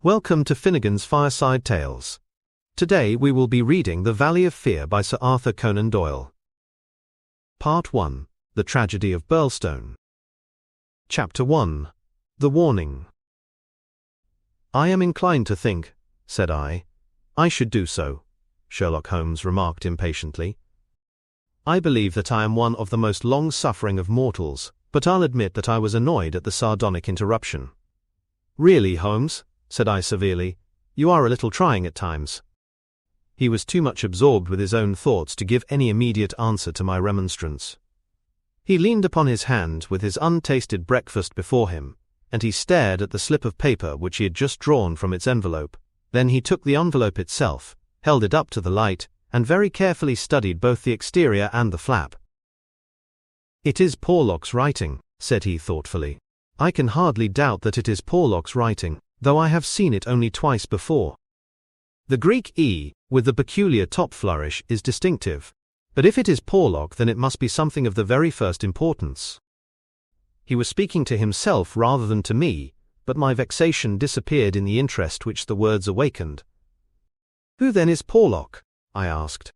Welcome to Finnegan's Fireside Tales. Today we will be reading The Valley of Fear by Sir Arthur Conan Doyle. Part 1. The Tragedy of Birlstone. Chapter 1. The Warning. "I am inclined to think," said I should do so, Sherlock Holmes remarked impatiently. "I believe that I am one of the most long-suffering of mortals, but I'll admit that I was annoyed at the sardonic interruption." "Really, Holmes," said I severely, "you are a little trying at times." He was too much absorbed with his own thoughts to give any immediate answer to my remonstrance. He leaned upon his hand with his untasted breakfast before him, and he stared at the slip of paper which he had just drawn from its envelope. Then he took the envelope itself, held it up to the light, and very carefully studied both the exterior and the flap. "It is Porlock's writing," said he thoughtfully. "I can hardly doubt that it is Porlock's writing, though I have seen it only twice before. The Greek E, with the peculiar top flourish, is distinctive, but if it is Porlock then it must be something of the very first importance." He was speaking to himself rather than to me, but my vexation disappeared in the interest which the words awakened. "Who then is Porlock?" I asked.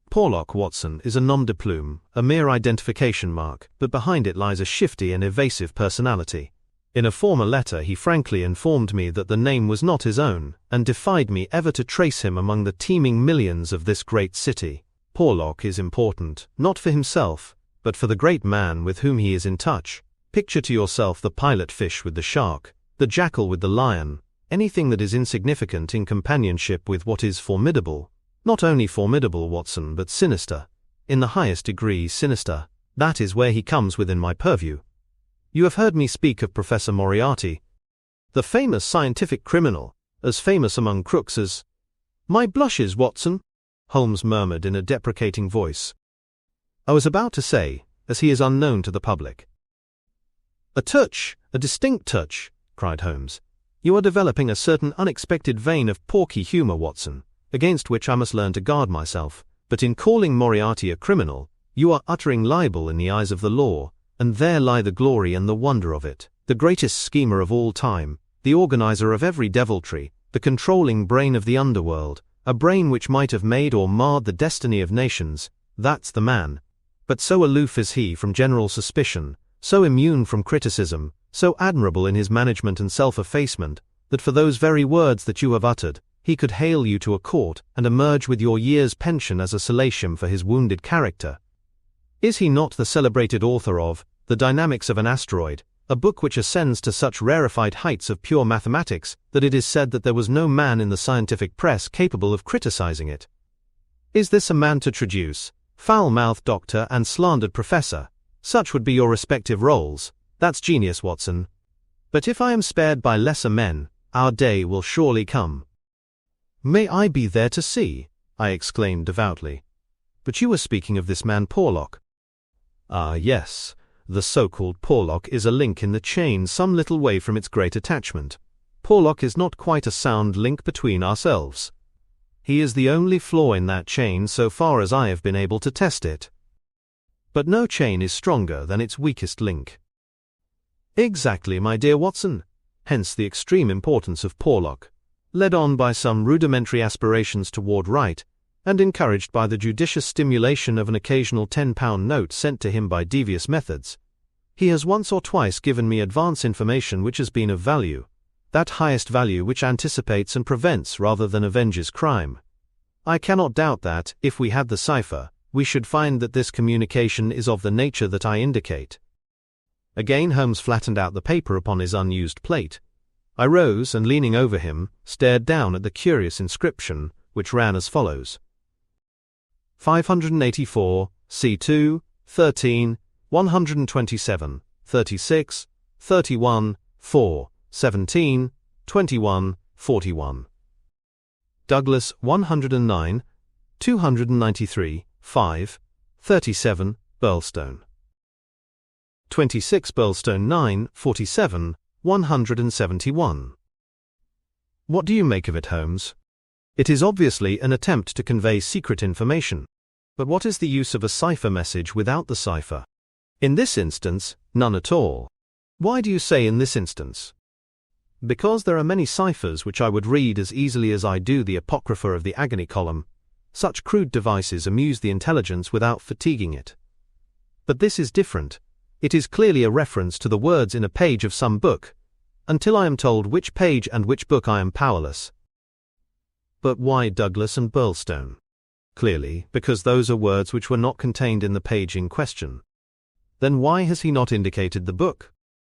"Porlock, Watson, is a nom de plume, a mere identification mark, but behind it lies a shifty and evasive personality. In a former letter he frankly informed me that the name was not his own, and defied me ever to trace him among the teeming millions of this great city. Porlock is important, not for himself, but for the great man with whom he is in touch. Picture to yourself the pilot fish with the shark, the jackal with the lion, anything that is insignificant in companionship with what is formidable. Not only formidable, Watson, but sinister. In the highest degree sinister. That is where he comes within my purview. You have heard me speak of Professor Moriarty, the famous scientific criminal, as famous among crooks as—" "My blushes, Watson," Holmes murmured in a deprecating voice. "I was about to say, as he is unknown to the public." "A distinct touch," cried Holmes. "You are developing a certain unexpected vein of porky humor, Watson, against which I must learn to guard myself. But in calling Moriarty a criminal, you are uttering libel in the eyes of the law, and there lie the glory and the wonder of it. The greatest schemer of all time, the organizer of every deviltry, the controlling brain of the underworld, a brain which might have made or marred the destiny of nations, that's the man. But so aloof is he from general suspicion, so immune from criticism, so admirable in his management and self-effacement, that for those very words that you have uttered, he could hale you to a court and emerge with your year's pension as a solatium for his wounded character. Is he not the celebrated author of The Dynamics of an Asteroid, a book which ascends to such rarefied heights of pure mathematics that it is said that there was no man in the scientific press capable of criticizing it? Is this a man to traduce? Foul-mouthed doctor and slandered professor. Such would be your respective roles. That's genius, Watson. But if I am spared by lesser men, our day will surely come." "May I be there to see?" I exclaimed devoutly. "But you were speaking of this man Porlock." "Ah, yes. The so-called Porlock is a link in the chain some little way from its great attachment. Porlock is not quite a sound link between ourselves. He is the only flaw in that chain so far as I have been able to test it. But no chain is stronger than its weakest link." "Exactly, my dear Watson. Hence the extreme importance of Porlock. Led on by some rudimentary aspirations toward right, and encouraged by the judicious stimulation of an occasional £10 note sent to him by devious methods, he has once or twice given me advance information which has been of value, that highest value which anticipates and prevents rather than avenges crime. I cannot doubt that, if we had the cipher, we should find that this communication is of the nature that I indicate." Again Holmes flattened out the paper upon his unused plate. I rose and, leaning over him, stared down at the curious inscription, which ran as follows: 584, C2, 13, 127, 36, 31, 4, 17, 21, 41. Douglas 109, 293, 5, 37, Birlstone. 26 Birlstone 9, 47, 171. What do you make of it, Holmes? It is obviously an attempt to convey secret information. But what is the use of a cipher message without the cipher? In this instance, none at all. Why do you say in this instance? Because there are many ciphers which I would read as easily as I do the apocrypha of the agony column, such crude devices amuse the intelligence without fatiguing it. But this is different. It is clearly a reference to the words in a page of some book. Until I am told which page and which book, I am powerless. But why Douglas and Burlstone? Clearly, because those are words which were not contained in the page in question. Then why has he not indicated the book?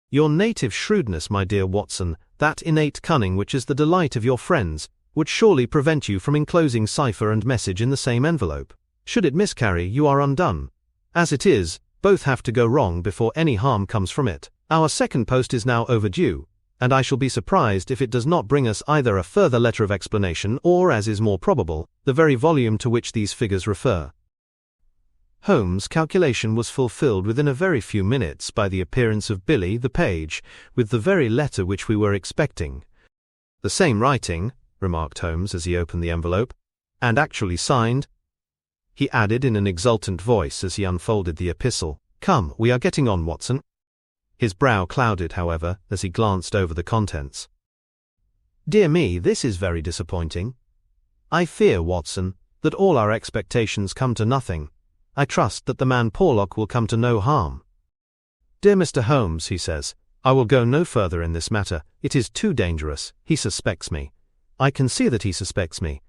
Your native shrewdness, my dear Watson, that innate cunning which is the delight of your friends, would surely prevent you from enclosing cipher and message in the same envelope. Should it miscarry, you are undone. As it is, both have to go wrong before any harm comes from it. Our second post is now overdue, and I shall be surprised if it does not bring us either a further letter of explanation or, as is more probable, the very volume to which these figures refer. Holmes' calculation was fulfilled within a very few minutes by the appearance of Billy, the page, with the very letter which we were expecting. "The same writing," remarked Holmes as he opened the envelope, "and actually signed," he added in an exultant voice as he unfolded the epistle. "Come, we are getting on, Watson." His brow clouded, however, as he glanced over the contents. "Dear me, this is very disappointing. I fear, Watson, that all our expectations come to nothing. I trust that the man Porlock will come to no harm. Dear Mr. Holmes," he says, "I will go no further in this matter. It is too dangerous. He suspects me. I can see that he suspects me.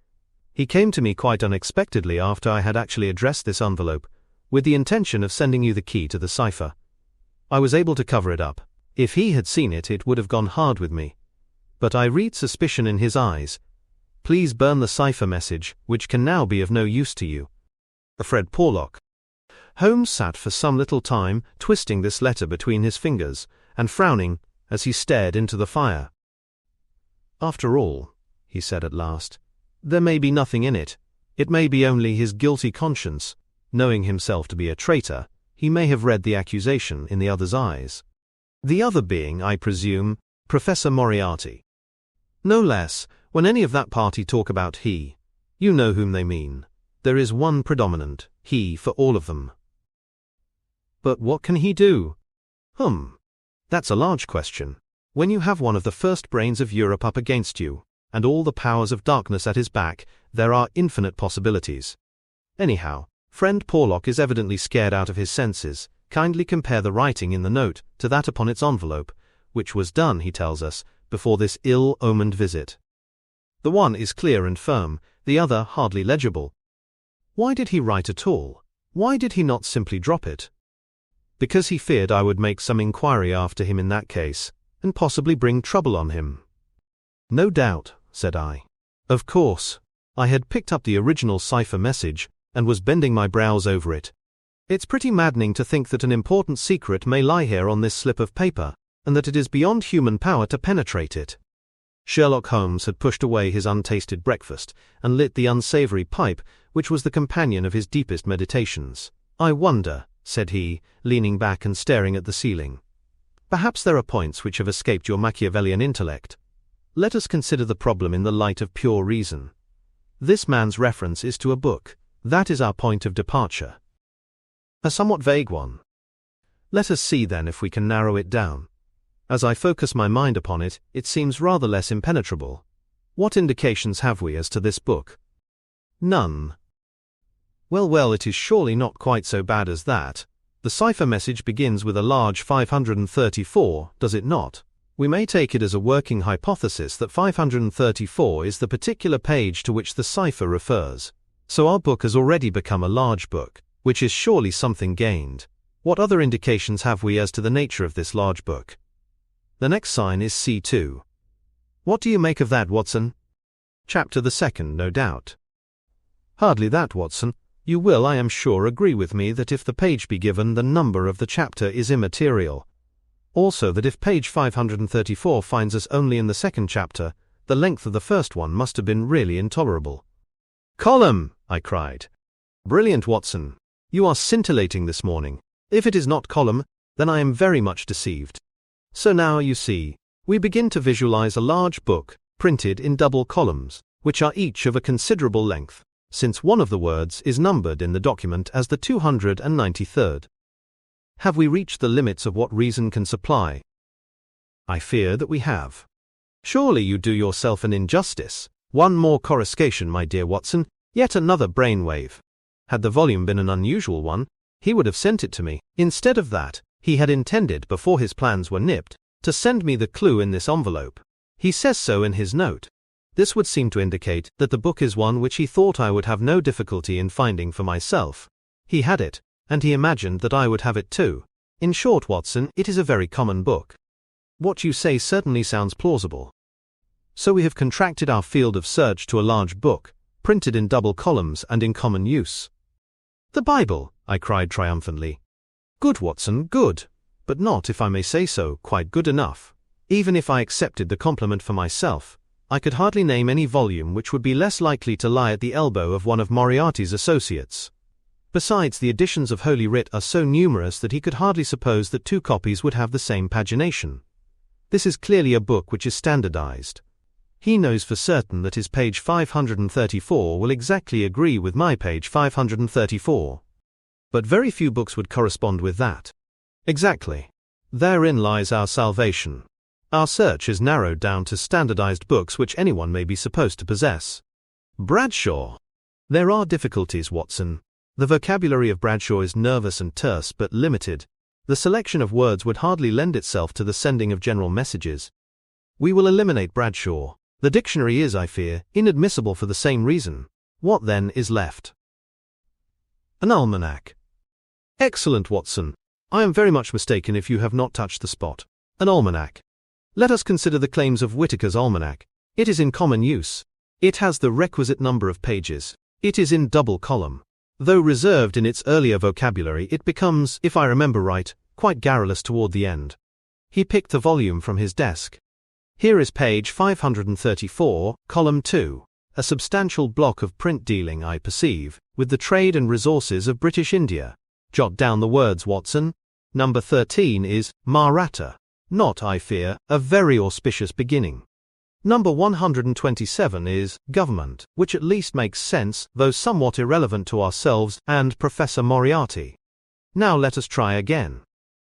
He came to me quite unexpectedly after I had actually addressed this envelope, with the intention of sending you the key to the cipher. I was able to cover it up. If he had seen it, it would have gone hard with me. But I read suspicion in his eyes. Please burn the cipher message, which can now be of no use to you. Fred Porlock." Holmes sat for some little time, twisting this letter between his fingers, and frowning as he stared into the fire. "After all," he said at last, "there may be nothing in it. It may be only his guilty conscience. Knowing himself to be a traitor, he may have read the accusation in the other's eyes. The other being, I presume, Professor Moriarty. No less, when any of that party talk about he, you know whom they mean. There is one predominant, he, for all of them. But what can he do? That's a large question. When you have one of the first brains of Europe up against you, and all the powers of darkness at his back, there are infinite possibilities. Anyhow, friend Porlock is evidently scared out of his senses. Kindly compare the writing in the note to that upon its envelope, which was done, he tells us, before this ill-omened visit. The one is clear and firm, the other hardly legible. Why did he write at all? Why did he not simply drop it? Because he feared I would make some inquiry after him in that case, and possibly bring trouble on him. No doubt, said I. Of course. I had picked up the original cipher message, and was bending my brows over it. It's pretty maddening to think that an important secret may lie here on this slip of paper, and that it is beyond human power to penetrate it. Sherlock Holmes had pushed away his untasted breakfast, and lit the unsavory pipe, which was the companion of his deepest meditations. I wonder, said he, leaning back and staring at the ceiling. Perhaps there are points which have escaped your Machiavellian intellect. Let us consider the problem in the light of pure reason. This man's reference is to a book. That is our point of departure. A somewhat vague one. Let us see then if we can narrow it down. As I focus my mind upon it, it seems rather less impenetrable. What indications have we as to this book? None. Well, it is surely not quite so bad as that. The cipher message begins with a large 534, does it not? We may take it as a working hypothesis that 534 is the particular page to which the cipher refers. So our book has already become a large book, which is surely something gained. What other indications have we as to the nature of this large book? The next sign is C2. What do you make of that, Watson? Chapter the second, no doubt. Hardly that, Watson. You will, I am sure, agree with me that if the page be given, the number of the chapter is immaterial. Also that if page 534 finds us only in the second chapter, the length of the first one must have been really intolerable. Column! I cried. Brilliant, Watson. You are scintillating this morning. If it is not column, then I am very much deceived. So now, you see, we begin to visualize a large book, printed in double columns, which are each of a considerable length, since one of the words is numbered in the document as the 293rd. Have we reached the limits of what reason can supply? I fear that we have. Surely you do yourself an injustice. One more coruscation, my dear Watson, yet another brainwave. Had the volume been an unusual one, he would have sent it to me. Instead of that, he had intended, before his plans were nipped, to send me the clue in this envelope. He says so in his note. This would seem to indicate that the book is one which he thought I would have no difficulty in finding for myself. He had it, and he imagined that I would have it too. In short, Watson, it is a very common book. What you say certainly sounds plausible. So we have contracted our field of search to a large book, printed in double columns and in common use. The Bible, I cried triumphantly. Good, Watson, good, but not, if I may say so, quite good enough. Even if I accepted the compliment for myself, I could hardly name any volume which would be less likely to lie at the elbow of one of Moriarty's associates. Besides, the editions of Holy Writ are so numerous that he could hardly suppose that two copies would have the same pagination. This is clearly a book which is standardized. He knows for certain that his page 534 will exactly agree with my page 534. But very few books would correspond with that. Exactly. Therein lies our salvation. Our search is narrowed down to standardized books which anyone may be supposed to possess. Bradshaw. There are difficulties, Watson. The vocabulary of Bradshaw is nervous and terse but limited. The selection of words would hardly lend itself to the sending of general messages. We will eliminate Bradshaw. The dictionary is, I fear, inadmissible for the same reason. What then is left? An almanac. Excellent, Watson. I am very much mistaken if you have not touched the spot. An almanac. Let us consider the claims of Whitaker's almanac. It is in common use. It has the requisite number of pages. It is in double column. Though reserved in its earlier vocabulary, it becomes, if I remember right, quite garrulous toward the end. He picked the volume from his desk. Here is page 534, column 2, a substantial block of print dealing, I perceive, with the trade and resources of British India. Jot down the words, Watson. Number 13 is Mahratta. Not, I fear, a very auspicious beginning. Number 127 is Government, which at least makes sense, though somewhat irrelevant to ourselves and Professor Moriarty. Now let us try again.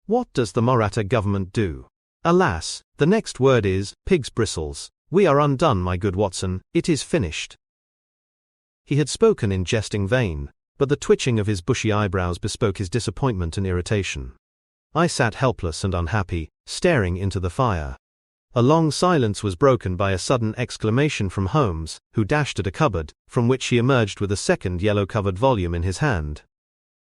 What does the Mahratta government do? Alas, the next word is pig's bristles. We are undone, my good Watson, it is finished. He had spoken in jesting vein, but the twitching of his bushy eyebrows bespoke his disappointment and irritation. I sat helpless and unhappy, staring into the fire. A long silence was broken by a sudden exclamation from Holmes, who dashed at a cupboard, from which he emerged with a second yellow-covered volume in his hand.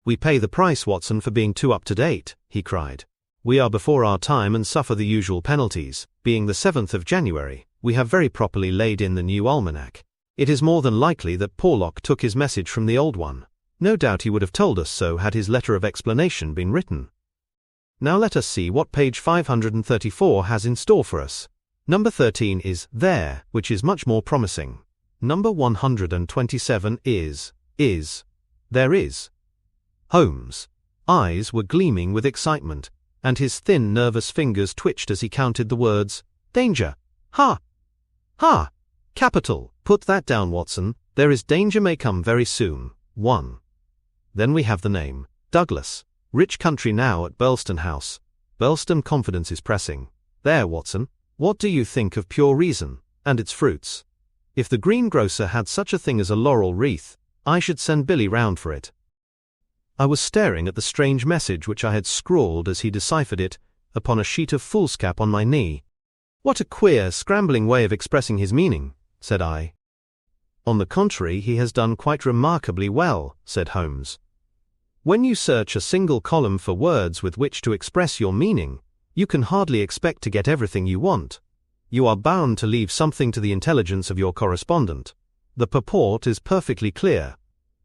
"We pay the price, Watson, for being too up-to-date," he cried. "We are before our time and suffer the usual penalties. Being the 7th of January, we have very properly laid in the new almanac. It is more than likely that Porlock took his message from the old one. No doubt he would have told us so had his letter of explanation been written. Now let us see what page 534 has in store for us. Number 13 is there, which is much more promising. Number 127 is there is. Holmes' eyes were gleaming with excitement, and his thin, nervous fingers twitched as he counted the words. Danger! Ha! Ha! Capital! Put that down, Watson. There is danger may come very soon. 1. Then we have the name. Douglas. Rich country now at Burlstone House. Burlstone confidence is pressing. There, Watson. What do you think of pure reason, and its fruits? If the greengrocer had such a thing as a laurel wreath, I should send Billy round for it. I was staring at the strange message which I had scrawled as he deciphered it, upon a sheet of foolscap on my knee. What a queer, scrambling way of expressing his meaning, said I. On the contrary, he has done quite remarkably well, said Holmes. When you search a single column for words with which to express your meaning, you can hardly expect to get everything you want. You are bound to leave something to the intelligence of your correspondent. The purport is perfectly clear.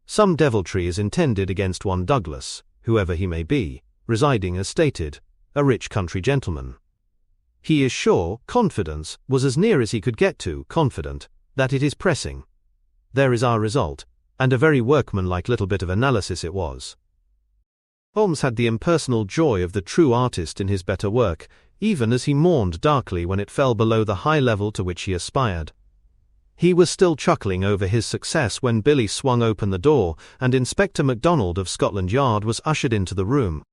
Some deviltry is intended against one Douglas, whoever he may be, residing as stated, a rich country gentleman. He is sure, confidence was as near as he could get to, confident, that it is pressing. There is our result, and a very workmanlike little bit of analysis it was. Holmes had the impersonal joy of the true artist in his better work, even as he mourned darkly when it fell below the high level to which he aspired. He was still chuckling over his success when Billy swung open the door, and Inspector MacDonald of Scotland Yard was ushered into the room.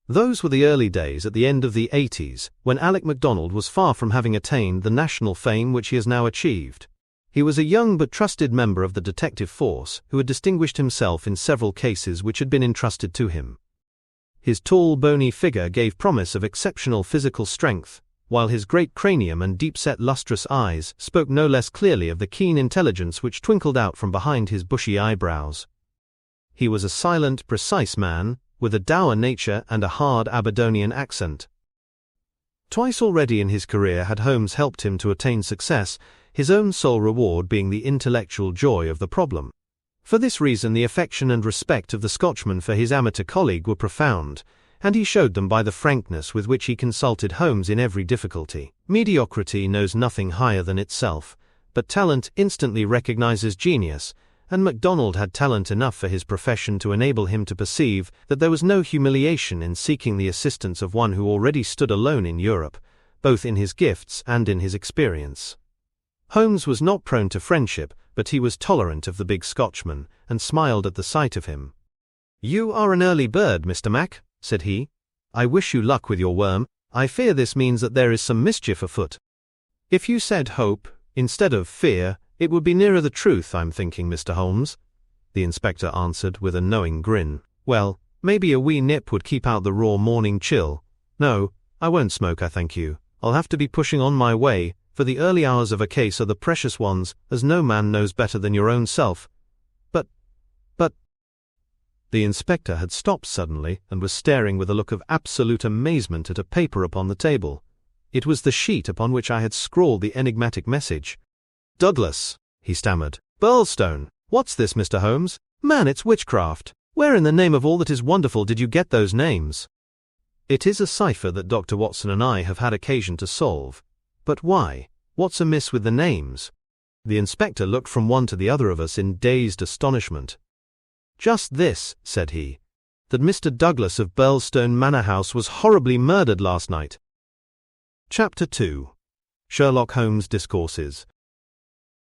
Those were the early days at the end of the 80s, when Alec MacDonald was far from having attained the national fame which he has now achieved. He was a young but trusted member of the detective force who had distinguished himself in several cases which had been entrusted to him. His tall, bony figure gave promise of exceptional physical strength, while his great cranium and deep-set lustrous eyes spoke no less clearly of the keen intelligence which twinkled out from behind his bushy eyebrows. He was a silent, precise man, with a dour nature and a hard Aberdonian accent. Twice already in his career had Holmes helped him to attain success, his own sole reward being the intellectual joy of the problem. For this reason the affection and respect of the Scotchman for his amateur colleague were profound, and he showed them by the frankness with which he consulted Holmes in every difficulty. Mediocrity knows nothing higher than itself, but talent instantly recognizes genius, and MacDonald had talent enough for his profession to enable him to perceive that there was no humiliation in seeking the assistance of one who already stood alone in Europe, both in his gifts and in his experience. Holmes was not prone to friendship, but he was tolerant of the big Scotchman, and smiled at the sight of him. "You are an early bird, Mr. Mac," said he. "I wish you luck with your worm. I fear this means that there is some mischief afoot." "If you said hope, instead of fear, it would be nearer the truth, I'm thinking, Mr. Holmes," the inspector answered with a knowing grin. "Well, maybe a wee nip would keep out the raw morning chill. No, I won't smoke, I thank you. I'll have to be pushing on my way, for the early hours of a case are the precious ones, as no man knows better than your own self. But... The inspector had stopped suddenly and was staring with a look of absolute amazement at a paper upon the table. It was the sheet upon which I had scrawled the enigmatic message. "Douglas," he stammered. "Birlstone. What's this, Mr. Holmes? Man, it's witchcraft. Where in the name of all that is wonderful did you get those names?" "It is a cipher that Dr. Watson and I have had occasion to solve. But why? What's amiss with the names?" The inspector looked from one to the other of us in dazed astonishment. "Just this," said he, "that Mr. Douglas of Birlstone Manor House was horribly murdered last night." Chapter 2. Sherlock Holmes Discourses.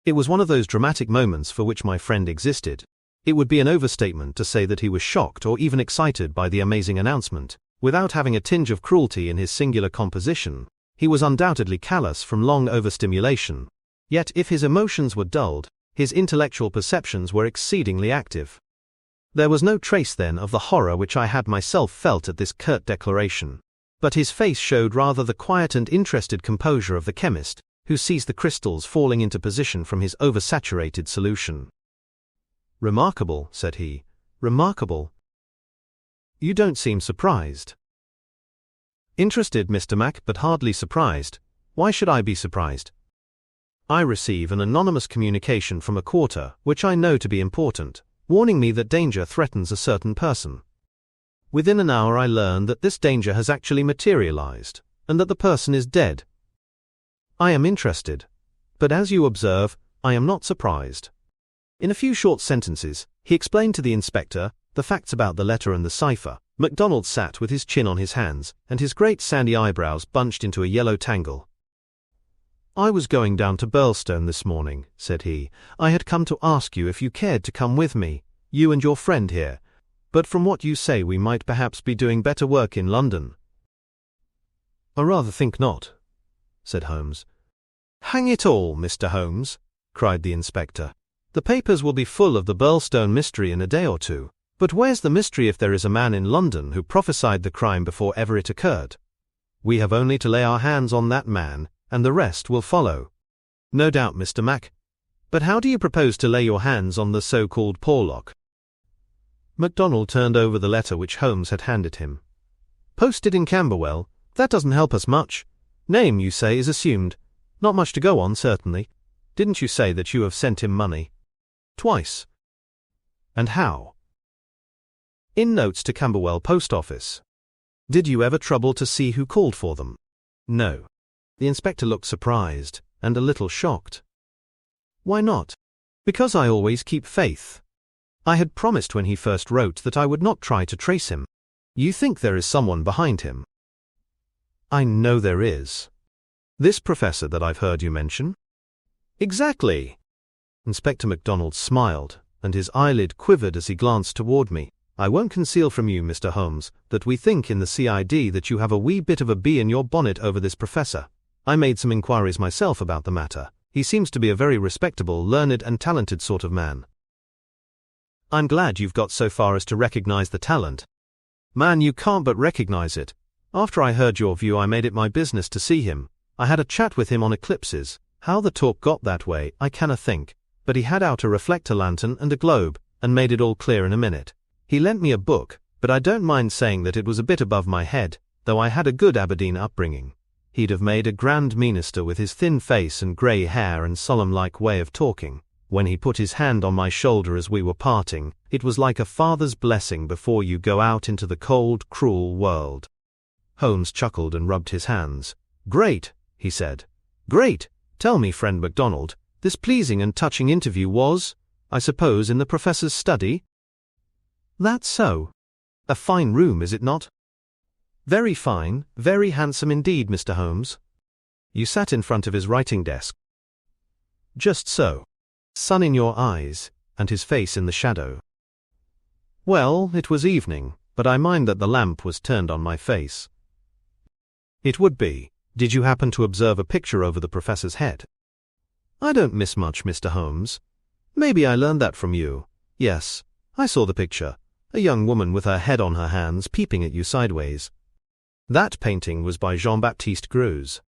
It was one of those dramatic moments for which my friend existed. It would be an overstatement to say that he was shocked or even excited by the amazing announcement. Without having a tinge of cruelty in his singular composition, he was undoubtedly callous from long overstimulation. Yet if his emotions were dulled, his intellectual perceptions were exceedingly active. There was no trace then of the horror which I had myself felt at this curt declaration. But his face showed rather the quiet and interested composure of the chemist, who sees the crystals falling into position from his oversaturated solution. "Remarkable," said he. "Remarkable. You don't seem surprised." "Interested, Mr. Mac, but hardly surprised. Why should I be surprised? I receive an anonymous communication from a quarter, which I know to be important, warning me that danger threatens a certain person. Within an hour I learn that this danger has actually materialized, and that the person is dead. I am interested, but as you observe, I am not surprised." In a few short sentences, he explained to the inspector the facts about the letter and the cipher. MacDonald sat with his chin on his hands, and his great sandy eyebrows bunched into a yellow tangle. "I was going down to Birlstone this morning," said he. "I had come to ask you if you cared to come with me, you and your friend here, but from what you say we might perhaps be doing better work in London." "I rather think not," said Holmes. "Hang it all, Mr. Holmes," cried the inspector. "The papers will be full of the Birlstone mystery in a day or two. But where's the mystery if there is a man in London who prophesied the crime before ever it occurred? We have only to lay our hands on that man, and the rest will follow." "No doubt, Mr. Mac. But how do you propose to lay your hands on the so-called Porlock?" MacDonald turned over the letter which Holmes had handed him. "Posted in Camberwell. That doesn't help us much. Name, you say, is assumed. Not much to go on, certainly. Didn't you say that you have sent him money?" "Twice." "And how?" "In notes to Camberwell Post Office." "Did you ever trouble to see who called for them?" "No." The inspector looked surprised, and a little shocked. "Why not?" "Because I always keep faith. I had promised when he first wrote that I would not try to trace him." "You think there is someone behind him?" "I know there is." "This professor that I've heard you mention?" "Exactly." Inspector MacDonald smiled, and his eyelid quivered as he glanced toward me. I won't conceal from you, Mr. Holmes, that we think in the CID that you have a wee bit of a bee in your bonnet over this professor. I made some inquiries myself about the matter. He seems to be a very respectable, learned and talented sort of man. I'm glad you've got so far as to recognize the talent. Man, you can't but recognize it. After I heard your view, I made it my business to see him. I had a chat with him on eclipses. How the talk got that way, I canna think. But he had out a reflector lantern and a globe, and made it all clear in a minute. He lent me a book, but I don't mind saying that it was a bit above my head, though I had a good Aberdeen upbringing. He'd have made a grand minister with his thin face and grey hair and solemn-like way of talking. When he put his hand on my shoulder as we were parting, it was like a father's blessing before you go out into the cold, cruel world. Holmes chuckled and rubbed his hands. Great, he said. Great. Tell me, friend MacDonald, this pleasing and touching interview was, I suppose, in the professor's study? That's so. A fine room, is it not? Very fine, very handsome indeed, Mr. Holmes. You sat in front of his writing desk. Just so. Sun in your eyes, and his face in the shadow. Well, it was evening, but I mind that the lamp was turned on my face. It would be. Did you happen to observe a picture over the professor's head? I don't miss much, Mr. Holmes. Maybe I learned that from you. Yes, I saw the picture. A young woman with her head on her hands peeping at you sideways. That painting was by Jean-Baptiste Gros.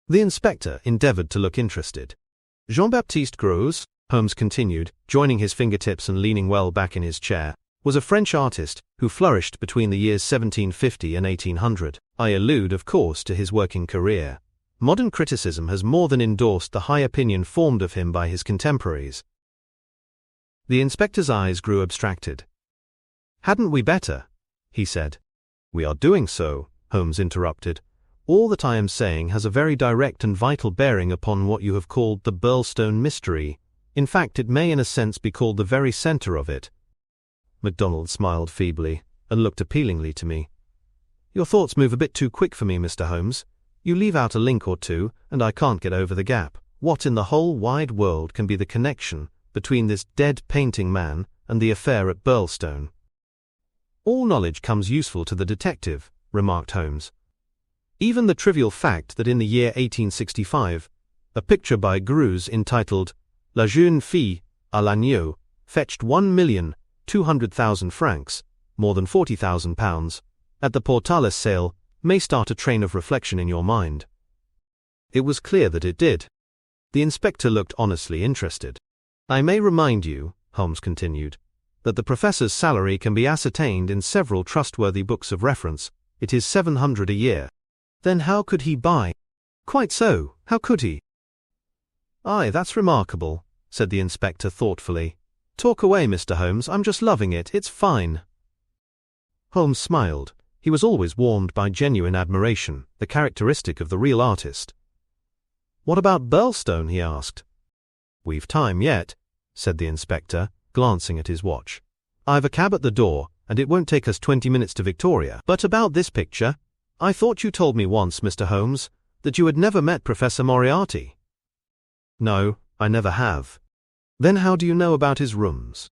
The inspector endeavored to look interested. Jean-Baptiste Gros, Holmes continued, joining his fingertips and leaning well back in his chair, was a French artist who flourished between the years 1750 and 1800. I allude, of course, to his working career. Modern criticism has more than endorsed the high opinion formed of him by his contemporaries. The inspector's eyes grew abstracted. Hadn't we better? He said. We are doing so, Holmes interrupted. All that I am saying has a very direct and vital bearing upon what you have called the Birlstone mystery. In fact, it may in a sense be called the very center of it. MacDonald smiled feebly and looked appealingly to me. Your thoughts move a bit too quick for me, Mr. Holmes. You leave out a link or two, and I can't get over the gap. What in the whole wide world can be the connection between this dead painting man and the affair at Birlstone? All knowledge comes useful to the detective, remarked Holmes. Even the trivial fact that in the year 1865, a picture by Gros entitled La Jeune Fille à l'Agneau fetched 1,200,000 francs, more than £40,000, at the Portales sale, may start a train of reflection in your mind. It was clear that it did. The inspector looked honestly interested. I may remind you, Holmes continued, that the professor's salary can be ascertained in several trustworthy books of reference. It is 700 a year. Then how could he buy? Quite so, how could he? Aye, that's remarkable, said the inspector thoughtfully. Talk away, Mr. Holmes, I'm just loving it, it's fine. Holmes smiled. He was always warmed by genuine admiration, the characteristic of the real artist. What about Birlstone? He asked. We've time yet, said the inspector, glancing at his watch. I've a cab at the door, and it won't take us 20 minutes to Victoria. But about this picture, I thought you told me once, Mr. Holmes, that you had never met Professor Moriarty. No, I never have. Then how do you know about his rooms?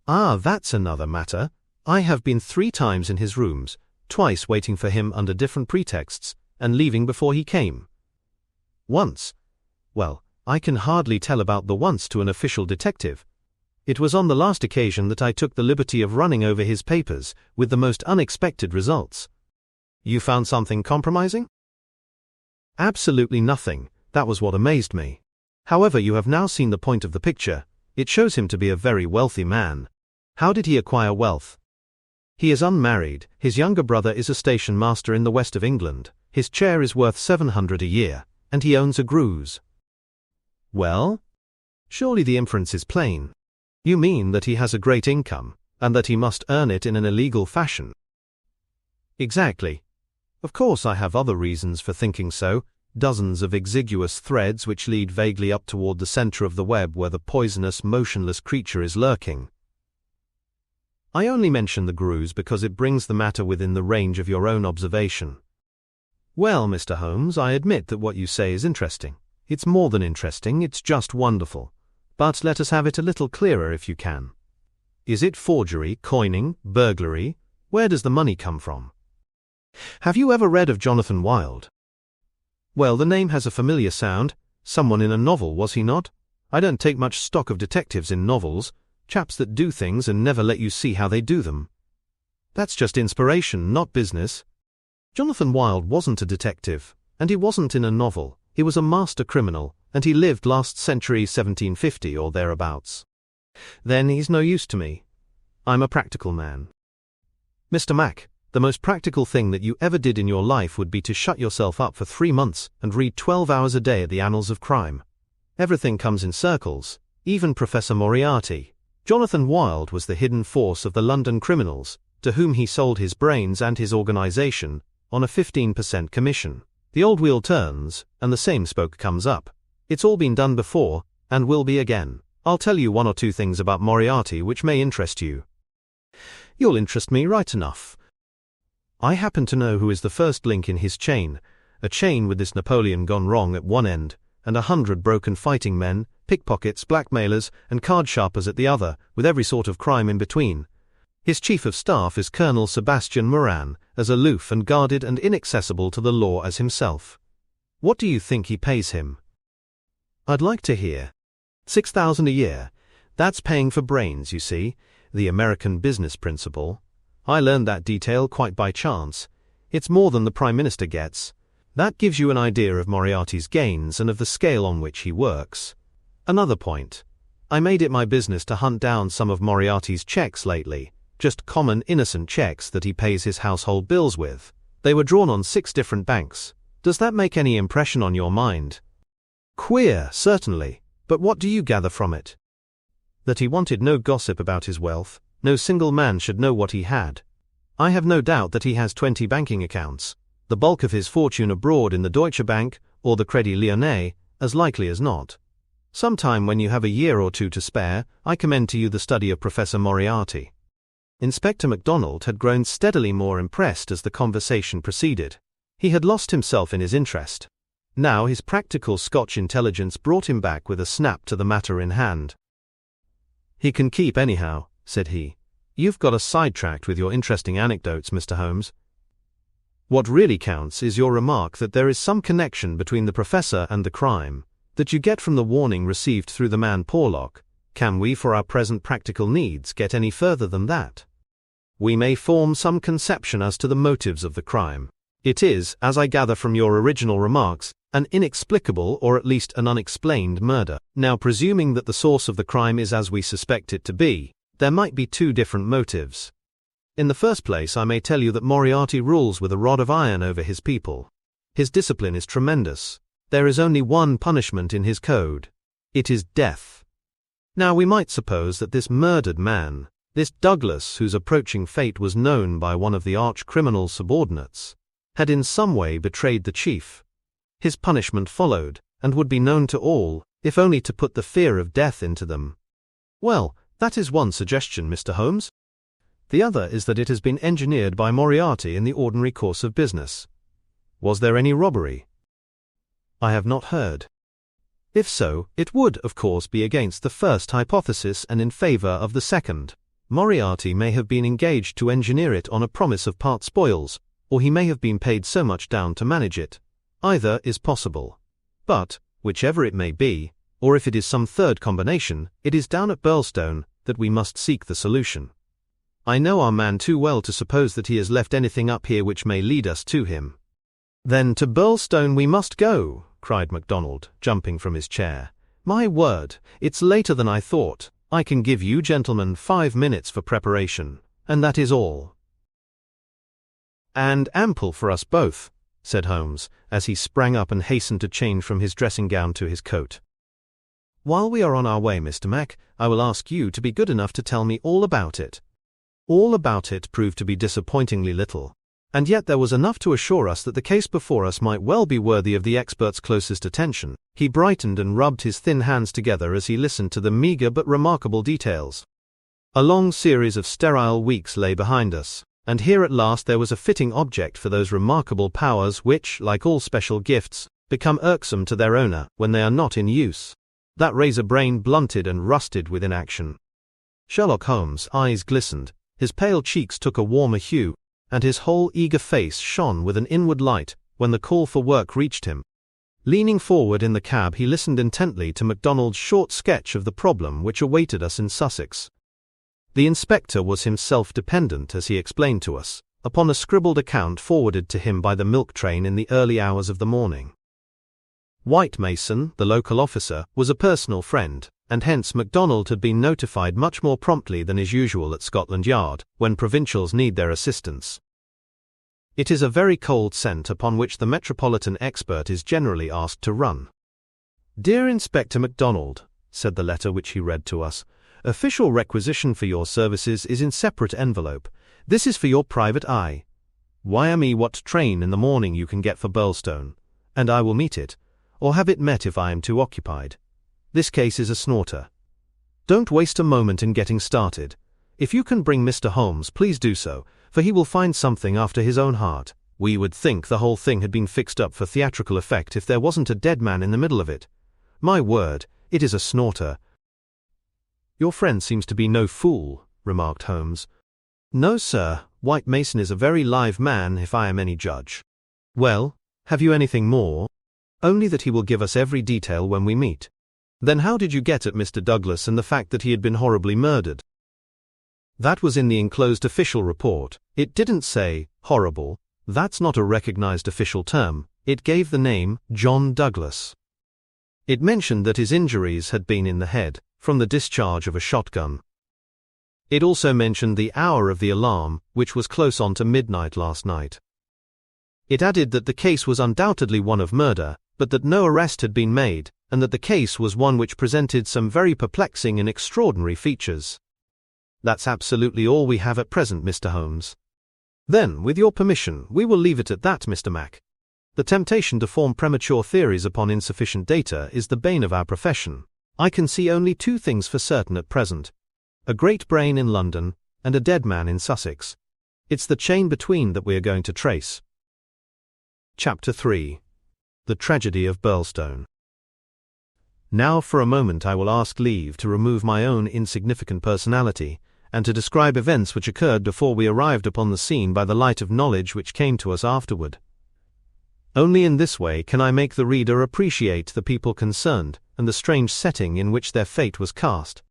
Ah, that's another matter. I have been 3 times in his rooms, twice waiting for him under different pretexts, and leaving before he came. Once. Well, I can hardly tell about the once to an official detective. It was on the last occasion that I took the liberty of running over his papers, with the most unexpected results. You found something compromising? Absolutely nothing. That was what amazed me. However, you have now seen the point of the picture. It shows him to be a very wealthy man. How did he acquire wealth? He is unmarried, his younger brother is a station master in the west of England, his chair is worth 700 a year, and he owns a Gros. Well? Surely the inference is plain. You mean that he has a great income, and that he must earn it in an illegal fashion? Exactly. Of course I have other reasons for thinking so, dozens of exiguous threads which lead vaguely up toward the center of the web where the poisonous, motionless creature is lurking. I only mention the Gros because it brings the matter within the range of your own observation. Well, Mr. Holmes, I admit that what you say is interesting. It's more than interesting, it's just wonderful. But let us have it a little clearer if you can. Is it forgery, coining, burglary? Where does the money come from? Have you ever read of Jonathan Wild? Well, the name has a familiar sound. Someone in a novel, was he not? I don't take much stock of detectives in novels, chaps that do things and never let you see how they do them. That's just inspiration, not business. Jonathan Wild wasn't a detective, and he wasn't in a novel. He was a master criminal, and he lived last century 1750 or thereabouts. Then he's no use to me. I'm a practical man. Mr. Mac, the most practical thing that you ever did in your life would be to shut yourself up for 3 months and read 12 hours a day at the annals of crime. Everything comes in circles, even Professor Moriarty. Jonathan Wild was the hidden force of the London criminals, to whom he sold his brains and his organization on a 15% commission. The old wheel turns, and the same spoke comes up. It's all been done before, and will be again. I'll tell you 1 or 2 things about Moriarty which may interest you. You'll interest me right enough. I happen to know who is the first link in his chain, a chain with this Napoleon gone wrong at one end, and 100 broken fighting men, pickpockets, blackmailers, and card sharpers at the other, with every sort of crime in between. His chief of staff is Colonel Sebastian Moran, as aloof and guarded and inaccessible to the law as himself. What do you think he pays him? I'd like to hear. 6,000 a year. That's paying for brains, you see, the American business principle. I learned that detail quite by chance. It's more than the Prime Minister gets. That gives you an idea of Moriarty's gains and of the scale on which he works. Another point. I made it my business to hunt down some of Moriarty's checks lately, just common innocent checks that he pays his household bills with. They were drawn on 6 different banks. Does that make any impression on your mind? Queer, certainly. But what do you gather from it? That he wanted no gossip about his wealth. No single man should know what he had. I have no doubt that he has 20 banking accounts, the bulk of his fortune abroad in the Deutsche Bank or the Crédit Lyonnais, as likely as not. Sometime when you have a year or 2 to spare, I commend to you the study of Professor Moriarty. Inspector MacDonald had grown steadily more impressed as the conversation proceeded. He had lost himself in his interest. Now his practical Scotch intelligence brought him back with a snap to the matter in hand. He can keep anyhow, said he. You've got us sidetracked with your interesting anecdotes, Mr. Holmes. What really counts is your remark that there is some connection between the professor and the crime, that you get from the warning received through the man Porlock. Can we, for our present practical needs, get any further than that? We may form some conception as to the motives of the crime. It is, as I gather from your original remarks, an inexplicable or at least an unexplained murder. Now, presuming that the source of the crime is as we suspect it to be, there might be 2 different motives. In the first place, I may tell you that Moriarty rules with a rod of iron over his people. His discipline is tremendous. There is only one punishment in his code. It is death. Now, we might suppose that this murdered man, this Douglas whose approaching fate was known by one of the arch-criminal's subordinates, had in some way betrayed the chief. His punishment followed, and would be known to all, if only to put the fear of death into them. Well, that is one suggestion, Mr. Holmes. The other is that it has been engineered by Moriarty in the ordinary course of business. Was there any robbery? I have not heard. If so, it would, of course, be against the first hypothesis and in favor of the second. Moriarty may have been engaged to engineer it on a promise of part spoils, or he may have been paid so much down to manage it. Either is possible. But, whichever it may be, or if it is some third combination, it is down at Burlstone that we must seek the solution. I know our man too well to suppose that he has left anything up here which may lead us to him. Then to Burlstone we must go, cried MacDonald, jumping from his chair. My word, it's later than I thought. I can give you gentlemen 5 minutes for preparation, and that is all. And ample for us both, said Holmes, as he sprang up and hastened to change from his dressing gown to his coat. While we are on our way, Mr. Mac, I will ask you to be good enough to tell me all about it. All about it proved to be disappointingly little, and yet there was enough to assure us that the case before us might well be worthy of the expert's closest attention. He brightened and rubbed his thin hands together as he listened to the meagre but remarkable details. A long series of sterile weeks lay behind us, and here at last there was a fitting object for those remarkable powers which, like all special gifts, become irksome to their owner when they are not in use. That razor brain blunted and rusted with inaction. Sherlock Holmes' eyes glistened, his pale cheeks took a warmer hue, and his whole eager face shone with an inward light when the call for work reached him. Leaning forward in the cab, he listened intently to MacDonald's short sketch of the problem which awaited us in Sussex. The inspector was himself dependent, as he explained to us, upon a scribbled account forwarded to him by the milk train in the early hours of the morning. White Mason, the local officer, was a personal friend, and hence MacDonald had been notified much more promptly than is usual at Scotland Yard, when provincials need their assistance. It is a very cold scent upon which the metropolitan expert is generally asked to run. "Dear Inspector MacDonald," said the letter which he read to us, "official requisition for your services is in separate envelope. This is for your private eye. Wire me what train in the morning you can get for Birlstone, and I will meet it, or have it met if I am too occupied. This case is a snorter. Don't waste a moment in getting started. If you can bring Mr. Holmes, please do so, for he will find something after his own heart. We would think the whole thing had been fixed up for theatrical effect if there wasn't a dead man in the middle of it. My word, it is a snorter." "Your friend seems to be no fool," remarked Holmes. "No, sir, White Mason is a very live man, if I am any judge." "Well, have you anything more?" "Only that he will give us every detail when we meet." "Then how did you get at Mr. Douglas and the fact that he had been horribly murdered?" "That was in the enclosed official report. It didn't say, horrible. That's not a recognized official term. It gave the name, John Douglas. It mentioned that his injuries had been in the head, from the discharge of a shotgun. It also mentioned the hour of the alarm, which was close on to midnight last night. It added that the case was undoubtedly one of murder, but that no arrest had been made, and that the case was one which presented some very perplexing and extraordinary features. That's absolutely all we have at present, Mr. Holmes." "Then, with your permission, we will leave it at that, Mr. Mac. The temptation to form premature theories upon insufficient data is the bane of our profession. I can see only two things for certain at present: a great brain in London, and a dead man in Sussex. It's the chain between that we are going to trace." Chapter 3. The Tragedy of Birlstone. Now for a moment I will ask leave to remove my own insignificant personality, and to describe events which occurred before we arrived upon the scene by the light of knowledge which came to us afterward. Only in this way can I make the reader appreciate the people concerned, and the strange setting in which their fate was cast.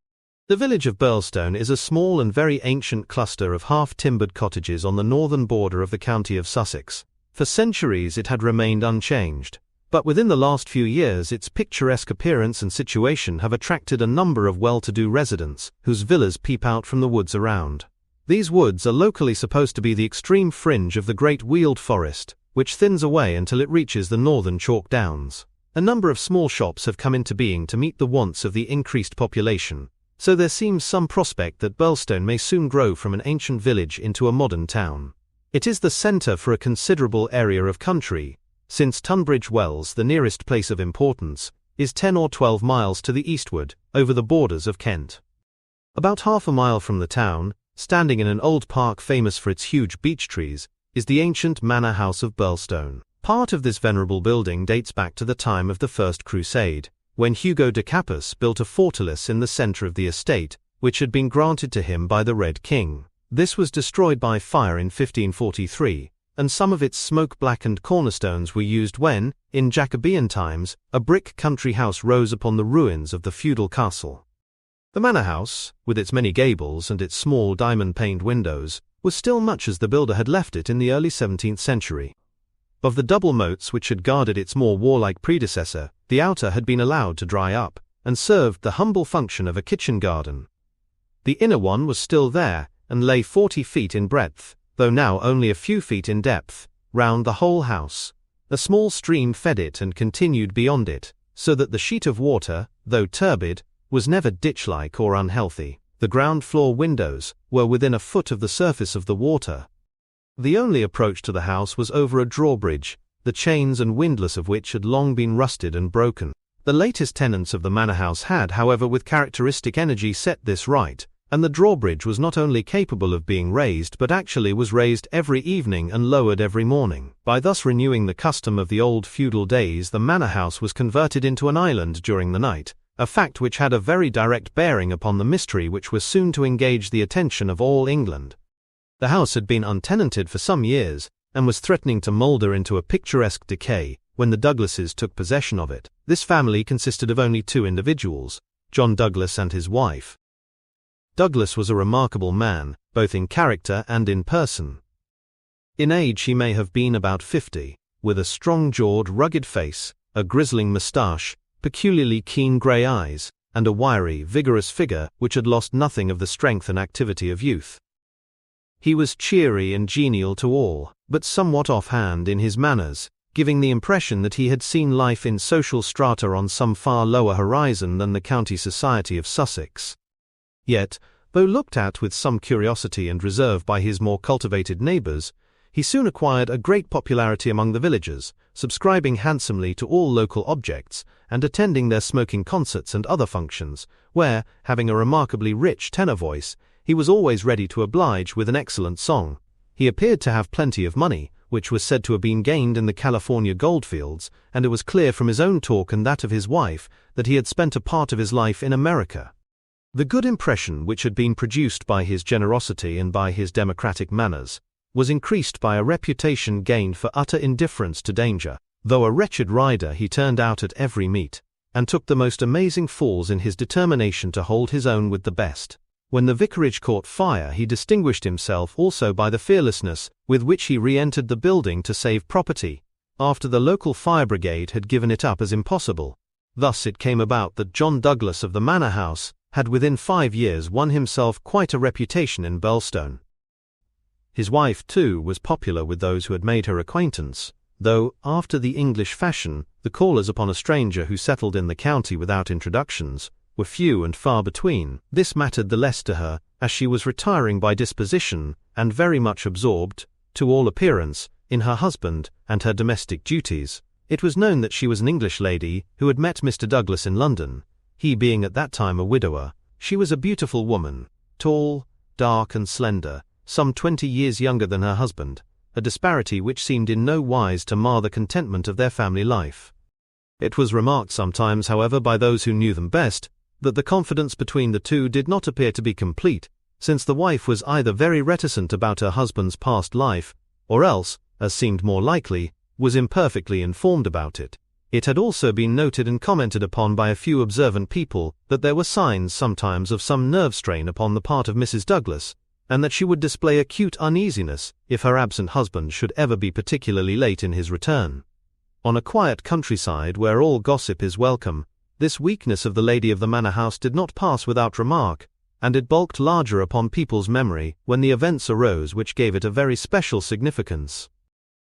The village of Birlstone is a small and very ancient cluster of half-timbered cottages on the northern border of the county of Sussex. For centuries it had remained unchanged, but within the last few years its picturesque appearance and situation have attracted a number of well-to-do residents, whose villas peep out from the woods around. These woods are locally supposed to be the extreme fringe of the great Weald forest, which thins away until it reaches the northern chalk downs. A number of small shops have come into being to meet the wants of the increased population, so there seems some prospect that Birlstone may soon grow from an ancient village into a modern town. It is the centre for a considerable area of country, since Tunbridge Wells, the nearest place of importance, is 10 or 12 miles to the eastward, over the borders of Kent. About half a mile from the town, standing in an old park famous for its huge beech trees, is the ancient manor house of Birlstone. Part of this venerable building dates back to the time of the First Crusade, when Hugo de Capus built a fortalice in the centre of the estate, which had been granted to him by the Red King. This was destroyed by fire in 1543, and some of its smoke-blackened cornerstones were used when, in Jacobean times, a brick country house rose upon the ruins of the feudal castle. The manor house, with its many gables and its small diamond-paned windows, was still much as the builder had left it in the early 17th century. Of the double moats which had guarded its more warlike predecessor, the outer had been allowed to dry up, and served the humble function of a kitchen garden. The inner one was still there, and lay 40 feet in breadth, though now only a few feet in depth, round the whole house. A small stream fed it and continued beyond it, so that the sheet of water, though turbid, was never ditch-like or unhealthy. The ground-floor windows were within a foot of the surface of the water. The only approach to the house was over a drawbridge, the chains and windlass of which had long been rusted and broken. The latest tenants of the manor house had, however, with characteristic energy set this right, and the drawbridge was not only capable of being raised but actually was raised every evening and lowered every morning. By thus renewing the custom of the old feudal days, the manor house was converted into an island during the night, a fact which had a very direct bearing upon the mystery which was soon to engage the attention of all England. The house had been untenanted for some years, and was threatening to moulder into a picturesque decay when the Douglases took possession of it. This family consisted of only two individuals, John Douglas and his wife. Douglas was a remarkable man, both in character and in person. In age he may have been about 50, with a strong-jawed, rugged face, a grizzling moustache, peculiarly keen grey eyes, and a wiry, vigorous figure which had lost nothing of the strength and activity of youth. He was cheery and genial to all, but somewhat off-hand in his manners, giving the impression that he had seen life in social strata on some far lower horizon than the county society of Sussex. Yet, though looked at with some curiosity and reserve by his more cultivated neighbours, he soon acquired a great popularity among the villagers, subscribing handsomely to all local objects, and attending their smoking concerts and other functions, where, having a remarkably rich tenor voice, he was always ready to oblige with an excellent song. He appeared to have plenty of money, which was said to have been gained in the California goldfields, and it was clear from his own talk and that of his wife that he had spent a part of his life in America. The good impression which had been produced by his generosity and by his democratic manners was increased by a reputation gained for utter indifference to danger. Though a wretched rider, he turned out at every meet, and took the most amazing falls in his determination to hold his own with the best. When the vicarage caught fire, he distinguished himself also by the fearlessness with which he re-entered the building to save property, after the local fire brigade had given it up as impossible. Thus it came about that John Douglas of the Manor House had within 5 years won himself quite a reputation in Birlstone. His wife, too, was popular with those who had made her acquaintance, though, after the English fashion, the callers upon a stranger who settled in the county without introductions were few and far between. This mattered the less to her, as she was retiring by disposition, and very much absorbed, to all appearance, in her husband and her domestic duties. It was known that she was an English lady who had met Mr. Douglas in London. He being at that time a widower, she was a beautiful woman, tall, dark and slender, some 20 years younger than her husband, a disparity which seemed in no wise to mar the contentment of their family life. It was remarked sometimes, however, by those who knew them best, that the confidence between the two did not appear to be complete, since the wife was either very reticent about her husband's past life, or else, as seemed more likely, was imperfectly informed about it. It had also been noted and commented upon by a few observant people that there were signs sometimes of some nerve strain upon the part of Mrs. Douglas, and that she would display acute uneasiness if her absent husband should ever be particularly late in his return. On a quiet countryside where all gossip is welcome, this weakness of the lady of the manor house did not pass without remark, and it bulked larger upon people's memory when the events arose which gave it a very special significance.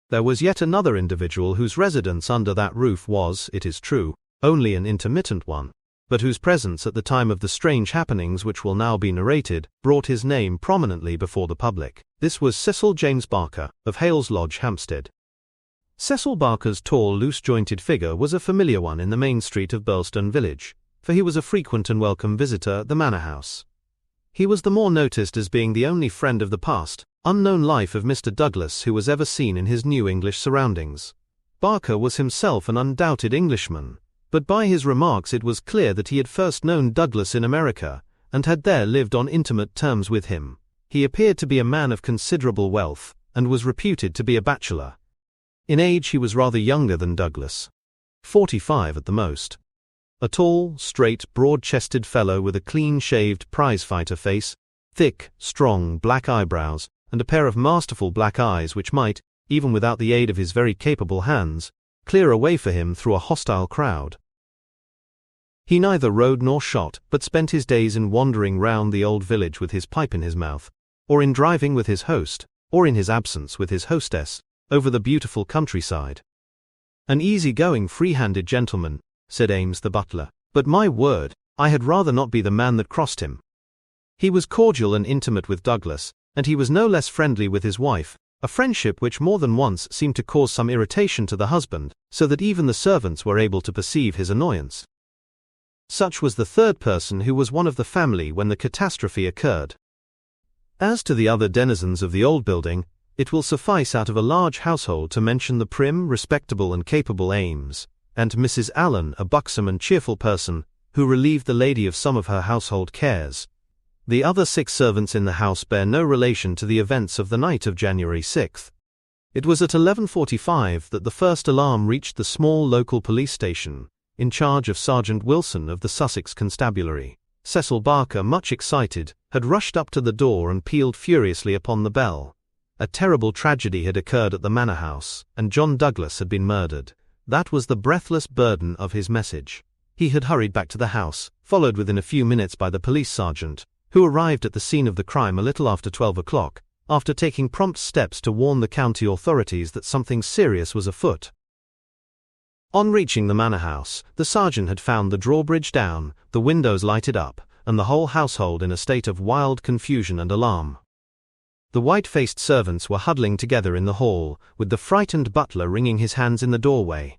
There was yet another individual whose residence under that roof was, it is true, only an intermittent one, but whose presence at the time of the strange happenings which will now be narrated brought his name prominently before the public. This was Cecil James Barker, of Hales Lodge, Hampstead. Cecil Barker's tall, loose-jointed figure was a familiar one in the main street of Birlstone village, for he was a frequent and welcome visitor at the manor house. He was the more noticed as being the only friend of the past, unknown life of Mr. Douglas who was ever seen in his new English surroundings. Barker was himself an undoubted Englishman, but by his remarks it was clear that he had first known Douglas in America, and had there lived on intimate terms with him. He appeared to be a man of considerable wealth, and was reputed to be a bachelor. In age he was rather younger than Douglas, 45 at the most. A tall, straight, broad-chested fellow with a clean-shaved prize-fighter face, thick, strong, black eyebrows, and a pair of masterful black eyes which might, even without the aid of his very capable hands, clear a way for him through a hostile crowd. He neither rode nor shot, but spent his days in wandering round the old village with his pipe in his mouth, or in driving with his host, or in his absence with his hostess, over the beautiful countryside. An easy-going, free-handed gentleman, said Ames the butler, but my word, I had rather not be the man that crossed him. He was cordial and intimate with Douglas, and he was no less friendly with his wife, a friendship which more than once seemed to cause some irritation to the husband, so that even the servants were able to perceive his annoyance. Such was the third person who was one of the family when the catastrophe occurred. As to the other denizens of the old building, it will suffice out of a large household to mention the prim, respectable and capable Ames, and Mrs. Allen, a buxom and cheerful person, who relieved the lady of some of her household cares. The other 6 servants in the house bear no relation to the events of the night of January 6th. It was at 11:45 that the first alarm reached the small local police station, in charge of Sergeant Wilson of the Sussex Constabulary. Cecil Barker, much excited, had rushed up to the door and pealed furiously upon the bell. A terrible tragedy had occurred at the manor house, and John Douglas had been murdered. That was the breathless burden of his message. He had hurried back to the house, followed within a few minutes by the police sergeant, who arrived at the scene of the crime a little after 12 o'clock, after taking prompt steps to warn the county authorities that something serious was afoot. On reaching the manor house, the sergeant had found the drawbridge down, the windows lighted up, and the whole household in a state of wild confusion and alarm. The white-faced servants were huddling together in the hall, with the frightened butler wringing his hands in the doorway.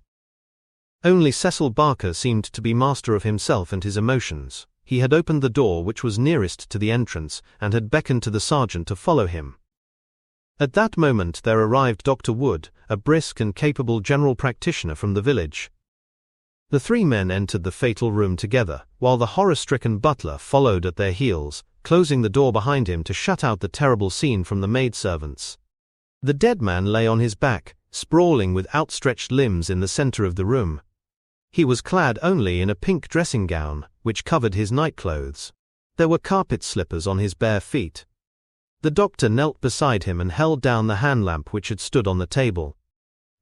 Only Cecil Barker seemed to be master of himself and his emotions. He had opened the door which was nearest to the entrance, and had beckoned to the sergeant to follow him. At that moment there arrived Dr. Wood, a brisk and capable general practitioner from the village. The 3 men entered the fatal room together, while the horror-stricken butler followed at their heels, closing the door behind him to shut out the terrible scene from the maidservants. The dead man lay on his back, sprawling with outstretched limbs in the center of the room. He was clad only in a pink dressing gown, which covered his nightclothes. There were carpet slippers on his bare feet. The doctor knelt beside him and held down the hand lamp which had stood on the table.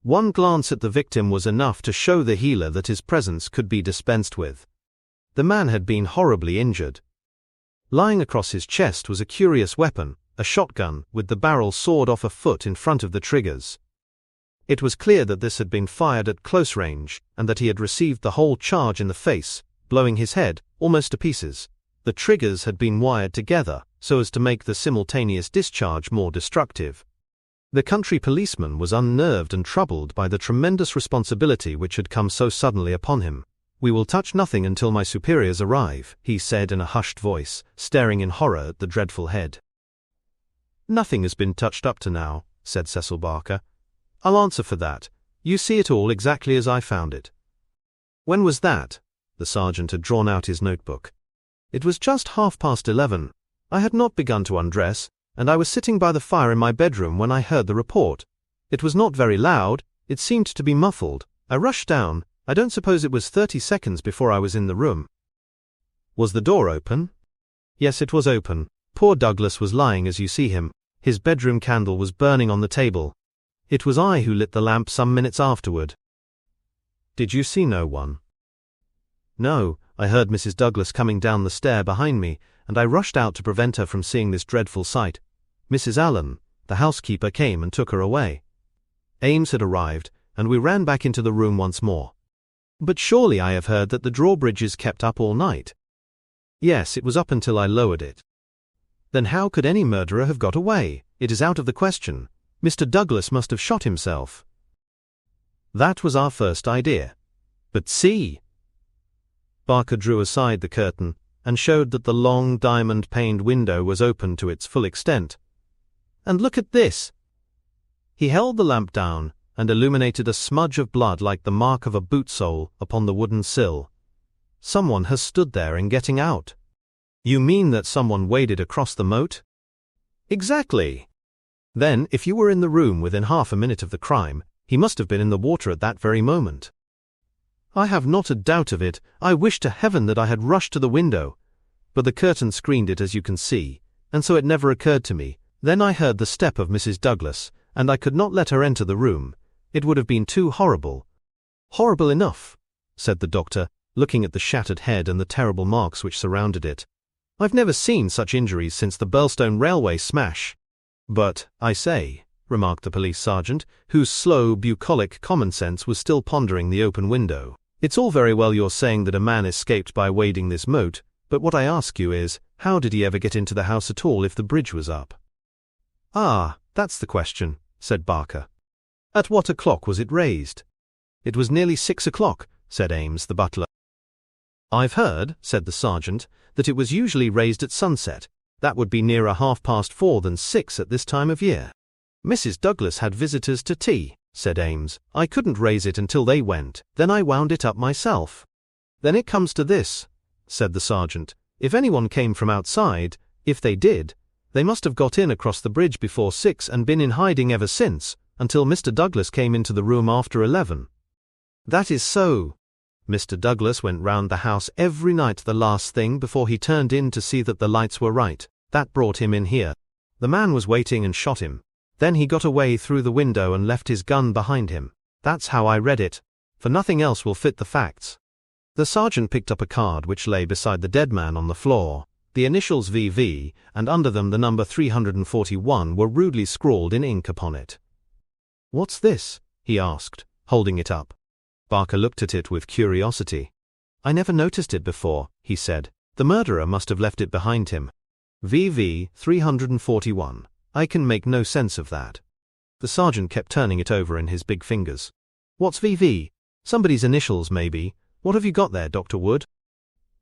One glance at the victim was enough to show the healer that his presence could be dispensed with. The man had been horribly injured. Lying across his chest was a curious weapon, a shotgun, with the barrel sawed off a foot in front of the triggers. It was clear that this had been fired at close range, and that he had received the whole charge in the face, blowing his head almost to pieces. The triggers had been wired together, so as to make the simultaneous discharge more destructive. The country policeman was unnerved and troubled by the tremendous responsibility which had come so suddenly upon him. "We will touch nothing until my superiors arrive," he said in a hushed voice, staring in horror at the dreadful head. "Nothing has been touched up to now," said Cecil Barker. "I'll answer for that. You see it all exactly as I found it." "When was that?" The sergeant had drawn out his notebook. "It was just 11:30. I had not begun to undress, and I was sitting by the fire in my bedroom when I heard the report. It was not very loud, it seemed to be muffled. I rushed down. I don't suppose it was 30 seconds before I was in the room." "Was the door open?" "Yes, it was open. Poor Douglas was lying as you see him. His bedroom candle was burning on the table. It was I who lit the lamp some minutes afterward." "Did you see no one?" "No, I heard Mrs. Douglas coming down the stair behind me, and I rushed out to prevent her from seeing this dreadful sight. Mrs. Allen, the housekeeper, came and took her away. Ames had arrived, and we ran back into the room once more." "But surely I have heard that the drawbridge is kept up all night." "Yes, it was up until I lowered it." "Then how could any murderer have got away? It is out of the question. Mr. Douglas must have shot himself." "That was our first idea. But see!" Barker drew aside the curtain and showed that the long diamond-paned window was open to its full extent. "And look at this!" He held the lamp down and illuminated a smudge of blood like the mark of a boot sole upon the wooden sill. "Someone has stood there in getting out." "You mean that someone waded across the moat?" "Exactly. Then, if you were in the room within half a minute of the crime, he must have been in the water at that very moment." "I have not a doubt of it. I wish to heaven that I had rushed to the window. But the curtain screened it, as you can see, and so it never occurred to me. Then I heard the step of Mrs. Douglas, and I could not let her enter the room. It would have been too horrible." "Horrible enough," said the doctor, looking at the shattered head and the terrible marks which surrounded it. "I've never seen such injuries since the Burlstone Railway smash." "But, I say," remarked the police sergeant, whose slow, bucolic common sense was still pondering the open window, "it's all very well your saying that a man escaped by wading this moat, but what I ask you is, how did he ever get into the house at all if the bridge was up?" "Ah, that's the question," said Barker. "At what o'clock was it raised?" "It was nearly 6 o'clock, said Ames, the butler. "I've heard," said the sergeant, "that it was usually raised at sunset. That would be nearer 4:30 than 6 at this time of year." "Mrs. Douglas had visitors to tea," said Ames. "I couldn't raise it until they went. Then I wound it up myself." "Then it comes to this," said the sergeant. "If anyone came from outside, if they did, they must have got in across the bridge before 6 and been in hiding ever since, until Mr. Douglas came into the room after 11. "That is so. Mr. Douglas went round the house every night the last thing before he turned in to see that the lights were right. That brought him in here. The man was waiting and shot him. Then he got away through the window and left his gun behind him. That's how I read it, for nothing else will fit the facts." The sergeant picked up a card which lay beside the dead man on the floor. The initials VV, and under them the number 341 were rudely scrawled in ink upon it. "What's this?" he asked, holding it up. Barker looked at it with curiosity. "I never noticed it before," he said. "The murderer must have left it behind him. VV 341. I can make no sense of that." The sergeant kept turning it over in his big fingers. "What's VV? Somebody's initials, maybe. What have you got there, Dr. Wood?"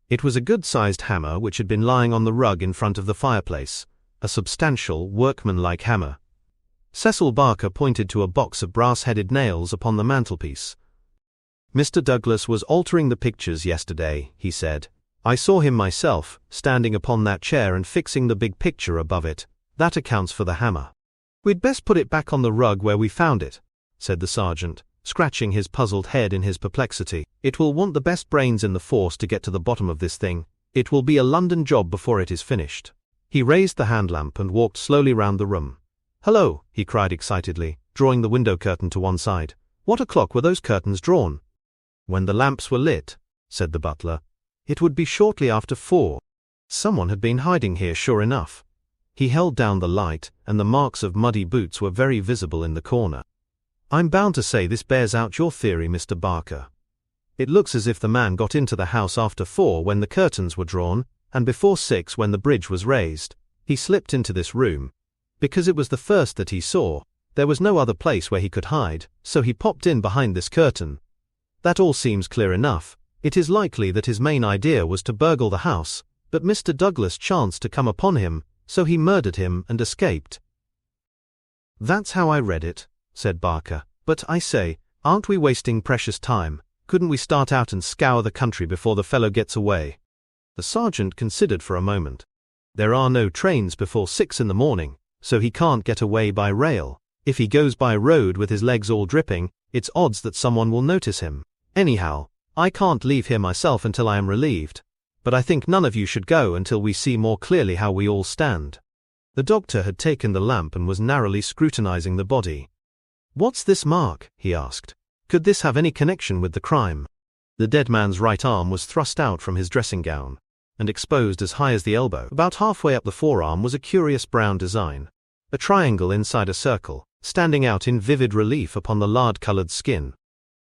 It was a good-sized hammer which had been lying on the rug in front of the fireplace, a substantial, workmanlike hammer. Cecil Barker pointed to a box of brass-headed nails upon the mantelpiece. "Mr. Douglas was altering the pictures yesterday," he said. "I saw him myself, standing upon that chair and fixing the big picture above it. That accounts for the hammer." "We'd best put it back on the rug where we found it," said the sergeant, scratching his puzzled head in his perplexity. "It will want the best brains in the force to get to the bottom of this thing. It will be a London job before it is finished." He raised the hand lamp and walked slowly round the room. "Hello," he cried excitedly, drawing the window curtain to one side. "What o'clock were those curtains drawn?" "When the lamps were lit," said the butler. "It would be shortly after 4. Someone had been hiding here, sure enough." He held down the light, and the marks of muddy boots were very visible in the corner. "I'm bound to say this bears out your theory, Mr. Barker. It looks as if the man got into the house after 4 when the curtains were drawn, and before 6 when the bridge was raised. He slipped into this room. Because it was the first that he saw, there was no other place where he could hide, so he popped in behind this curtain. That all seems clear enough. It is likely that his main idea was to burgle the house, but Mr. Douglas chanced to come upon him, so he murdered him and escaped." "That's how I read it," said Barker. "But I say, aren't we wasting precious time? Couldn't we start out and scour the country before the fellow gets away?" The sergeant considered for a moment. "There are no trains before 6 in the morning, so he can't get away by rail. If he goes by road with his legs all dripping, it's odds that someone will notice him. Anyhow, I can't leave here myself until I am relieved. But I think none of you should go until we see more clearly how we all stand." The doctor had taken the lamp and was narrowly scrutinizing the body. "What's this mark?" he asked. "Could this have any connection with the crime?" The dead man's right arm was thrust out from his dressing gown, and exposed as high as the elbow. About halfway up the forearm was a curious brown design, a triangle inside a circle, standing out in vivid relief upon the lard-colored skin.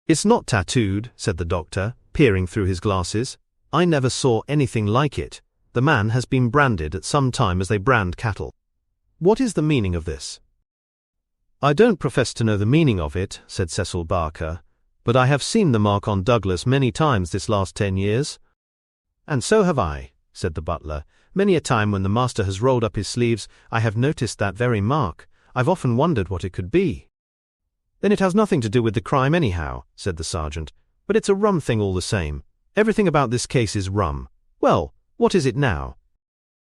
"It's not tattooed," said the doctor, peering through his glasses. "I never saw anything like it. The man has been branded at some time as they brand cattle. What is the meaning of this?" "I don't profess to know the meaning of it," said Cecil Barker, "but I have seen the mark on Douglas many times this last 10 years. "And so have I," said the butler. "Many a time when the master has rolled up his sleeves, I have noticed that very mark. I've often wondered what it could be." "Then it has nothing to do with the crime anyhow," said the sergeant. "But it's a rum thing all the same. Everything about this case is rum. Well, what is it now?"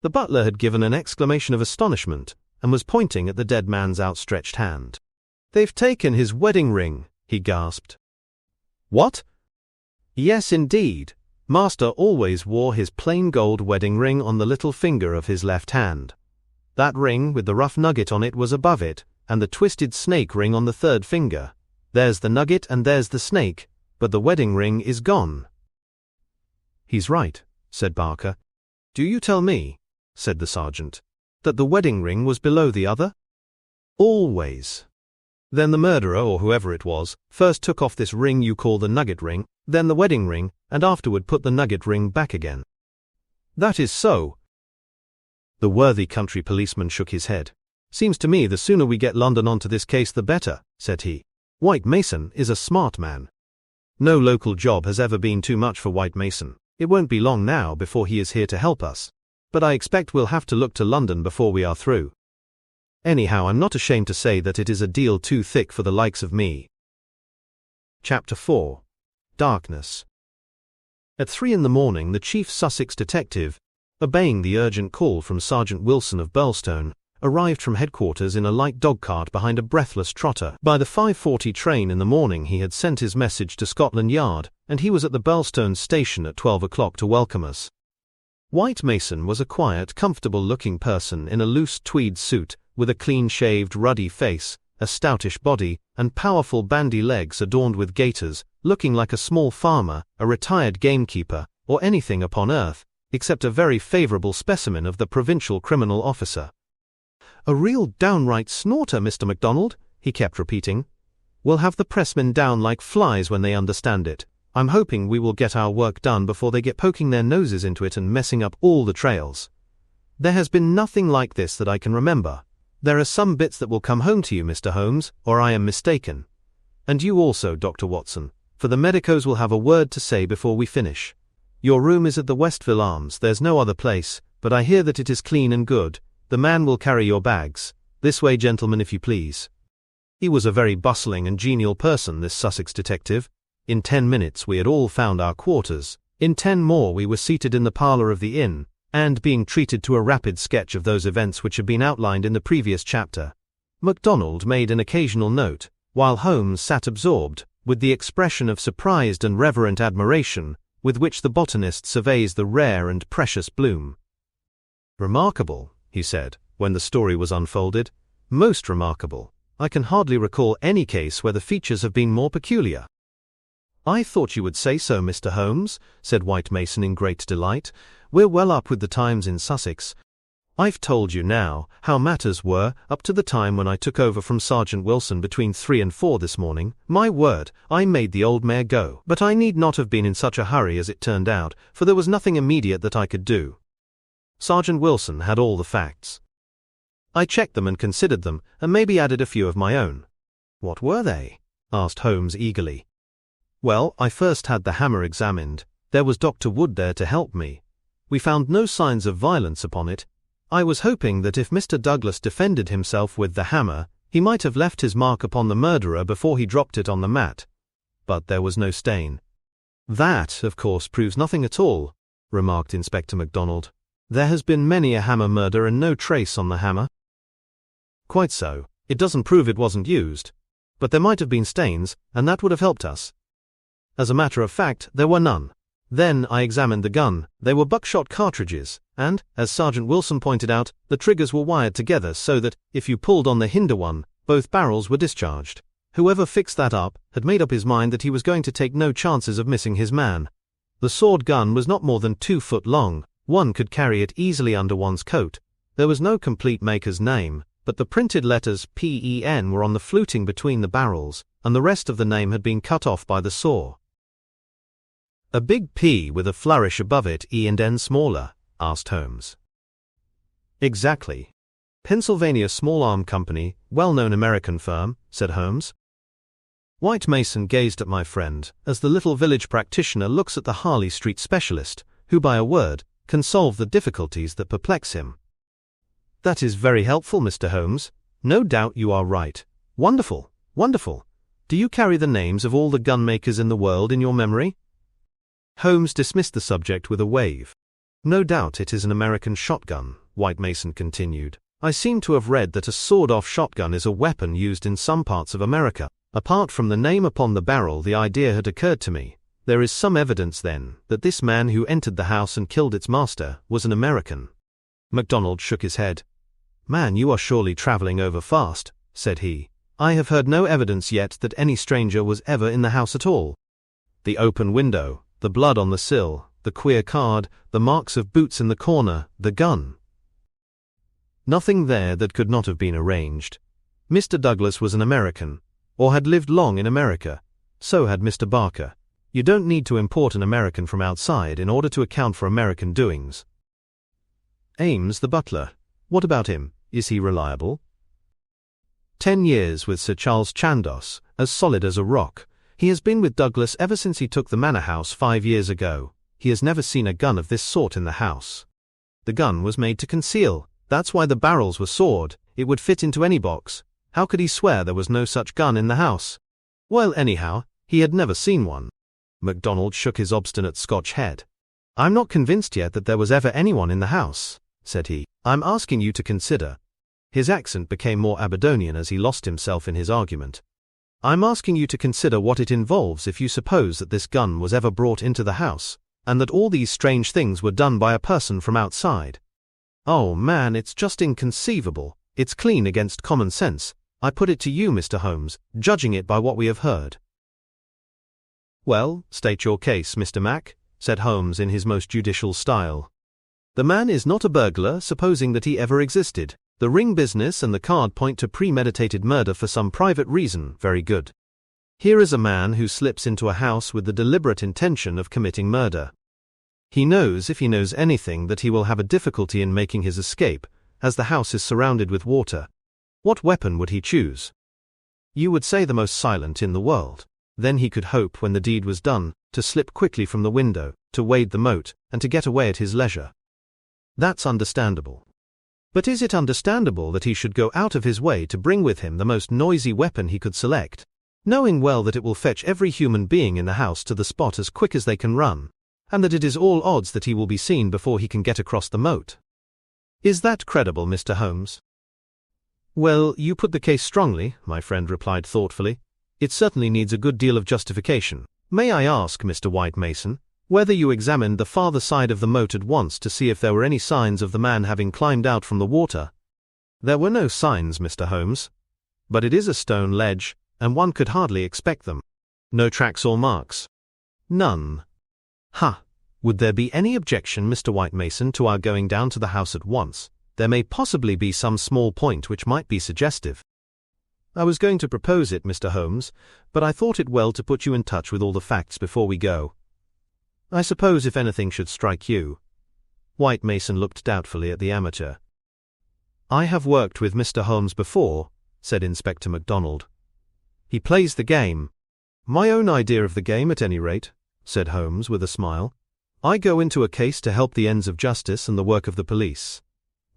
The butler had given an exclamation of astonishment, and was pointing at the dead man's outstretched hand. "They've taken his wedding ring," he gasped. "What?" "Yes, indeed. Master always wore his plain gold wedding ring on the little finger of his left hand. That ring with the rough nugget on it was above it, and the twisted snake ring on the third finger. There's the nugget and there's the snake, but the wedding ring is gone." "He's right," said Barker. "Do you tell me," said the sergeant, "that the wedding ring was below the other?" "Always." "Then the murderer, or whoever it was, first took off this ring you call the nugget ring, then the wedding ring, and afterward put the nugget ring back again." "That is so." The worthy country policeman shook his head. "Seems to me the sooner we get London onto this case the better," said he. "White Mason is a smart man. No local job has ever been too much for White Mason. It won't be long now before he is here to help us. But I expect we'll have to look to London before we are through. Anyhow, I'm not ashamed to say that it is a deal too thick for the likes of me." Chapter 4. Darkness. At 3 in the morning, the chief Sussex detective, obeying the urgent call from Sergeant Wilson of Birlstone, arrived from headquarters in a light dogcart behind a breathless trotter. By the 5:40 train in the morning he had sent his message to Scotland Yard, and he was at the Birlstone station at 12 o'clock to welcome us. White Mason was a quiet, comfortable-looking person in a loose tweed suit, with a clean-shaved, ruddy face, a stoutish body, and powerful bandy legs adorned with gaiters, looking like a small farmer, a retired gamekeeper, or anything upon earth, except a very favourable specimen of the provincial criminal officer. "A real downright snorter, Mr. MacDonald," he kept repeating. "We'll have the pressmen down like flies when they understand it. I'm hoping we will get our work done before they get poking their noses into it and messing up all the trails. There has been nothing like this that I can remember. There are some bits that will come home to you, Mr. Holmes, or I am mistaken. And you also, Dr. Watson, for the medicos will have a word to say before we finish. Your room is at the Westville Arms, there's no other place, but I hear that it is clean and good. The man will carry your bags. This way, gentlemen, if you please." He was a very bustling and genial person, this Sussex detective. In 10 minutes we had all found our quarters. In 10 more we were seated in the parlour of the inn, and being treated to a rapid sketch of those events which had been outlined in the previous chapter. MacDonald made an occasional note, while Holmes sat absorbed, with the expression of surprised and reverent admiration with which the botanist surveys the rare and precious bloom. "Remarkable," he said, when the story was unfolded. "Most remarkable. I can hardly recall any case where the features have been more peculiar." "I thought you would say so, Mr. Holmes," said White Mason in great delight. "We're well up with the times in Sussex. I've told you now how matters were up to the time when I took over from Sergeant Wilson between 3 and 4 this morning. My word, I made the old mare go. But I need not have been in such a hurry as it turned out, for there was nothing immediate that I could do. Sergeant Wilson had all the facts. I checked them and considered them, and maybe added a few of my own." "What were they?" asked Holmes eagerly. "Well, I first had the hammer examined. There was Dr. Wood there to help me. We found no signs of violence upon it. I was hoping that if Mr. Douglas defended himself with the hammer, he might have left his mark upon the murderer before he dropped it on the mat. But there was no stain." "That, of course, proves nothing at all," remarked Inspector MacDonald. "There has been many a hammer murder and no trace on the hammer." "Quite so. It doesn't prove it wasn't used. But there might have been stains, and that would have helped us. As a matter of fact, there were none. Then I examined the gun. They were buckshot cartridges, and, as Sergeant Wilson pointed out, the triggers were wired together so that, if you pulled on the hinder one, both barrels were discharged. Whoever fixed that up had made up his mind that he was going to take no chances of missing his man. The sword gun was not more than 2 foot long. One could carry it easily under one's coat. There was no complete maker's name, but the printed letters PEN were on the fluting between the barrels, and the rest of the name had been cut off by the saw." "A big P with a flourish above it, E and N smaller?" asked Holmes. "Exactly. Pennsylvania Small Arm Company, well-known American firm," said Holmes. White Mason gazed at my friend, as the little village practitioner looks at the Harley Street specialist, who by a word can solve the difficulties that perplex him. "That is very helpful, Mr. Holmes. No doubt you are right. Wonderful, wonderful. Do you carry the names of all the gun makers in the world in your memory?" Holmes dismissed the subject with a wave. "No doubt it is an American shotgun," White Mason continued. "I seem to have read that a sawed-off shotgun is a weapon used in some parts of America. Apart from the name upon the barrel, the idea had occurred to me. There is some evidence, then, that this man who entered the house and killed its master was an American." MacDonald shook his head. "Man, you are surely travelling over fast," said he. "I have heard no evidence yet that any stranger was ever in the house at all. The open window, the blood on the sill, the queer card, the marks of boots in the corner, the gun. Nothing there that could not have been arranged. Mr. Douglas was an American, or had lived long in America. So had Mr. Barker. You don't need to import an American from outside in order to account for American doings." "Ames, the butler. What about him? Is he reliable?" 10 years with Sir Charles Chandos, as solid as a rock. He has been with Douglas ever since he took the manor house 5 years ago. He has never seen a gun of this sort in the house. The gun was made to conceal. That's why the barrels were sawed. It would fit into any box. How could he swear there was no such gun in the house? Well, anyhow, he had never seen one. MacDonald shook his obstinate Scotch head. "I'm not convinced yet that there was ever anyone in the house," said he. "I'm asking you to consider." His accent became more Aberdonian as he lost himself in his argument. "I'm asking you to consider what it involves if you suppose that this gun was ever brought into the house, and that all these strange things were done by a person from outside. Oh man, it's just inconceivable. It's clean against common sense. I put it to you, Mr. Holmes, judging it by what we have heard." "Well, state your case, Mr. Mac," said Holmes in his most judicial style. "The man is not a burglar, supposing that he ever existed. The ring business and the card point to premeditated murder for some private reason. Very good. Here is a man who slips into a house with the deliberate intention of committing murder. He knows, if he knows anything, that he will have a difficulty in making his escape, as the house is surrounded with water. What weapon would he choose? You would say the most silent in the world. Then he could hope, when the deed was done, to slip quickly from the window, to wade the moat, and to get away at his leisure. That's understandable. But is it understandable that he should go out of his way to bring with him the most noisy weapon he could select, knowing well that it will fetch every human being in the house to the spot as quick as they can run, and that it is all odds that he will be seen before he can get across the moat? Is that credible, Mr. Holmes?" "Well, you put the case strongly," my friend replied thoughtfully. "It certainly needs a good deal of justification. May I ask, Mr. White Mason, whether you examined the farther side of the moat at once to see if there were any signs of the man having climbed out from the water?" "There were no signs, Mr. Holmes. But it is a stone ledge, and one could hardly expect them." "No tracks or marks?" "None." "Ha! Would there be any objection, Mr. White Mason, to our going down to the house at once? There may possibly be some small point which might be suggestive." "I was going to propose it, Mr. Holmes, but I thought it well to put you in touch with all the facts before we go. I suppose if anything should strike you—" White Mason looked doubtfully at the amateur. "I have worked with Mr. Holmes before," said Inspector MacDonald. "He plays the game." "My own idea of the game, at any rate," said Holmes with a smile. "I go into a case to help the ends of justice and the work of the police.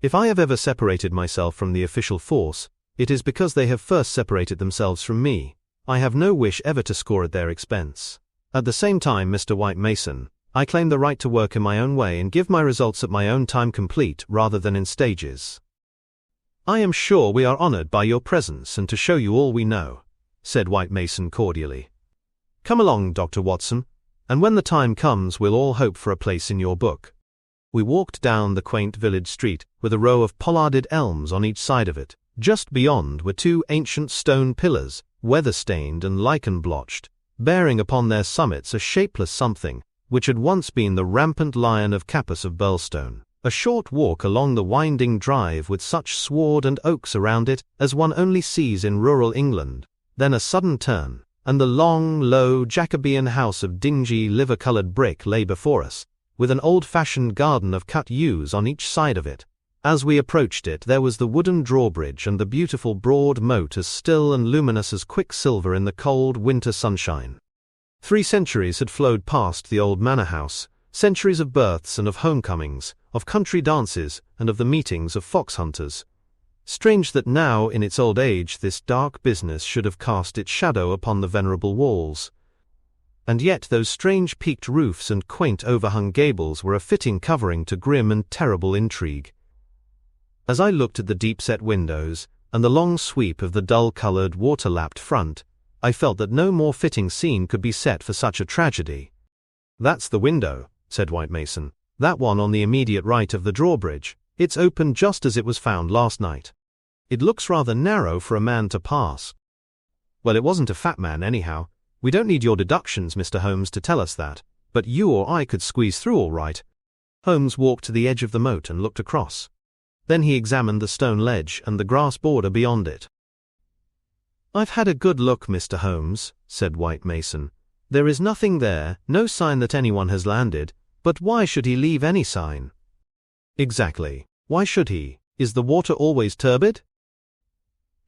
If I have ever separated myself from the official force, it is because they have first separated themselves from me. I have no wish ever to score at their expense. At the same time, Mr. White Mason, I claim the right to work in my own way and give my results at my own time complete rather than in stages." "I am sure we are honored by your presence and to show you all we know," said White Mason cordially. "Come along, Dr. Watson, and when the time comes we'll all hope for a place in your book." We walked down the quaint village street with a row of pollarded elms on each side of it. Just beyond were two ancient stone pillars, weather-stained and lichen-blotched, bearing upon their summits a shapeless something, which had once been the rampant lion of Capus of Birlstone. A short walk along the winding drive with such sward and oaks around it as one only sees in rural England, then a sudden turn, and the long, low Jacobean house of dingy, liver-coloured brick lay before us, with an old-fashioned garden of cut yews on each side of it. As we approached it, there was the wooden drawbridge and the beautiful broad moat as still and luminous as quicksilver in the cold winter sunshine. 3 centuries had flowed past the old manor house, centuries of births and of homecomings, of country dances and of the meetings of fox hunters. Strange that now, in its old age, this dark business should have cast its shadow upon the venerable walls. And yet those strange peaked roofs and quaint overhung gables were a fitting covering to grim and terrible intrigue. As I looked at the deep-set windows and the long sweep of the dull-coloured, water-lapped front, I felt that no more fitting scene could be set for such a tragedy. "That's the window," said White Mason. "That one on the immediate right of the drawbridge. It's open just as it was found last night. It looks rather narrow for a man to pass." "Well, it wasn't a fat man anyhow. We don't need your deductions, Mr. Holmes, to tell us that, but you or I could squeeze through all right." Holmes walked to the edge of the moat and looked across. Then he examined the stone ledge and the grass border beyond it. "I've had a good look, Mr. Holmes," said White Mason. "There is nothing there, no sign that anyone has landed, but why should he leave any sign?" "Exactly. Why should he? Is the water always turbid?"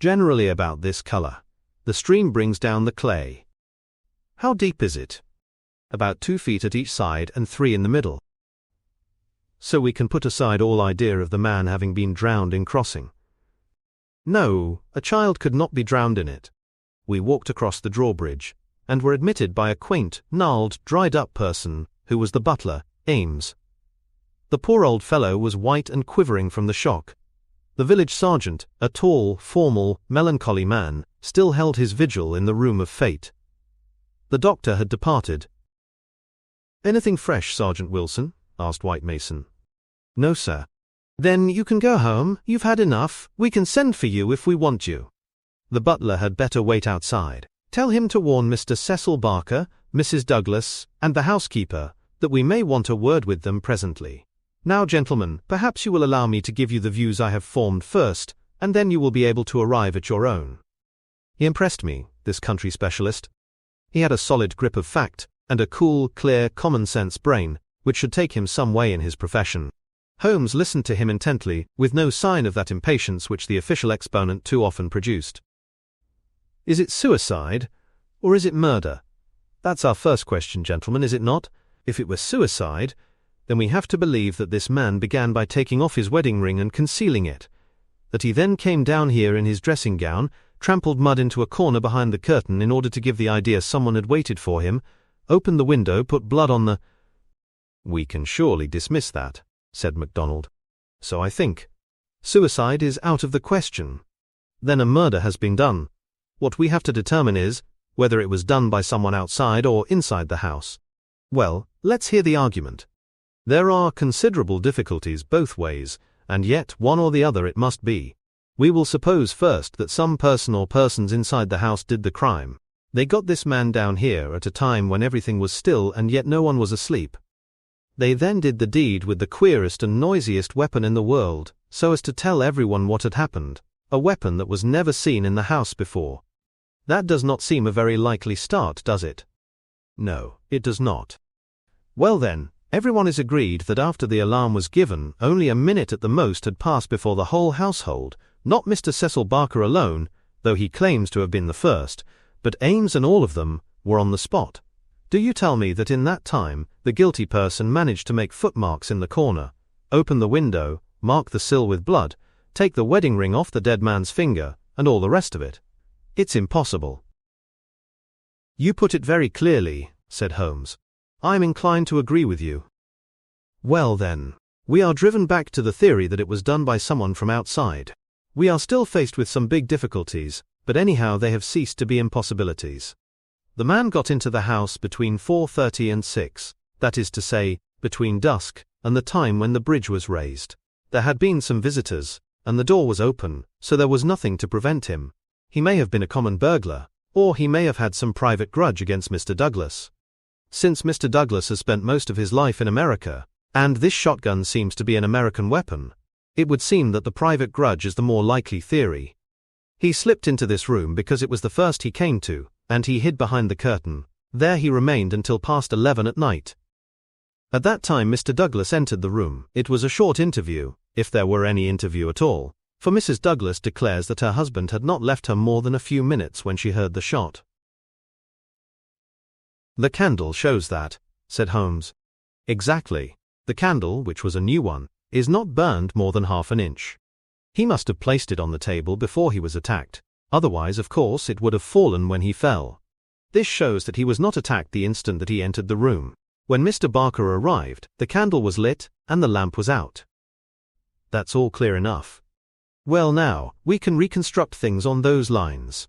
"Generally about this color. The stream brings down the clay." "How deep is it?" "About 2 feet at each side and 3 in the middle." "So we can put aside all idea of the man having been drowned in crossing." "No, a child could not be drowned in it." We walked across the drawbridge. and were admitted by a quaint, gnarled, dried-up person, who was the butler, Ames. The poor old fellow was white and quivering from the shock. The village sergeant, a tall, formal, melancholy man, still held his vigil in the room of fate. The doctor had departed. "Anything fresh, Sergeant Wilson?" asked White Mason. "No, sir." "Then you can go home. You've had enough. We can send for you if we want you." The butler had better wait outside. "Tell him to warn Mr. Cecil Barker, Mrs. Douglas, and the housekeeper that we may want a word with them presently. Now, gentlemen, perhaps you will allow me to give you the views I have formed first, and then you will be able to arrive at your own." He impressed me, this country specialist. He had a solid grip of fact, and a cool, clear, common-sense brain, which should take him some way in his profession. Holmes listened to him intently, with no sign of that impatience which the official exponent too often produced. "Is it suicide, or is it murder? That's our first question, gentlemen, is it not? If it were suicide, then we have to believe that this man began by taking off his wedding ring and concealing it, that he then came down here in his dressing gown, trampled mud into a corner behind the curtain in order to give the idea someone had waited for him, opened the window, put blood on the—" "We can surely dismiss that," said MacDonald. "So I think. Suicide is out of the question. Then a murder has been done. What we have to determine is whether it was done by someone outside or inside the house. Well, let's hear the argument. There are considerable difficulties both ways, and yet one or the other it must be. We will suppose first that some person or persons inside the house did the crime. They got this man down here at a time when everything was still and yet no one was asleep. They then did the deed with the queerest and noisiest weapon in the world, so as to tell everyone what had happened, a weapon that was never seen in the house before. That does not seem a very likely start, does it?" "No, it does not." "Well then, everyone is agreed that after the alarm was given, only a minute at the most had passed before the whole household, not Mr. Cecil Barker alone, though he claims to have been the first, but Ames and all of them, were on the spot. Do you tell me that in that time, the guilty person managed to make footmarks in the corner, open the window, mark the sill with blood, take the wedding ring off the dead man's finger, and all the rest of it? It's impossible." "You put it very clearly," said Holmes. "I am inclined to agree with you." "Well then, we are driven back to the theory that it was done by someone from outside. We are still faced with some big difficulties, but anyhow they have ceased to be impossibilities. The man got into the house between 4:30 and 6, that is to say, between dusk and the time when the bridge was raised. There had been some visitors, and the door was open, so there was nothing to prevent him. He may have been a common burglar, or he may have had some private grudge against Mr. Douglas. Since Mr. Douglas has spent most of his life in America, and this shotgun seems to be an American weapon, it would seem that the private grudge is the more likely theory. He slipped into this room because it was the first he came to, and he hid behind the curtain. There he remained until past 11 at night. At that time Mr. Douglas entered the room. It was a short interview, if there were any interview at all, for Mrs. Douglas declares that her husband had not left her more than a few minutes when she heard the shot." "The candle shows that," said Holmes. "Exactly. The candle, which was a new one, is not burned more than half an inch. He must have placed it on the table before he was attacked. Otherwise, of course, it would have fallen when he fell. This shows that he was not attacked the instant that he entered the room. When Mr. Barker arrived, the candle was lit and the lamp was out." "That's all clear enough. Well now, we can reconstruct things on those lines.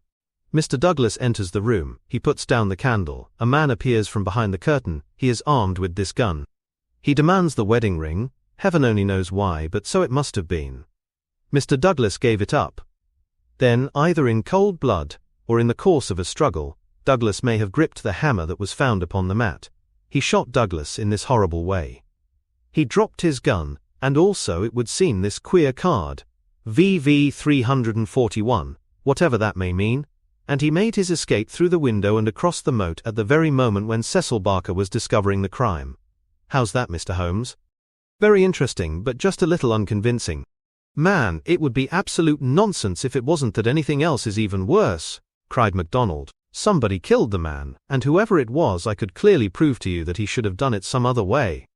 Mr. Douglas enters the room, he puts down the candle, a man appears from behind the curtain, he is armed with this gun. He demands the wedding ring, heaven only knows why, but so it must have been. Mr. Douglas gave it up. Then, either in cold blood, or in the course of a struggle, Douglas may have gripped the hammer that was found upon the mat. He shot Douglas in this horrible way. He dropped his gun, and also it would seem this queer card, VV 341, whatever that may mean, and he made his escape through the window and across the moat at the very moment when Cecil Barker was discovering the crime. How's that, Mr. Holmes? Very interesting, but just a little unconvincing. Man, it would be absolute nonsense if it wasn't that anything else is even worse," cried MacDonald. "Somebody killed the man, and whoever it was I could clearly prove to you that he should have done it some other way.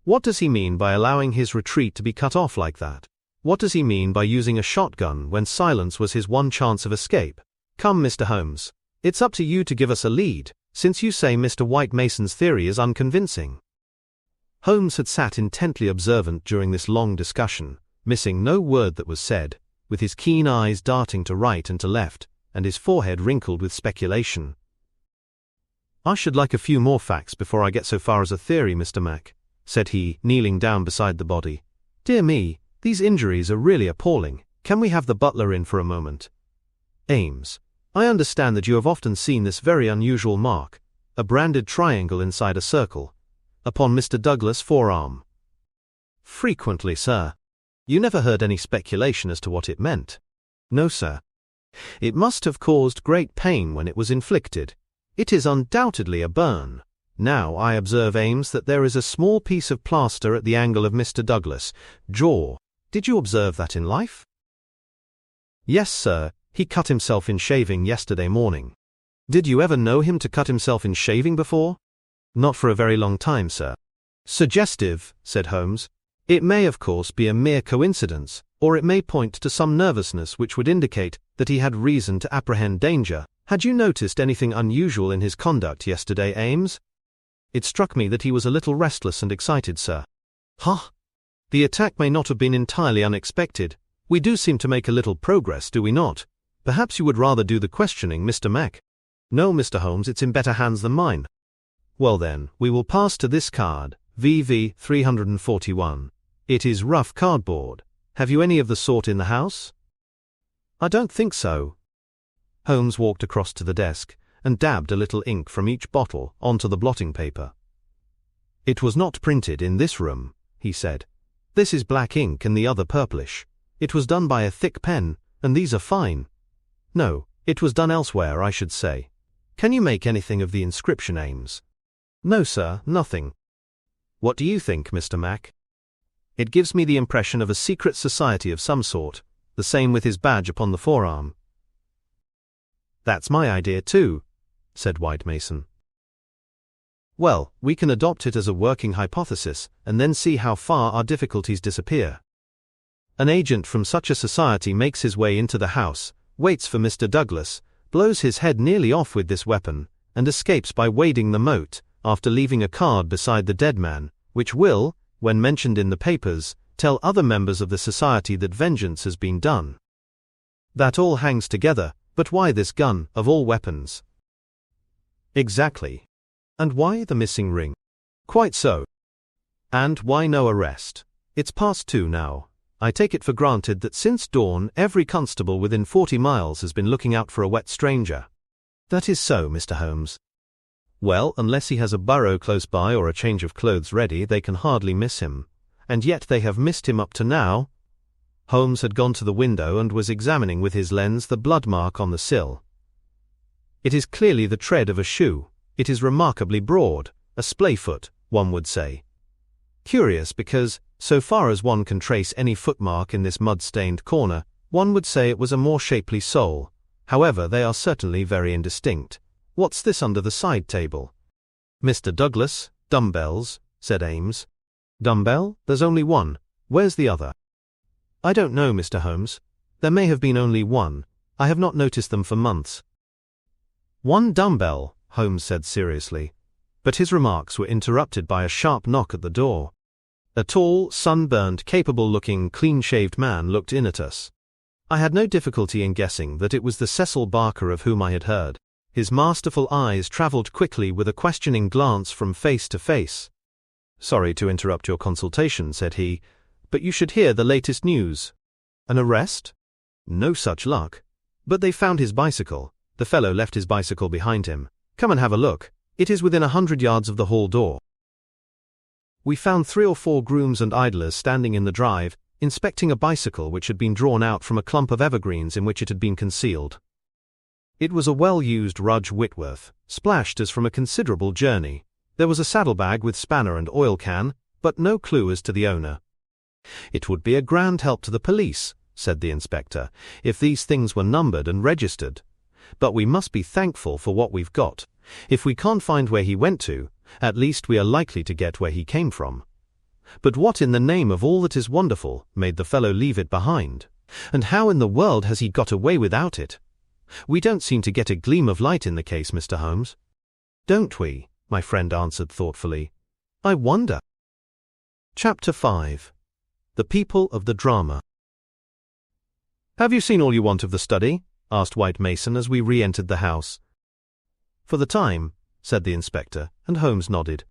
What does he mean by allowing his retreat to be cut off like that? What does he mean by using a shotgun when silence was his one chance of escape? Come, Mr. Holmes, it's up to you to give us a lead. since you say Mr. White Mason's theory is unconvincing." Holmes had sat intently observant during this long discussion, missing no word that was said, with his keen eyes darting to right and to left, and his forehead wrinkled with speculation. "I should like a few more facts before I get so far as a theory, Mr. Mac," said he, kneeling down beside the body. "Dear me, these injuries are really appalling. Can we have the butler in for a moment? Ames, I understand that you have often seen this very unusual mark, a branded triangle inside a circle, upon Mr. Douglas' forearm." "Frequently, sir." "You never heard any speculation as to what it meant?" "No, sir." "It must have caused great pain when it was inflicted. It is undoubtedly a burn. Now I observe, Ames, that there is a small piece of plaster at the angle of Mr. Douglas' jaw. Did you observe that in life?" "Yes, sir. He cut himself in shaving yesterday morning." "Did you ever know him to cut himself in shaving before?" "Not for a very long time, sir." "Suggestive," said Holmes. "It may, of course, be a mere coincidence, or it may point to some nervousness which would indicate that he had reason to apprehend danger. Had you noticed anything unusual in his conduct yesterday, Ames?" "It struck me that he was a little restless and excited, sir." "Huh! The attack may not have been entirely unexpected. We do seem to make a little progress, do we not? Perhaps you would rather do the questioning, Mr. Mac." "No, Mr. Holmes, it's in better hands than mine." "Well then, we will pass to this card, VV 341. It is rough cardboard. Have you any of the sort in the house?" "I don't think so." Holmes walked across to the desk and dabbed a little ink from each bottle onto the blotting paper. "It was not printed in this room," he said. "This is black ink and the other purplish. It was done by a thick pen, and these are fine. No, it was done elsewhere, I should say. Can you make anything of the inscription, Ames?" "No, sir, nothing." "What do you think, Mr. Mac?" "It gives me the impression of a secret society of some sort, the same with his badge upon the forearm." "That's my idea too," said White Mason. "Well, we can adopt it as a working hypothesis, and then see how far our difficulties disappear. An agent from such a society makes his way into the house, waits for Mr. Douglas, blows his head nearly off with this weapon, and escapes by wading the moat, after leaving a card beside the dead man, which will, when mentioned in the papers, tell other members of the society that vengeance has been done. That all hangs together, but why this gun, of all weapons?" "Exactly. And why the missing ring?" "Quite so. And why no arrest? It's past 2 now. I take it for granted that since dawn every constable within 40 miles has been looking out for a wet stranger." "That is so, Mr. Holmes." "Well, unless he has a burrow close by or a change of clothes ready, they can hardly miss him. And yet they have missed him up to now." Holmes had gone to the window and was examining with his lens the blood mark on the sill. "It is clearly the tread of a shoe. It is remarkably broad, a splay foot, one would say. Curious because, so far as one can trace any footmark in this mud-stained corner, one would say it was a more shapely sole. However, they are certainly very indistinct. What's this under the side table?" "Mr. Douglas, dumbbells," said Ames. "Dumbbell? There's only one. Where's the other?" "I don't know, Mr. Holmes. There may have been only one. I have not noticed them for months." "One dumbbell," Holmes said seriously. But his remarks were interrupted by a sharp knock at the door. A tall, sunburned, capable-looking, clean-shaved man looked in at us. I had no difficulty in guessing that it was the Cecil Barker of whom I had heard. His masterful eyes traveled quickly with a questioning glance from face to face. "Sorry to interrupt your consultation," said he, "but you should hear the latest news." "An arrest?" "No such luck. But they found his bicycle. The fellow left his bicycle behind him. Come and have a look. It is within 100 yards of the hall door." We found 3 or 4 grooms and idlers standing in the drive, inspecting a bicycle which had been drawn out from a clump of evergreens in which it had been concealed. It was a well-used Rudge Whitworth, splashed as from a considerable journey. There was a saddlebag with spanner and oil can, but no clue as to the owner. "It would be a grand help to the police," said the inspector, "if these things were numbered and registered. But we must be thankful for what we've got. If we can't find where he went to, at least we are likely to get where he came from. But what in the name of all that is wonderful made the fellow leave it behind? And how in the world has he got away without it? We don't seem to get a gleam of light in the case, Mr. Holmes." "Don't we?" my friend answered thoughtfully. "I wonder." Chapter 5. The People of the Drama. "Have you seen all you want of the study?" asked White Mason as we re-entered the house. "For the time," said the inspector, and Holmes nodded.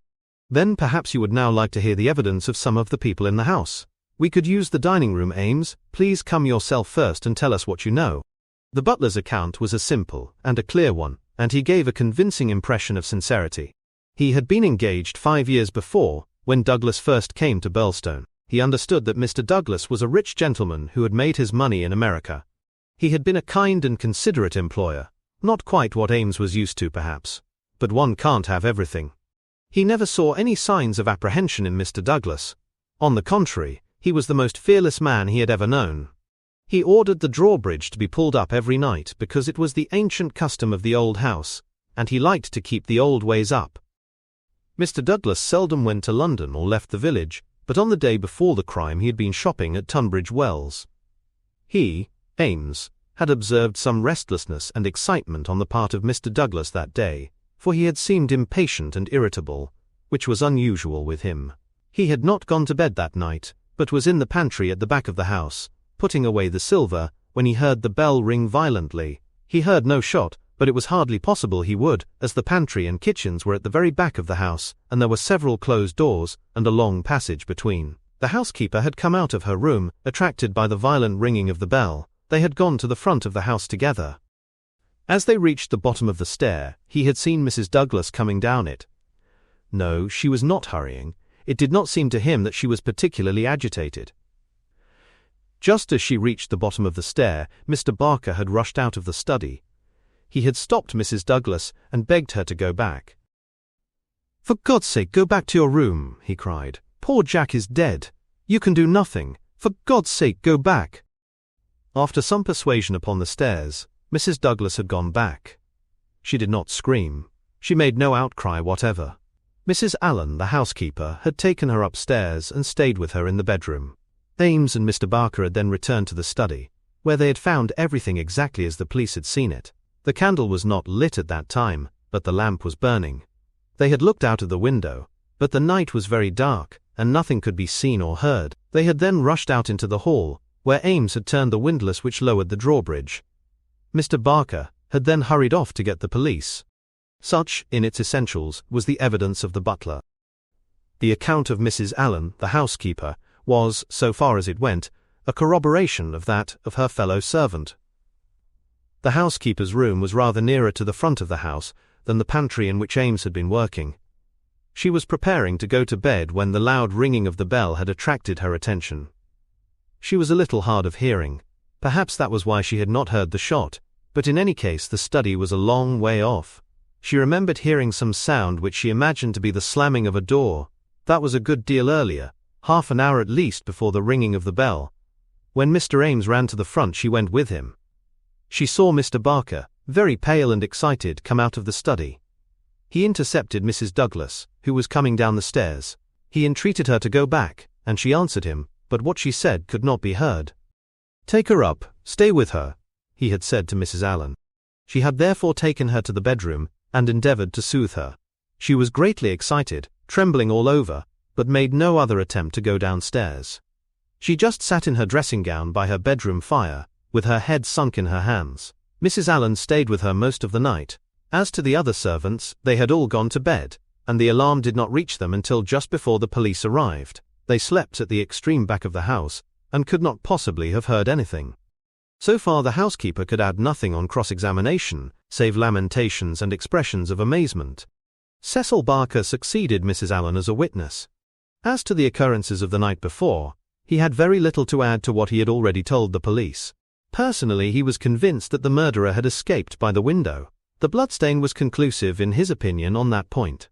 "Then perhaps you would now like to hear the evidence of some of the people in the house. We could use the dining room, Ames. Please come yourself first and tell us what you know." The butler's account was a simple and a clear one, and he gave a convincing impression of sincerity. He had been engaged 5 years before, when Douglas first came to Birlstone. He understood that Mr. Douglas was a rich gentleman who had made his money in America. He had been a kind and considerate employer, not quite what Ames was used to perhaps, but one can't have everything. He never saw any signs of apprehension in Mr. Douglas. On the contrary, he was the most fearless man he had ever known. He ordered the drawbridge to be pulled up every night because it was the ancient custom of the old house, and he liked to keep the old ways up. Mr. Douglas seldom went to London or left the village, but on the day before the crime he had been shopping at Tunbridge Wells. He, Ames, had observed some restlessness and excitement on the part of Mr. Douglas that day, for he had seemed impatient and irritable, which was unusual with him. He had not gone to bed that night, but was in the pantry at the back of the house, putting away the silver, when he heard the bell ring violently. He heard no shot, but it was hardly possible he would, as the pantry and kitchens were at the very back of the house, and there were several closed doors, and a long passage between. The housekeeper had come out of her room, attracted by the violent ringing of the bell. They had gone to the front of the house together. As they reached the bottom of the stair, he had seen Mrs. Douglas coming down it. No, she was not hurrying. It did not seem to him that she was particularly agitated. Just as she reached the bottom of the stair, Mr. Barker had rushed out of the study. He had stopped Mrs. Douglas and begged her to go back. "For God's sake, go back to your room," he cried. "Poor Jack is dead. You can do nothing. For God's sake, go back." After some persuasion upon the stairs, Mrs. Douglas had gone back. She did not scream. She made no outcry whatever. Mrs. Allen, the housekeeper, had taken her upstairs and stayed with her in the bedroom. Ames and Mr. Barker had then returned to the study, where they had found everything exactly as the police had seen it. The candle was not lit at that time, but the lamp was burning. They had looked out of the window, but the night was very dark, and nothing could be seen or heard. They had then rushed out into the hall, where Ames had turned the windlass which lowered the drawbridge. Mr. Barker had then hurried off to get the police. Such, in its essentials, was the evidence of the butler. The account of Mrs. Allen, the housekeeper, was, so far as it went, a corroboration of that of her fellow servant. The housekeeper's room was rather nearer to the front of the house than the pantry in which Ames had been working. She was preparing to go to bed when the loud ringing of the bell had attracted her attention. She was a little hard of hearing. Perhaps that was why she had not heard the shot, but in any case the study was a long way off. She remembered hearing some sound which she imagined to be the slamming of a door. That was a good deal earlier, half an hour at least before the ringing of the bell. When Mr. Ames ran to the front, she went with him. She saw Mr. Barker, very pale and excited, come out of the study. He intercepted Mrs. Douglas, who was coming down the stairs. He entreated her to go back, and she answered him, but what she said could not be heard. "Take her up, stay with her," he had said to Mrs. Allen. She had therefore taken her to the bedroom and endeavored to soothe her. She was greatly excited, trembling all over, but made no other attempt to go downstairs. She just sat in her dressing gown by her bedroom fire, with her head sunk in her hands. Mrs. Allen stayed with her most of the night. As to the other servants, they had all gone to bed, and the alarm did not reach them until just before the police arrived. They slept at the extreme back of the house, and could not possibly have heard anything. So far the housekeeper could add nothing on cross-examination, save lamentations and expressions of amazement. Cecil Barker succeeded Mrs. Allen as a witness. As to the occurrences of the night before, he had very little to add to what he had already told the police. Personally, he was convinced that the murderer had escaped by the window. The bloodstain was conclusive in his opinion on that point.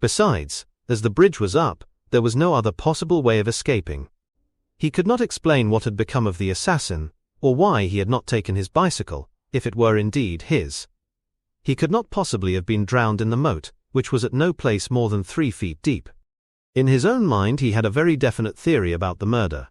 Besides, as the bridge was up, there was no other possible way of escaping. He could not explain what had become of the assassin, or why he had not taken his bicycle, if it were indeed his. He could not possibly have been drowned in the moat, which was at no place more than 3 feet deep. In his own mind he had a very definite theory about the murder.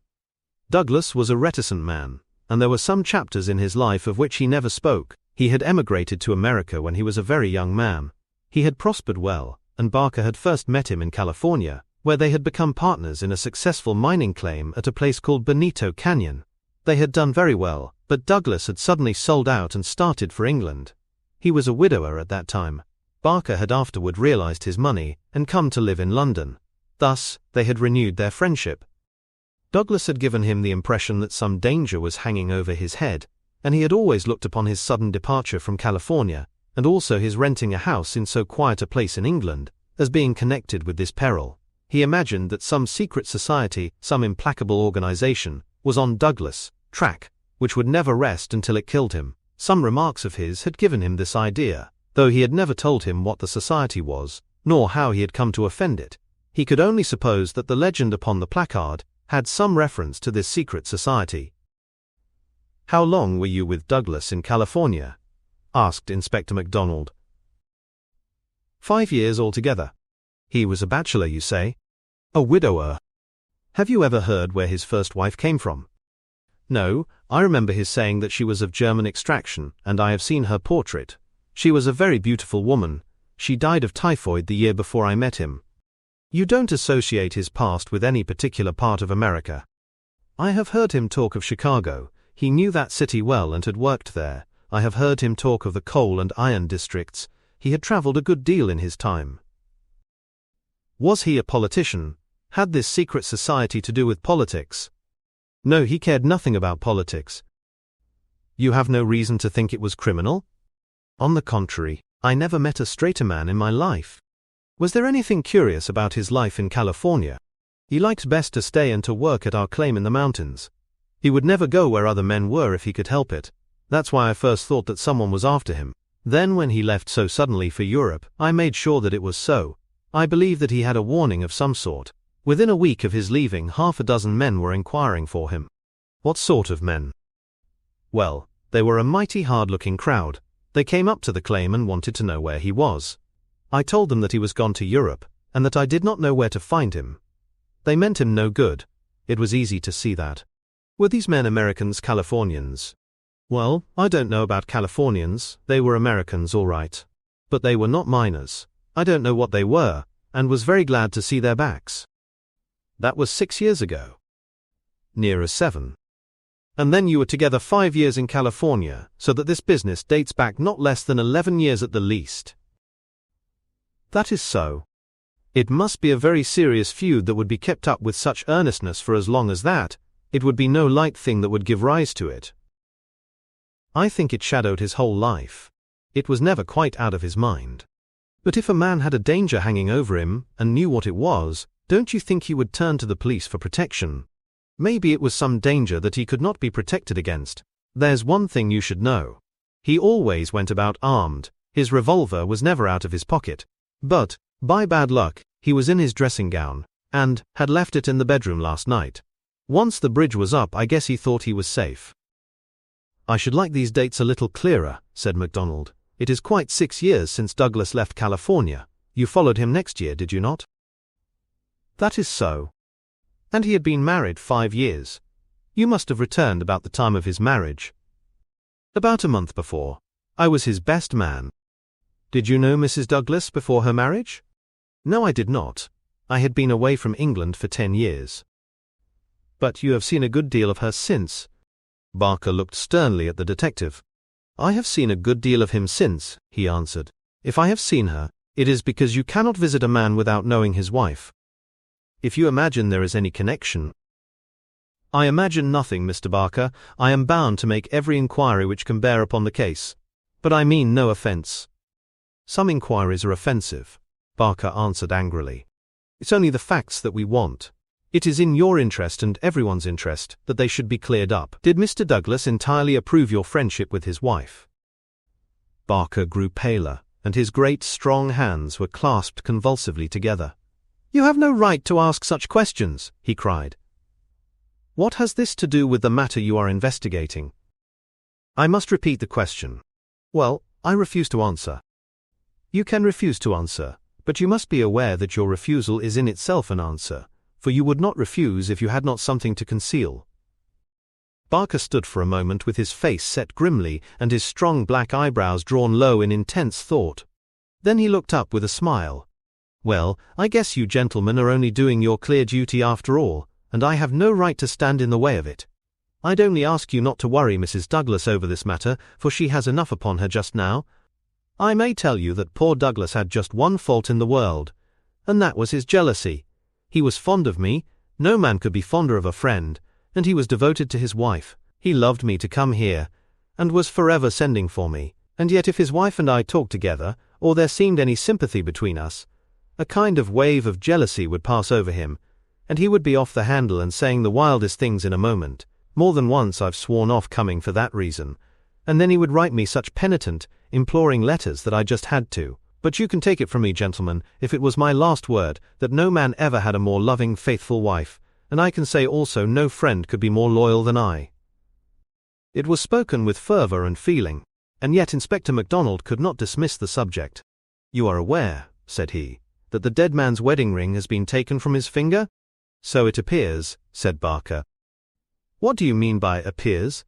Douglas was a reticent man, and there were some chapters in his life of which he never spoke. He had emigrated to America when he was a very young man. He had prospered well, and Barker had first met him in California, where they had become partners in a successful mining claim at a place called Bonito Canyon. They had done very well, but Douglas had suddenly sold out and started for England. He was a widower at that time. Barker had afterward realized his money and come to live in London. Thus, they had renewed their friendship. Douglas had given him the impression that some danger was hanging over his head, and he had always looked upon his sudden departure from California, and also his renting a house in so quiet a place in England, as being connected with this peril. He imagined that some secret society, some implacable organization, was on Douglas' track, which would never rest until it killed him. Some remarks of his had given him this idea, though he had never told him what the society was, nor how he had come to offend it. He could only suppose that the legend upon the placard had some reference to this secret society. "How long were you with Douglas in California?" asked Inspector MacDonald. 5 years altogether. He was a bachelor, you say? A widower. Have you ever heard where his first wife came from? No, I remember his saying that she was of German extraction, and I have seen her portrait. She was a very beautiful woman. She died of typhoid the year before I met him. You don't associate his past with any particular part of America? I have heard him talk of Chicago. He knew that city well and had worked there. I have heard him talk of the coal and iron districts. He had traveled a good deal in his time. Was he a politician? Had this secret society to do with politics? No, he cared nothing about politics. You have no reason to think it was criminal? On the contrary, I never met a straighter man in my life. Was there anything curious about his life in California? He liked best to stay and to work at our claim in the mountains. He would never go where other men were if he could help it. That's why I first thought that someone was after him. Then when he left so suddenly for Europe, I made sure that it was so. I believe that he had a warning of some sort. Within a week of his leaving, 6 men were inquiring for him. What sort of men? Well, they were a mighty hard-looking crowd. They came up to the claim and wanted to know where he was. I told them that he was gone to Europe, and that I did not know where to find him. They meant him no good. It was easy to see that. Were these men Americans, Californians? Well, I don't know about Californians. They were Americans, all right. But they were not miners. I don't know what they were, and was very glad to see their backs. That was 6 years ago. Nearer 7. And then you were together 5 years in California, so that this business dates back not less than 11 years at the least. That is so. It must be a very serious feud that would be kept up with such earnestness for as long as that. It would be no light thing that would give rise to it. I think it shadowed his whole life. It was never quite out of his mind. But if a man had a danger hanging over him, and knew what it was, don't you think he would turn to the police for protection? Maybe it was some danger that he could not be protected against. There's one thing you should know. He always went about armed. His revolver was never out of his pocket. But, by bad luck, he was in his dressing gown, and had left it in the bedroom last night. Once the bridge was up, I guess he thought he was safe. I should like these dates a little clearer, said MacDonald. It is quite 6 years since Douglas left California. You followed him next year, did you not? That is so. And he had been married 5 years. You must have returned about the time of his marriage. About a month before. I was his best man. Did you know Mrs. Douglas before her marriage? No, I did not. I had been away from England for 10 years. But you have seen a good deal of her since. Barker looked sternly at the detective. I have seen a good deal of him since, he answered. If I have seen her, it is because you cannot visit a man without knowing his wife. If you imagine there is any connection. I imagine nothing, Mr. Barker. I am bound to make every inquiry which can bear upon the case. But I mean no offense. Some inquiries are offensive, Barker answered angrily. It's only the facts that we want. It is in your interest and everyone's interest that they should be cleared up. Did Mr. Douglas entirely approve your friendship with his wife? Barker grew paler, and his great strong hands were clasped convulsively together. You have no right to ask such questions, he cried. What has this to do with the matter you are investigating? I must repeat the question. Well, I refuse to answer. You can refuse to answer, but you must be aware that your refusal is in itself an answer, for you would not refuse if you had not something to conceal. Barker stood for a moment with his face set grimly and his strong black eyebrows drawn low in intense thought. Then he looked up with a smile. "Well, I guess you gentlemen are only doing your clear duty after all, and I have no right to stand in the way of it. I'd only ask you not to worry Mrs. Douglas over this matter, for she has enough upon her just now. I may tell you that poor Douglas had just one fault in the world, and that was his jealousy. He was fond of me, no man could be fonder of a friend, and he was devoted to his wife. He loved me to come here, and was forever sending for me, and yet if his wife and I talked together, or there seemed any sympathy between us, a kind of wave of jealousy would pass over him, and he would be off the handle and saying the wildest things in a moment. More than once I've sworn off coming for that reason, and then he would write me such penitent, imploring letters that I just had to. But you can take it from me, gentlemen, if it was my last word, that no man ever had a more loving, faithful wife, and I can say also no friend could be more loyal than I." It was spoken with fervour and feeling, and yet Inspector MacDonald could not dismiss the subject. "You are aware," said he, "that the dead man's wedding ring has been taken from his finger?" "So it appears," said Barker. "What do you mean by appears?"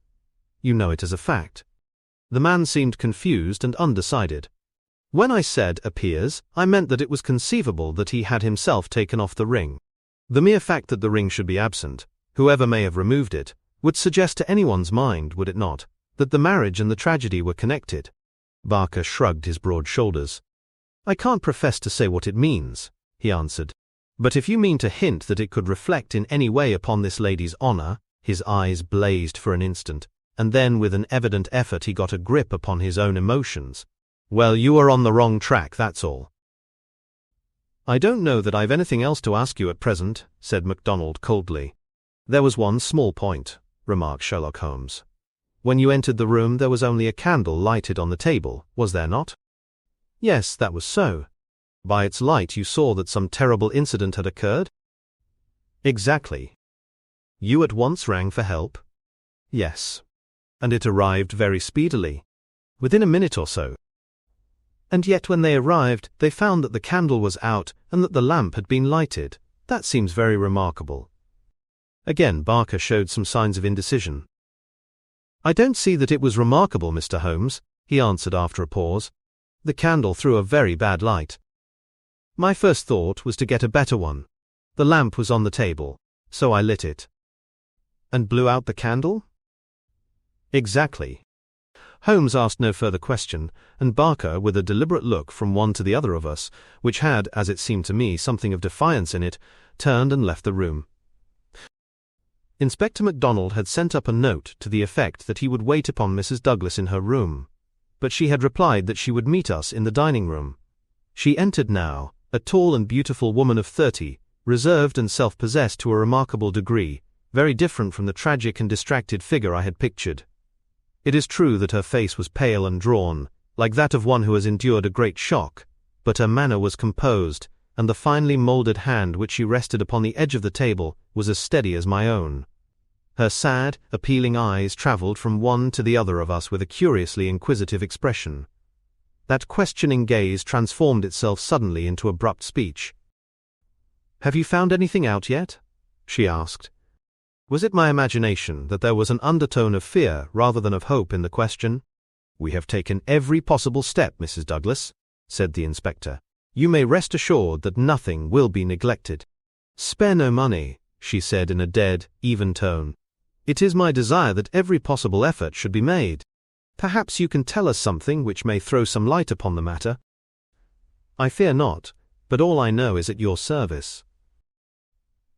"You know it as a fact." The man seemed confused and undecided. "When I said appears, I meant that it was conceivable that he had himself taken off the ring. The mere fact that the ring should be absent, whoever may have removed it, would suggest to anyone's mind, would it not, that the marriage and the tragedy were connected?" Barker shrugged his broad shoulders. "I can't profess to say what it means," he answered. "But if you mean to hint that it could reflect in any way upon this lady's honor—" His eyes blazed for an instant, and then with an evident effort he got a grip upon his own emotions. "Well, you are on the wrong track, that's all." "I don't know that I've anything else to ask you at present," said MacDonald coldly. "There was one small point," remarked Sherlock Holmes. "When you entered the room there was only a candle lighted on the table, was there not?" "Yes, that was so." "By its light you saw that some terrible incident had occurred?" "Exactly." "You at once rang for help?" "Yes." "And it arrived very speedily?" "Within a minute or so." "And yet when they arrived, they found that the candle was out and that the lamp had been lighted. That seems very remarkable." Again Barker showed some signs of indecision. "I don't see that it was remarkable, Mr. Holmes," he answered after a pause. "The candle threw a very bad light. My first thought was to get a better one. The lamp was on the table, so I lit it." "And blew out the candle?" "Exactly." Holmes asked no further question, and Barker, with a deliberate look from one to the other of us, which had, as it seemed to me, something of defiance in it, turned and left the room. Inspector MacDonald had sent up a note to the effect that he would wait upon Mrs. Douglas in her room, but she had replied that she would meet us in the dining-room. She entered now, a tall and beautiful woman of 30, reserved and self-possessed to a remarkable degree, very different from the tragic and distracted figure I had pictured. It is true that her face was pale and drawn, like that of one who has endured a great shock, but her manner was composed, and the finely moulded hand which she rested upon the edge of the table was as steady as my own. Her sad, appealing eyes travelled from one to the other of us with a curiously inquisitive expression. That questioning gaze transformed itself suddenly into abrupt speech. "Have you found anything out yet?" she asked. Was it my imagination that there was an undertone of fear rather than of hope in the question? "We have taken every possible step, Mrs. Douglas," said the inspector. "You may rest assured that nothing will be neglected." "Spare no money," she said in a dead, even tone. "It is my desire that every possible effort should be made. Perhaps you can tell us something which may throw some light upon the matter." "I fear not, but all I know is at your service."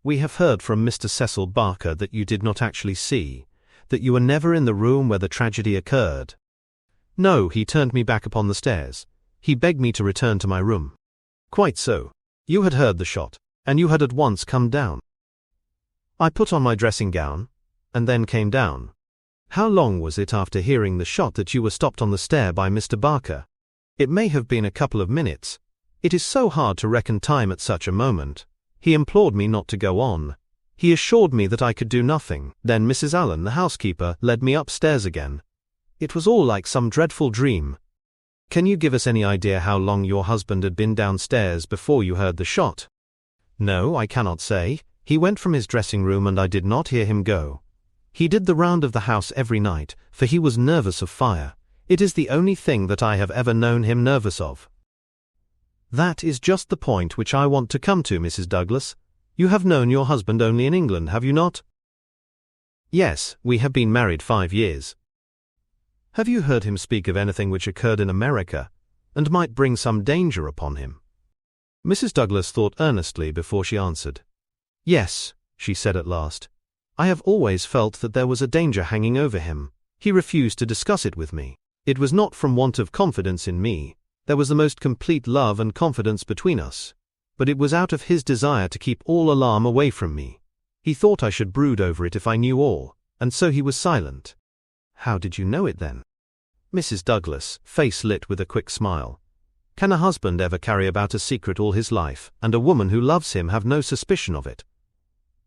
"We have heard from Mr. Cecil Barker that you did not actually see, that you were never in the room where the tragedy occurred." "No, he turned me back upon the stairs. He begged me to return to my room." "Quite so. You had heard the shot, and you had at once come down." "I put on my dressing gown, and then came down." "How long was it after hearing the shot that you were stopped on the stair by Mr. Barker?" "It may have been a couple of minutes. It is so hard to reckon time at such a moment. He implored me not to go on. He assured me that I could do nothing. Then Mrs. Allen, the housekeeper, led me upstairs again. It was all like some dreadful dream." "Can you give us any idea how long your husband had been downstairs before you heard the shot?" "No, I cannot say. He went from his dressing room and I did not hear him go. He did the round of the house every night, for he was nervous of fire. It is the only thing that I have ever known him nervous of." That is just the point which I want to come to, Mrs. Douglas. You have known your husband only in England, have you not? Yes, we have been married 5 years. Have you heard him speak of anything which occurred in America, and might bring some danger upon him? Mrs. Douglas thought earnestly before she answered. Yes, she said at last. I have always felt that there was a danger hanging over him. He refused to discuss it with me. It was not from want of confidence in me. There was the most complete love and confidence between us. But it was out of his desire to keep all alarm away from me. He thought I should brood over it if I knew all, and so he was silent. How did you know it then? Mrs. Douglas, face lit with a quick smile. Can a husband ever carry about a secret all his life, and a woman who loves him have no suspicion of it?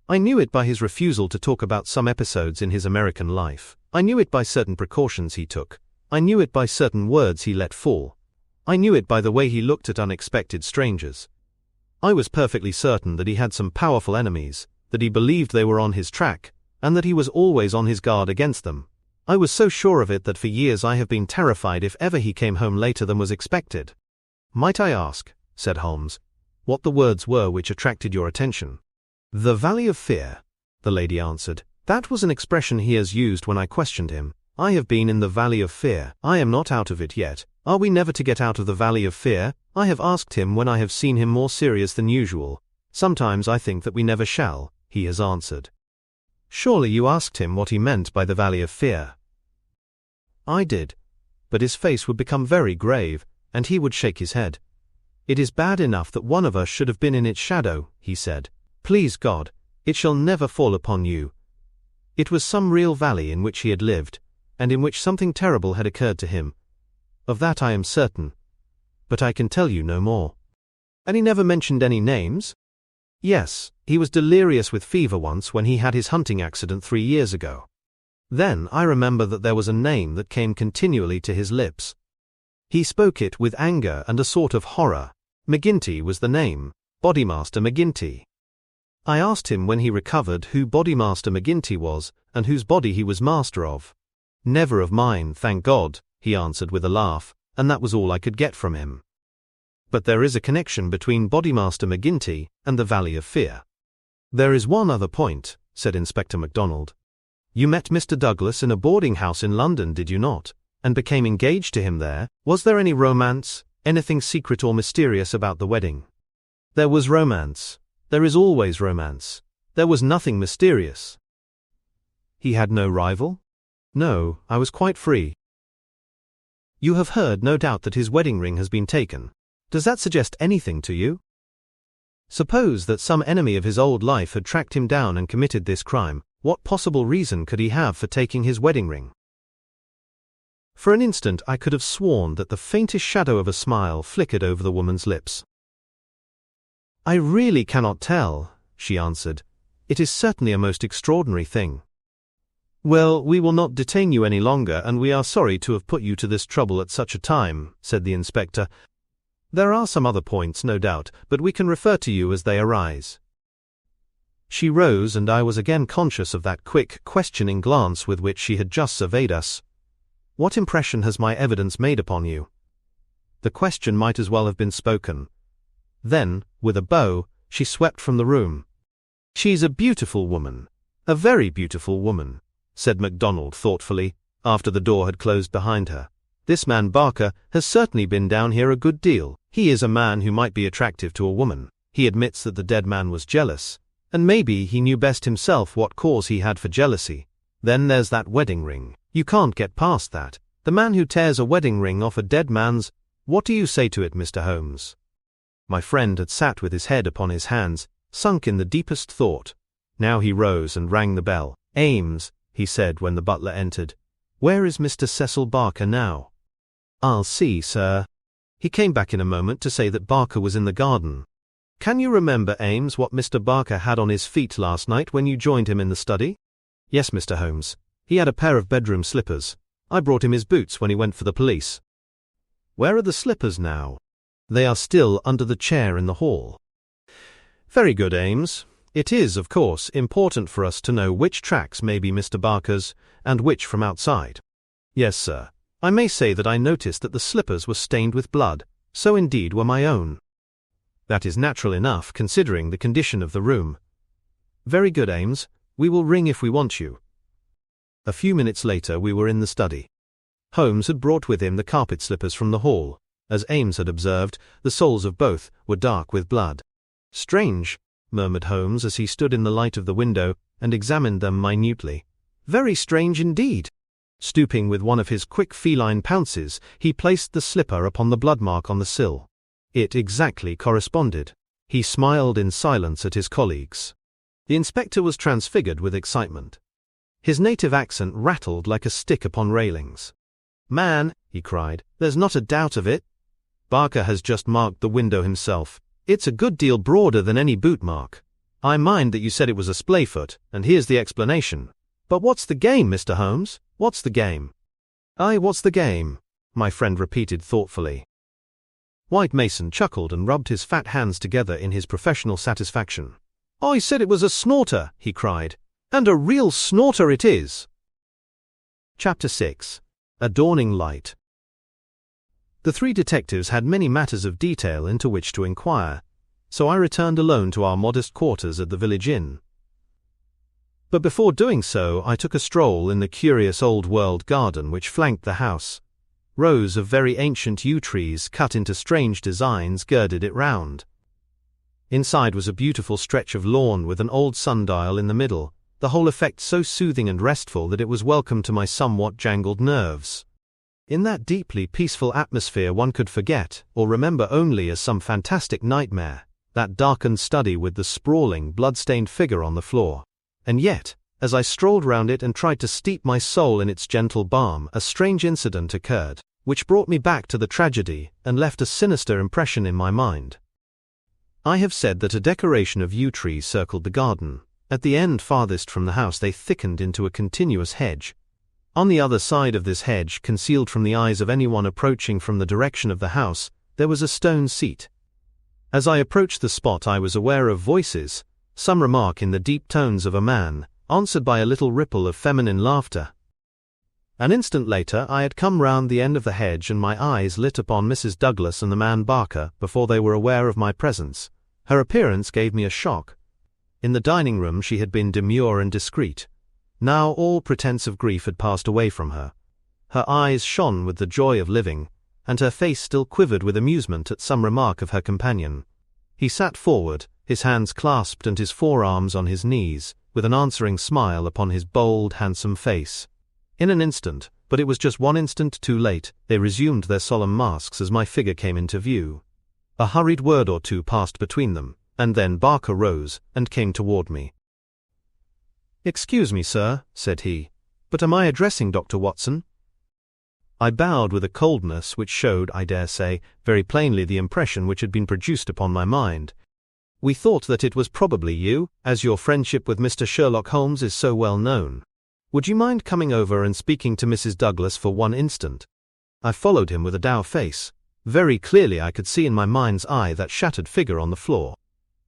I knew it by his refusal to talk about some episodes in his American life. I knew it by certain precautions he took. I knew it by certain words he let fall. I knew it by the way he looked at unexpected strangers. I was perfectly certain that he had some powerful enemies, that he believed they were on his track, and that he was always on his guard against them. I was so sure of it that for years I have been terrified if ever he came home later than was expected. Might I ask, said Holmes, what the words were which attracted your attention? The Valley of Fear, the lady answered. That was an expression he has used when I questioned him. I have been in the Valley of Fear. I am not out of it yet. Are we never to get out of the Valley of Fear? I have asked him when I have seen him more serious than usual. Sometimes I think that we never shall, he has answered. Surely you asked him what he meant by the Valley of Fear? I did. But his face would become very grave, and he would shake his head. It is bad enough that one of us should have been in its shadow, he said. Please God, it shall never fall upon you. It was some real valley in which he had lived, and in which something terrible had occurred to him. Of that I am certain. But I can tell you no more. And he never mentioned any names? Yes, he was delirious with fever once when he had his hunting accident 3 years ago. Then I remember that there was a name that came continually to his lips. He spoke it with anger and a sort of horror. McGinty was the name, Bodymaster McGinty. I asked him when he recovered who Bodymaster McGinty was, and whose body he was master of. Never of mine, thank God, he answered with a laugh, and that was all I could get from him. But there is a connection between Bodymaster McGinty and the Valley of Fear. There is one other point, said Inspector MacDonald. You met Mr. Douglas in a boarding house in London, did you not, and became engaged to him there? Was there any romance, anything secret or mysterious about the wedding? There was romance. There is always romance. There was nothing mysterious. He had no rival? No, I was quite free. You have heard, no doubt, that his wedding ring has been taken. Does that suggest anything to you? Suppose that some enemy of his old life had tracked him down and committed this crime. What possible reason could he have for taking his wedding ring? For an instant I could have sworn that the faintest shadow of a smile flickered over the woman's lips. I really cannot tell, she answered. It is certainly a most extraordinary thing. Well, we will not detain you any longer, and we are sorry to have put you to this trouble at such a time, said the inspector. There are some other points, no doubt, but we can refer to you as they arise. She rose, and I was again conscious of that quick, questioning glance with which she had just surveyed us. What impression has my evidence made upon you? The question might as well have been spoken. Then, with a bow, she swept from the room. She's a beautiful woman. A very beautiful woman, said MacDonald thoughtfully, after the door had closed behind her. This man Barker has certainly been down here a good deal. He is a man who might be attractive to a woman. He admits that the dead man was jealous, and maybe he knew best himself what cause he had for jealousy. Then there's that wedding ring. You can't get past that. The man who tears a wedding ring off a dead man's— What do you say to it, Mr. Holmes? My friend had sat with his head upon his hands, sunk in the deepest thought. Now he rose and rang the bell. Ames, he said when the butler entered. Where is Mr. Cecil Barker now? I'll see, sir. He came back in a moment to say that Barker was in the garden. Can you remember, Ames, what Mr. Barker had on his feet last night when you joined him in the study? Yes, Mr. Holmes. He had a pair of bedroom slippers. I brought him his boots when he went for the police. Where are the slippers now? They are still under the chair in the hall. Very good, Ames. It is, of course, important for us to know which tracks may be Mr. Barker's and which from outside. Yes, sir. I may say that I noticed that the slippers were stained with blood. So indeed were my own. That is natural enough, considering the condition of the room. Very good, Ames. We will ring if we want you. A few minutes later we were in the study. Holmes had brought with him the carpet slippers from the hall. As Ames had observed, the soles of both were dark with blood. Strange, murmured Holmes as he stood in the light of the window and examined them minutely. Very strange indeed. Stooping with one of his quick feline pounces, he placed the slipper upon the blood mark on the sill. It exactly corresponded. He smiled in silence at his colleagues. The inspector was transfigured with excitement. His native accent rattled like a stick upon railings. Man, he cried, there's not a doubt of it. Barker has just marked the window himself. It's a good deal broader than any boot mark. I mind that you said it was a splayfoot, and here's the explanation. But what's the game, Mr. Holmes? What's the game? Aye, what's the game? My friend repeated thoughtfully. White Mason chuckled and rubbed his fat hands together in his professional satisfaction. I said it was a snorter, he cried. And a real snorter it is. Chapter 6. A Dawning Light. The three detectives had many matters of detail into which to inquire, so I returned alone to our modest quarters at the village inn. But before doing so, I took a stroll in the curious old-world garden which flanked the house. Rows of very ancient yew trees cut into strange designs girded it round. Inside was a beautiful stretch of lawn with an old sundial in the middle, the whole effect so soothing and restful that it was welcome to my somewhat jangled nerves. In that deeply peaceful atmosphere one could forget, or remember only as some fantastic nightmare, that darkened study with the sprawling, blood-stained figure on the floor. And yet, as I strolled round it and tried to steep my soul in its gentle balm, a strange incident occurred, which brought me back to the tragedy and left a sinister impression in my mind. I have said that a decoration of yew trees circled the garden. At the end farthest from the house they thickened into a continuous hedge. On the other side of this hedge, concealed from the eyes of anyone approaching from the direction of the house, there was a stone seat. As I approached the spot I was aware of voices, some remark in the deep tones of a man, answered by a little ripple of feminine laughter. An instant later I had come round the end of the hedge and my eyes lit upon Mrs. Douglas and the man Barker before they were aware of my presence. Her appearance gave me a shock. In the dining room she had been demure and discreet. Now all pretense of grief had passed away from her. Her eyes shone with the joy of living, and her face still quivered with amusement at some remark of her companion. He sat forward, his hands clasped and his forearms on his knees, with an answering smile upon his bold, handsome face. In an instant, but it was just one instant too late, they resumed their solemn masks as my figure came into view. A hurried word or two passed between them, and then Barker rose and came toward me. "Excuse me, sir," said he, "but am I addressing Dr. Watson?" I bowed with a coldness which showed, I dare say, very plainly the impression which had been produced upon my mind. "We thought that it was probably you, as your friendship with Mr. Sherlock Holmes is so well known. Would you mind coming over and speaking to Mrs. Douglas for one instant?" I followed him with a dour face. Very clearly I could see in my mind's eye that shattered figure on the floor.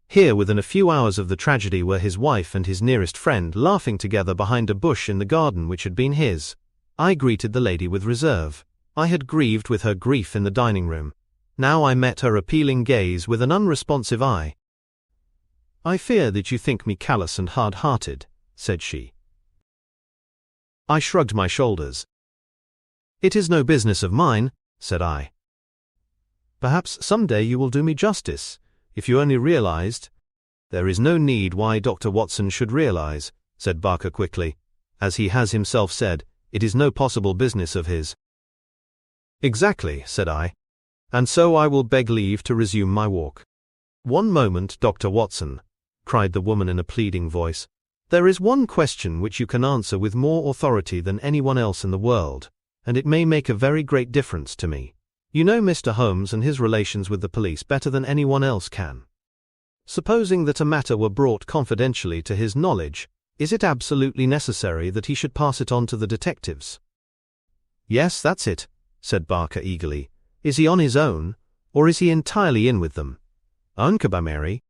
Here within a few hours of the tragedy were his wife and his nearest friend laughing together behind a bush in the garden which had been his. I greeted the lady with reserve. I had grieved with her grief in the dining room. Now I met her appealing gaze with an unresponsive eye. "I fear that you think me callous and hard-hearted," said she. I shrugged my shoulders. "It is no business of mine," said I. "Perhaps some day you will do me justice, if you only realized—" "There is no need why Dr. Watson should realize," said Barker quickly. "As he has himself said, it is no possible business of his." "Exactly," said I. "And so I will beg leave to resume my walk." "One moment, Dr. Watson," cried the woman in a pleading voice. "There is one question which you can answer with more authority than anyone else in the world, and it may make a very great difference to me. You know Mr. Holmes and his relations with the police better than anyone else can. Supposing that a matter were brought confidentially to his knowledge, is it absolutely necessary that he should pass it on to the detectives?" "Yes, that's it," said Barker eagerly. "Is he on his own, or is he entirely in with them?" "Unca by Mary."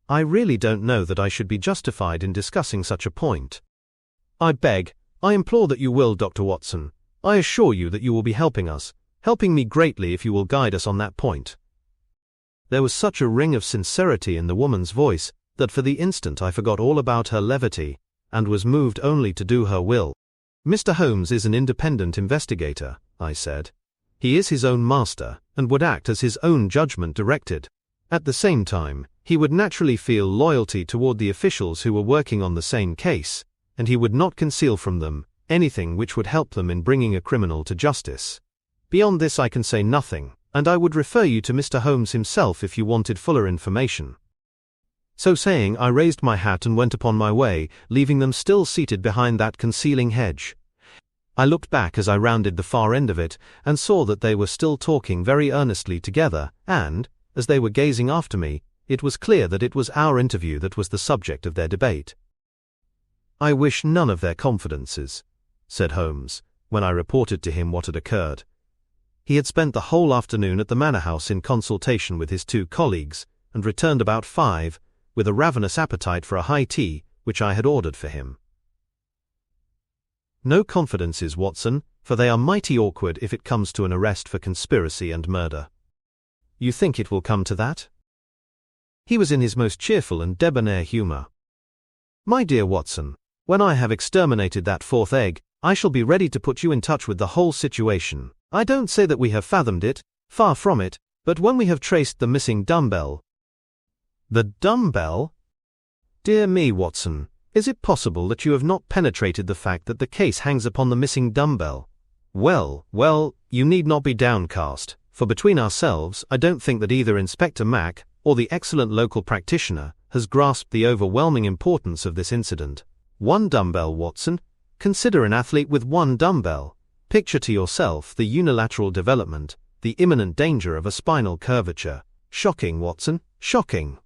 "I really don't know that I should be justified in discussing such a point." I implore that you will, Dr. Watson. I assure you that you will be helping me greatly if you will guide us on that point." There was such a ring of sincerity in the woman's voice that for the instant I forgot all about her levity and was moved only to do her will. "Mr. Holmes is an independent investigator," I said. "He is his own master and would act as his own judgment directed. At the same time, he would naturally feel loyalty toward the officials who were working on the same case, and he would not conceal from them anything which would help them in bringing a criminal to justice. Beyond this I can say nothing, and I would refer you to Mr. Holmes himself if you wanted fuller information." So saying, I raised my hat and went upon my way, leaving them still seated behind that concealing hedge. I looked back as I rounded the far end of it, and saw that they were still talking very earnestly together, and, as they were gazing after me, it was clear that it was our interview that was the subject of their debate. "I wish none of their confidences," said Holmes, when I reported to him what had occurred. He had spent the whole afternoon at the manor house in consultation with his 2 colleagues, and returned about 5, with a ravenous appetite for a high tea, which I had ordered for him. "No confidences, Watson, for they are mighty awkward if it comes to an arrest for conspiracy and murder." "You think it will come to that?" He was in his most cheerful and debonair humor. "My dear Watson, when I have exterminated that 4th egg, I shall be ready to put you in touch with the whole situation. I don't say that we have fathomed it, far from it, but when we have traced the missing dumbbell—" "The dumbbell? Dear me, Watson, is it possible that you have not penetrated the fact that the case hangs upon the missing dumbbell? Well, you need not be downcast, for between ourselves, I don't think that either Inspector Mack or the excellent local practitioner has grasped the overwhelming importance of this incident. 1 dumbbell, Watson. Consider an athlete with 1 dumbbell. Picture to yourself the unilateral development, the imminent danger of a spinal curvature. Shocking, Watson, shocking."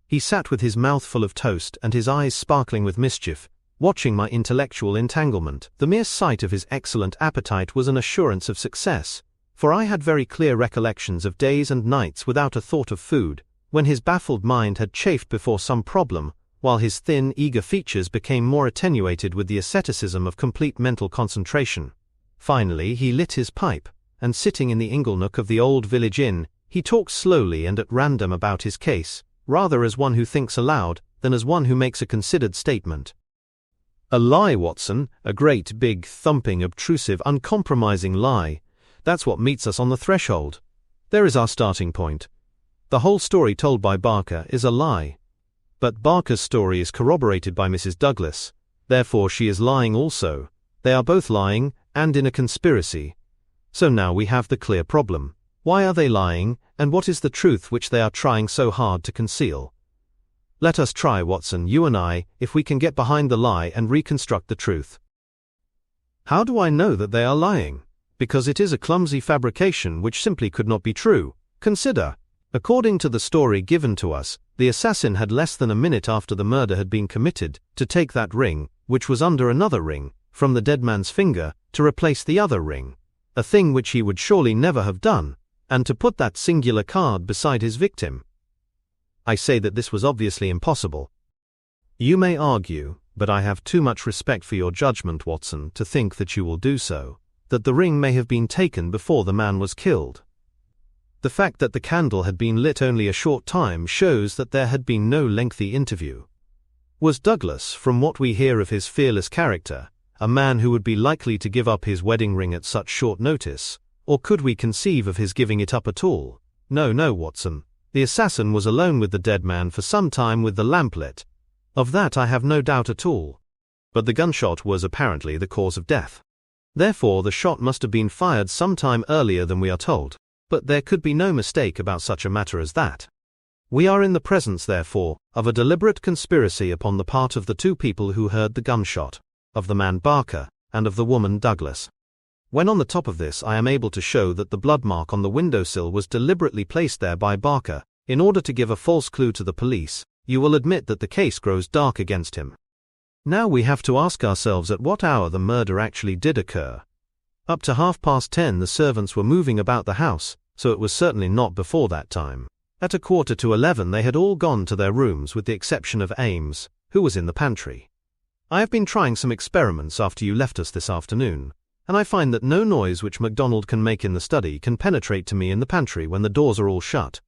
He sat with his mouth full of toast and his eyes sparkling with mischief, watching my intellectual entanglement. The mere sight of his excellent appetite was an assurance of success, for I had very clear recollections of days and nights without a thought of food, when his baffled mind had chafed before some problem, while his thin, eager features became more attenuated with the asceticism of complete mental concentration. Finally he lit his pipe, and sitting in the inglenook of the old village inn, he talked slowly and at random about his case, rather as one who thinks aloud than as one who makes a considered statement. "A lie, Watson, a great, big, thumping, obtrusive, uncompromising lie. That's what meets us on the threshold. There is our starting point. The whole story told by Barker is a lie. But Barker's story is corroborated by Mrs. Douglas, therefore she is lying also. They are both lying, and in a conspiracy. So now we have the clear problem. Why are they lying, and what is the truth which they are trying so hard to conceal? Let us try, Watson, you and I, if we can get behind the lie and reconstruct the truth." "How do I know that they are lying? Because it is a clumsy fabrication which simply could not be true. Consider. According to the story given to us, the assassin had less than a minute after the murder had been committed to take that ring, which was under another ring, from the dead man's finger, to replace the other ring, a thing which he would surely never have done, and to put that singular card beside his victim. I say that this was obviously impossible. You may argue, but I have too much respect for your judgment, Watson, to think that you will do so, that the ring may have been taken before the man was killed. The fact that the candle had been lit only a short time shows that there had been no lengthy interview. Was Douglas, from what we hear of his fearless character, a man who would be likely to give up his wedding ring at such short notice, or could we conceive of his giving it up at all? No, Watson. The assassin was alone with the dead man for some time with the lamp lit. Of that I have no doubt at all. But the gunshot was apparently the cause of death. Therefore the shot must have been fired some time earlier than we are told. But there could be no mistake about such a matter as that. We are in the presence, therefore, of a deliberate conspiracy upon the part of the 2 people who heard the gunshot, of the man Barker, and of the woman Douglas. When on the top of this I am able to show that the blood mark on the windowsill was deliberately placed there by Barker, in order to give a false clue to the police, you will admit that the case grows dark against him. Now we have to ask ourselves at what hour the murder actually did occur. Up to 10:30 the servants were moving about the house, so it was certainly not before that time. At 11:15 they had all gone to their rooms with the exception of Ames, who was in the pantry. I have been trying some experiments after you left us this afternoon, and I find that no noise which MacDonald can make in the study can penetrate to me in the pantry when the doors are all shut.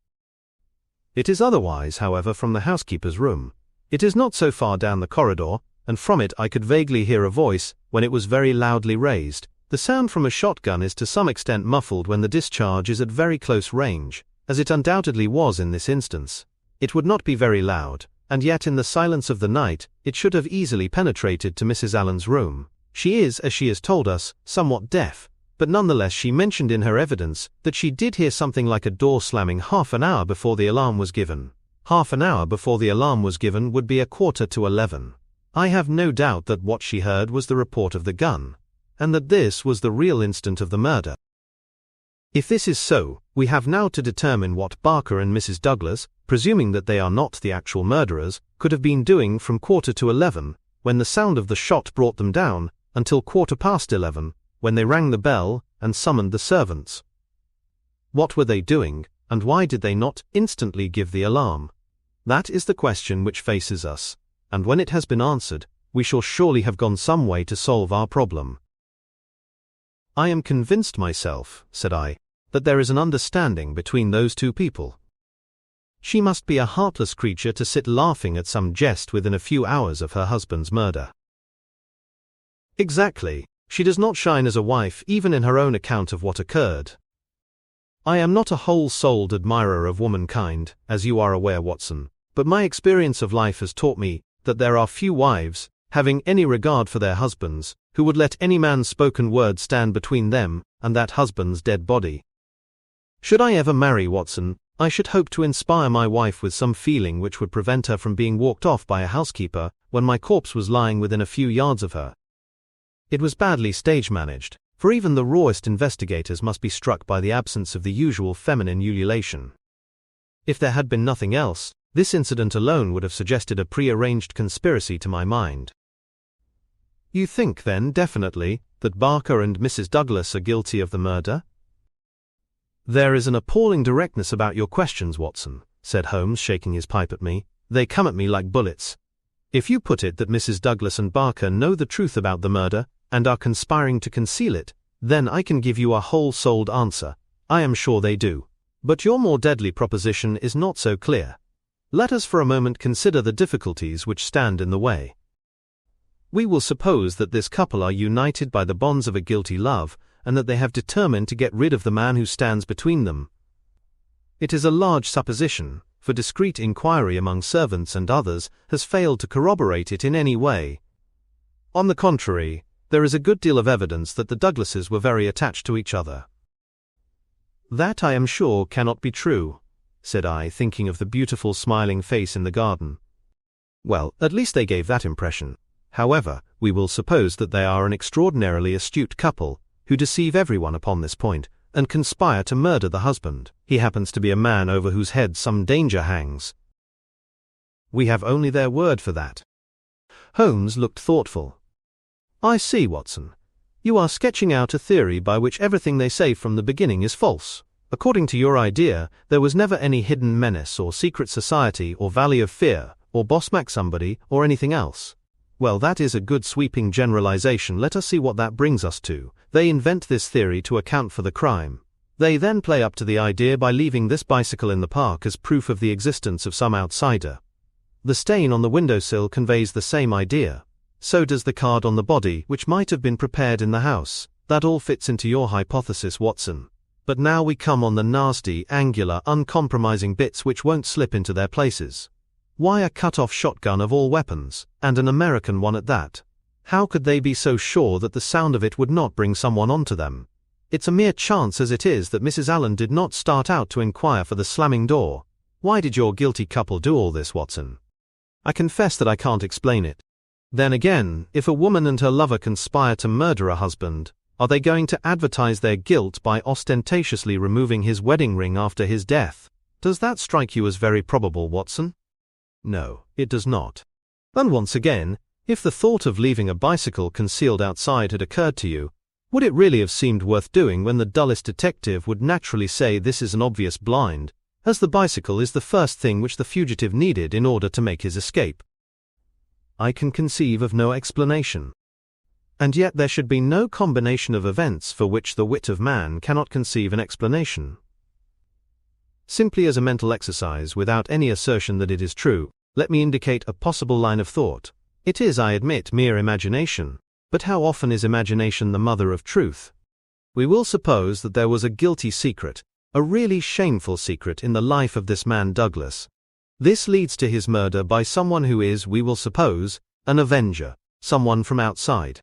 It is otherwise, however, from the housekeeper's room. It is not so far down the corridor, and from it I could vaguely hear a voice when it was very loudly raised. The sound from a shotgun is to some extent muffled when the discharge is at very close range, as it undoubtedly was in this instance. It would not be very loud, and yet in the silence of the night, it should have easily penetrated to Mrs. Allen's room. She is, as she has told us, somewhat deaf, but nonetheless she mentioned in her evidence that she did hear something like a door slamming half an hour before the alarm was given. Half an hour before the alarm was given would be 11:15. I have no doubt that what she heard was the report of the gun, and that this was the real instant of the murder. If this is so, we have now to determine what Barker and Mrs. Douglas, presuming that they are not the actual murderers, could have been doing from 11:15, when the sound of the shot brought them down, until 11:15, when they rang the bell and summoned the servants. What were they doing, and why did they not instantly give the alarm? That is the question which faces us, and when it has been answered, we shall surely have gone some way to solve our problem. I am convinced myself, said I, that there is an understanding between those two people. She must be a heartless creature to sit laughing at some jest within a few hours of her husband's murder. Exactly. She does not shine as a wife even in her own account of what occurred. I am not a whole-souled admirer of womankind, as you are aware, Watson, but my experience of life has taught me that there are few wives, having any regard for their husbands, who would let any man's spoken word stand between them and that husband's dead body. Should I ever marry, Watson, I should hope to inspire my wife with some feeling which would prevent her from being walked off by a housekeeper when my corpse was lying within a few yards of her. It was badly stage-managed, for even the rawest investigators must be struck by the absence of the usual feminine ululation. If there had been nothing else, this incident alone would have suggested a pre-arranged conspiracy to my mind. You think, then, definitely, that Barker and Mrs. Douglas are guilty of the murder? There is an appalling directness about your questions, Watson, said Holmes, shaking his pipe at me. They come at me like bullets. If you put it that Mrs. Douglas and Barker know the truth about the murder, and are conspiring to conceal it, then I can give you a whole-souled answer. I am sure they do. But your more deadly proposition is not so clear. Let us for a moment consider the difficulties which stand in the way. We will suppose that this couple are united by the bonds of a guilty love, and that they have determined to get rid of the man who stands between them. It is a large supposition, for discreet inquiry among servants and others has failed to corroborate it in any way. On the contrary, there is a good deal of evidence that the Douglases were very attached to each other. That, I am sure, cannot be true, said I, thinking of the beautiful smiling face in the garden. Well, at least they gave that impression. However, we will suppose that they are an extraordinarily astute couple, who deceive everyone upon this point, and conspire to murder the husband. He happens to be a man over whose head some danger hangs. We have only their word for that. Holmes looked thoughtful. I see, Watson. You are sketching out a theory by which everything they say from the beginning is false. According to your idea, there was never any hidden menace or secret society or valley of fear, or boss somebody, or anything else. Well, that is a good sweeping generalization. Let us see what that brings us to. They invent this theory to account for the crime. They then play up to the idea by leaving this bicycle in the park as proof of the existence of some outsider. The stain on the windowsill conveys the same idea. So does the card on the body, which might have been prepared in the house. That all fits into your hypothesis, Watson. But now we come on the nasty, angular, uncompromising bits which won't slip into their places. Why a cut-off shotgun of all weapons, and an American one at that? How could they be so sure that the sound of it would not bring someone onto them? It's a mere chance as it is that Mrs. Allen did not start out to inquire for the slamming door. Why did your guilty couple do all this, Watson? I confess that I can't explain it. Then again, if a woman and her lover conspire to murder a husband, are they going to advertise their guilt by ostentatiously removing his wedding ring after his death? Does that strike you as very probable, Watson? No, it does not. And once again, if the thought of leaving a bicycle concealed outside had occurred to you, would it really have seemed worth doing when the dullest detective would naturally say this is an obvious blind, as the bicycle is the first thing which the fugitive needed in order to make his escape? I can conceive of no explanation. And yet there should be no combination of events for which the wit of man cannot conceive an explanation. Simply as a mental exercise without any assertion that it is true, let me indicate a possible line of thought. It is, I admit, mere imagination. But how often is imagination the mother of truth? We will suppose that there was a guilty secret, a really shameful secret in the life of this man Douglas. This leads to his murder by someone who is, we will suppose, an avenger, someone from outside.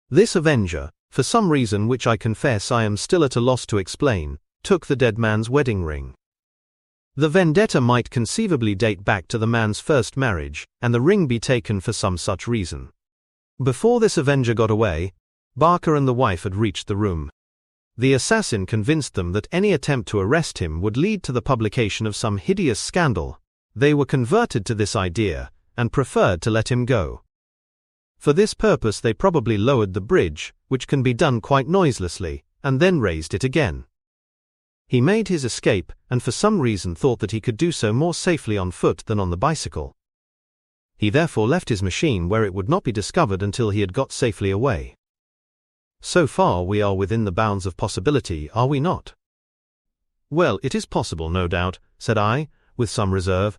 This avenger, for some reason which I confess I am still at a loss to explain, took the dead man's wedding ring. The vendetta might conceivably date back to the man's first marriage, and the ring be taken for some such reason. Before this avenger got away, Barker and the wife had reached the room. The assassin convinced them that any attempt to arrest him would lead to the publication of some hideous scandal. They were converted to this idea, and preferred to let him go. For this purpose they probably lowered the bridge, which can be done quite noiselessly, and then raised it again. He made his escape, and for some reason thought that he could do so more safely on foot than on the bicycle. He therefore left his machine where it would not be discovered until he had got safely away. So far we are within the bounds of possibility, are we not? Well, it is possible, no doubt, said I, with some reserve.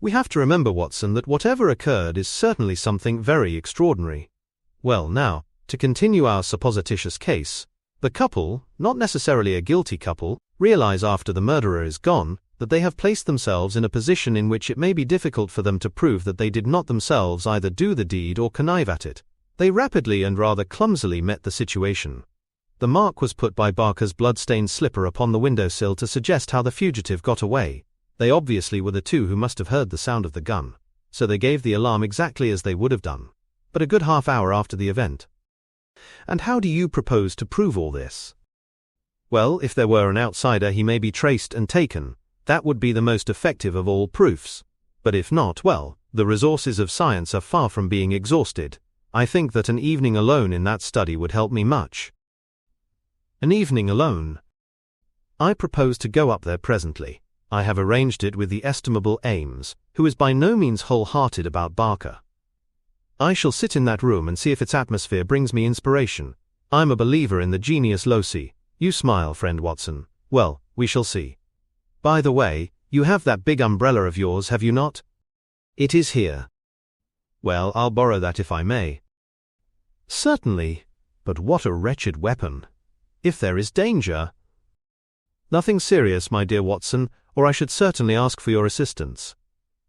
We have to remember, Watson, that whatever occurred is certainly something very extraordinary. Well, now, to continue our supposititious case, the couple, not necessarily a guilty couple, realize after the murderer is gone that they have placed themselves in a position in which it may be difficult for them to prove that they did not themselves either do the deed or connive at it. They rapidly and rather clumsily met the situation. The mark was put by Barker's blood-stained slipper upon the windowsill to suggest how the fugitive got away. They obviously were the two who must have heard the sound of the gun, so they gave the alarm exactly as they would have done, but a good half-hour after the event. And how do you propose to prove all this? Well, if there were an outsider he may be traced and taken. That would be the most effective of all proofs. But if not, well, the resources of science are far from being exhausted. I think that an evening alone in that study would help me much. An evening alone? I propose to go up there presently. I have arranged it with the estimable Ames, who is by no means whole-hearted about Barker. I shall sit in that room and see if its atmosphere brings me inspiration. I'm a believer in the genius loci. You smile, friend Watson. Well, we shall see. By the way, you have that big umbrella of yours, have you not? It is here. Well, I'll borrow that if I may. Certainly, but what a wretched weapon. If there is danger— Nothing serious, my dear Watson, or I should certainly ask for your assistance.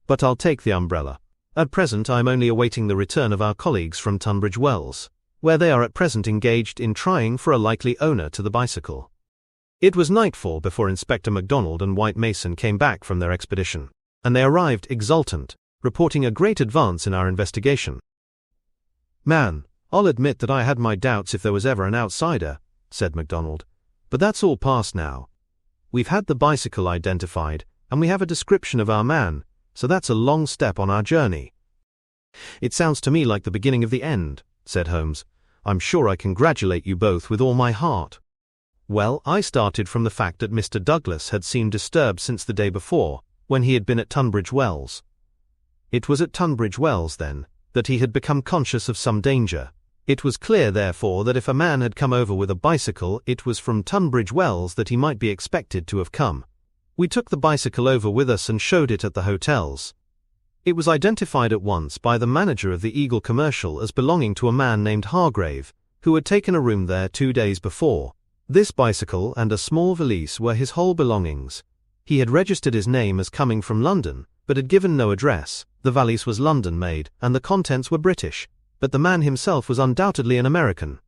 But I'll take the umbrella. At present I am only awaiting the return of our colleagues from Tunbridge Wells, where they are at present engaged in trying for a likely owner to the bicycle. It was nightfall before Inspector MacDonald and White Mason came back from their expedition, and they arrived exultant, reporting a great advance in our investigation. Man, I'll admit that I had my doubts if there was ever an outsider, said MacDonald, but that's all past now. We've had the bicycle identified, and we have a description of our man, so that's a long step on our journey. It sounds to me like the beginning of the end, said Holmes. I'm sure I congratulate you both with all my heart. Well, I started from the fact that Mr. Douglas had seemed disturbed since the day before, when he had been at Tunbridge Wells. It was at Tunbridge Wells, then, that he had become conscious of some danger. It was clear, therefore, that if a man had come over with a bicycle, it was from Tunbridge Wells that he might be expected to have come. We took the bicycle over with us and showed it at the hotels. It was identified at once by the manager of the Eagle Commercial as belonging to a man named Hargrave, who had taken a room there 2 days before. This bicycle and a small valise were his whole belongings. He had registered his name as coming from London, but had given no address. The valise was London-made, and the contents were British, but the man himself was undoubtedly an American.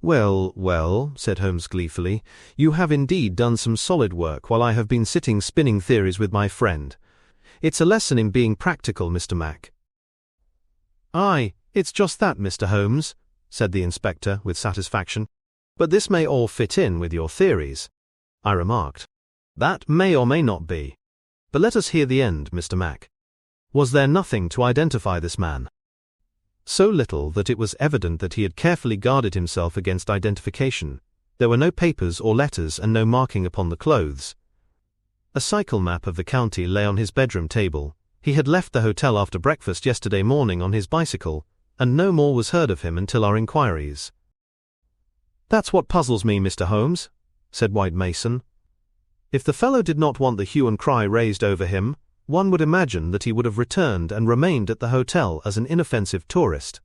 Well, well, said Holmes gleefully, you have indeed done some solid work while I have been sitting spinning theories with my friend. It's a lesson in being practical, Mr. Mac. Aye, it's just that, Mr. Holmes, said the inspector with satisfaction. But this may all fit in with your theories, I remarked. That may or may not be. But let us hear the end, Mr. Mac. Was there nothing to identify this man? So little that it was evident that he had carefully guarded himself against identification. There were no papers or letters and no marking upon the clothes. A cycle map of the county lay on his bedroom table. He had left the hotel after breakfast yesterday morning on his bicycle, and no more was heard of him until our inquiries. That's what puzzles me, Mr. Holmes, said White Mason. If the fellow did not want the hue and cry raised over him, one would imagine that he would have returned and remained at the hotel as an inoffensive tourist.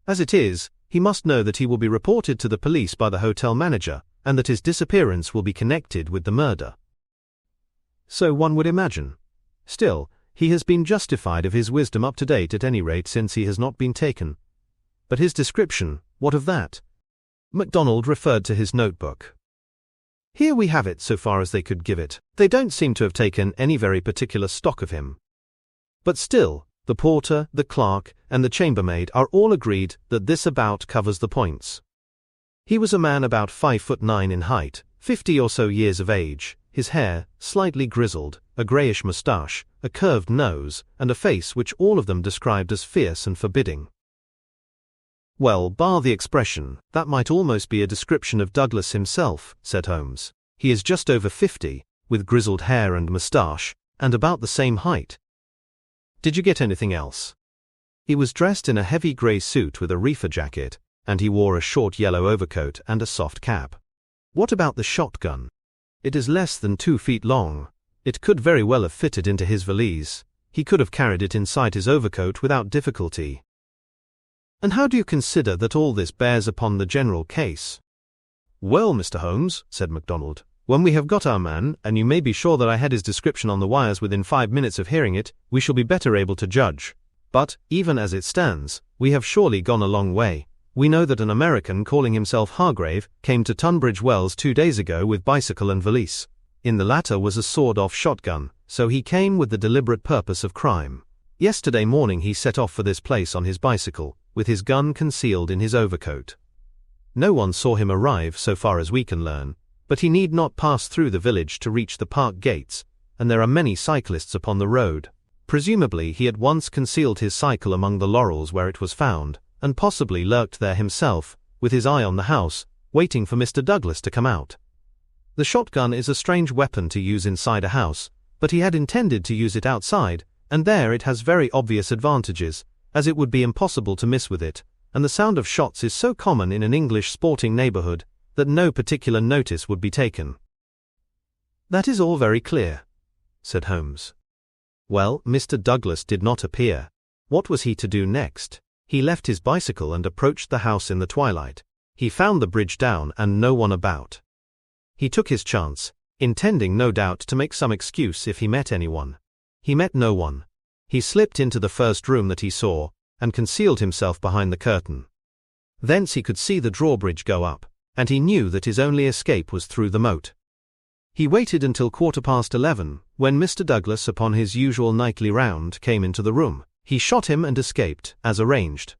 As it is, he must know that he will be reported to the police by the hotel manager, and that his disappearance will be connected with the murder. So one would imagine. Still, he has been justified of his wisdom up to date at any rate since he has not been taken. But his description, what of that? MacDonald referred to his notebook. Here we have it so far as they could give it. They don't seem to have taken any very particular stock of him. But still, the porter, the clerk, and the chambermaid are all agreed that this about covers the points. He was a man about 5'9" in height, 50 or so years of age, his hair, slightly grizzled, a greyish moustache, a curved nose, and a face which all of them described as fierce and forbidding. Well, bar the expression, that might almost be a description of Douglas himself, said Holmes. He is just over 50, with grizzled hair and moustache, and about the same height. Did you get anything else? He was dressed in a heavy grey suit with a reefer jacket, and he wore a short yellow overcoat and a soft cap. What about the shotgun? It is less than 2 feet long. It could very well have fitted into his valise. He could have carried it inside his overcoat without difficulty. And how do you consider that all this bears upon the general case? Well, Mr. Holmes, said MacDonald, when we have got our man, and you may be sure that I had his description on the wires within 5 minutes of hearing it, we shall be better able to judge. But, even as it stands, we have surely gone a long way. We know that an American calling himself Hargrave came to Tunbridge Wells 2 days ago with bicycle and valise. In the latter was a sawed-off shotgun, so he came with the deliberate purpose of crime. Yesterday morning he set off for this place on his bicycle, with his gun concealed in his overcoat. No one saw him arrive so far as we can learn, but he need not pass through the village to reach the park gates, and there are many cyclists upon the road. Presumably he at once concealed his cycle among the laurels where it was found, and possibly lurked there himself, with his eye on the house, waiting for Mr. Douglas to come out. The shotgun is a strange weapon to use inside a house, but he had intended to use it outside, and there it has very obvious advantages, as it would be impossible to miss with it, and the sound of shots is so common in an English sporting neighbourhood that no particular notice would be taken. That is all very clear, said Holmes. Well, Mr. Douglas did not appear. What was he to do next? He left his bicycle and approached the house in the twilight. He found the bridge down and no one about. He took his chance, intending no doubt to make some excuse if he met anyone. He met no one. He slipped into the first room that he saw, and concealed himself behind the curtain. Thence he could see the drawbridge go up, and he knew that his only escape was through the moat. He waited until 11:15, when Mr. Douglas, upon his usual nightly round, came into the room. He shot him and escaped, as arranged.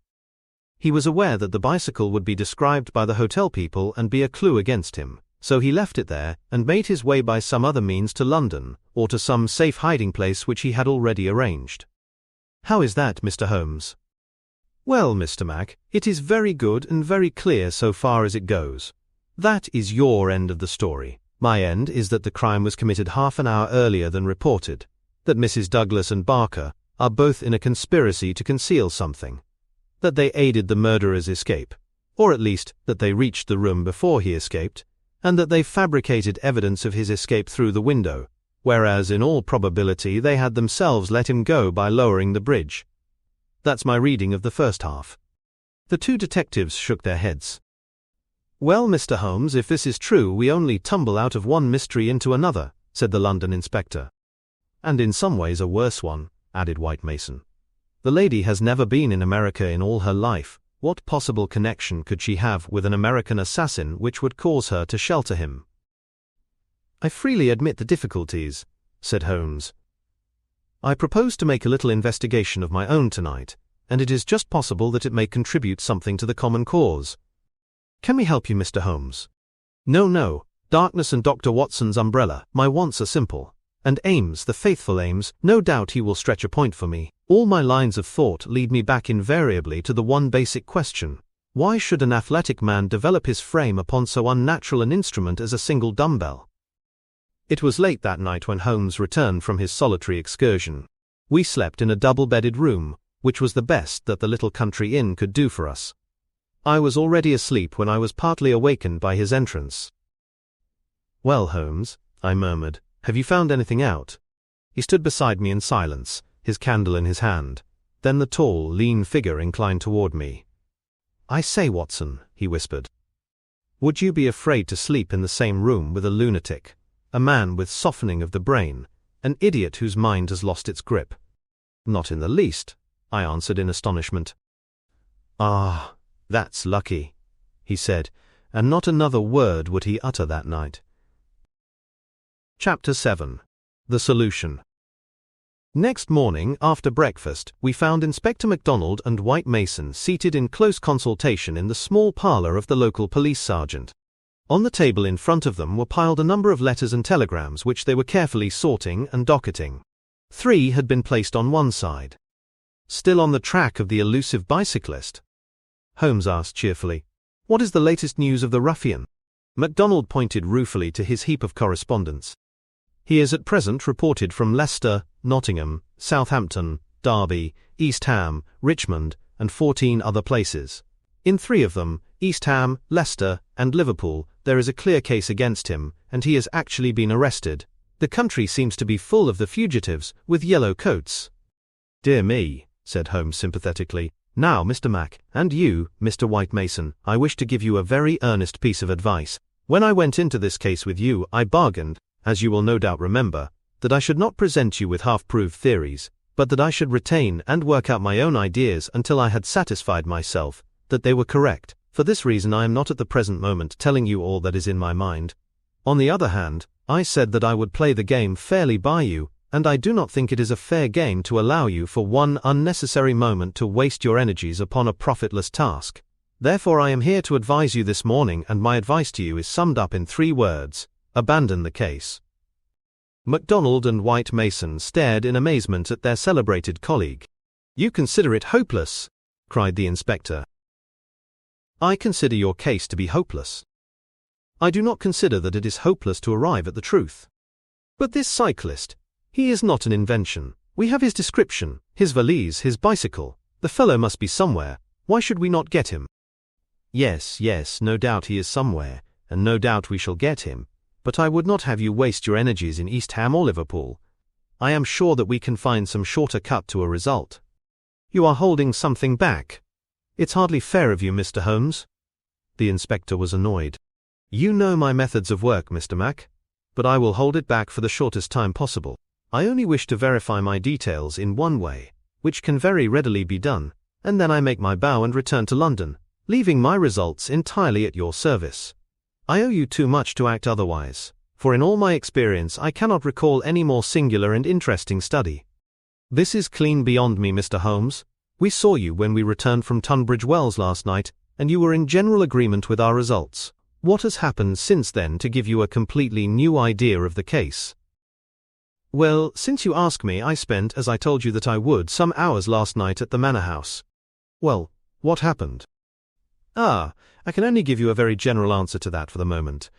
He was aware that the bicycle would be described by the hotel people and be a clue against him, so he left it there and made his way by some other means to London, or to some safe hiding place which he had already arranged. How is that, Mr. Holmes? Well, Mr. Mac, it is very good and very clear so far as it goes. That is your end of the story. My end is that the crime was committed half an hour earlier than reported, that Mrs. Douglas and Barker are both in a conspiracy to conceal something, that they aided the murderer's escape, or at least that they reached the room before he escaped, and that they fabricated evidence of his escape through the window, whereas in all probability they had themselves let him go by lowering the bridge. That's my reading of the first half. The two detectives shook their heads. Well, Mr. Holmes, if this is true, we only tumble out of one mystery into another, said the London inspector. And in some ways a worse one, added White Mason. The lady has never been in America in all her life. What possible connection could she have with an American assassin which would cause her to shelter him? I freely admit the difficulties, said Holmes. I propose to make a little investigation of my own tonight, and it is just possible that it may contribute something to the common cause. Can we help you, Mr. Holmes? No, darkness and Dr. Watson's umbrella. My wants are simple. And Ames, the faithful Ames, no doubt he will stretch a point for me. All my lines of thought lead me back invariably to the one basic question. Why should an athletic man develop his frame upon so unnatural an instrument as a single dumbbell? It was late that night when Holmes returned from his solitary excursion. We slept in a double-bedded room, which was the best that the little country inn could do for us. I was already asleep when I was partly awakened by his entrance. Well, Holmes, I murmured. "Have you found anything out?" He stood beside me in silence, his candle in his hand. Then the tall, lean figure inclined toward me. "I say, Watson," he whispered. "Would you be afraid to sleep in the same room with a lunatic, a man with softening of the brain, an idiot whose mind has lost its grip?" "Not in the least," I answered in astonishment. "Ah, that's lucky," he said, and not another word would he utter that night. Chapter 7. The Solution. Next morning, after breakfast, we found Inspector MacDonald and White Mason seated in close consultation in the small parlour of the local police sergeant. On the table in front of them were piled a number of letters and telegrams which they were carefully sorting and docketing. 3 had been placed on one side. "Still on the track of the elusive bicyclist?" Holmes asked cheerfully. "What is the latest news of the ruffian?" MacDonald pointed ruefully to his heap of correspondence. "He is at present reported from Leicester, Nottingham, Southampton, Derby, East Ham, Richmond, and 14 other places. In 3 of them, East Ham, Leicester, and Liverpool, there is a clear case against him, and he has actually been arrested. The country seems to be full of the fugitives, with yellow coats." "Dear me," said Holmes sympathetically. "Now, Mr. Mac, and you, Mr. White Mason, I wish to give you a very earnest piece of advice. When I went into this case with you, I bargained, as you will no doubt remember, that I should not present you with half-proved theories, but that I should retain and work out my own ideas until I had satisfied myself that they were correct. For this reason I am not at the present moment telling you all that is in my mind. On the other hand, I said that I would play the game fairly by you, and I do not think it is a fair game to allow you for one unnecessary moment to waste your energies upon a profitless task. Therefore I am here to advise you this morning, and my advice to you is summed up in 3 words. Abandon the case." MacDonald and White Mason stared in amazement at their celebrated colleague. "You consider it hopeless?" cried the inspector. "I consider your case to be hopeless. I do not consider that it is hopeless to arrive at the truth. But this cyclist, he is not an invention. We have his description, his valise, his bicycle. The fellow must be somewhere. Why should we not get him?" Yes, no doubt he is somewhere, and no doubt we shall get him. But I would not have you waste your energies in East Ham or Liverpool. I am sure that we can find some shorter cut to a result." "You are holding something back. It's hardly fair of you, Mr. Holmes." The inspector was annoyed. "You know my methods of work, Mr. Mac, but I will hold it back for the shortest time possible. I only wish to verify my details in one way, which can very readily be done, and then I make my bow and return to London, leaving my results entirely at your service. I owe you too much to act otherwise, for in all my experience I cannot recall any more singular and interesting study. This is clean beyond me, Mr. Holmes. We saw you when we returned from Tunbridge Wells last night, and you were in general agreement with our results. What has happened since then to give you a completely new idea of the case?" "Well, since you ask me, I spent, as I told you that I would, some hours last night at the Manor House." "Well, what happened?" I can only give you a very general answer to that for the moment.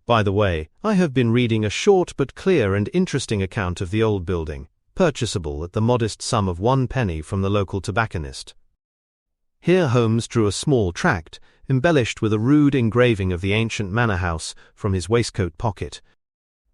By the way, I have been reading a short but clear and interesting account of the old building, purchasable at the modest sum of 1 penny from the local tobacconist. Here Holmes drew a small tract, embellished with a rude engraving of the ancient manor house, from his waistcoat pocket.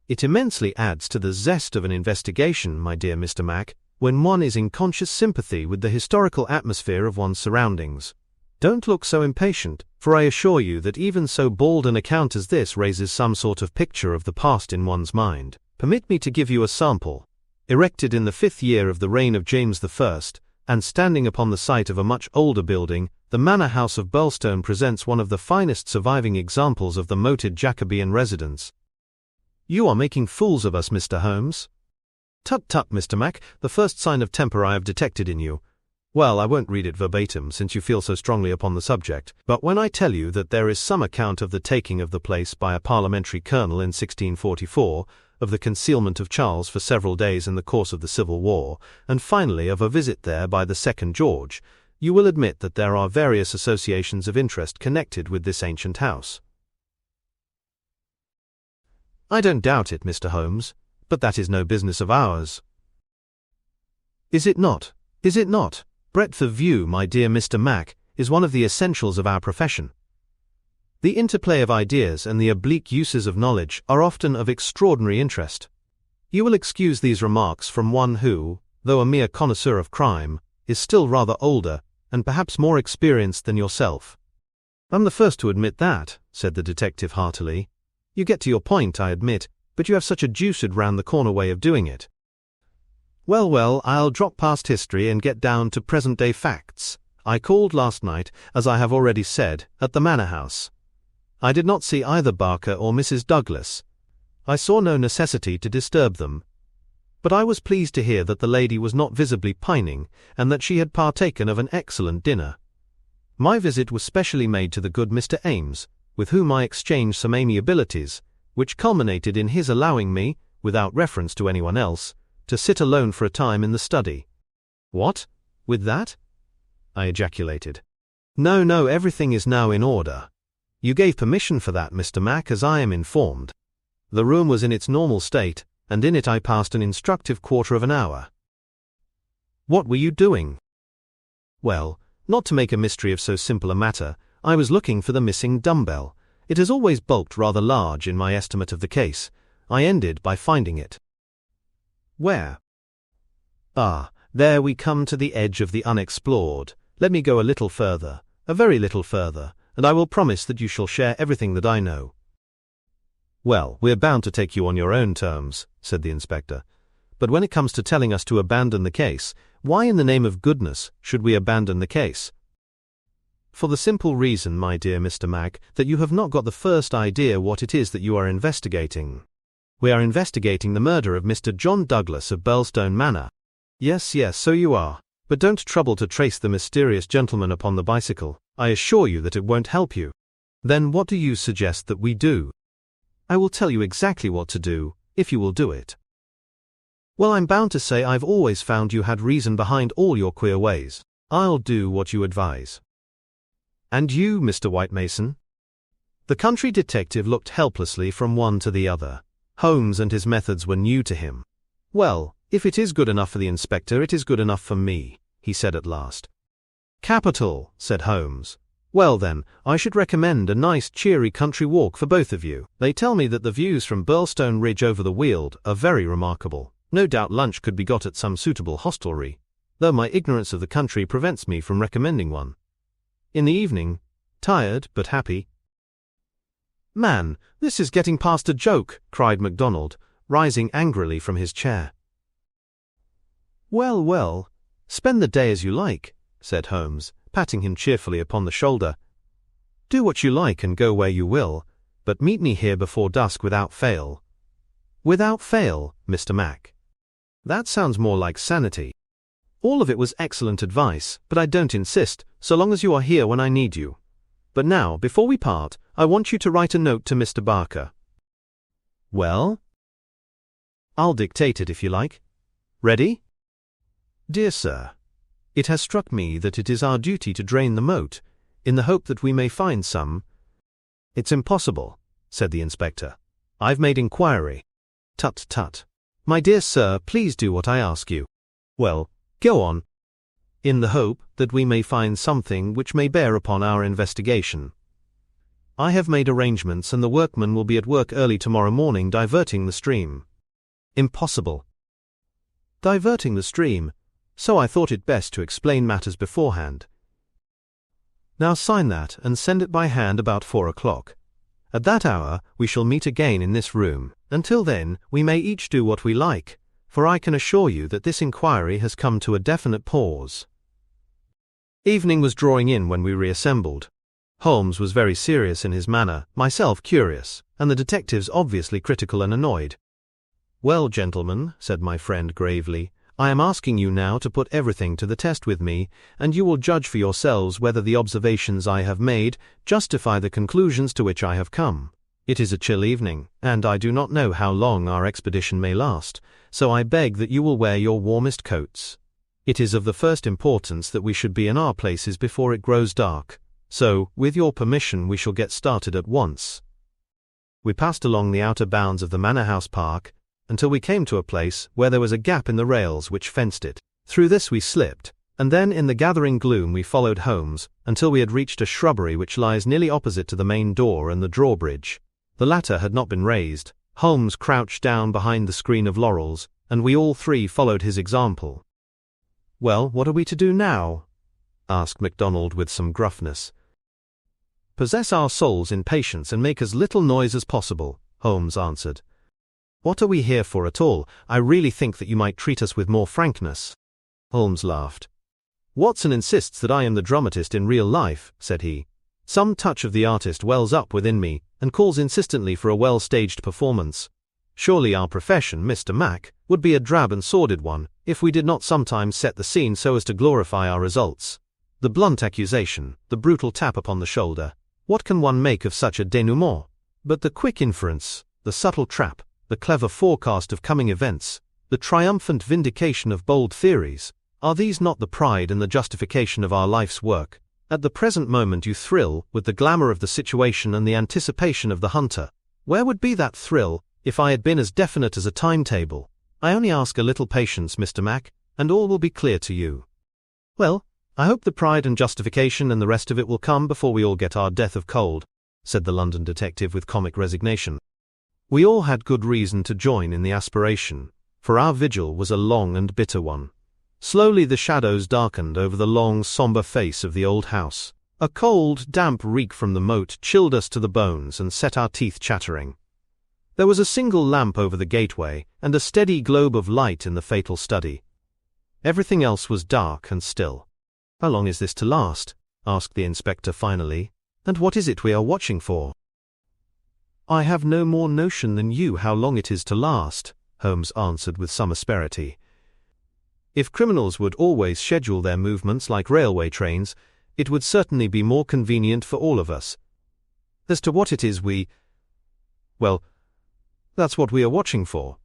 "It immensely adds to the zest of an investigation, my dear Mr. Mac, when one is in conscious sympathy with the historical atmosphere of one's surroundings. Don't look so impatient, for I assure you that even so bald an account as this raises some sort of picture of the past in one's mind. Permit me to give you a sample. Erected in the 5th year of the reign of James I, and standing upon the site of a much older building, the Manor House of Birlstone presents one of the finest surviving examples of the moated Jacobean residence." "You are making fools of us, Mr. Holmes." "Tut, Mr. Mac, the first sign of temper I have detected in you. Well, I won't read it verbatim, since you feel so strongly upon the subject, but when I tell you that there is some account of the taking of the place by a parliamentary colonel in 1644, of the concealment of Charles for several days in the course of the Civil War, and finally of a visit there by the second George, you will admit that there are various associations of interest connected with this ancient house." "I don't doubt it, Mr. Holmes, but that is no business of ours." Is it not? Breadth of view, my dear Mr. Mac, is one of the essentials of our profession. The interplay of ideas and the oblique uses of knowledge are often of extraordinary interest. You will excuse these remarks from one who, though a mere connoisseur of crime, is still rather older and perhaps more experienced than yourself. I'm the first to admit that, said the detective heartily. You get to your point, I admit, but you have such a deuced round-the-corner way of doing it. Well, I'll drop past history and get down to present-day facts. I called last night, as I have already said, at the Manor House. I did not see either Barker or Mrs. Douglas. I saw no necessity to disturb them. But I was pleased to hear that the lady was not visibly pining, and that she had partaken of an excellent dinner. My visit was specially made to the good Mr. Ames, with whom I exchanged some amiabilities, which culminated in his allowing me, without reference to anyone else, to sit alone for a time in the study. What? With that? I ejaculated. No, everything is now in order. You gave permission for that, Mr. Mac, as I am informed. The room was in its normal state, and in it I passed an instructive quarter of an hour. What were you doing? Well, not to make a mystery of so simple a matter, I was looking for the missing dumbbell. It has always bulked rather large in my estimate of the case. I ended by finding it. Where? Ah, there we come to the edge of the unexplored. Let me go a little further, a very little further, and I will promise that you shall share everything that I know. Well, we're bound to take you on your own terms, said the inspector. But when it comes to telling us to abandon the case, why in the name of goodness should we abandon the case? For the simple reason, my dear Mr. Mac, that you have not got the first idea what it is that you are investigating. We are investigating the murder of Mr. John Douglas of Birlstone Manor. Yes, so you are. But don't trouble to trace the mysterious gentleman upon the bicycle. I assure you that it won't help you. Then what do you suggest that we do? I will tell you exactly what to do, if you will do it. Well, I'm bound to say I've always found you had reason behind all your queer ways. I'll do what you advise. And you, Mr. White Mason? The country detective looked helplessly from one to the other. Holmes and his methods were new to him. Well, if it is good enough for the inspector, it is good enough for me, he said at last. Capital, said Holmes. Well then, I should recommend a nice cheery country walk for both of you. They tell me that the views from Birlstone Ridge over the Weald are very remarkable. No doubt lunch could be got at some suitable hostelry, though my ignorance of the country prevents me from recommending one. In the evening, tired but happy. Man, this is getting past a joke, cried MacDonald, rising angrily from his chair. Well, spend the day as you like, said Holmes, patting him cheerfully upon the shoulder. Do what you like and go where you will, but meet me here before dusk without fail. Without fail, Mr. Mac. That sounds more like sanity. All of it was excellent advice, but I don't insist, so long as you are here when I need you. But now, before we part, I want you to write a note to Mr. Barker. Well? I'll dictate it if you like. Ready? Dear Sir, it has struck me that it is our duty to drain the moat, in the hope that we may find some. It's impossible, said the inspector. I've made inquiry. Tut. My dear sir, please do what I ask you. Well, go on. In the hope that we may find something which may bear upon our investigation. I have made arrangements and the workmen will be at work early tomorrow morning diverting the stream. Impossible. Diverting the stream. So I thought it best to explain matters beforehand. Now sign that and send it by hand about 4 o'clock. At that hour we shall meet again in this room. Until then we may each do what we like, for I can assure you that this inquiry has come to a definite pause. Evening was drawing in when we reassembled. Holmes was very serious in his manner, myself curious, and the detectives obviously critical and annoyed. Well, gentlemen, said my friend gravely, I am asking you now to put everything to the test with me, and you will judge for yourselves whether the observations I have made justify the conclusions to which I have come. It is a chill evening, and I do not know how long our expedition may last, so I beg that you will wear your warmest coats. It is of the first importance that we should be in our places before it grows dark, so, with your permission, we shall get started at once. We passed along the outer bounds of the Manor House Park, until we came to a place where there was a gap in the rails which fenced it. Through this we slipped, And then in the gathering gloom we followed Holmes, until we had reached a shrubbery which lies nearly opposite to the main door and the drawbridge. The latter had not been raised. Holmes crouched down behind the screen of laurels, and we all three followed his example. "Well, what are we to do now?" asked MacDonald with some gruffness. "Possess our souls in patience and make as little noise as possible," Holmes answered. "What are we here for at all? I really think that you might treat us with more frankness." Holmes laughed. "Watson insists that I am the dramatist in real life," said he. "Some touch of the artist wells up within me, and calls insistently for a well-staged performance. Surely our profession, Mr. Mac, would be a drab and sordid one, if we did not sometimes set the scene so as to glorify our results. The blunt accusation, the brutal tap upon the shoulder, what can one make of such a denouement? But the quick inference, the subtle trap, the clever forecast of coming events, the triumphant vindication of bold theories, are these not the pride and the justification of our life's work? At the present moment you thrill with the glamour of the situation and the anticipation of the hunter. Where would be that thrill if I had been as definite as a timetable? I only ask a little patience, Mr. Mac, and all will be clear to you." "Well, I hope the pride and justification and the rest of it will come before we all get our death of cold," said the London detective with comic resignation. We all had good reason to join in the aspiration, for our vigil was a long and bitter one. Slowly the shadows darkened over the long, sombre face of the old house. A cold, damp reek from the moat chilled us to the bones and set our teeth chattering. There was a single lamp over the gateway, and a steady globe of light in the fatal study. Everything else was dark and still. "How long is this to last?" asked the inspector finally. "And what is it we are watching for?" "I have no more notion than you how long it is to last," Holmes answered with some asperity. "If criminals would always schedule their movements like railway trains, it would certainly be more convenient for all of us. As to what it is well, that's what we are watching for."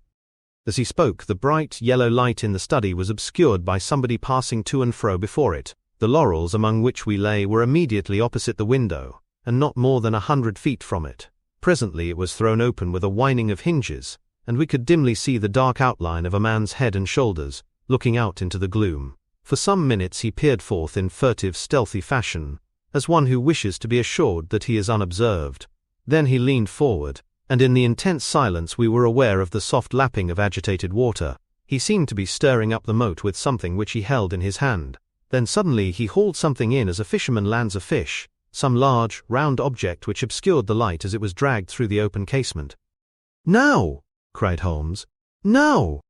As he spoke, the bright yellow light in the study was obscured by somebody passing to and fro before it. The laurels among which we lay were immediately opposite the window, and not more than 100 feet from it. Presently it was thrown open with a whining of hinges, and we could dimly see the dark outline of a man's head and shoulders, looking out into the gloom. For some minutes he peered forth in furtive, stealthy fashion, as one who wishes to be assured that he is unobserved. Then he leaned forward, and in the intense silence we were aware of the soft lapping of agitated water. He seemed to be stirring up the moat with something which he held in his hand. Then suddenly he hauled something in as a fisherman lands a fish, some large, round object which obscured the light as it was dragged through the open casement. "Now!" cried Holmes. "Now!"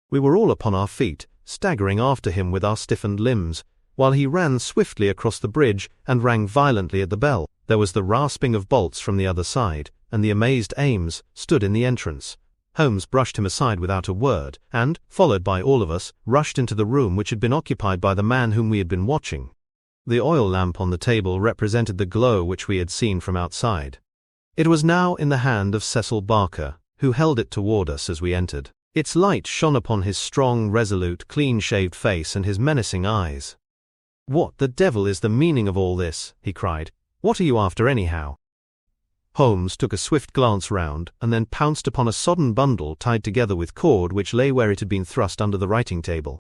We were all upon our feet, staggering after him with our stiffened limbs, while he ran swiftly across the bridge and rang violently at the bell. There was the rasping of bolts from the other side, and the amazed Ames stood in the entrance. Holmes brushed him aside without a word, and, followed by all of us, rushed into the room which had been occupied by the man whom we had been watching. The oil lamp on the table represented the glow which we had seen from outside. It was now in the hand of Cecil Barker, who held it toward us as we entered. Its light shone upon his strong, resolute, clean-shaved face and his menacing eyes. "What the devil is the meaning of all this?" he cried. "What are you after anyhow?" Holmes took a swift glance round, and then pounced upon a sodden bundle tied together with cord which lay where it had been thrust under the writing table.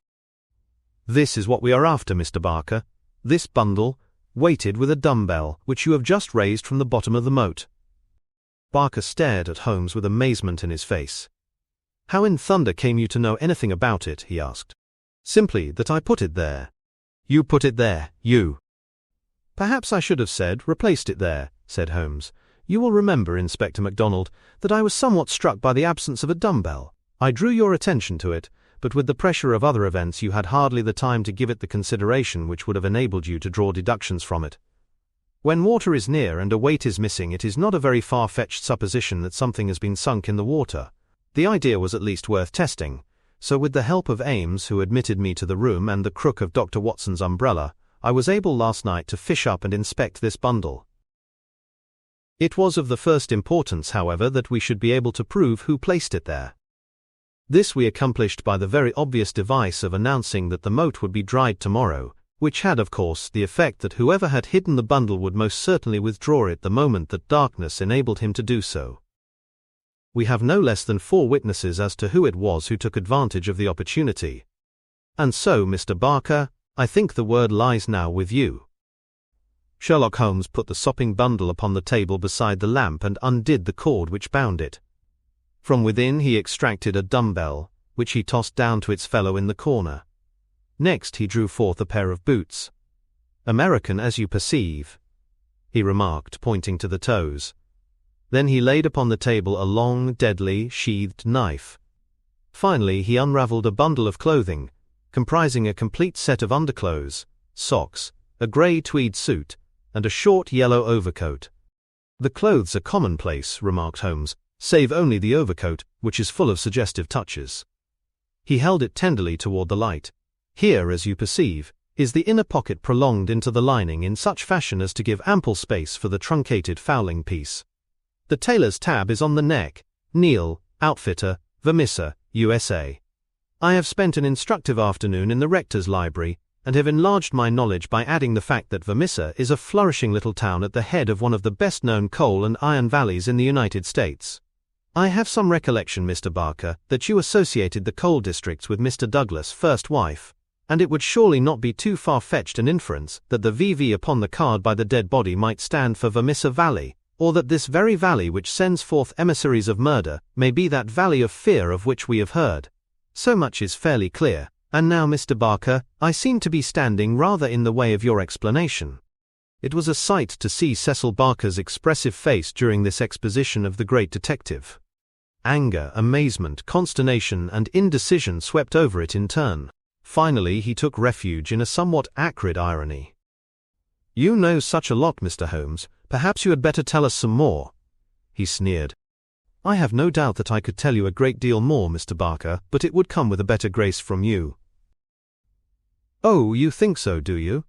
"This is what we are after, Mr. Barker. This bundle, weighted with a dumbbell, which you have just raised from the bottom of the moat." Barker stared at Holmes with amazement in his face. "How in thunder came you to know anything about it?" he asked. "Simply that I put it there." "You put it there, you?" "Perhaps I should have said, replaced it there," said Holmes. "You will remember, Inspector MacDonald, that I was somewhat struck by the absence of a dumbbell. I drew your attention to it, but with the pressure of other events you had hardly the time to give it the consideration which would have enabled you to draw deductions from it. When water is near and a weight is missing, it is not a very far-fetched supposition that something has been sunk in the water. The idea was at least worth testing, so with the help of Ames, who admitted me to the room, and the crook of Dr. Watson's umbrella, I was able last night to fish up and inspect this bundle. It was of the first importance, however, that we should be able to prove who placed it there. This we accomplished by the very obvious device of announcing that the moat would be dried tomorrow, which had, of course, the effect that whoever had hidden the bundle would most certainly withdraw it the moment that darkness enabled him to do so. We have no less than 4 witnesses as to who it was who took advantage of the opportunity. And so, Mr. Barker, I think the word lies now with you." Sherlock Holmes put the sopping bundle upon the table beside the lamp and undid the cord which bound it. From within he extracted a dumbbell, which he tossed down to its fellow in the corner. Next he drew forth a pair of boots. "American, as you perceive," he remarked, pointing to the toes. Then he laid upon the table a long, deadly, sheathed knife. Finally he unravelled a bundle of clothing, comprising a complete set of underclothes, socks, a grey tweed suit, and a short yellow overcoat. "The clothes are commonplace," remarked Holmes, "save only the overcoat, which is full of suggestive touches." He held it tenderly toward the light. "Here, as you perceive, is the inner pocket prolonged into the lining in such fashion as to give ample space for the truncated fowling piece. The tailor's tab is on the neck. Neal, Outfitter, Vermissa, USA. I have spent an instructive afternoon in the rector's library, and have enlarged my knowledge by adding the fact that Vermissa is a flourishing little town at the head of one of the best-known coal and iron valleys in the United States. I have some recollection, Mr. Barker, that you associated the coal districts with Mr. Douglas' first wife, and it would surely not be too far-fetched an inference that the VV upon the card by the dead body might stand for Vermissa Valley, or that this very valley which sends forth emissaries of murder may be that valley of fear of which we have heard. So much is fairly clear, and now, Mr. Barker, I seem to be standing rather in the way of your explanation." It was a sight to see Cecil Barker's expressive face during this exposition of the great detective. Anger, amazement, consternation, and indecision swept over it in turn. Finally he took refuge in a somewhat acrid irony. "You know such a lot, Mr. Holmes, perhaps you had better tell us some more," he sneered. "I have no doubt that I could tell you a great deal more, Mr. Barker, but it would come with a better grace from you." "Oh, you think so, do you?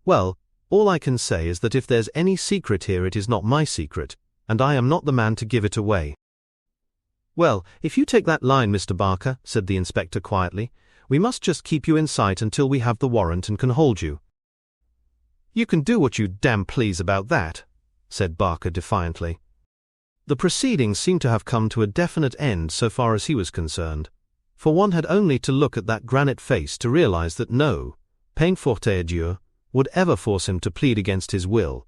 Well, all I can say is that if there's any secret here it is not my secret, and I am not the man to give it away." "Well, if you take that line, Mr. Barker," said the inspector quietly, "we must just keep you in sight until we have the warrant and can hold you." "You can do what you damn please about that," said Barker defiantly. The proceedings seemed to have come to a definite end so far as he was concerned, for one had only to look at that granite face to realize that no peine forte et dure would ever force him to plead against his will.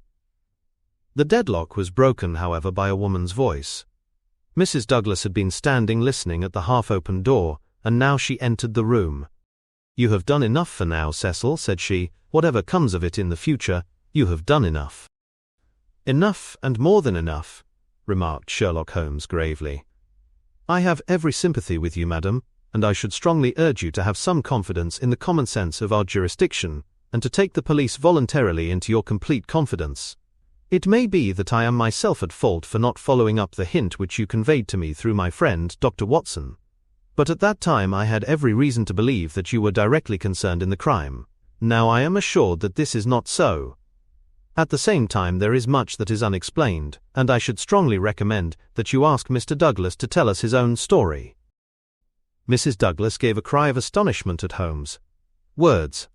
The deadlock was broken, however, by a woman's voice. Mrs. Douglas had been standing listening at the half-open door, and now she entered the room. "You have done enough for now, Cecil," said she. "Whatever comes of it in the future, you have done enough." "Enough and more than enough," remarked Sherlock Holmes gravely. "I have every sympathy with you, madam, and I should strongly urge you to have some confidence in the common sense of our jurisdiction, and to take the police voluntarily into your complete confidence. It may be that I am myself at fault for not following up the hint which you conveyed to me through my friend, Dr. Watson, but at that time I had every reason to believe that you were directly concerned in the crime. Now I am assured that this is not so. At the same time there is much that is unexplained, and I should strongly recommend that you ask Mr. Douglas to tell us his own story." Mrs. Douglas gave a cry of astonishment at Holmes' words.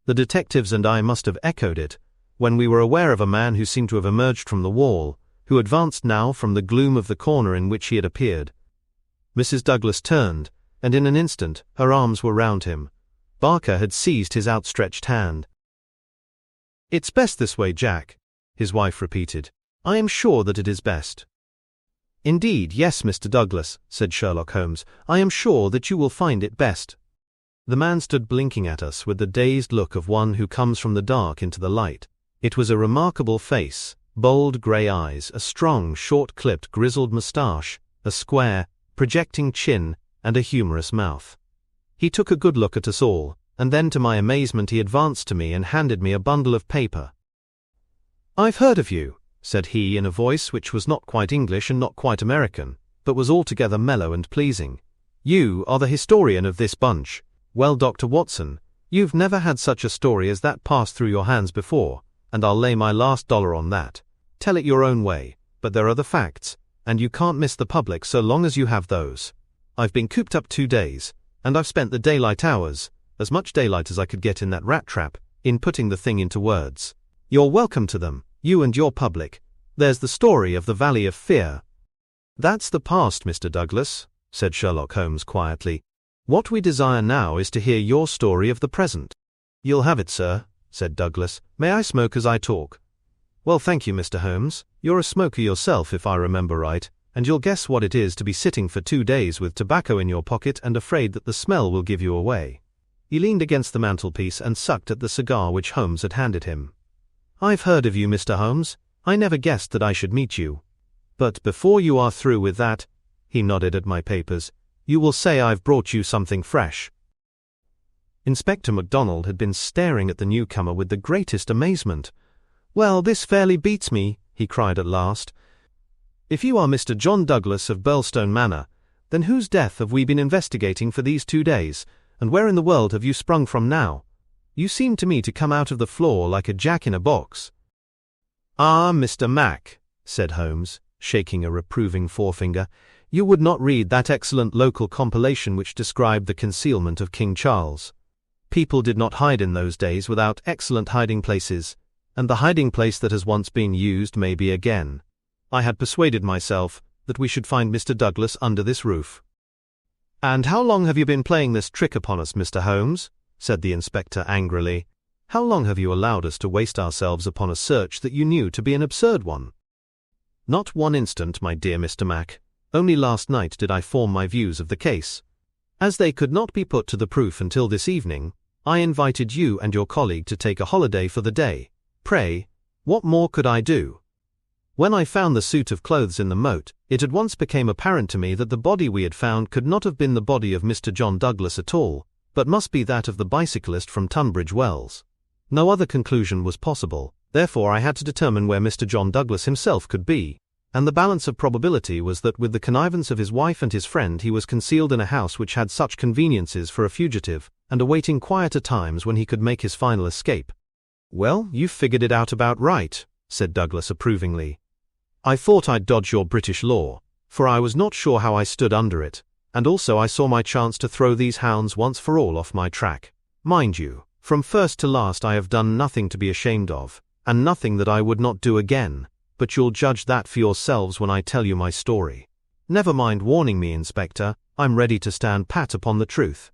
The detectives and I must have echoed it, when we were aware of a man who seemed to have emerged from the wall, who advanced now from the gloom of the corner in which he had appeared. Mrs. Douglas turned, and in an instant her arms were round him. Barker had seized his outstretched hand. "It's best this way, Jack," his wife repeated. "I am sure that it is best." "Indeed, yes, Mr. Douglas," said Sherlock Holmes. "I am sure that you will find it best." The man stood blinking at us with the dazed look of one who comes from the dark into the light. It was a remarkable face, bold grey eyes, a strong, short-clipped, grizzled moustache, a square, projecting chin, and a humorous mouth. He took a good look at us all, and then to my amazement he advanced to me and handed me a bundle of paper. "I've heard of you," said he in a voice which was not quite English and not quite American, but was altogether mellow and pleasing. "You are the historian of this bunch. Well, Dr. Watson, you've never had such a story as that pass through your hands before, and I'll lay my last dollar on that. Tell it your own way, but there are the facts, and you can't miss the public so long as you have those. I've been cooped up 2 days, and I've spent the daylight hours, as much daylight as I could get in that rat trap, in putting the thing into words. You're welcome to them, you and your public. There's the story of the Valley of Fear." "That's the past, Mr. Douglas," said Sherlock Holmes quietly. "What we desire now is to hear your story of the present. "You'll have it, sir," said Douglas. "May I smoke as I talk?" "Well, thank you, Mr. Holmes. You're a smoker yourself, if I remember right, and you'll guess what it is to be sitting for 2 days with tobacco in your pocket and afraid that the smell will give you away." He leaned against the mantelpiece and sucked at the cigar which Holmes had handed him. "I've heard of you, Mr. Holmes. I never guessed that I should meet you. But before you are through with that," he nodded at my papers, "you will say I've brought you something fresh." Inspector MacDonald had been staring at the newcomer with the greatest amazement. "Well, this fairly beats me," he cried at last. "If you are Mr. John Douglas of Birlstone Manor, then whose death have we been investigating for these 2 days, and where in the world have you sprung from now? You seem to me to come out of the floor like a jack in a box." "Ah, Mr. Mac," said Holmes, shaking a reproving forefinger, "you would not read that excellent local compilation which described the concealment of King Charles. People did not hide in those days without excellent hiding places, and the hiding place that has once been used may be again. I had persuaded myself that we should find Mr. Douglas under this roof." "And how long have you been playing this trick upon us, Mr. Holmes?" said the inspector angrily. "How long have you allowed us to waste ourselves upon a search that you knew to be an absurd one?" "Not 1 instant, my dear Mr. Mac. Only last night did I form my views of the case. As they could not be put to the proof until this evening, I invited you and your colleague to take a holiday for the day. Pray, what more could I do? When I found the suit of clothes in the moat, it at once became apparent to me that the body we had found could not have been the body of Mr. John Douglas at all, but must be that of the bicyclist from Tunbridge Wells. No other conclusion was possible, therefore I had to determine where Mr. John Douglas himself could be, and the balance of probability was that with the connivance of his wife and his friend he was concealed in a house which had such conveniences for a fugitive, and awaiting quieter times when he could make his final escape." "Well, you've figured it out about right," said Douglas approvingly. "I thought I'd dodge your British law, for I was not sure how I stood under it, and also I saw my chance to throw these hounds once for all off my track. Mind you, from first to last I have done nothing to be ashamed of, and nothing that I would not do again, but you'll judge that for yourselves when I tell you my story. Never mind warning me, Inspector, I'm ready to stand pat upon the truth.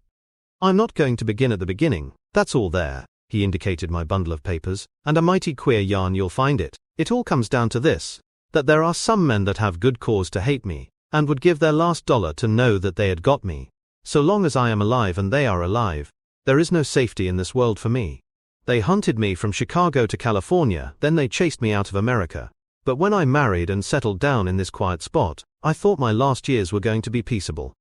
I'm not going to begin at the beginning, that's all there." He indicated my bundle of papers, "and a mighty queer yarn you'll find it. It all comes down to this, that there are some men that have good cause to hate me, and would give their last dollar to know that they had got me. So long as I am alive and they are alive, there is no safety in this world for me. They hunted me from Chicago to California, then they chased me out of America. But when I married and settled down in this quiet spot, I thought my last years were going to be peaceable.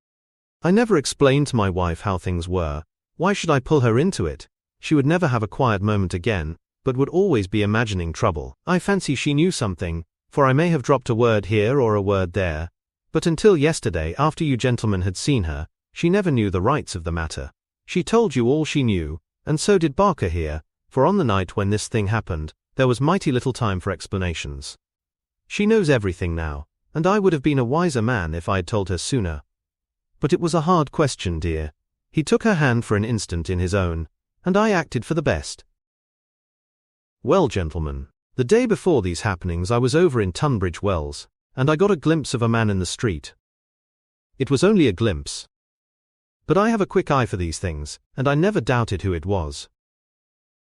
I never explained to my wife how things were. Why should I pull her into it? She would never have a quiet moment again, but would always be imagining trouble. I fancy she knew something, for I may have dropped a word here or a word there, but until yesterday, after you gentlemen had seen her, she never knew the rights of the matter. She told you all she knew, and so did Barker here, for on the night when this thing happened, there was mighty little time for explanations. She knows everything now, and I would have been a wiser man if I had told her sooner. But it was a hard question, dear." He took her hand for an instant in his own, "and I acted for the best. Well, gentlemen, the day before these happenings I was over in Tunbridge Wells, and I got a glimpse of a man in the street. It was only a glimpse. But I have a quick eye for these things, and I never doubted who it was.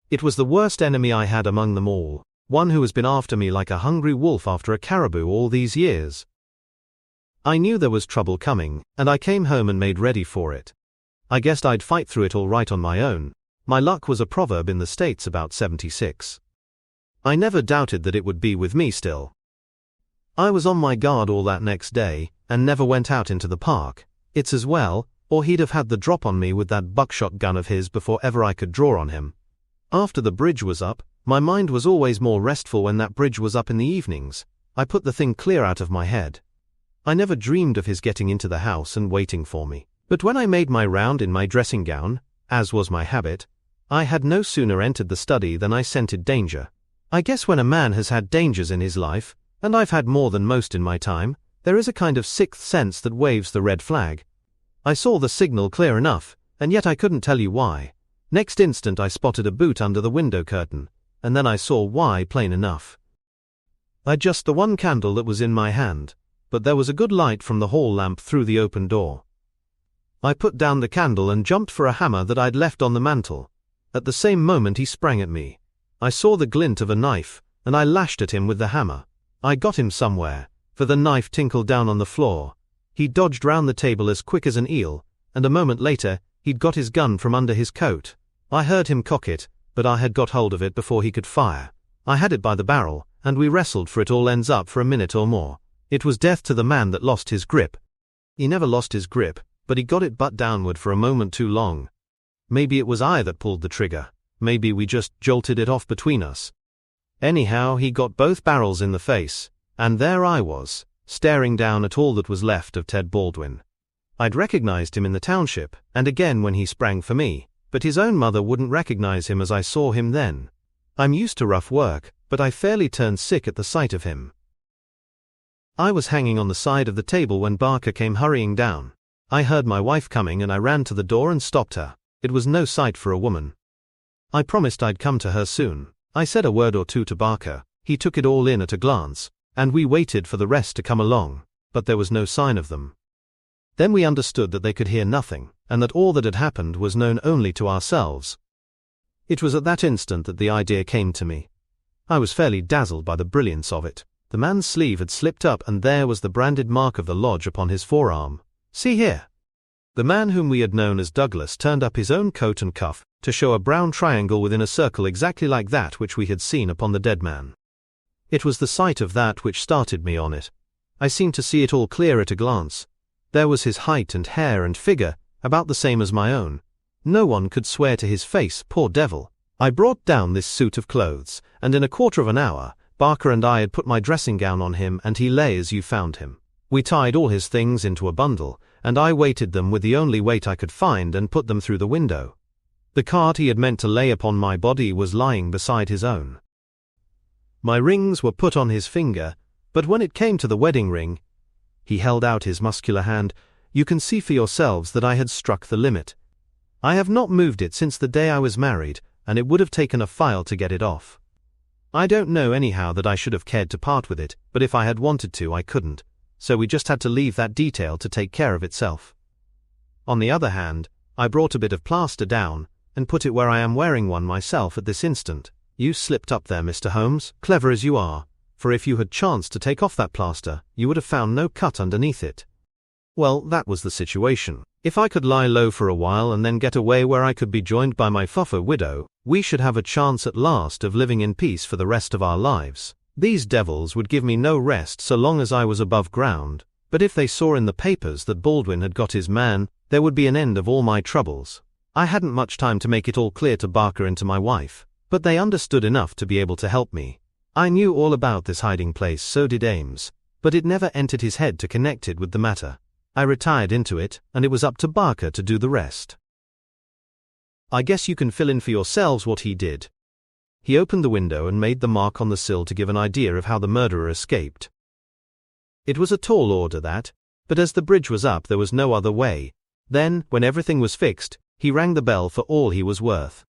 It was the worst enemy I had among them all, one who has been after me like a hungry wolf after a caribou all these years. I knew there was trouble coming, and I came home and made ready for it. I guessed I'd fight through it all right on my own. My luck was a proverb in the States about 76. I never doubted that it would be with me still. I was on my guard all that next day, and never went out into the park. It's as well, or he'd have had the drop on me with that buckshot gun of his before ever I could draw on him. After the bridge was up, my mind was always more restful when that bridge was up in the evenings. I put the thing clear out of my head. I never dreamed of his getting into the house and waiting for me. But when I made my round in my dressing gown, as was my habit, I had no sooner entered the study than I scented danger. I guess when a man has had dangers in his life, and I've had more than most in my time, there is a kind of sixth sense that waves the red flag. I saw the signal clear enough, and yet I couldn't tell you why. Next instant I spotted a boot under the window curtain, and then I saw why plain enough. I'd just the one candle that was in my hand, but there was a good light from the hall lamp through the open door. I put down the candle and jumped for a hammer that I'd left on the mantel. At the same moment he sprang at me. I saw the glint of a knife, and I lashed at him with the hammer. I got him somewhere, for the knife tinkled down on the floor. He dodged round the table as quick as an eel, and a moment later, he'd got his gun from under his coat. I heard him cock it, but I had got hold of it before he could fire. I had it by the barrel, and we wrestled for it all ends up for a minute or more. It was death to the man that lost his grip. He never lost his grip, but he got it butt downward for a moment too long. Maybe it was I that pulled the trigger. Maybe we just jolted it off between us. Anyhow, he got both barrels in the face, and there I was, staring down at all that was left of Ted Baldwin. I'd recognized him in the township, and again when he sprang for me, but his own mother wouldn't recognize him as I saw him then. I'm used to rough work, but I fairly turned sick at the sight of him. I was hanging on the side of the table when Barker came hurrying down. I heard my wife coming and I ran to the door and stopped her. It was no sight for a woman. I promised I'd come to her soon. I said a word or two to Barker. He took it all in at a glance, and we waited for the rest to come along, but there was no sign of them. Then we understood that they could hear nothing, and that all that had happened was known only to ourselves. It was at that instant that the idea came to me. I was fairly dazzled by the brilliance of it. The man's sleeve had slipped up and there was the branded mark of the lodge upon his forearm. See here. The man whom we had known as Douglas turned up his own coat and cuff to show a brown triangle within a circle exactly like that which we had seen upon the dead man. It was the sight of that which started me on it. I seemed to see it all clear at a glance. There was his height and hair and figure, about the same as my own. No one could swear to his face, poor devil. I brought down this suit of clothes, and in a quarter of an hour, Barker and I had put my dressing gown on him and he lay as you found him. We tied all his things into a bundle, and I weighted them with the only weight I could find and put them through the window. The card he had meant to lay upon my body was lying beside his own. My rings were put on his finger, but when it came to the wedding ring, he held out his muscular hand. You can see for yourselves that I had struck the limit. I have not moved it since the day I was married, and it would have taken a file to get it off. I don't know anyhow that I should have cared to part with it, but if I had wanted to, I couldn't, so we just had to leave that detail to take care of itself. On the other hand, I brought a bit of plaster down, and put it where I am wearing one myself at this instant. You slipped up there, Mr. Holmes, clever as you are, for if you had chanced to take off that plaster, you would have found no cut underneath it. Well, that was the situation. If I could lie low for a while and then get away where I could be joined by my fuffer widow, we should have a chance at last of living in peace for the rest of our lives. These devils would give me no rest so long as I was above ground, but if they saw in the papers that Baldwin had got his man, there would be an end of all my troubles. I hadn't much time to make it all clear to Barker and to my wife, but they understood enough to be able to help me. I knew all about this hiding place, so did Ames, but it never entered his head to connect it with the matter. I retired into it, and it was up to Barker to do the rest. I guess you can fill in for yourselves what he did. He opened the window and made the mark on the sill to give an idea of how the murderer escaped. It was a tall order that, but as the bridge was up there was no other way. Then, when everything was fixed, he rang the bell for all he was worth.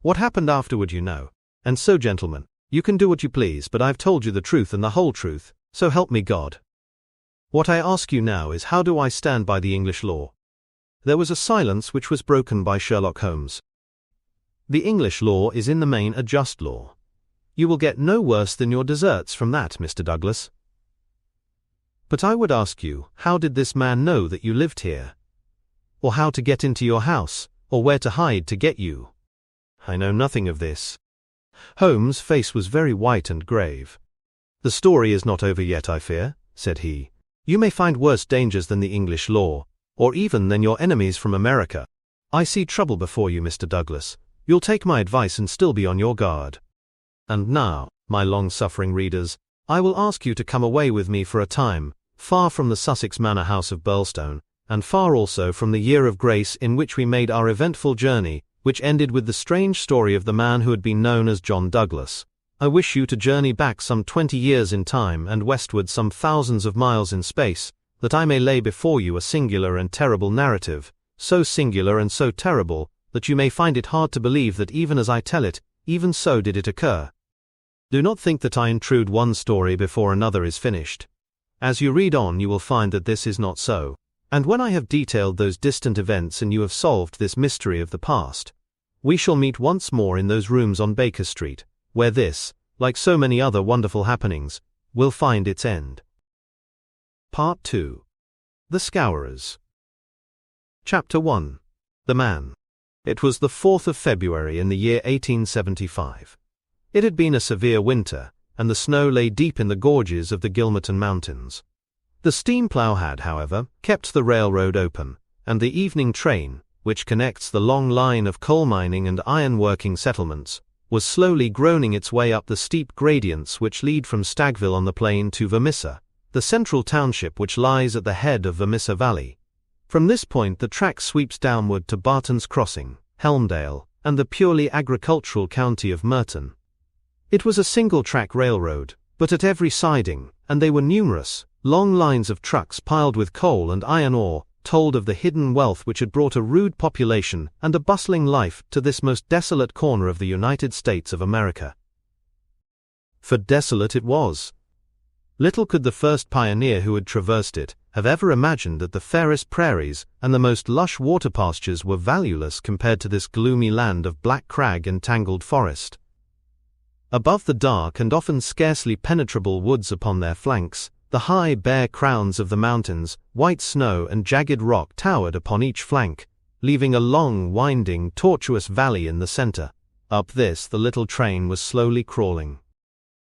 What happened afterward you know. And so, gentlemen, you can do what you please, but I've told you the truth and the whole truth, so help me God. What I ask you now is, how do I stand by the English law? There was a silence which was broken by Sherlock Holmes. The English law is in the main a just law. You will get no worse than your deserts from that, Mr. Douglas. But I would ask you, how did this man know that you lived here? Or how to get into your house, or where to hide to get you? I know nothing of this. Holmes' face was very white and grave. The story is not over yet, I fear, said he. You may find worse dangers than the English law, or even than your enemies from America. I see trouble before you, Mr. Douglas. You'll take my advice and still be on your guard. And now, my long-suffering readers, I will ask you to come away with me for a time, far from the Sussex manor house of Burlstone, and far also from the year of grace in which we made our eventful journey, which ended with the strange story of the man who had been known as John Douglas. I wish you to journey back some 20 years in time and westward some thousands of miles in space, that I may lay before you a singular and terrible narrative, so singular and so terrible, that you may find it hard to believe that even as I tell it, even so did it occur. Do not think that I intrude one story before another is finished. As you read on you will find that this is not so. And when I have detailed those distant events and you have solved this mystery of the past, We shall meet once more in those rooms on Baker Street, where this, like so many other wonderful happenings, will find its end. Part 2. The Scourers. Chapter 1. The Man. It was the 4th of February in the year 1875. It had been a severe winter, and the snow lay deep in the gorges of the Gilmerton Mountains. The steam plough had, however, kept the railroad open, and the evening train, which connects the long line of coal mining and iron-working settlements, was slowly groaning its way up the steep gradients which lead from Stagville on the plain to Vermissa, the central township which lies at the head of Vermissa Valley. From this point the track sweeps downward to Barton's Crossing, Helmdale, and the purely agricultural county of Merton. It was a single-track railroad, but at every siding, and they were numerous, long lines of trucks piled with coal and iron ore, told of the hidden wealth which had brought a rude population and a bustling life to this most desolate corner of the United States of America. For desolate it was. Little could the first pioneer who had traversed it have ever imagined that the fairest prairies and the most lush water pastures were valueless compared to this gloomy land of black crag and tangled forest. Above the dark and often scarcely penetrable woods upon their flanks, the high, bare crowns of the mountains, white snow and jagged rock towered upon each flank, leaving a long, winding, tortuous valley in the center. Up this the little train was slowly crawling.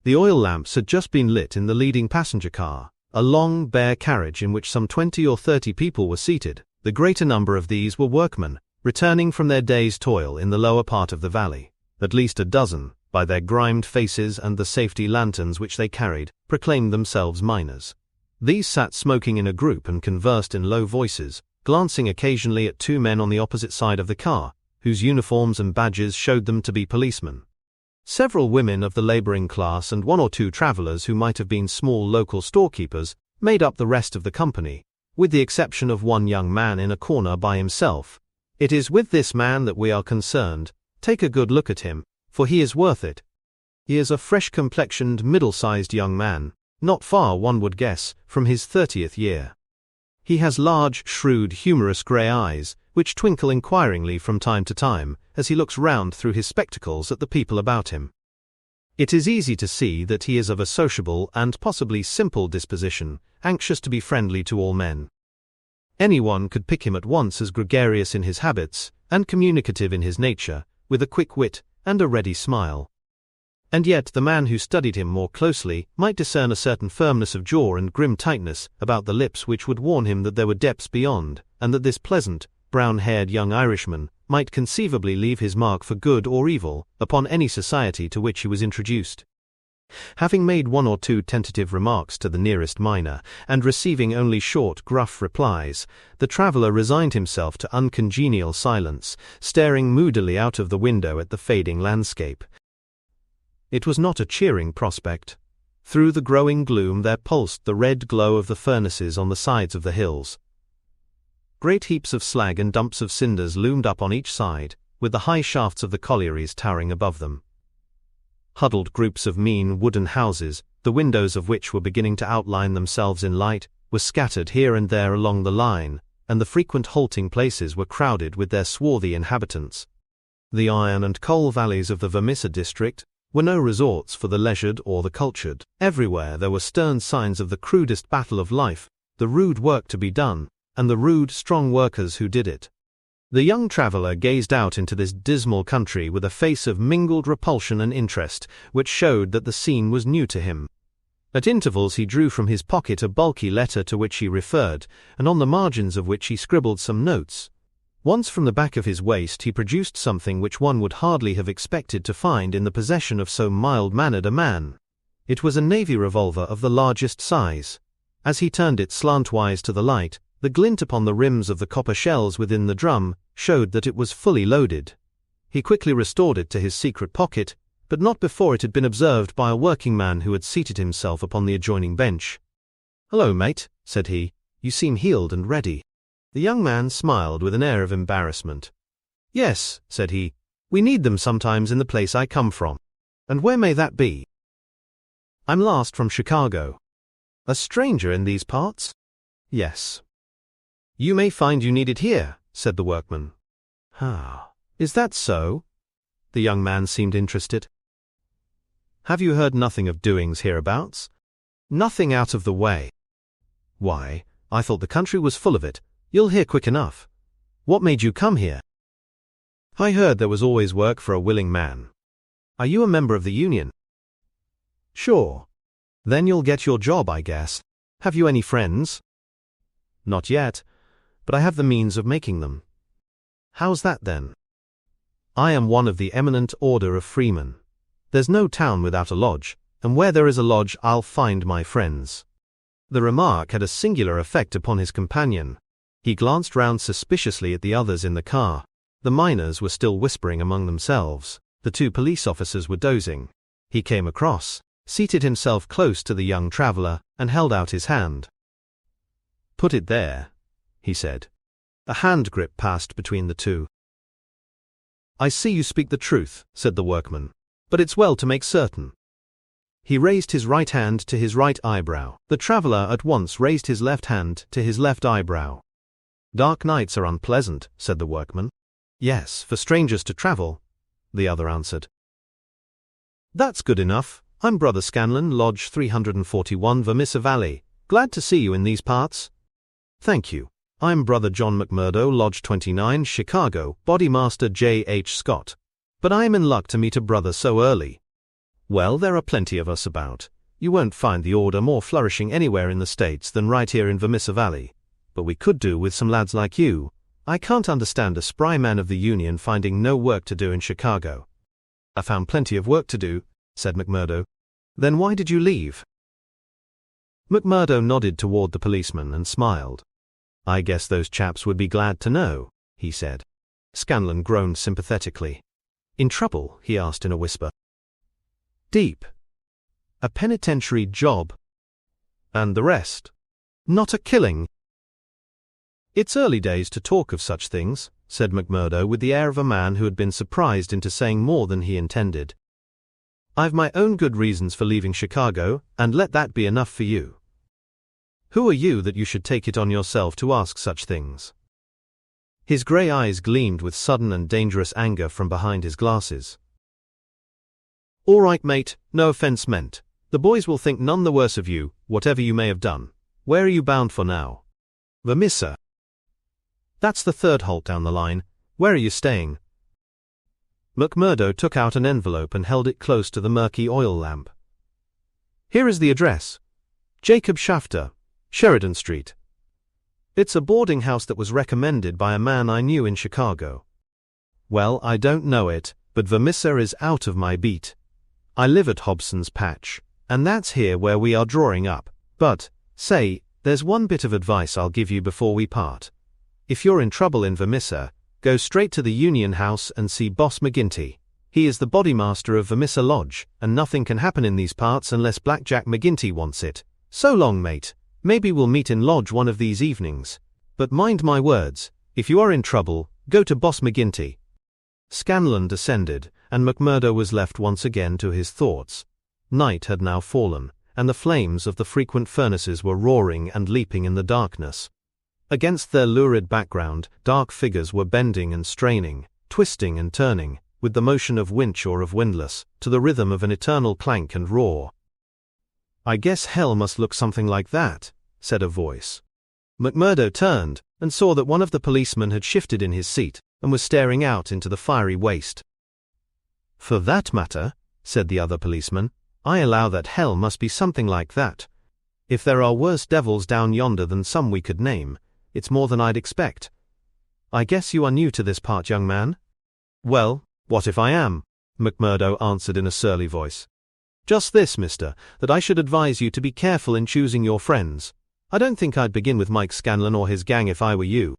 The oil lamps had just been lit in the leading passenger car, a long, bare carriage in which some 20 or 30 people were seated. The greater number of these were workmen, returning from their day's toil in the lower part of the valley. At least a dozen, by their grimed faces and the safety lanterns which they carried, proclaimed themselves miners. These sat smoking in a group and conversed in low voices, glancing occasionally at two men on the opposite side of the car, whose uniforms and badges showed them to be policemen. Several women of the laboring class and one or two travelers who might have been small local storekeepers made up the rest of the company, with the exception of one young man in a corner by himself. It is with this man that we are concerned. Take a good look at him, for he is worth it. He is a fresh-complexioned, middle-sized young man, not far, one would guess, from his 30th year. He has large, shrewd, humorous grey eyes, which twinkle inquiringly from time to time, as he looks round through his spectacles at the people about him. It is easy to see that he is of a sociable and possibly simple disposition, anxious to be friendly to all men. Anyone could pick him at once as gregarious in his habits, and communicative in his nature, with a quick wit and a ready smile. And yet the man who studied him more closely might discern a certain firmness of jaw and grim tightness about the lips which would warn him that there were depths beyond, and that this pleasant, brown-haired young Irishman might conceivably leave his mark for good or evil upon any society to which he was introduced. Having made one or two tentative remarks to the nearest miner, and receiving only short, gruff replies, the traveller resigned himself to uncongenial silence, staring moodily out of the window at the fading landscape. It was not a cheering prospect. Through the growing gloom there pulsed the red glow of the furnaces on the sides of the hills. Great heaps of slag and dumps of cinders loomed up on each side, with the high shafts of the collieries towering above them. Huddled groups of mean wooden houses, the windows of which were beginning to outline themselves in light, were scattered here and there along the line, and the frequent halting places were crowded with their swarthy inhabitants. The iron and coal valleys of the Vermissa district were no resorts for the leisured or the cultured. Everywhere there were stern signs of the crudest battle of life, the rude work to be done, and the rude, strong workers who did it. The young traveller gazed out into this dismal country with a face of mingled repulsion and interest, which showed that the scene was new to him. At intervals he drew from his pocket a bulky letter to which he referred, and on the margins of which he scribbled some notes. Once from the back of his waist he produced something which one would hardly have expected to find in the possession of so mild-mannered a man. It was a navy revolver of the largest size. As he turned it slantwise to the light, the glint upon the rims of the copper shells within the drum showed that it was fully loaded. He quickly restored it to his secret pocket, but not before it had been observed by a working man who had seated himself upon the adjoining bench. "Hello, mate," said he. "You seem heeled and ready." The young man smiled with an air of embarrassment. "Yes," said he, "we need them sometimes in the place I come from." "And where may that be?" "I'm last from Chicago." "A stranger in these parts?" "Yes." "You may find you need it here," said the workman. "Ah, is that so?" The young man seemed interested. "Have you heard nothing of doings hereabouts?" "Nothing out of the way." "Why, I thought the country was full of it. You'll hear quick enough. What made you come here?" "I heard there was always work for a willing man." "Are you a member of the union?" "Sure." "Then you'll get your job, I guess. Have you any friends?" "Not yet, but I have the means of making them." "How's that then?" "I am one of the eminent order of freemen. There's no town without a lodge, and where there is a lodge I'll find my friends." The remark had a singular effect upon his companion. He glanced round suspiciously at the others in the car. The miners were still whispering among themselves. The two police officers were dozing. He came across, seated himself close to the young traveler, and held out his hand. "Put it there," he said. A hand grip passed between the two. "I see you speak the truth," said the workman, "but it's well to make certain." He raised his right hand to his right eyebrow. The traveler at once raised his left hand to his left eyebrow. "Dark nights are unpleasant," said the workman. "Yes, for strangers to travel," the other answered. "That's good enough. I'm Brother Scanlon, Lodge 341, Vermissa Valley. Glad to see you in these parts." "Thank you. I'm Brother John McMurdo, Lodge 29, Chicago, Bodymaster J. H. Scott. But I am in luck to meet a brother so early." "Well, there are plenty of us about. You won't find the order more flourishing anywhere in the States than right here in Vermissa Valley. But we could do with some lads like you. I can't understand a spry man of the Union finding no work to do in Chicago." "I found plenty of work to do," said McMurdo. "Then why did you leave?" McMurdo nodded toward the policeman and smiled. "I guess those chaps would be glad to know," he said. Scanlon groaned sympathetically. "In trouble?" he asked in a whisper. "Deep. A penitentiary job." "And the rest?" "Not a killing." "It's early days to talk of such things," said McMurdo with the air of a man who had been surprised into saying more than he intended. "I've my own good reasons for leaving Chicago, and let that be enough for you. Who are you that you should take it on yourself to ask such things?" His grey eyes gleamed with sudden and dangerous anger from behind his glasses. "All right, mate, no offense meant. The boys will think none the worse of you, whatever you may have done. Where are you bound for now?" "Vermissa." "That's the third halt down the line. Where are you staying?" McMurdo took out an envelope and held it close to the murky oil lamp. "Here is the address. Jacob Shafter, Sheridan Street. It's a boarding house that was recommended by a man I knew in Chicago." "Well, I don't know it, but Vermissa is out of my beat. I live at Hobson's Patch, and that's here where we are drawing up. But, say, there's one bit of advice I'll give you before we part. If you're in trouble in Vermissa, go straight to the Union House and see Boss McGinty. He is the bodymaster of Vermissa Lodge, and nothing can happen in these parts unless Blackjack McGinty wants it. So long, mate. Maybe we'll meet in Lodge one of these evenings. But mind my words, if you are in trouble, go to Boss McGinty." Scanlon descended, and McMurdo was left once again to his thoughts. Night had now fallen, and the flames of the frequent furnaces were roaring and leaping in the darkness. Against their lurid background, dark figures were bending and straining, twisting and turning, with the motion of winch or of windlass, to the rhythm of an eternal clank and roar. "I guess hell must look something like that," said a voice. McMurdo turned, and saw that one of the policemen had shifted in his seat, and was staring out into the fiery waste. "For that matter," said the other policeman, "I allow that hell must be something like that. If there are worse devils down yonder than some we could name, it's more than I'd expect. I guess you are new to this part, young man?" "Well, what if I am?" McMurdo answered in a surly voice. "Just this, mister, that I should advise you to be careful in choosing your friends. I don't think I'd begin with Mike Scanlon or his gang if I were you."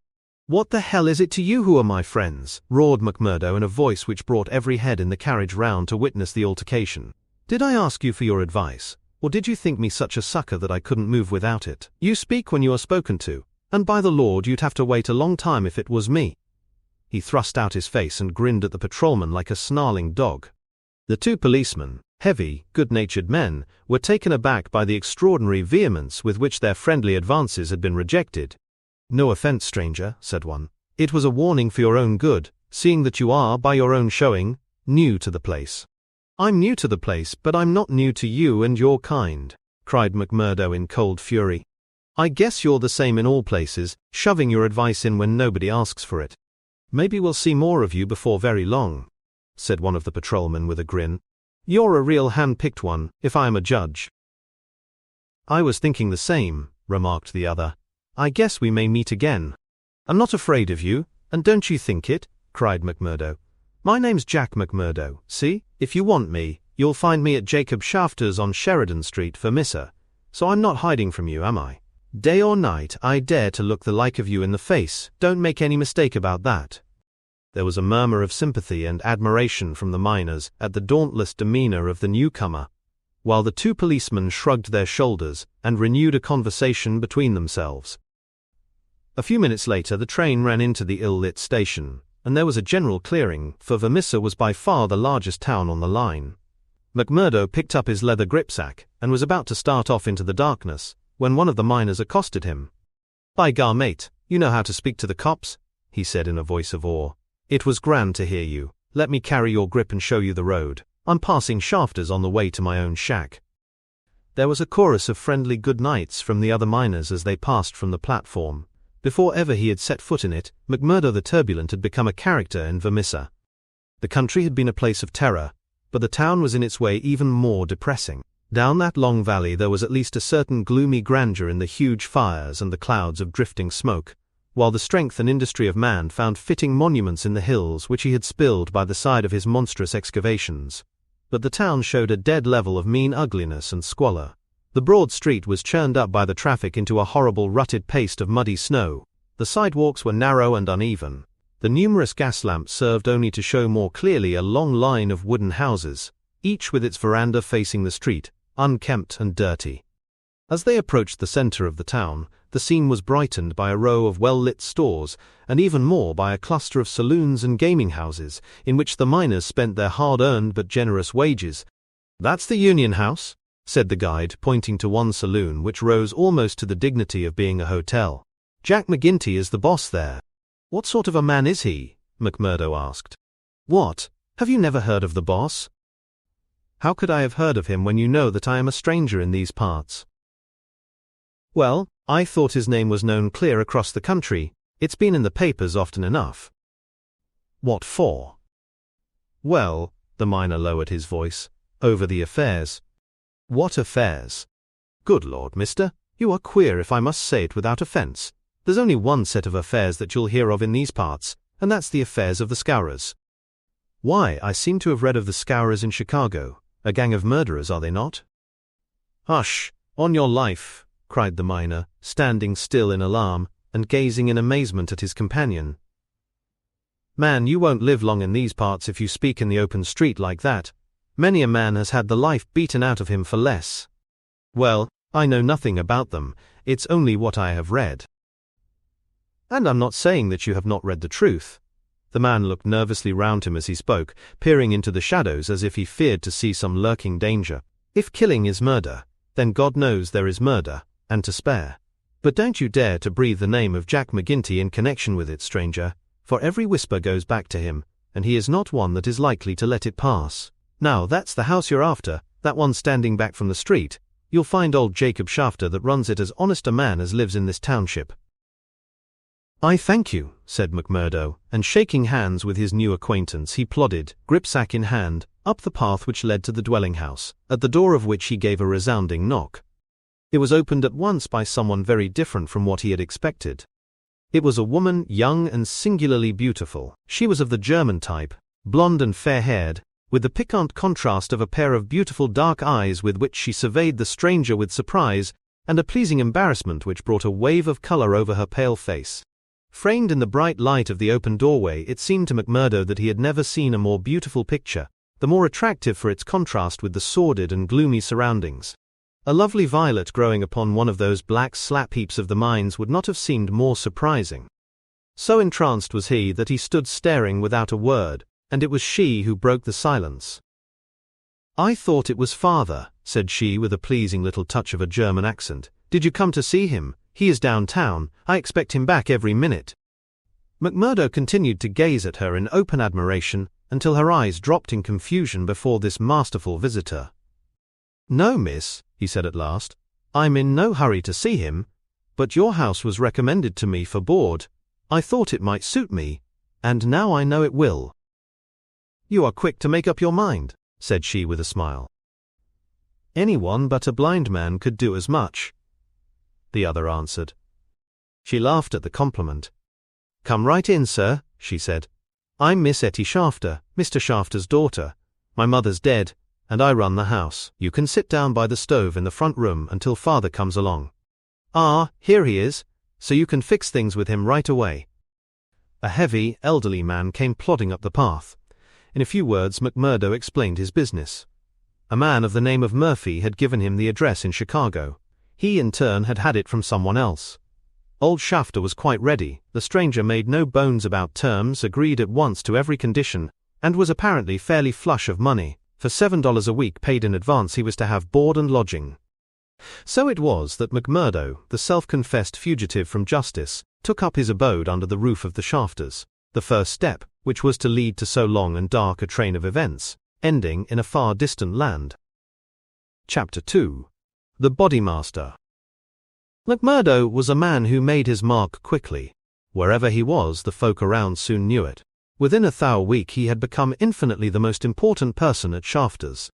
"What the hell is it to you who are my friends?" roared McMurdo in a voice which brought every head in the carriage round to witness the altercation. "Did I ask you for your advice, or did you think me such a sucker that I couldn't move without it? You speak when you are spoken to, and by the Lord you'd have to wait a long time if it was me." He thrust out his face and grinned at the patrolman like a snarling dog. The two policemen, heavy, good-natured men, were taken aback by the extraordinary vehemence with which their friendly advances had been rejected. "No offense, stranger," said one. "It was a warning for your own good, seeing that you are, by your own showing, new to the place. I'm new to the place, but I'm not new to you and your kind, cried McMurdo in cold fury. I guess you're the same in all places, shoving your advice in when nobody asks for it. Maybe we'll see more of you before very long, said one of the patrolmen with a grin. You're a real hand-picked one, if I am a judge. I was thinking the same, remarked the other. I guess we may meet again. I'm not afraid of you, and don't you think it, cried McMurdo. My name's Jack McMurdo, see? If you want me, you'll find me at Jacob Shafter's on Sheridan Street, Vermissa. So I'm not hiding from you, am I? Day or night, I dare to look the like of you in the face, don't make any mistake about that. There was a murmur of sympathy and admiration from the miners at the dauntless demeanor of the newcomer, while the two policemen shrugged their shoulders and renewed a conversation between themselves. A few minutes later the train ran into the ill-lit station, and there was a general clearing, for Vermissa was by far the largest town on the line. McMurdo picked up his leather gripsack and was about to start off into the darkness, when one of the miners accosted him. "By gar, mate, you know how to speak to the cops," he said in a voice of awe. "It was grand to hear you. Let me carry your grip and show you the road. I'm passing Shafter's on the way to my own shack." There was a chorus of friendly good nights from the other miners as they passed from the platform. Before ever he had set foot in it, McMurdo the Turbulent had become a character in Vermissa. The country had been a place of terror, but the town was in its way even more depressing. Down that long valley there was at least a certain gloomy grandeur in the huge fires and the clouds of drifting smoke, while the strength and industry of man found fitting monuments in the hills which he had spilled by the side of his monstrous excavations. But the town showed a dead level of mean ugliness and squalor. The broad street was churned up by the traffic into a horrible rutted paste of muddy snow. The sidewalks were narrow and uneven. The numerous gas lamps served only to show more clearly a long line of wooden houses, each with its veranda facing the street, unkempt and dirty. As they approached the center of the town, the scene was brightened by a row of well-lit stores, and even more by a cluster of saloons and gaming houses, in which the miners spent their hard-earned but generous wages. "That's the Union House," said the guide, pointing to one saloon which rose almost to the dignity of being a hotel. "Jack McGinty is the boss there." "What sort of a man is he?" McMurdo asked. "What? Have you never heard of the boss?" "How could I have heard of him when you know that I am a stranger in these parts?" "Well, I thought his name was known clear across the country. It's been in the papers often enough." "What for?" "Well," the miner lowered his voice, "over the affairs." "What affairs?" "Good Lord, mister, you are queer if I must say it without offense. There's only one set of affairs that you'll hear of in these parts, and that's the affairs of the Scourers." "Why, I seem to have read of the Scourers in Chicago. A gang of murderers, are they not?" "Hush, on your life," cried the miner, standing still in alarm, and gazing in amazement at his companion. "Man, you won't live long in these parts if you speak in the open street like that. Many a man has had the life beaten out of him for less." "Well, I know nothing about them, it's only what I have read." "And I'm not saying that you have not read the truth." The man looked nervously round him as he spoke, peering into the shadows as if he feared to see some lurking danger. "If killing is murder, then God knows there is murder, and to spare. But don't you dare to breathe the name of Jack McGinty in connection with it, stranger, for every whisper goes back to him, and he is not one that is likely to let it pass. Now that's the house you're after, that one standing back from the street. You'll find old Jacob Shafter that runs it as honest a man as lives in this township." "I thank you," said McMurdo, and shaking hands with his new acquaintance he plodded, gripsack in hand, up the path which led to the dwelling house, at the door of which he gave a resounding knock. It was opened at once by someone very different from what he had expected. It was a woman, young and singularly beautiful. She was of the German type, blonde and fair-haired, with the piquant contrast of a pair of beautiful dark eyes with which she surveyed the stranger with surprise, and a pleasing embarrassment which brought a wave of color over her pale face. Framed in the bright light of the open doorway, it seemed to McMurdo that he had never seen a more beautiful picture, the more attractive for its contrast with the sordid and gloomy surroundings. A lovely violet growing upon one of those black slap heaps of the mines would not have seemed more surprising. So entranced was he that he stood staring without a word, and it was she who broke the silence. "I thought it was father," said she with a pleasing little touch of a German accent. "Did you come to see him? He is downtown. I expect him back every minute." McMurdo continued to gaze at her in open admiration, until her eyes dropped in confusion before this masterful visitor. "No, miss," he said at last. "I'm in no hurry to see him, but your house was recommended to me for board. I thought it might suit me, and now I know it will." "You are quick to make up your mind," said she with a smile. "Anyone but a blind man could do as much," the other answered. She laughed at the compliment. "Come right in, sir," she said. "I'm Miss Etty Shafter, Mr. Shafter's daughter. My mother's dead, and I run the house. You can sit down by the stove in the front room until father comes along. Ah, here he is, so you can fix things with him right away." A heavy, elderly man came plodding up the path. In a few words, McMurdo explained his business. A man of the name of Murphy had given him the address in Chicago. He, in turn, had had it from someone else. Old Shafter was quite ready. The stranger made no bones about terms, agreed at once to every condition, and was apparently fairly flush of money. For $7 a week paid in advance he was to have board and lodging. So it was that McMurdo, the self-confessed fugitive from justice, took up his abode under the roof of the Shafters, the first step, which was to lead to so long and dark a train of events, ending in a far distant land. Chapter 2. The Bodymaster. McMurdo was a man who made his mark quickly. Wherever he was, the folk around soon knew it. Within a thorough week he had become infinitely the most important person at Shafters.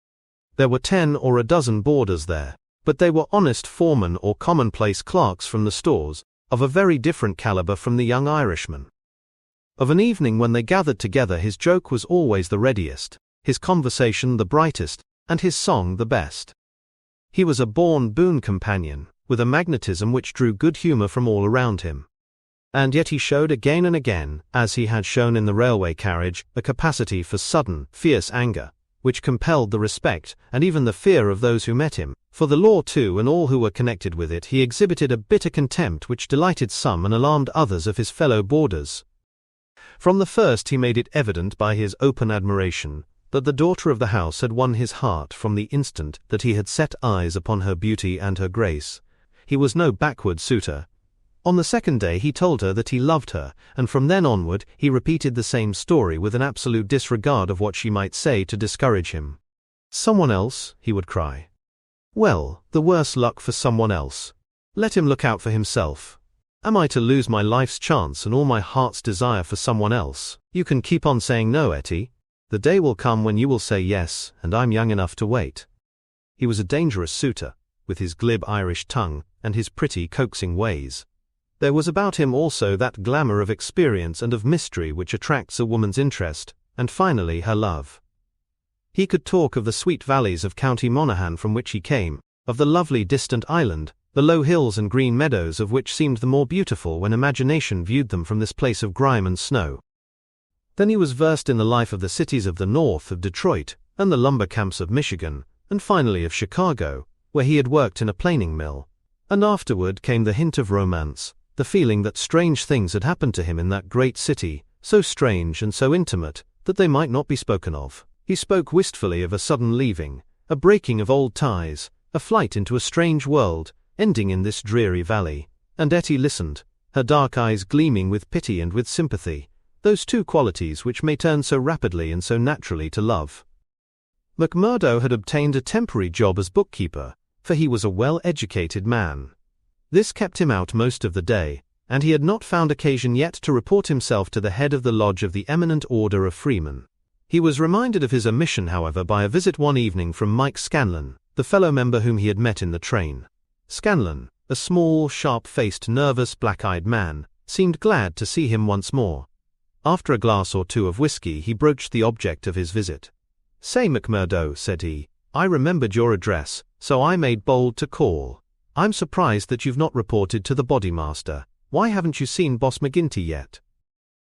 There were 10 or a dozen boarders there, but they were honest foremen or commonplace clerks from the stores, of a very different caliber from the young Irishman. Of an evening when they gathered together, his joke was always the readiest, his conversation the brightest, and his song the best. He was a born boon companion, with a magnetism which drew good humor from all around him. And yet he showed again and again, as he had shown in the railway carriage, a capacity for sudden, fierce anger, which compelled the respect and even the fear of those who met him. For the law too and all who were connected with it he exhibited a bitter contempt which delighted some and alarmed others of his fellow boarders. From the first he made it evident by his open admiration that the daughter of the house had won his heart from the instant that he had set eyes upon her beauty and her grace. He was no backward suitor. On the second day he told her that he loved her, and from then onward he repeated the same story with an absolute disregard of what she might say to discourage him. "Someone else," he would cry. "Well, the worse luck for someone else. Let him look out for himself. Am I to lose my life's chance and all my heart's desire for someone else? You can keep on saying no, Etty. The day will come when you will say yes, and I'm young enough to wait." He was a dangerous suitor, with his glib Irish tongue and his pretty coaxing ways. There was about him also that glamour of experience and of mystery which attracts a woman's interest, and finally her love. He could talk of the sweet valleys of County Monaghan from which he came, of the lovely distant island, the low hills and green meadows of which seemed the more beautiful when imagination viewed them from this place of grime and snow. Then he was versed in the life of the cities of the north, of Detroit, and the lumber camps of Michigan, and finally of Chicago, where he had worked in a planing mill. And afterward came the hint of romance, the feeling that strange things had happened to him in that great city, so strange and so intimate that they might not be spoken of. He spoke wistfully of a sudden leaving, a breaking of old ties, a flight into a strange world, ending in this dreary valley. And Etty listened, her dark eyes gleaming with pity and with sympathy, those two qualities which may turn so rapidly and so naturally to love. McMurdo had obtained a temporary job as bookkeeper, for he was a well-educated man. This kept him out most of the day, and he had not found occasion yet to report himself to the head of the lodge of the Eminent Order of Freemen. He was reminded of his omission, however, by a visit one evening from Mike Scanlon, the fellow member whom he had met in the train. Scanlon, a small, sharp-faced, nervous, black-eyed man, seemed glad to see him once more. After a glass or two of whiskey he broached the object of his visit. "Say, McMurdo," said he, "I remembered your address, so I made bold to call. I'm surprised that you've not reported to the Bodymaster. Why haven't you seen Boss McGinty yet?"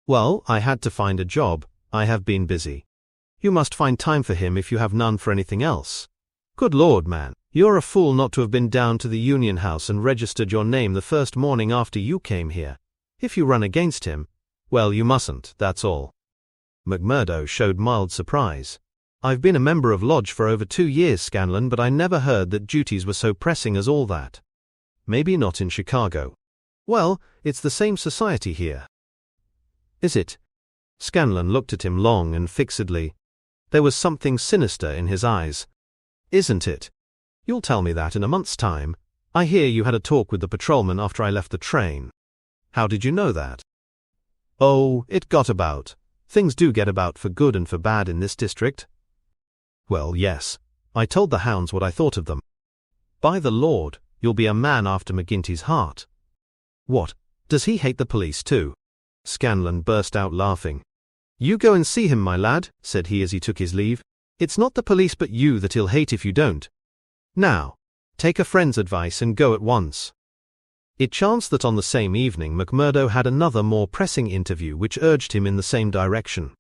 "Well, I had to find a job. I have been busy." "You must find time for him if you have none for anything else." "Good Lord, man, you're a fool not to have been down to the Union House and registered your name the first morning after you came here. If you run against him, well, you mustn't, that's all." McMurdo showed mild surprise. "I've been a member of Lodge for over 2 years, Scanlon, but I never heard that duties were so pressing as all that." "Maybe not in Chicago." "Well, it's the same society here." "Is it?" Scanlan looked at him long and fixedly. There was something sinister in his eyes. Isn't it? You'll tell me that in a month's time. I hear you had a talk with the patrolman after I left the train. How did you know that? Oh, it got about. Things do get about for good and for bad in this district. Well, yes. I told the hounds what I thought of them. By the Lord, you'll be a man after McGinty's heart. What, does he hate the police too? Scanlan burst out laughing. You go and see him, my lad, said he as he took his leave. It's not the police but you that he'll hate if you don't. Now, take a friend's advice and go at once. It chanced that on the same evening McMurdo had another more pressing interview which urged him in the same direction.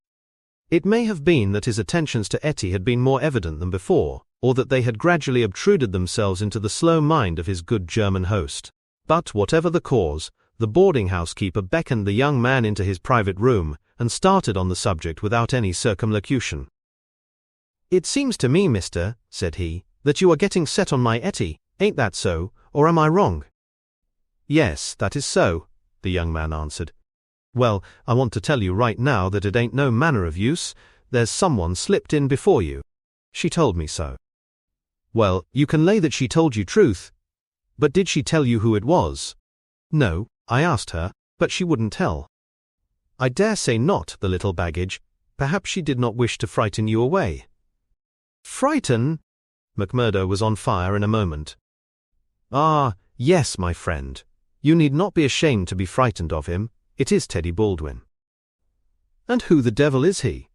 It may have been that his attentions to Etty had been more evident than before, or that they had gradually obtruded themselves into the slow mind of his good German host. But whatever the cause, the boarding-house keeper beckoned the young man into his private room and started on the subject without any circumlocution. It seems to me, mister, said he, that you are getting set on my Etty, ain't that so, or am I wrong? Yes, that is so, the young man answered. Well, I want to tell you right now that it ain't no manner of use. There's someone slipped in before you. She told me so. Well, you can lay that she told you truth. But did she tell you who it was? No, I asked her, but she wouldn't tell. I dare say not, the little baggage. Perhaps she did not wish to frighten you away. Frighten? McMurdo was on fire in a moment. Ah, yes, my friend. You need not be ashamed to be frightened of him. It is Teddy Baldwin. And who the devil is he?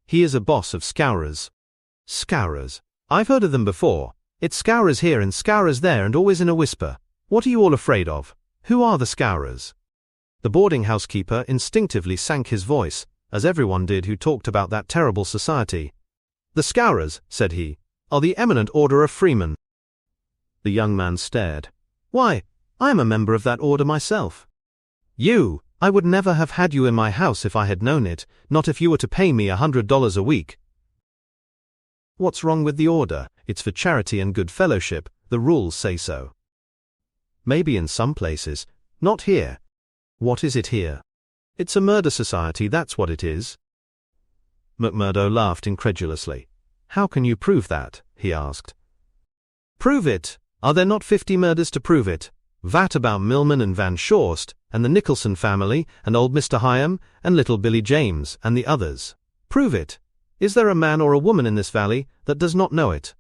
He is a boss of Scourers. Scourers. I've heard of them before. It's Scourers here and Scourers there and always in a whisper. What are you all afraid of? Who are the Scourers? The boarding-house keeper instinctively sank his voice, as everyone did who talked about that terrible society. The Scourers, said he, are the eminent order of freemen. The young man stared. Why, I am a member of that order myself. You, I would never have had you in my house if I had known it, not if you were to pay me $100 a week. What's wrong with the order? It's for charity and good fellowship, the rules say so. Maybe in some places, not here. What is it here? It's a murder society, that's what it is. McMurdo laughed incredulously. How can you prove that? He asked. Prove it? Are there not 50 murders to prove it? That about Millman and Van Shorst, and the Nicholson family, and old Mr. Hyam, and little Billy James, and the others. Prove it. Is there a man or a woman in this valley that does not know it?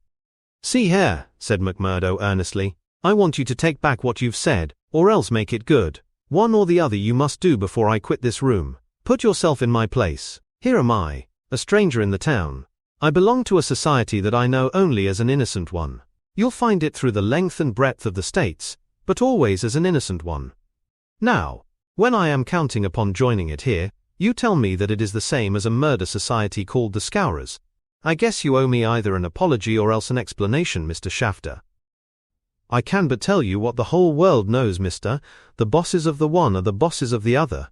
See here, said McMurdo earnestly, I want you to take back what you've said, or else make it good. One or the other you must do before I quit this room. Put yourself in my place. Here am I, a stranger in the town. I belong to a society that I know only as an innocent one. You'll find it through the length and breadth of the states, but always as an innocent one. Now, when I am counting upon joining it here, you tell me that it is the same as a murder society called the Scourers. I guess you owe me either an apology or else an explanation, Mr. Shafter. I can but tell you what the whole world knows, mister. The bosses of the one are the bosses of the other.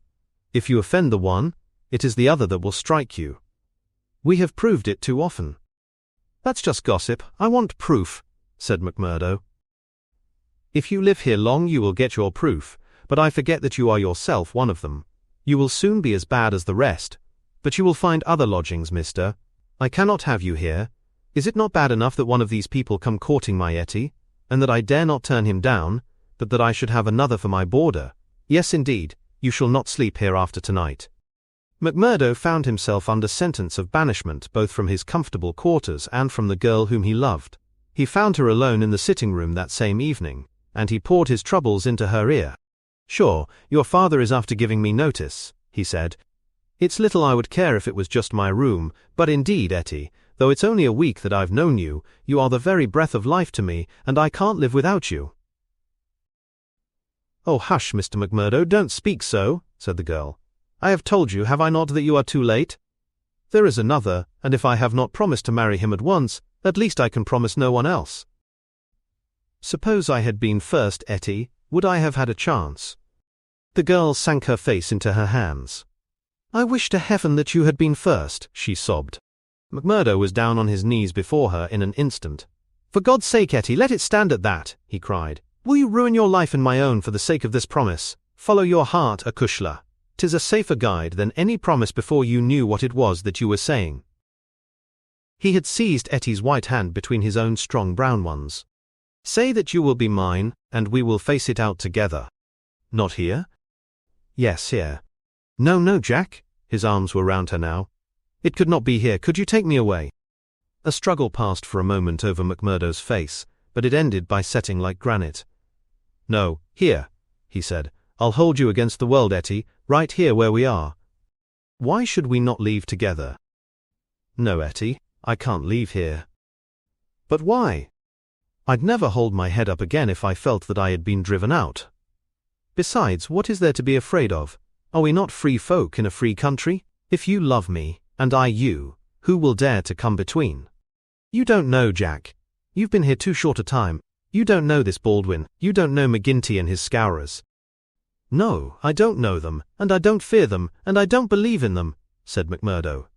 If you offend the one, it is the other that will strike you. We have proved it too often. That's just gossip. I want proof, said McMurdo. If you live here long you will get your proof, but I forget that you are yourself one of them. You will soon be as bad as the rest, but you will find other lodgings, mister. I cannot have you here. Is it not bad enough that one of these people come courting my Etty, and that I dare not turn him down, but that I should have another for my boarder? Yes, indeed, you shall not sleep here after tonight. McMurdo found himself under sentence of banishment both from his comfortable quarters and from the girl whom he loved. He found her alone in the sitting-room that same evening, and he poured his troubles into her ear. Sure, your father is after giving me notice, he said. It's little I would care if it was just my room, but indeed, Etty, though it's only a week that I've known you, you are the very breath of life to me, and I can't live without you. Oh, hush, Mr. McMurdo, don't speak so, said the girl. I have told you, have I not, that you are too late? There is another, and if I have not promised to marry him at once, at least I can promise no one else. Suppose I had been first, Etty, would I have had a chance? The girl sank her face into her hands. I wish to heaven that you had been first, she sobbed. McMurdo was down on his knees before her in an instant. For God's sake, Etty, let it stand at that, he cried. Will you ruin your life and my own for the sake of this promise? Follow your heart, Acushla. 'Tis a safer guide than any promise before you knew what it was that you were saying. He had seized Etty's white hand between his own strong brown ones. Say that you will be mine, and we will face it out together. Not here? Yes, here. No, no, Jack. His arms were round her now. It could not be here. Could you take me away? A struggle passed for a moment over McMurdo's face, but it ended by setting like granite. No, here, he said. I'll hold you against the world, Etty, right here where we are. Why should we not leave together? No, Etty, I can't leave here. But why? I'd never hold my head up again if I felt that I had been driven out. Besides, what is there to be afraid of? Are we not free folk in a free country? If you love me, and I you, who will dare to come between? You don't know, Jack. You've been here too short a time. You don't know this Baldwin. You don't know McGinty and his scourers. No, I don't know them, and I don't fear them, and I don't believe in them, said McMurdo.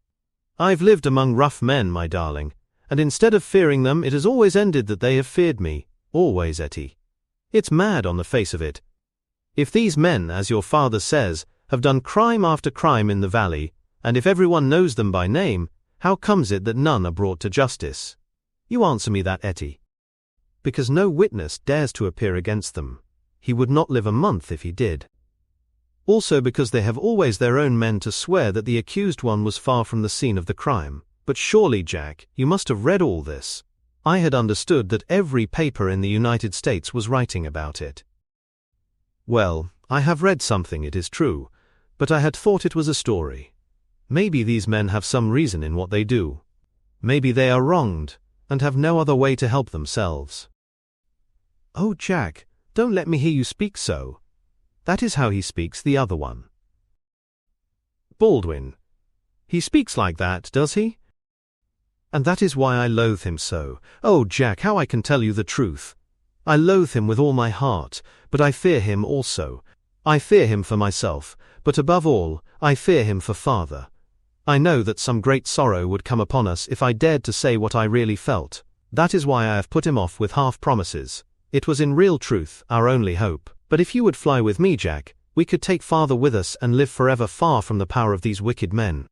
I've lived among rough men, my darling, and instead of fearing them, it has always ended that they have feared me. Always, Etty. It's mad on the face of it. If these men, as your father says, have done crime after crime in the valley, and if everyone knows them by name, how comes it that none are brought to justice? You answer me that, Etty. Because no witness dares to appear against them. He would not live a month if he did. Also because they have always their own men to swear that the accused one was far from the scene of the crime. But surely, Jack, you must have read all this. I had understood that every paper in the United States was writing about it. Well, I have read something, it is true, but I had thought it was a story. Maybe these men have some reason in what they do. Maybe they are wronged, and have no other way to help themselves. Oh, Jack, don't let me hear you speak so. That is how he speaks, the other one. Baldwin. He speaks like that, does he? And that is why I loathe him so. Oh, Jack, how I can tell you the truth. I loathe him with all my heart, but I fear him also. I fear him for myself, but above all, I fear him for father. I know that some great sorrow would come upon us if I dared to say what I really felt. That is why I have put him off with half promises. It was in real truth our only hope. But if you would fly with me, Jack, we could take father with us and live forever far from the power of these wicked men.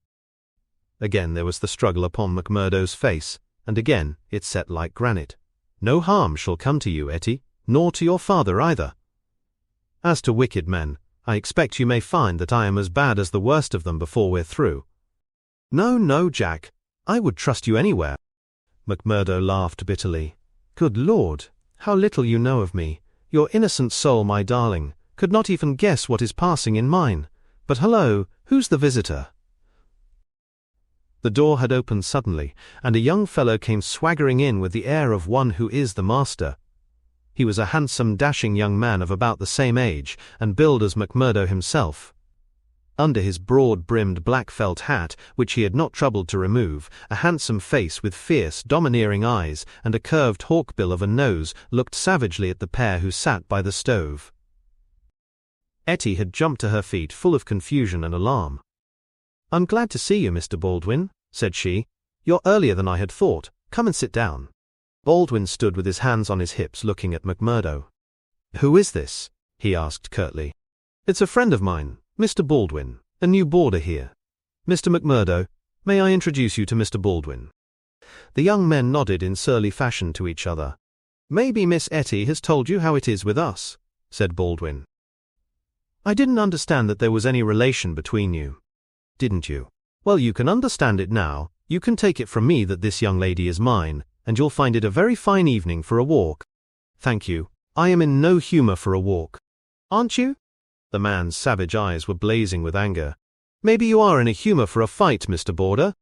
Again there was the struggle upon McMurdo's face, and again it set like granite. No harm shall come to you, Etty, nor to your father either. As to wicked men, I expect you may find that I am as bad as the worst of them before we're through. No, no, Jack, I would trust you anywhere. McMurdo laughed bitterly. Good Lord, how little you know of me. Your innocent soul, my darling, could not even guess what is passing in mine. But hello, who's the visitor? The door had opened suddenly, and a young fellow came swaggering in with the air of one who is the master. He was a handsome, dashing young man of about the same age, and build as McMurdo himself. Under his broad-brimmed black felt hat, which he had not troubled to remove, a handsome face with fierce, domineering eyes, and a curved hawkbill of a nose looked savagely at the pair who sat by the stove. Etty had jumped to her feet full of confusion and alarm. "I'm glad to see you, Mr. Baldwin," said she. "You're earlier than I had thought. Come and sit down." Baldwin stood with his hands on his hips looking at McMurdo. "Who is this?" he asked curtly. "It's a friend of mine, Mr. Baldwin, a new boarder here. Mr. McMurdo, may I introduce you to Mr. Baldwin?" The young men nodded in surly fashion to each other. "Maybe Miss Etty has told you how it is with us," said Baldwin. "I didn't understand that there was any relation between you." "Didn't you? Well, you can understand it now. You can take it from me that this young lady is mine, and you'll find it a very fine evening for a walk." "Thank you. I am in no humor for a walk." "Aren't you?" The man's savage eyes were blazing with anger. "Maybe you are in a humor for a fight, Mr. Boarder."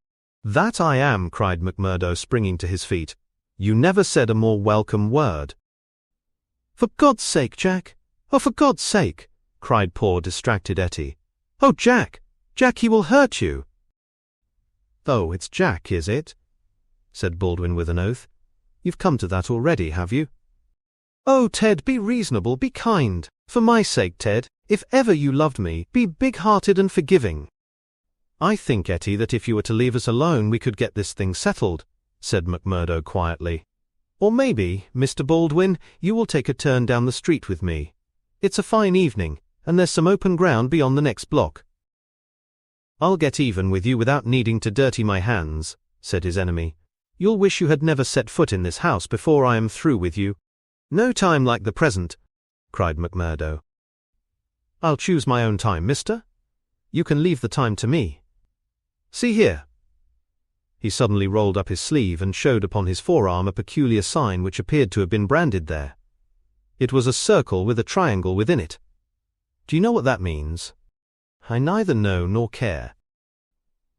"That I am," cried McMurdo, springing to his feet. "You never said a more welcome word." "For God's sake, Jack! Oh, for God's sake!" cried poor distracted Etty. "Oh, Jack! Jack, he will hurt you!" "Oh, it's Jack, is it?" said Baldwin with an oath. "You've come to that already, have you?" "Oh, Ted, be reasonable, be kind. For my sake, Ted, if ever you loved me, be big-hearted and forgiving." "I think, Etty, that if you were to leave us alone we could get this thing settled," said McMurdo quietly. "Or maybe, Mr. Baldwin, you will take a turn down the street with me. It's a fine evening, and there's some open ground beyond the next block. "I'll get even with you without needing to dirty my hands," said his enemy. "You'll wish you had never set foot in this house before I am through with you." "No time like the present," cried McMurdo. "I'll choose my own time, mister. You can leave the time to me. See here." He suddenly rolled up his sleeve and showed upon his forearm a peculiar sign which appeared to have been branded there. It was a circle with a triangle within it. "Do you know what that means?" "I neither know nor care."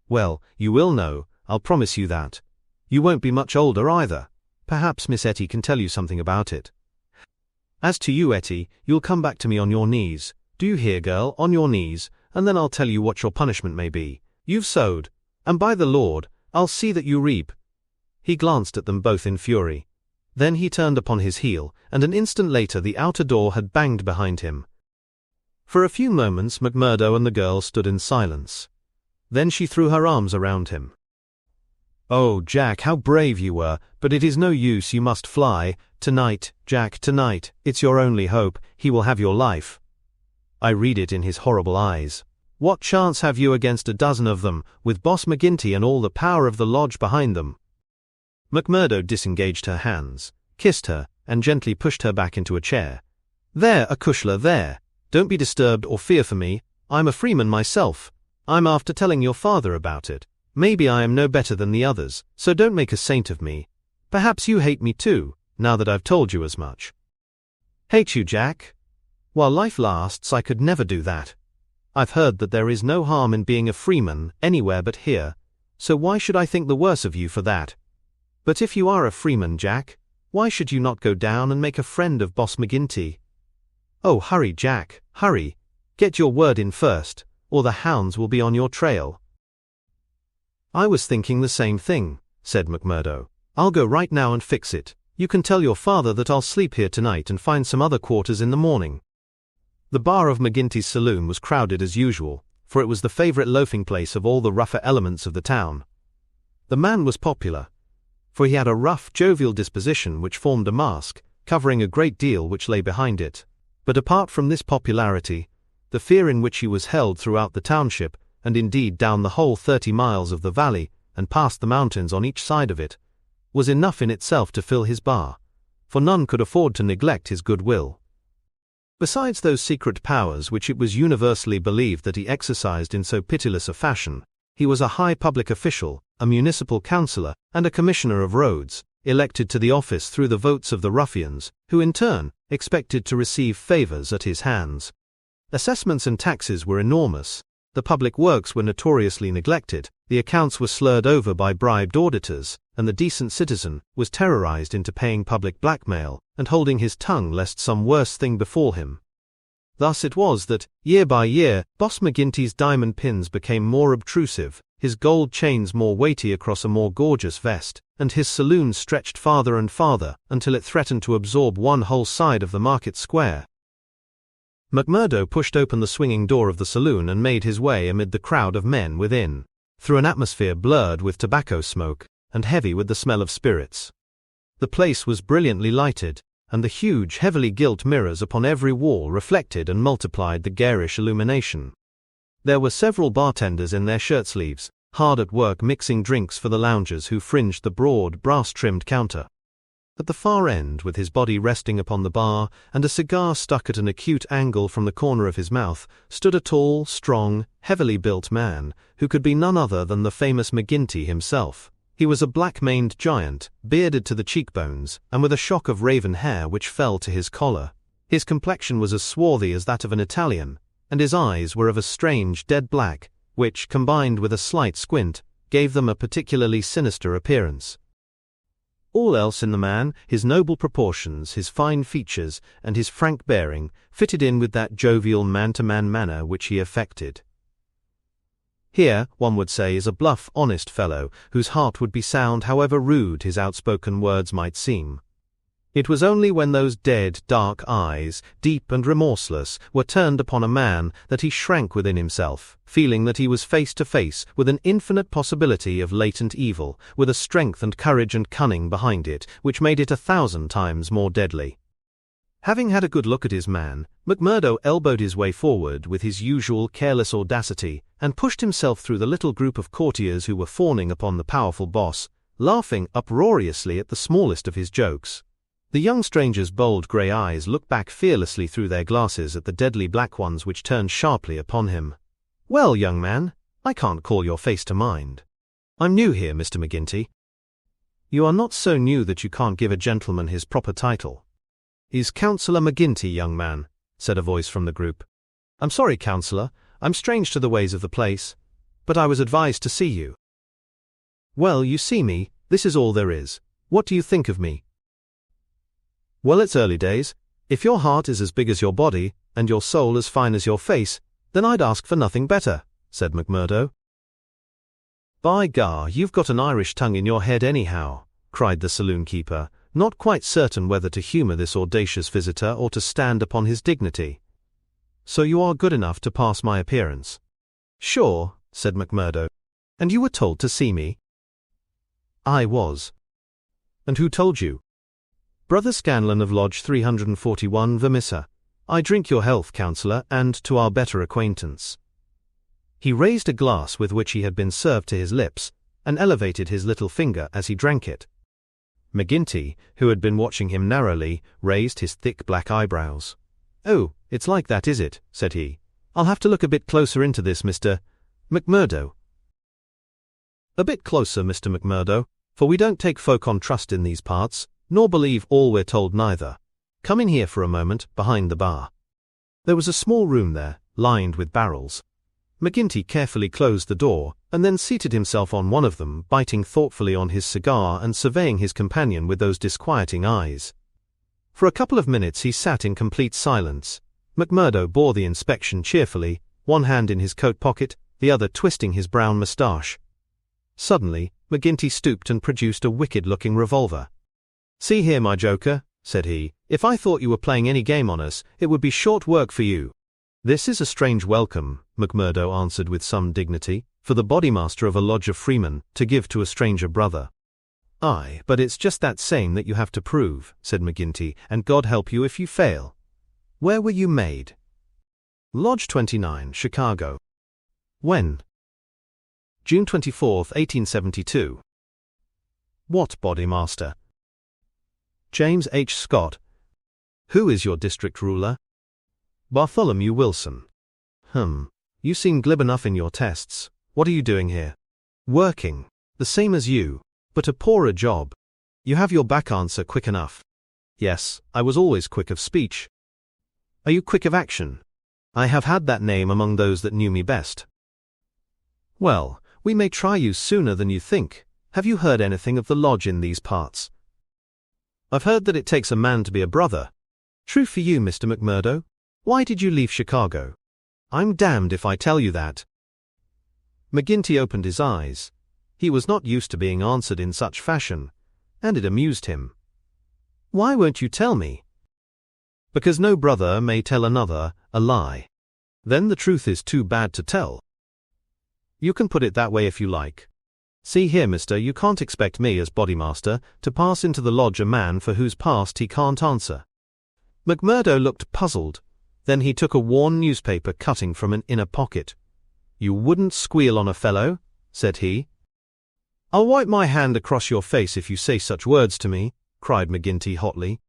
"Well, you will know, I'll promise you that. You won't be much older either. Perhaps Miss Etty can tell you something about it. As to you, Etty, you'll come back to me on your knees. Do you hear, girl, on your knees, and then I'll tell you what your punishment may be. You've sowed, and by the Lord, I'll see that you reap." He glanced at them both in fury. Then he turned upon his heel, and an instant later the outer door had banged behind him. For a few moments McMurdo and the girl stood in silence. Then she threw her arms around him. "Oh, Jack, how brave you were, but it is no use, you must fly. Tonight, Jack, tonight, it's your only hope, he will have your life. I read it in his horrible eyes. What chance have you against a dozen of them, with Boss McGinty and all the power of the lodge behind them?" McMurdo disengaged her hands, kissed her, and gently pushed her back into a chair. "There, acushla, there. Don't be disturbed or fear for me. I'm a freeman myself. I'm after telling your father about it. Maybe I am no better than the others, so don't make a saint of me. Perhaps you hate me too, now that I've told you as much." "Hate you, Jack? While life lasts, I could never do that. I've heard that there is no harm in being a freeman anywhere but here, so why should I think the worse of you for that? But if you are a freeman, Jack, why should you not go down and make a friend of Boss McGinty? Oh, hurry, Jack, hurry. Get your word in first, or the hounds will be on your trail." "I was thinking the same thing," said McMurdo. "I'll go right now and fix it. You can tell your father that I'll sleep here tonight and find some other quarters in the morning." The bar of McGinty's saloon was crowded as usual, for it was the favorite loafing place of all the rougher elements of the town. The man was popular, for he had a rough, jovial disposition which formed a mask, covering a great deal which lay behind it. But apart from this popularity, the fear in which he was held throughout the township, and indeed down the whole 30 miles of the valley, and past the mountains on each side of it, was enough in itself to fill his bar, for none could afford to neglect his good will. Besides those secret powers which it was universally believed that he exercised in so pitiless a fashion, he was a high public official, a municipal councillor, and a commissioner of roads, elected to the office through the votes of the ruffians, who in turn expected to receive favours at his hands. Assessments and taxes were enormous, the public works were notoriously neglected, the accounts were slurred over by bribed auditors, and the decent citizen was terrorized into paying public blackmail and holding his tongue lest some worse thing befall him. Thus it was that, year by year, Boss McGinty's diamond pins became more obtrusive, his gold chains more weighty across a more gorgeous vest, and his saloon stretched farther and farther until it threatened to absorb one whole side of the market square. McMurdo pushed open the swinging door of the saloon and made his way amid the crowd of men within, through an atmosphere blurred with tobacco smoke and heavy with the smell of spirits. The place was brilliantly lighted, and the huge, heavily gilt mirrors upon every wall reflected and multiplied the garish illumination. There were several bartenders in their shirt sleeves, hard at work mixing drinks for the loungers who fringed the broad, brass-trimmed counter. At the far end, with his body resting upon the bar and a cigar stuck at an acute angle from the corner of his mouth, stood a tall, strong, heavily built man, who could be none other than the famous McGinty himself. He was a black-maned giant, bearded to the cheekbones, and with a shock of raven hair which fell to his collar. His complexion was as swarthy as that of an Italian, and his eyes were of a strange, dead black, which, combined with a slight squint, gave them a particularly sinister appearance. All else in the man, his noble proportions, his fine features, and his frank bearing, fitted in with that jovial man-to-man manner which he affected. Here, one would say, is a bluff, honest fellow, whose heart would be sound however rude his outspoken words might seem. It was only when those dead, dark eyes, deep and remorseless, were turned upon a man that he shrank within himself, feeling that he was face to face with an infinite possibility of latent evil, with a strength and courage and cunning behind it, which made it 1,000 times more deadly. Having had a good look at his man, McMurdo elbowed his way forward with his usual careless audacity, and pushed himself through the little group of courtiers who were fawning upon the powerful boss, laughing uproariously at the smallest of his jokes. The young stranger's bold grey eyes looked back fearlessly through their glasses at the deadly black ones which turned sharply upon him. "Well, young man, I can't call your face to mind. I'm new here, Mr. McGinty." "You are not so new that you can't give a gentleman his proper title." "Is Councillor McGinty, young man," said a voice from the group. "I'm sorry, Councillor, I'm strange to the ways of the place, but I was advised to see you." "Well, you see me, this is all there is. What do you think of me?" "Well, it's early days. If your heart is as big as your body, and your soul as fine as your face, then I'd ask for nothing better," said McMurdo. "By gar, you've got an Irish tongue in your head anyhow," cried the saloon-keeper, not quite certain whether to humour this audacious visitor or to stand upon his dignity. "So you are good enough to pass my appearance?" "Sure," said McMurdo. "And you were told to see me?" "I was." "And who told you?" "Brother Scanlon of Lodge 341, Vermissa. I drink your health, Councillor, and to our better acquaintance." He raised a glass with which he had been served to his lips, and elevated his little finger as he drank it. McGinty, who had been watching him narrowly, raised his thick black eyebrows. "Oh, it's like that, is it?" said he. "I'll have to look a bit closer into this, Mr. McMurdo." "A bit closer, Mr. McMurdo, for we don't take folk on trust in these parts, nor believe all we're told neither. Come in here for a moment, behind the bar." There was a small room there, lined with barrels. McGinty carefully closed the door, and then seated himself on one of them, biting thoughtfully on his cigar and surveying his companion with those disquieting eyes. For a couple of minutes he sat in complete silence. McMurdo bore the inspection cheerfully, one hand in his coat pocket, the other twisting his brown moustache. Suddenly, McGinty stooped and produced a wicked-looking revolver. "See here, my joker," said he, "if I thought you were playing any game on us, it would be short work for you." "This is a strange welcome," McMurdo answered with some dignity, "for the bodymaster of a lodge of freemen to give to a stranger brother." "Aye, but it's just that same that you have to prove," said McGinty, "and God help you if you fail. Where were you made?" "Lodge 29, Chicago." "When?" "June 24th, 1872. "What bodymaster?" "James H. Scott." "Who is your district ruler?" "Bartholomew Wilson." You seem glib enough in your tests. What are you doing here?" "Working. The same as you, but a poorer job." "You have your back answer quick enough." "Yes, I was always quick of speech." "Are you quick of action?" "I have had that name among those that knew me best." "Well, we may try you sooner than you think. Have you heard anything of the lodge in these parts?" "I've heard that it takes a man to be a brother." "True for you, Mr. McMurdo. Why did you leave Chicago?" "I'm damned if I tell you that." McGinty opened his eyes. He was not used to being answered in such fashion, and it amused him. "Why won't you tell me?" "Because no brother may tell another a lie. Then the truth is too bad to tell." "You can put it that way if you like. See here, mister, you can't expect me as bodymaster to pass into the lodge a man for whose past he can't answer." McMurdo looked puzzled. Then he took a worn newspaper cutting from an inner pocket. "You wouldn't squeal on a fellow?" said he. "I'll wipe my hand across your face if you say such words to me," cried McGinty hotly.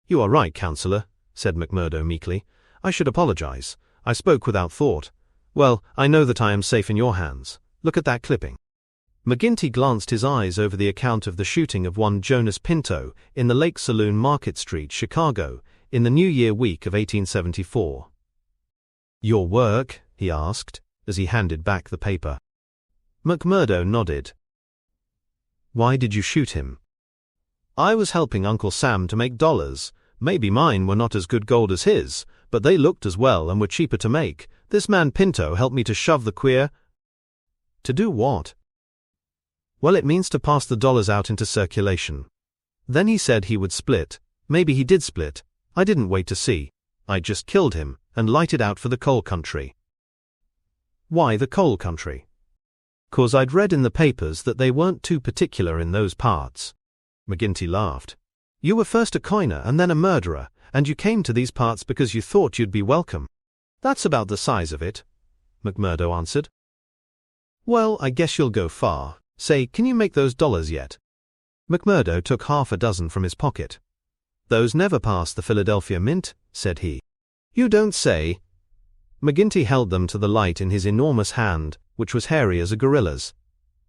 "You are right, Councillor," said McMurdo meekly. "I should apologize. I spoke without thought. Well, I know that I am safe in your hands. Look at that clipping." McGinty glanced his eyes over the account of the shooting of one Jonas Pinto in the Lake Saloon, Market Street, Chicago, in the New Year week of 1874. "Your work?" he asked, as he handed back the paper. McMurdo nodded. "Why did you shoot him?" "I was helping Uncle Sam to make dollars. Maybe mine were not as good gold as his, but they looked as well and were cheaper to make. This man Pinto helped me to shove the queer—" "To do what?" "Well, it means to pass the dollars out into circulation. Then he said he would split. Maybe he did split. I didn't wait to see. I just killed him and lighted out for the coal country." "Why the coal country?" "'Cause I'd read in the papers that they weren't too particular in those parts." McGinty laughed. "You were first a coiner and then a murderer, and you came to these parts because you thought you'd be welcome." "That's about the size of it," McMurdo answered. Well, I guess you'll go far. Say, can you make those dollars yet? McMurdo took half a dozen from his pocket. Those never pass the Philadelphia Mint, said he. You don't say. McGinty held them to the light in his enormous hand, which was hairy as a gorilla's.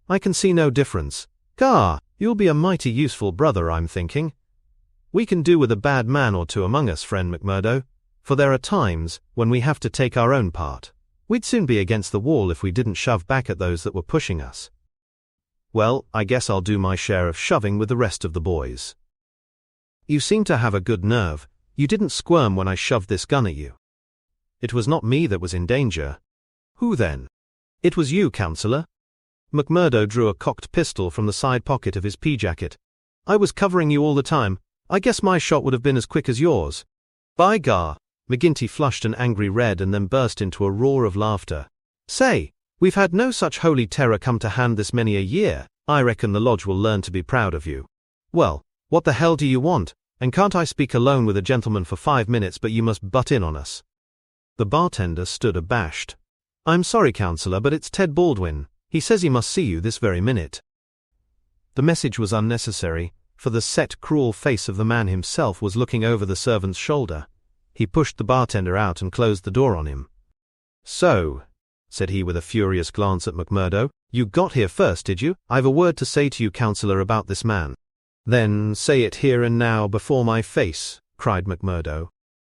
I can see no difference. Gah, you'll be a mighty useful brother, I'm thinking. We can do with a bad man or two among us, friend McMurdo, for there are times when we have to take our own part. We'd soon be against the wall if we didn't shove back at those that were pushing us. Well, I guess I'll do my share of shoving with the rest of the boys. You seem to have a good nerve. You didn't squirm when I shoved this gun at you. It was not me that was in danger. Who then? It was you, Counselor. McMurdo drew a cocked pistol from the side pocket of his pea-jacket. I was covering you all the time. I guess my shot would have been as quick as yours. By gar! McGinty flushed an angry red and then burst into a roar of laughter. Say, we've had no such holy terror come to hand this many a year. I reckon the lodge will learn to be proud of you. Well, what the hell do you want? And can't I speak alone with a gentleman for 5 minutes, but you must butt in on us? The bartender stood abashed. I'm sorry, Counselor, but it's Ted Baldwin. He says he must see you this very minute. The message was unnecessary, for the set, cruel face of the man himself was looking over the servant's shoulder. He pushed the bartender out and closed the door on him. So, said he with a furious glance at McMurdo, you got here first, did you? I've a word to say to you, Counselor, about this man. Then say it here and now before my face, cried McMurdo.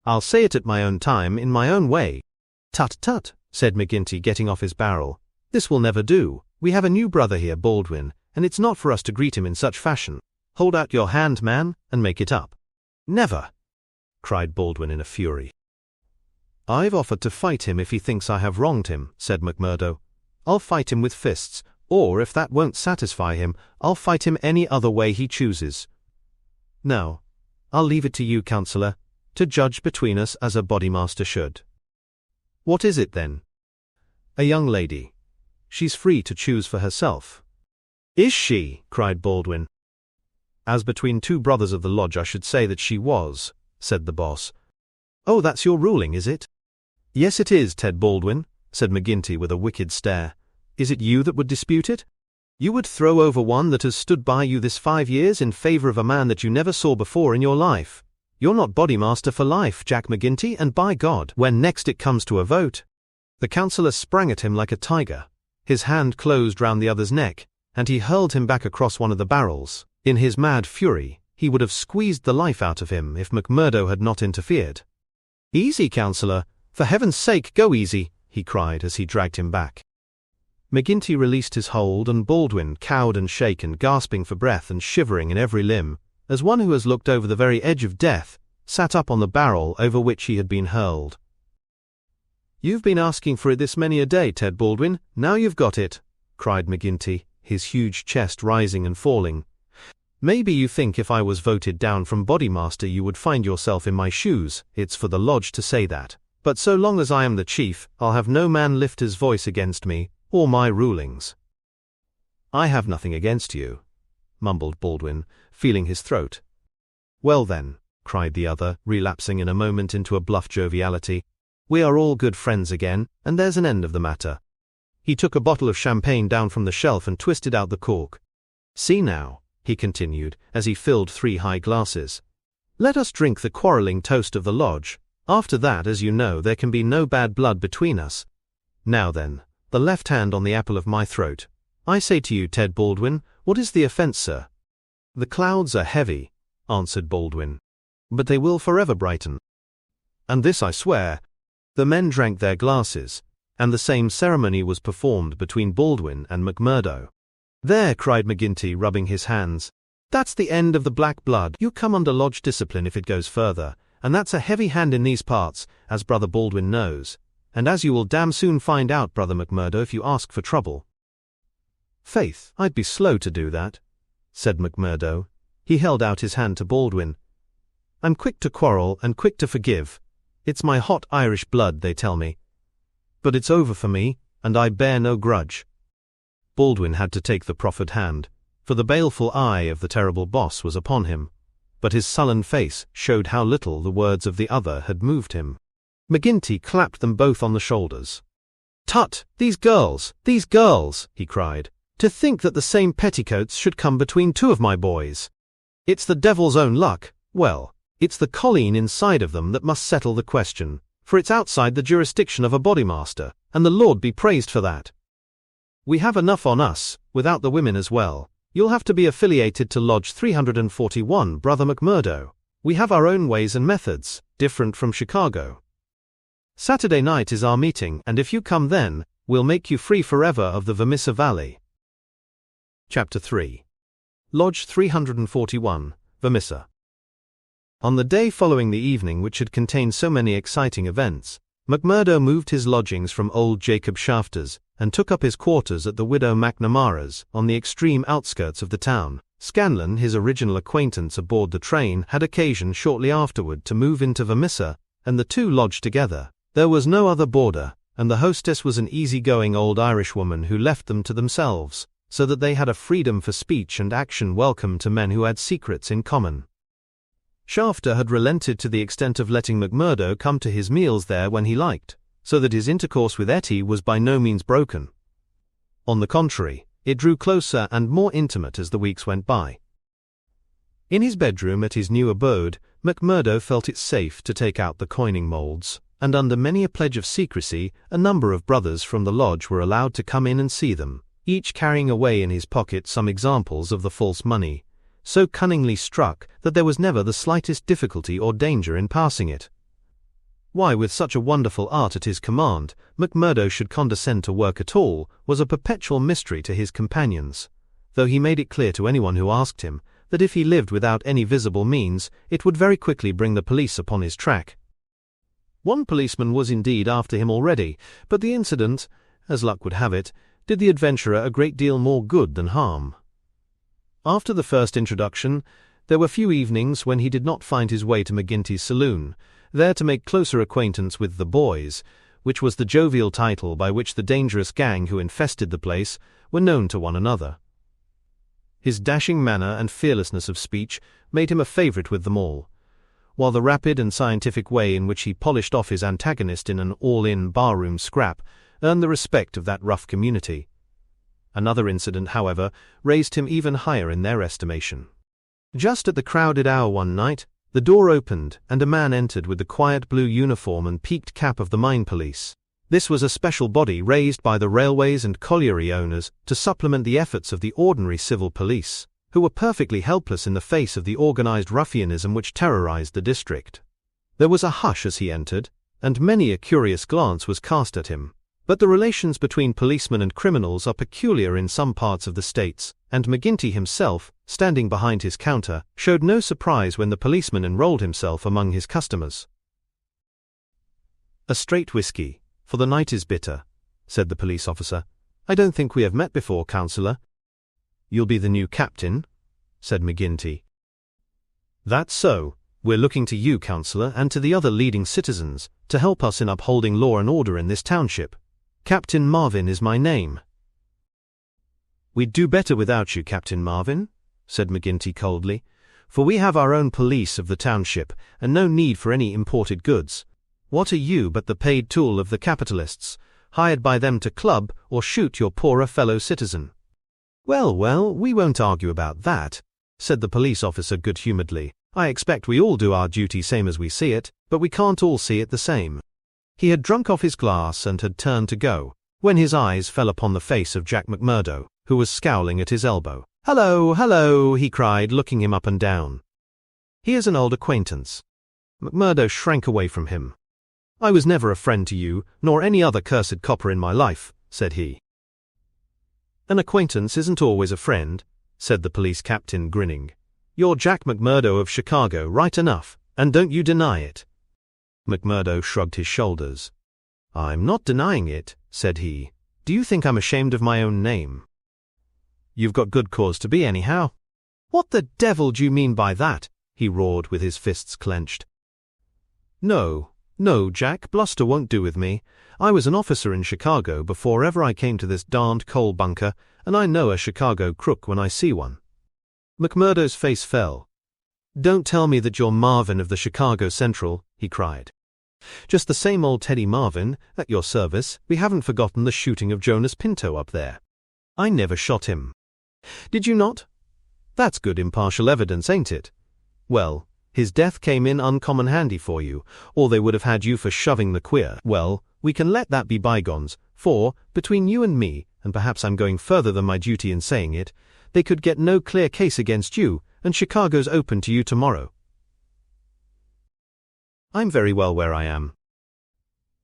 I'll say it at my own time, in my own way. Tut tut, said McGinty, getting off his barrel. This will never do. We have a new brother here, Baldwin, and it's not for us to greet him in such fashion. Hold out your hand, man, and make it up. Never, cried Baldwin in a fury. I've offered to fight him if he thinks I have wronged him, said McMurdo. I'll fight him with fists, or if that won't satisfy him, I'll fight him any other way he chooses. Now, I'll leave it to you, Counselor, to judge between us as a bodymaster should. What is it, then? A young lady. She's free to choose for herself. Is she? Cried Baldwin. As between two brothers of the lodge, I should say that she was, said the boss. Oh, that's your ruling, is it? Yes, it is, Ted Baldwin, said McGinty with a wicked stare. Is it you that would dispute it? You would throw over one that has stood by you this 5 years in favor of a man that you never saw before in your life. You're not bodymaster for life, Jack McGinty, and by God, when next it comes to a vote. The councillor sprang at him like a tiger. His hand closed round the other's neck, and he hurled him back across one of the barrels. In his mad fury, he would have squeezed the life out of him if McMurdo had not interfered. Easy, councillor. For heaven's sake, go easy, he cried as he dragged him back. McGinty released his hold, and Baldwin, cowed and shaken, gasping for breath and shivering in every limb, as one who has looked over the very edge of death, sat up on the barrel over which he had been hurled. You've been asking for it this many a day, Ted Baldwin. Now you've got it, cried McGinty, his huge chest rising and falling. Maybe you think if I was voted down from bodymaster you would find yourself in my shoes. It's for the lodge to say that. But so long as I am the chief, I'll have no man lift his voice against me, or my rulings. I have nothing against you, mumbled Baldwin, feeling his throat. Well then, cried the other, relapsing in a moment into a bluff joviality, we are all good friends again, and there's an end of the matter. He took a bottle of champagne down from the shelf and twisted out the cork. See now, he continued, as he filled 3 high glasses. Let us drink the quarrelling toast of the lodge. After that, as you know, there can be no bad blood between us. Now then, the left hand on the apple of my throat. I say to you, Ted Baldwin, what is the offence, sir? The clouds are heavy, answered Baldwin, but they will forever brighten. And this I swear. The men drank their glasses, and the same ceremony was performed between Baldwin and McMurdo. There, cried McGinty, rubbing his hands. That's the end of the black blood. You come under lodge discipline if it goes further, and that's a heavy hand in these parts, as Brother Baldwin knows, and as you will damn soon find out, Brother McMurdo, if you ask for trouble. Faith, I'd be slow to do that, said McMurdo. He held out his hand to Baldwin. I'm quick to quarrel and quick to forgive. It's my hot Irish blood, they tell me. But it's over for me, and I bear no grudge. Baldwin had to take the proffered hand, for the baleful eye of the terrible boss was upon him, but his sullen face showed how little the words of the other had moved him. McGinty clapped them both on the shoulders. "Tut, these girls, he cried. "To think that the same petticoats should come between two of my boys. It's the devil's own luck. Well, it's the colleen inside of them that must settle the question, for it's outside the jurisdiction of a bodymaster, and the Lord be praised for that. We have enough on us, without the women as well. You'll have to be affiliated to Lodge 341, Brother McMurdo. We have our own ways and methods, different from Chicago. Saturday night is our meeting, and if you come then, we'll make you free forever of the Vermissa Valley." Chapter 3. Lodge 341, Vermissa. On the day following the evening which had contained so many exciting events, McMurdo moved his lodgings from old Jacob Shafter's and took up his quarters at the widow McNamara's on the extreme outskirts of the town. Scanlon, his original acquaintance aboard the train, had occasion shortly afterward to move into Vermissa, and the two lodged together. There was no other boarder, and the hostess was an easy-going old Irishwoman who left them to themselves, so that they had a freedom for speech and action welcome to men who had secrets in common. Shafter had relented to the extent of letting McMurdo come to his meals there when he liked, so that his intercourse with Etty was by no means broken. On the contrary, it drew closer and more intimate as the weeks went by. In his bedroom at his new abode, McMurdo felt it safe to take out the coining molds, and under many a pledge of secrecy, a number of brothers from the lodge were allowed to come in and see them, each carrying away in his pocket some examples of the false money, so cunningly struck that there was never the slightest difficulty or danger in passing it. Why, with such a wonderful art at his command, McMurdo should condescend to work at all was a perpetual mystery to his companions, though he made it clear to anyone who asked him that if he lived without any visible means, it would very quickly bring the police upon his track. One policeman was indeed after him already, but the incident, as luck would have it, did the adventurer a great deal more good than harm. After the first introduction, there were few evenings when he did not find his way to McGinty's saloon, there to make closer acquaintance with the boys, which was the jovial title by which the dangerous gang who infested the place were known to one another. His dashing manner and fearlessness of speech made him a favorite with them all, while the rapid and scientific way in which he polished off his antagonist in an all-in barroom scrap earned the respect of that rough community. Another incident, however, raised him even higher in their estimation. Just at the crowded hour one night, the door opened and a man entered with the quiet blue uniform and peaked cap of the mine police. This was a special body raised by the railways and colliery owners to supplement the efforts of the ordinary civil police, who were perfectly helpless in the face of the organized ruffianism which terrorized the district. There was a hush as he entered, and many a curious glance was cast at him. But the relations between policemen and criminals are peculiar in some parts of the States, and McGinty himself, standing behind his counter, showed no surprise when the policeman enrolled himself among his customers. "A straight whiskey, for the night is bitter," said the police officer. "I don't think we have met before, councillor." "You'll be the new captain?" said McGinty. "That's so. We're looking to you, councillor, and to the other leading citizens, to help us in upholding law and order in this township. Captain Marvin is my name." "We'd do better without you, Captain Marvin," said McGinty coldly, "for we have our own police of the township, and no need for any imported goods. What are you but the paid tool of the capitalists, hired by them to club or shoot your poorer fellow citizen?" Well, we won't argue about that," said the police officer good-humouredly. "I expect we all do our duty same as we see it, but we can't all see it the same." He had drunk off his glass and had turned to go, when his eyes fell upon the face of Jack McMurdo, who was scowling at his elbow. Hello, he cried, looking him up and down. "He is an old acquaintance." McMurdo shrank away from him. "I was never a friend to you, nor any other cursed copper in my life," said he. "An acquaintance isn't always a friend," said the police captain, grinning. "You're Jack McMurdo of Chicago, right enough, and don't you deny it." McMurdo shrugged his shoulders. "I'm not denying it," said he. "Do you think I'm ashamed of my own name?" "You've got good cause to be, anyhow." "What the devil do you mean by that?" he roared with his fists clenched. No, Jack, bluster won't do with me. I was an officer in Chicago before ever I came to this darned coal bunker, and I know a Chicago crook when I see one." McMurdo's face fell. "Don't tell me that you're Marvin of the Chicago Central," he cried. Just the same old Teddy Marvin, at your service. We haven't forgotten the shooting of Jonas Pinto up there. I never shot him. Did you not? That's good impartial evidence, ain't it? Well, his death came in uncommon handy for you, or they would have had you for shoving the queer. Well, we can let that be bygones, for, between you and me, and perhaps I'm going further than my duty in saying it, they could get no clear case against you, and Chicago's open to you tomorrow. I'm very well where I am.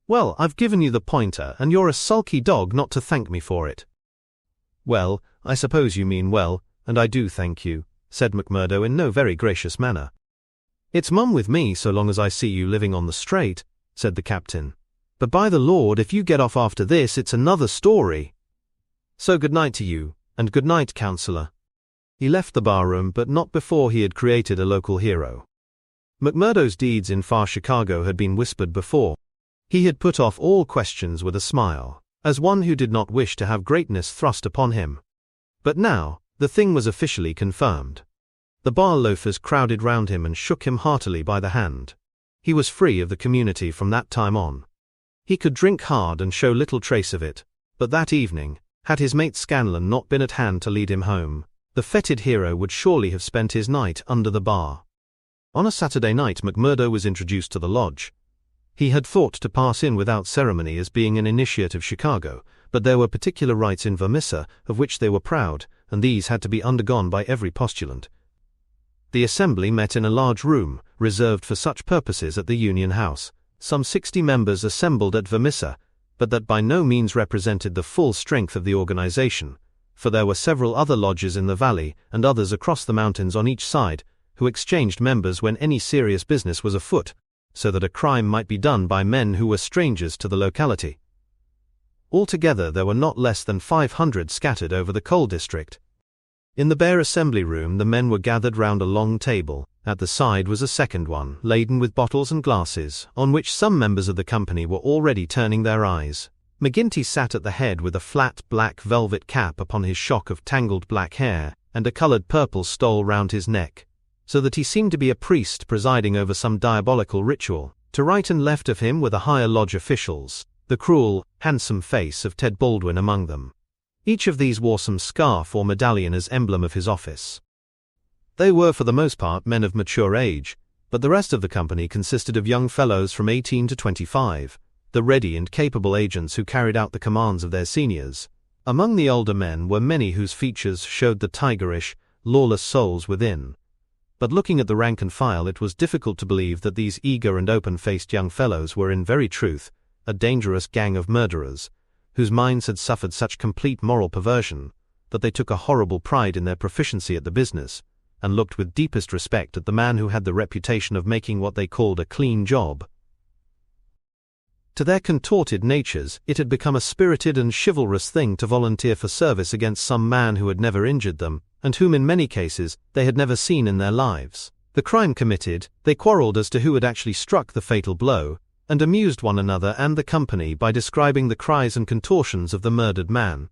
Well, I've given you the pointer, and you're a sulky dog not to thank me for it. Well, I suppose you mean well, and I do thank you, said McMurdo in no very gracious manner. It's mum with me so long as I see you living on the straight, said the captain. But by the Lord, if you get off after this, it's another story. So good night to you, and good night, counsellor. He left the barroom, but not before he had created a local hero. McMurdo's deeds in far Chicago had been whispered before. He had put off all questions with a smile, as one who did not wish to have greatness thrust upon him. But now, the thing was officially confirmed. The bar loafers crowded round him and shook him heartily by the hand. He was free of the community from that time on. He could drink hard and show little trace of it, but that evening, had his mate Scanlon not been at hand to lead him home, the feted hero would surely have spent his night under the bar. On a Saturday night McMurdo was introduced to the lodge. He had thought to pass in without ceremony as being an initiate of Chicago, but there were particular rites in Vermissa of which they were proud, and these had to be undergone by every postulant. The assembly met in a large room, reserved for such purposes at the Union House. Some 60 members assembled at Vermissa, but that by no means represented the full strength of the organization, for there were several other lodges in the valley and others across the mountains on each side, who exchanged members when any serious business was afoot, so that a crime might be done by men who were strangers to the locality. Altogether there were not less than 500 scattered over the coal district. In the bare assembly room the men were gathered round a long table. At the side was a second one, laden with bottles and glasses, on which some members of the company were already turning their eyes. McGinty sat at the head with a flat black velvet cap upon his shock of tangled black hair, and a coloured purple stole round his neck, so that he seemed to be a priest presiding over some diabolical ritual. To right and left of him were the higher lodge officials, the cruel, handsome face of Ted Baldwin among them. Each of these wore some scarf or medallion as emblem of his office. They were for the most part men of mature age, but the rest of the company consisted of young fellows from 18 to 25, the ready and capable agents who carried out the commands of their seniors. Among the older men were many whose features showed the tigerish, lawless souls within. But looking at the rank and file, it was difficult to believe that these eager and open-faced young fellows were in very truth a dangerous gang of murderers, whose minds had suffered such complete moral perversion that they took a horrible pride in their proficiency at the business, and looked with deepest respect at the man who had the reputation of making what they called a clean job. To their contorted natures, it had become a spirited and chivalrous thing to volunteer for service against some man who had never injured them, and whom in many cases they had never seen in their lives. The crime committed, they quarrelled as to who had actually struck the fatal blow, and amused one another and the company by describing the cries and contortions of the murdered man.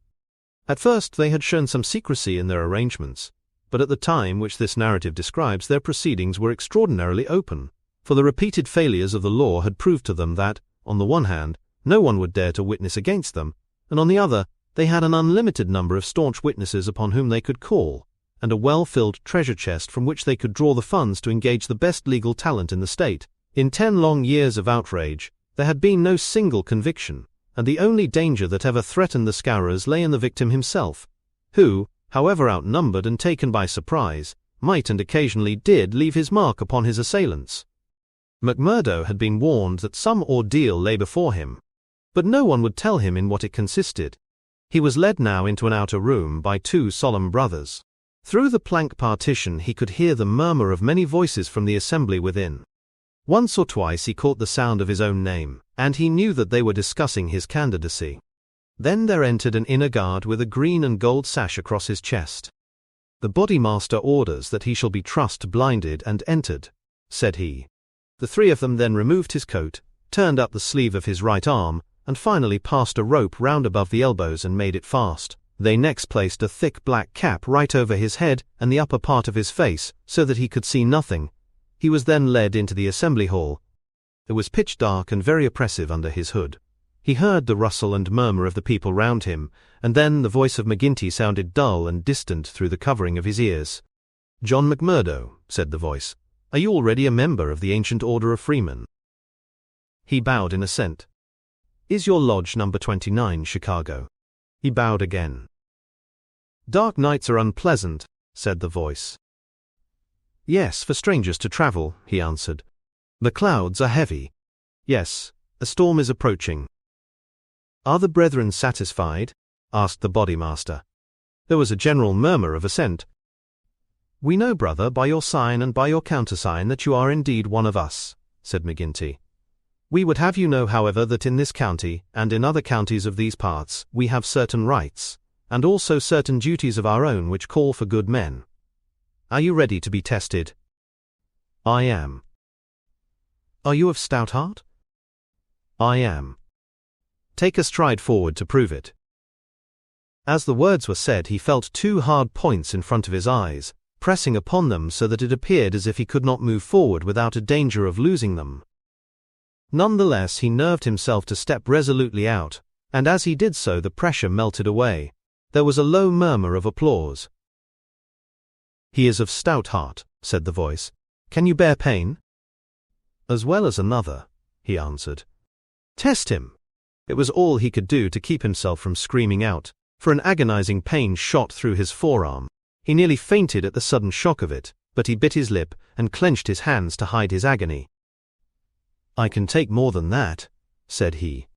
At first they had shown some secrecy in their arrangements, but at the time which this narrative describes their proceedings were extraordinarily open, for the repeated failures of the law had proved to them that, on the one hand, no one would dare to witness against them, and on the other, they had an unlimited number of staunch witnesses upon whom they could call, and a well-filled treasure chest from which they could draw the funds to engage the best legal talent in the state. In 10 long years of outrage, there had been no single conviction, and the only danger that ever threatened the scourers lay in the victim himself, who, however outnumbered and taken by surprise, might and occasionally did leave his mark upon his assailants. McMurdo had been warned that some ordeal lay before him, but no one would tell him in what it consisted. He was led now into an outer room by 2 solemn brothers. Through the plank partition he could hear the murmur of many voices from the assembly within. Once or twice he caught the sound of his own name, and he knew that they were discussing his candidacy. Then there entered an inner guard with a green and gold sash across his chest. "The bodymaster orders that he shall be trussed blinded and entered," said he. The 3 of them then removed his coat, turned up the sleeve of his right arm, and finally passed a rope round above the elbows and made it fast. They next placed a thick black cap right over his head and the upper part of his face, so that he could see nothing. He was then led into the assembly hall. It was pitch dark and very oppressive under his hood. He heard the rustle and murmur of the people round him, and then the voice of McGinty sounded dull and distant through the covering of his ears. "John McMurdo," said the voice, "are you already a member of the Ancient Order of Freemen?" He bowed in assent. "Is your lodge number 29, Chicago?" He bowed again. "Dark nights are unpleasant," said the voice. "Yes, for strangers to travel," he answered. "The clouds are heavy." "Yes, a storm is approaching." "Are the brethren satisfied?" asked the bodymaster. There was a general murmur of assent. "We know, brother, by your sign and by your countersign that you are indeed one of us," said McGinty. "We would have you know, however, that in this county, and in other counties of these parts, we have certain rights, and also certain duties of our own which call for good men. Are you ready to be tested?" "I am." "Are you of stout heart?" "I am." "Take a stride forward to prove it." As the words were said, he felt two hard points in front of his eyes, pressing upon them so that it appeared as if he could not move forward without a danger of losing them. Nonetheless, he nerved himself to step resolutely out, and as he did so the pressure melted away. There was a low murmur of applause. "He is of stout heart," said the voice. "Can you bear pain?" "As well as another," he answered. "Test him." It was all he could do to keep himself from screaming out, for an agonizing pain shot through his forearm. He nearly fainted at the sudden shock of it, but he bit his lip and clenched his hands to hide his agony. "I can take more than that," said he.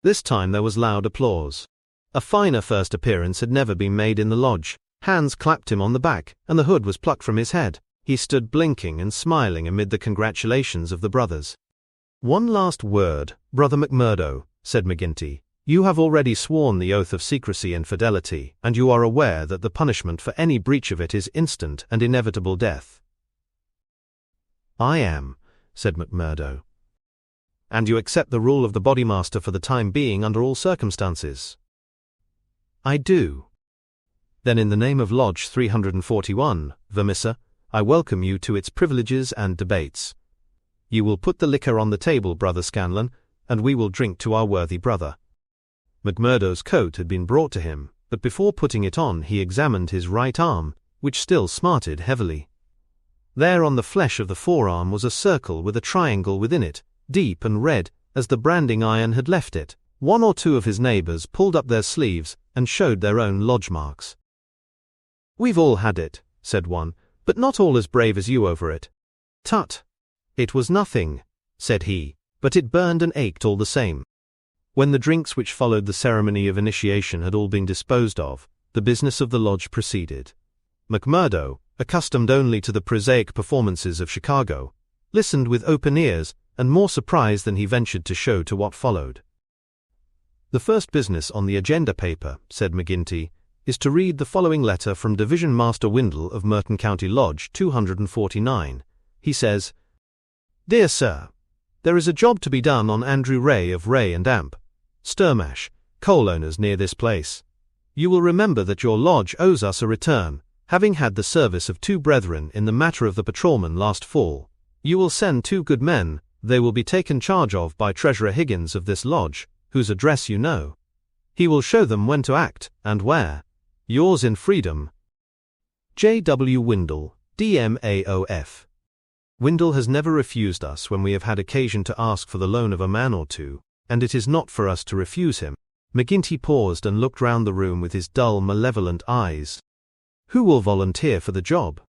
This time there was loud applause. A finer first appearance had never been made in the lodge. Hands clapped him on the back, and the hood was plucked from his head. He stood blinking and smiling amid the congratulations of the brothers. "One last word, Brother McMurdo," said McGinty. "You have already sworn the oath of secrecy and fidelity, and you are aware that the punishment for any breach of it is instant and inevitable death." "I am," said McMurdo. "And you accept the rule of the bodymaster for the time being under all circumstances?" "I do." "Then in the name of Lodge 341, Vermissa, I welcome you to its privileges and debates. You will put the liquor on the table, Brother Scanlon, and we will drink to our worthy brother." McMurdo's coat had been brought to him, but before putting it on he examined his right arm, which still smarted heavily. There on the flesh of the forearm was a circle with a triangle within it, deep and red, as the branding iron had left it. One or two of his neighbors pulled up their sleeves and showed their own lodge marks. "We've all had it," said one, "but not all as brave as you over it." "Tut! It was nothing," said he, "but it burned and ached all the same." When the drinks which followed the ceremony of initiation had all been disposed of, the business of the lodge proceeded. McMurdo, accustomed only to the prosaic performances of Chicago, listened with open ears and more surprise than he ventured to show to what followed. "The first business on the agenda paper," said McGinty, "is to read the following letter from Division Master Windle of Merton County Lodge 249. He says, "Dear Sir, there is a job to be done on Andrew Ray of Ray and Amp, Sturmash, coal owners near this place. You will remember that your lodge owes us a return, having had the service of 2 brethren in the matter of the patrolman last fall. You will send 2 good men. They will be taken charge of by Treasurer Higgins of this lodge, whose address you know. He will show them when to act, and where. Yours in freedom, J. W. Windle, DMAOF. Windle has never refused us when we have had occasion to ask for the loan of a man or two, and it is not for us to refuse him." McGinty paused and looked round the room with his dull, malevolent eyes. "Who will volunteer for the job?"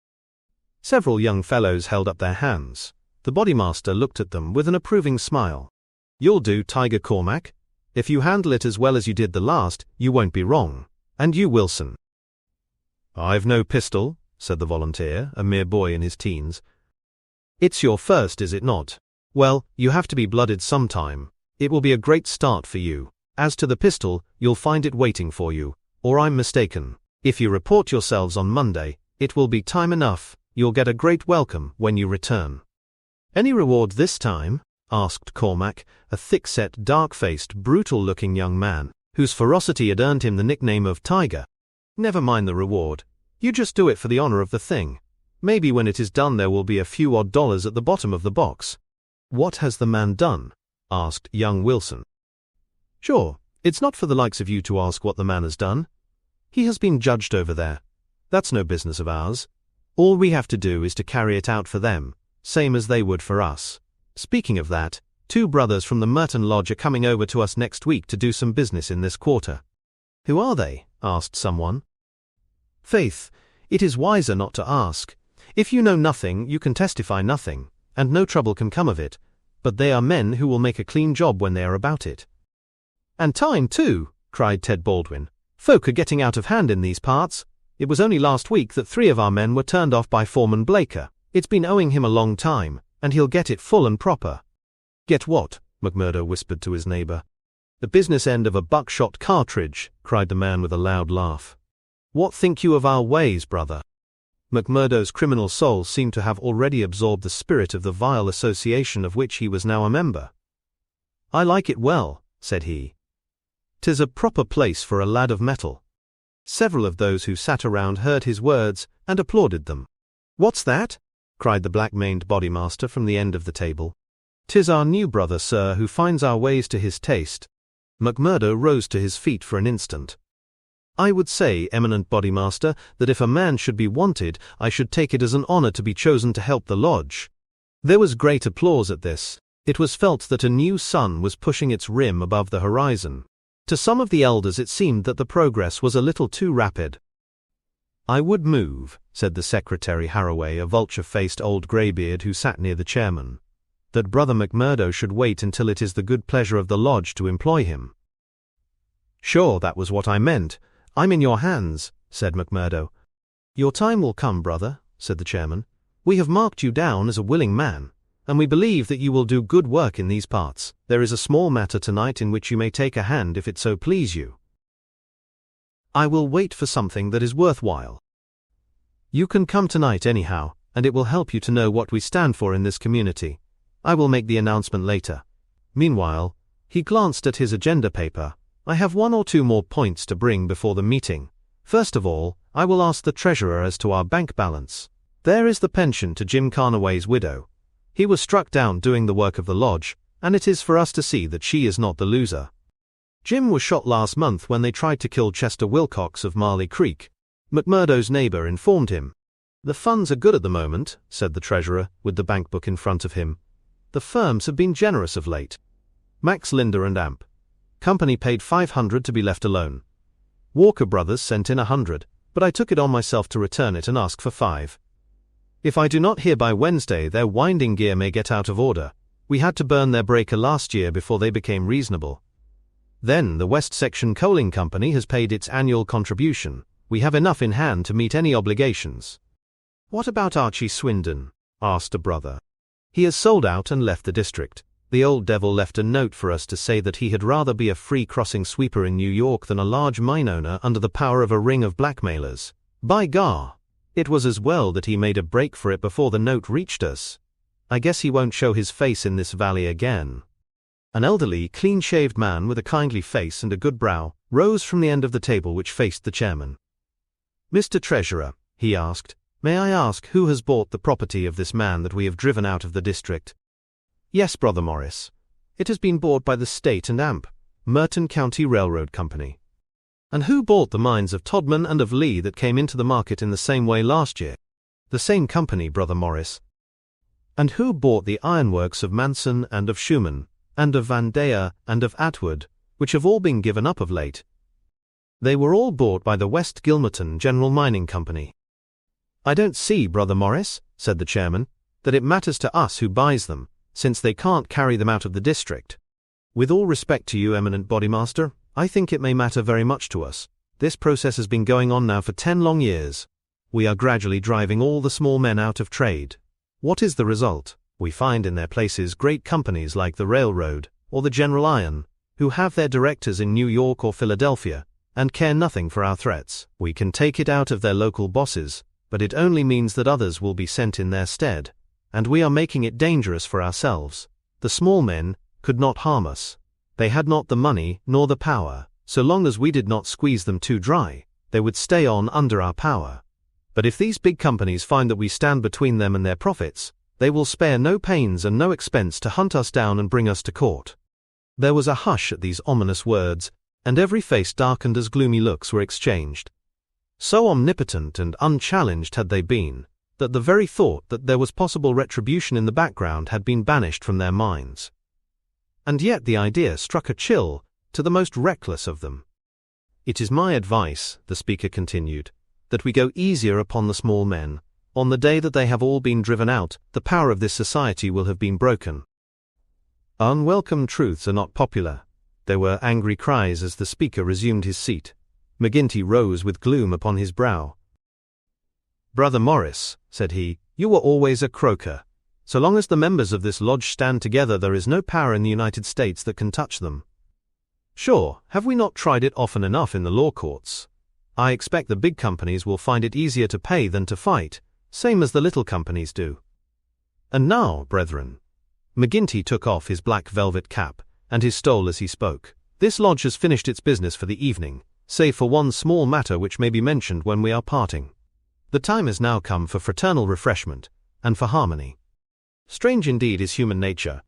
Several young fellows held up their hands. The bodymaster looked at them with an approving smile. "You'll do, Tiger Cormac. If you handle it as well as you did the last, you won't be wrong. And you, Wilson." "I've no pistol," said the volunteer, a mere boy in his teens. "It's your first, is it not? Well, you have to be blooded sometime. It will be a great start for you. As to the pistol, you'll find it waiting for you, or I'm mistaken. If you report yourselves on Monday, it will be time enough. You'll get a great welcome when you return." "Any reward this time?" asked Cormac, a thick-set, dark-faced, brutal-looking young man, whose ferocity had earned him the nickname of Tiger. "Never mind the reward. You just do it for the honor of the thing. Maybe when it is done there will be a few odd dollars at the bottom of the box." "What has the man done?" asked young Wilson. "Sure, it's not for the likes of you to ask what the man has done. He has been judged over there. That's no business of ours. All we have to do is to carry it out for them, same as they would for us. Speaking of that, 2 brothers from the Merton Lodge are coming over to us next week to do some business in this quarter." "Who are they?" asked someone. "Faith, it is wiser not to ask. If you know nothing, you can testify nothing, and no trouble can come of it, but they are men who will make a clean job when they are about it." "And time, too," cried Ted Baldwin. "Folk are getting out of hand in these parts. It was only last week that 3 of our men were turned off by Foreman Blaker. It's been owing him a long time, and he'll get it full and proper." "Get what?" McMurdo whispered to his neighbor. "The business end of a buckshot cartridge," cried the man with a loud laugh. "What think you of our ways, brother?" McMurdo's criminal soul seemed to have already absorbed the spirit of the vile association of which he was now a member. "I like it well," said he. "'Tis a proper place for a lad of metal." Several of those who sat around heard his words and applauded them. "What's that?" cried the black-maned bodymaster from the end of the table. "'Tis our new brother, sir, who finds our ways to his taste." McMurdo rose to his feet for an instant. "I would say, eminent bodymaster, that if a man should be wanted, I should take it as an honor to be chosen to help the lodge." There was great applause at this. It was felt that a new sun was pushing its rim above the horizon. To some of the elders it seemed that the progress was a little too rapid. "I would move," said the Secretary Harroway, a vulture-faced old greybeard who sat near the chairman, "that Brother McMurdo should wait until it is the good pleasure of the lodge to employ him." "Sure, that was what I meant. I'm in your hands," said McMurdo. "Your time will come, brother," said the chairman. "We have marked you down as a willing man, and we believe that you will do good work in these parts. There is a small matter tonight in which you may take a hand if it so please you." "I will wait for something that is worthwhile." "You can come tonight anyhow, and it will help you to know what we stand for in this community. I will make the announcement later. Meanwhile," he glanced at his agenda paper, "I have 1 or 2 more points to bring before the meeting. First of all, I will ask the treasurer as to our bank balance. There is the pension to Jim Carnaway's widow. He was struck down doing the work of the lodge, and it is for us to see that she is not the loser. Jim was shot last month when they tried to kill Chester Wilcox of Marley Creek," McMurdo's neighbor informed him. "The funds are good at the moment," said the treasurer, with the bank book in front of him. "The firms have been generous of late. Max Linder and Amp. Company paid $500 to be left alone. Walker Brothers sent in $100, but I took it on myself to return it and ask for $5. If I do not hear by Wednesday, their winding gear may get out of order. We had to burn their breaker last year before they became reasonable. Then the West Section Coaling Company has paid its annual contribution. We have enough in hand to meet any obligations." "What about Archie Swindon?" asked a brother. "He has sold out and left the district. The old devil left a note for us to say that he had rather be a free crossing sweeper in New York than a large mine owner under the power of a ring of blackmailers. By gar! It was as well that he made a break for it before the note reached us. I guess he won't show his face in this valley again." An elderly, clean-shaved man with a kindly face and a good brow rose from the end of the table which faced the chairman. "Mr. Treasurer," he asked, "may I ask who has bought the property of this man that we have driven out of the district?" "Yes, Brother Morris. It has been bought by the State and Amp, Merton County Railroad Company." "And who bought the mines of Todman and of Lee that came into the market in the same way last year?" "The same company, Brother Morris." "And who bought the ironworks of Manson and of Schumann, and of Van Daya and of Atwood, which have all been given up of late?" "They were all bought by the West Gilmerton General Mining Company." "I don't see, Brother Morris," said the chairman, "that it matters to us who buys them, since they can't carry them out of the district. With all respect to you, eminent bodymaster, I think it may matter very much to us. This process has been going on now for 10 long years. We are gradually driving all the small men out of trade. What is the result? We find in their places great companies like the Railroad, or the General Iron, who have their directors in New York or Philadelphia, and care nothing for our threats. We can take it out of their local bosses, but it only means that others will be sent in their stead, and we are making it dangerous for ourselves. The small men could not harm us. They had not the money nor the power. So long as we did not squeeze them too dry, they would stay on under our power. But if these big companies find that we stand between them and their profits, They will spare no pains and no expense to hunt us down and bring us to court." There was a hush at these ominous words, and every face darkened as gloomy looks were exchanged. So omnipotent and unchallenged had they been, that the very thought that there was possible retribution in the background had been banished from their minds. And yet the idea struck a chill to the most reckless of them. "It is my advice," the speaker continued, "that we go easier upon the small men. On the day that they have all been driven out, the power of this society will have been broken." Unwelcome truths are not popular. There were angry cries as the speaker resumed his seat. McGinty rose with gloom upon his brow. "Brother Morris," said he, "you were always a croaker. So long as the members of this lodge stand together, there is no power in the United States that can touch them. Sure, have we not tried it often enough in the law courts? I expect the big companies will find it easier to pay than to fight, same as the little companies do. And now, brethren," McGinty took off his black velvet cap and his stole as he spoke, "this lodge has finished its business for the evening, save for one small matter which may be mentioned when we are parting. The time has now come for fraternal refreshment and for harmony. Strange indeed is human nature.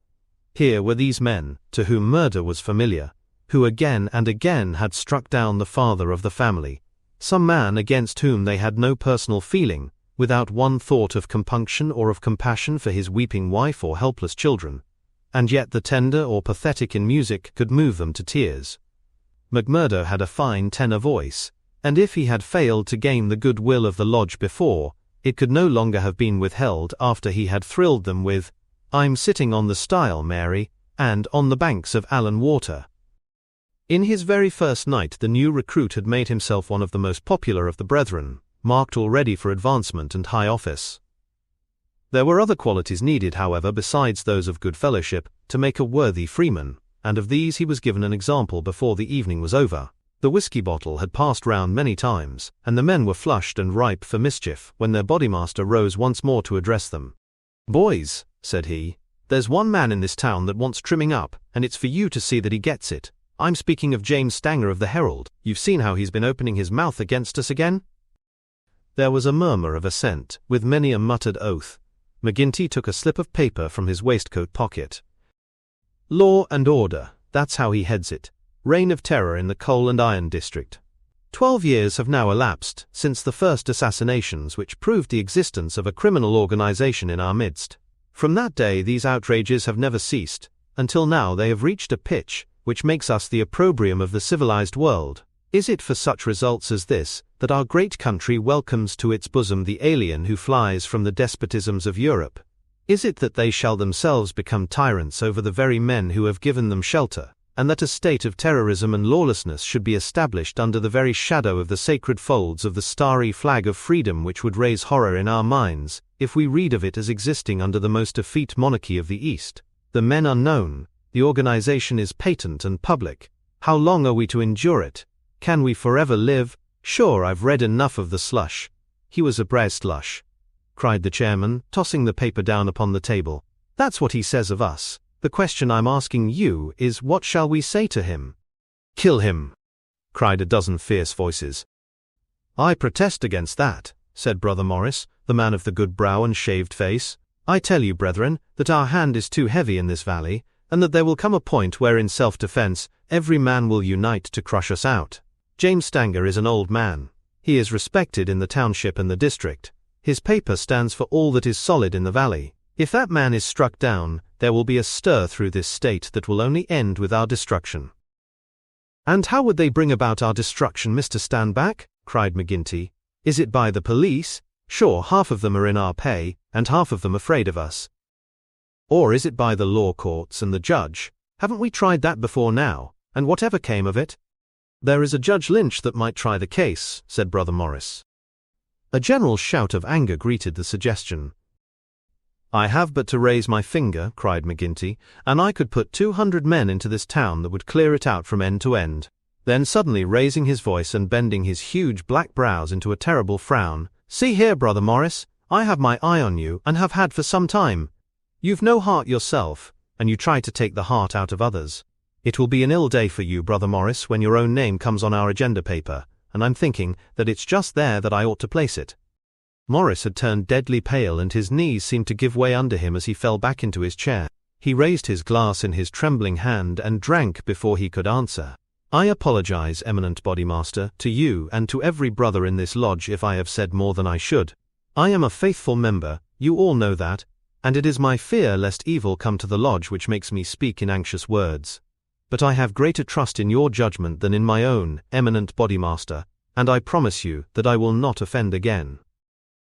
Here were these men, to whom murder was familiar, who again and again had struck down the father of the family, some man against whom they had no personal feeling, without one thought of compunction or of compassion for his weeping wife or helpless children, and yet the tender or pathetic in music could move them to tears. McMurdo had a fine tenor voice, and if he had failed to gain the good will of the lodge before, it could no longer have been withheld after he had thrilled them with "I'm sitting on the stile, Mary," and "On the banks of Allan Water." In his very first night the new recruit had made himself one of the most popular of the brethren, marked already for advancement and high office. There were other qualities needed, however, besides those of good fellowship, to make a worthy freeman, and of these he was given an example before the evening was over. The whiskey bottle had passed round many times, and the men were flushed and ripe for mischief when their bodymaster rose once more to address them. "Boys," said he, "there's one man in this town that wants trimming up, and it's for you to see that he gets it. I'm speaking of James Stanger of the Herald. You've seen how he's been opening his mouth against us again?" There was a murmur of assent, with many a muttered oath. McGinty took a slip of paper from his waistcoat pocket. "Law and order, that's how he heads it. Reign of terror in the coal and iron district. 12 years have now elapsed since the first assassinations which proved the existence of a criminal organization in our midst. From that day these outrages have never ceased, until now they have reached a pitch which makes us the opprobrium of the civilized world. Is it for such results as this that our great country welcomes to its bosom the alien who flies from the despotisms of Europe? Is it that they shall themselves become tyrants over the very men who have given them shelter, and that a state of terrorism and lawlessness should be established under the very shadow of the sacred folds of the starry flag of freedom, which would raise horror in our minds if we read of it as existing under the most effete monarchy of the East? The men are known, the organization is patent and public. How long are we to endure it? Can we forever live? Sure, I've read enough of the slush." "He was a braz slush," cried the chairman, tossing the paper down upon the table. "That's what he says of us. The question I'm asking you is, what shall we say to him?" "Kill him," cried a dozen fierce voices. "I protest against that," said Brother Morris, the man of the good brow and shaved face. "I tell you, brethren, that our hand is too heavy in this valley, and that there will come a point where in self-defense every man will unite to crush us out. James Stanger is an old man. He is respected in the township and the district. His paper stands for all that is solid in the valley. If that man is struck down, there will be a stir through this state that will only end with our destruction." "And how would they bring about our destruction, Mr. Standback?" cried McGinty. "Is it by the police? Sure, half of them are in our pay, and half of them afraid of us. Or is it by the law courts and the judge? Haven't we tried that before now, and whatever came of it?" "There is a Judge Lynch that might try the case," said Brother Morris. A general shout of anger greeted the suggestion. "I have but to raise my finger," cried McGinty, "and I could put 200 men into this town that would clear it out from end to end." Then suddenly raising his voice and bending his huge black brows into a terrible frown, "See here, Brother Morris, I have my eye on you and have had for some time. You've no heart yourself, and you try to take the heart out of others. It will be an ill day for you, Brother Morris, when your own name comes on our agenda paper, and I'm thinking that it's just there that I ought to place it." Morris had turned deadly pale and his knees seemed to give way under him as he fell back into his chair. He raised his glass in his trembling hand and drank before he could answer. "I apologize, eminent bodymaster, to you and to every brother in this lodge if I have said more than I should. I am a faithful member, you all know that, and it is my fear lest evil come to the lodge which makes me speak in anxious words. But I have greater trust in your judgment than in my own, eminent bodymaster, and I promise you that I will not offend again."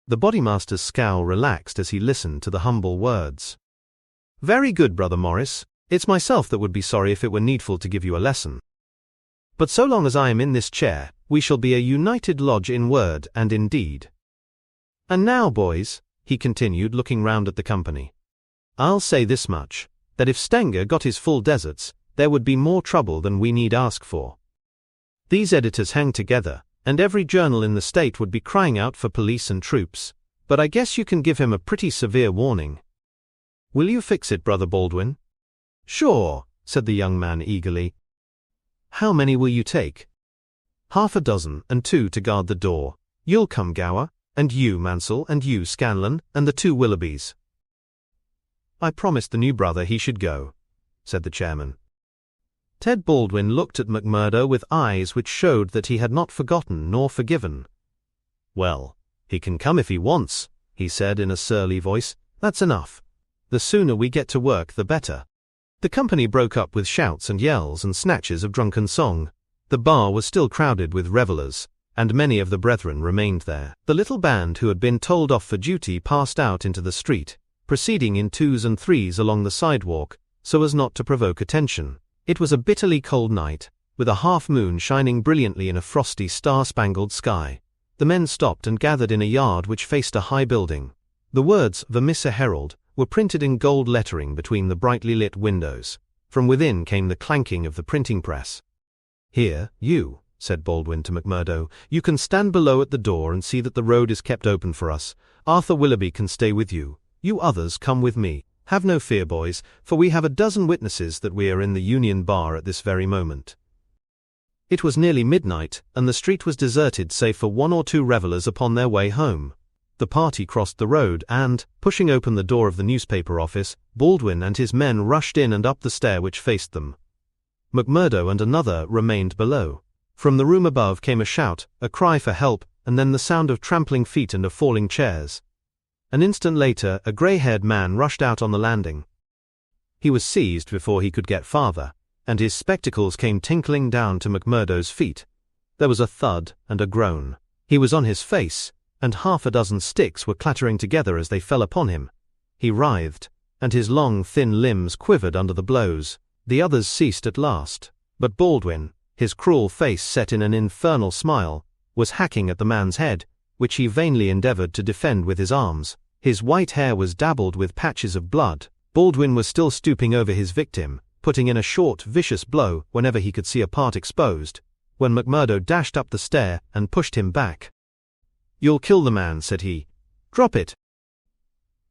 The bodymaster's scowl relaxed as he listened to the humble words. "Very good, Brother Morris. It's myself that would be sorry if it were needful to give you a lesson. But so long as I am in this chair, we shall be a united lodge in word and in deed. And now, boys," he continued, looking round at the company, "I'll say this much, that if Stenger got his full deserts, there would be more trouble than we need ask for. These editors hang together, and every journal in the state would be crying out for police and troops, but I guess you can give him a pretty severe warning. Will you fix it, Brother Baldwin?" "Sure," said the young man eagerly. "How many will you take?" "Half a dozen, and 2 to guard the door. You'll come, Gower, and you, Mansell, and you, Scanlon, and the 2 Willoughbys." "I promised the new brother he should go," said the chairman. Ted Baldwin looked at McMurdo with eyes which showed that he had not forgotten nor forgiven. "Well, he can come if he wants," he said in a surly voice. "That's enough. The sooner we get to work the better." The company broke up with shouts and yells and snatches of drunken song. The bar was still crowded with revelers, and many of the brethren remained there. The little band who had been told off for duty passed out into the street, proceeding in 2s and 3s along the sidewalk, so as not to provoke attention. It was a bitterly cold night, with a half-moon shining brilliantly in a frosty, star-spangled sky. The men stopped and gathered in a yard which faced a high building. The words "Vermissa Herald" were printed in gold lettering between the brightly lit windows. From within came the clanking of the printing press. "Here, you," said Baldwin to McMurdo, "you can stand below at the door and see that the road is kept open for us. Arthur Willoughby can stay with you. You others come with me. Have no fear, boys, for we have a dozen witnesses that we are in the Union Bar at this very moment." It was nearly midnight, and the street was deserted save for 1 or 2 revelers upon their way home. The party crossed the road and, pushing open the door of the newspaper office, Baldwin and his men rushed in and up the stair which faced them. McMurdo and another remained below. From the room above came a shout, a cry for help, and then the sound of trampling feet and of falling chairs. An instant later, a grey-haired man rushed out on the landing. He was seized before he could get farther, and his spectacles came tinkling down to McMurdo's feet. There was a thud and a groan. He was on his face, and half a dozen sticks were clattering together as they fell upon him. He writhed, and his long, thin limbs quivered under the blows. The others ceased at last, but Baldwin, his cruel face set in an infernal smile, was hacking at the man's head, which he vainly endeavored to defend with his arms. His white hair was dabbled with patches of blood. Baldwin was still stooping over his victim, putting in a short, vicious blow whenever he could see a part exposed, when McMurdo dashed up the stair and pushed him back. "You'll kill the man," said he. "Drop it."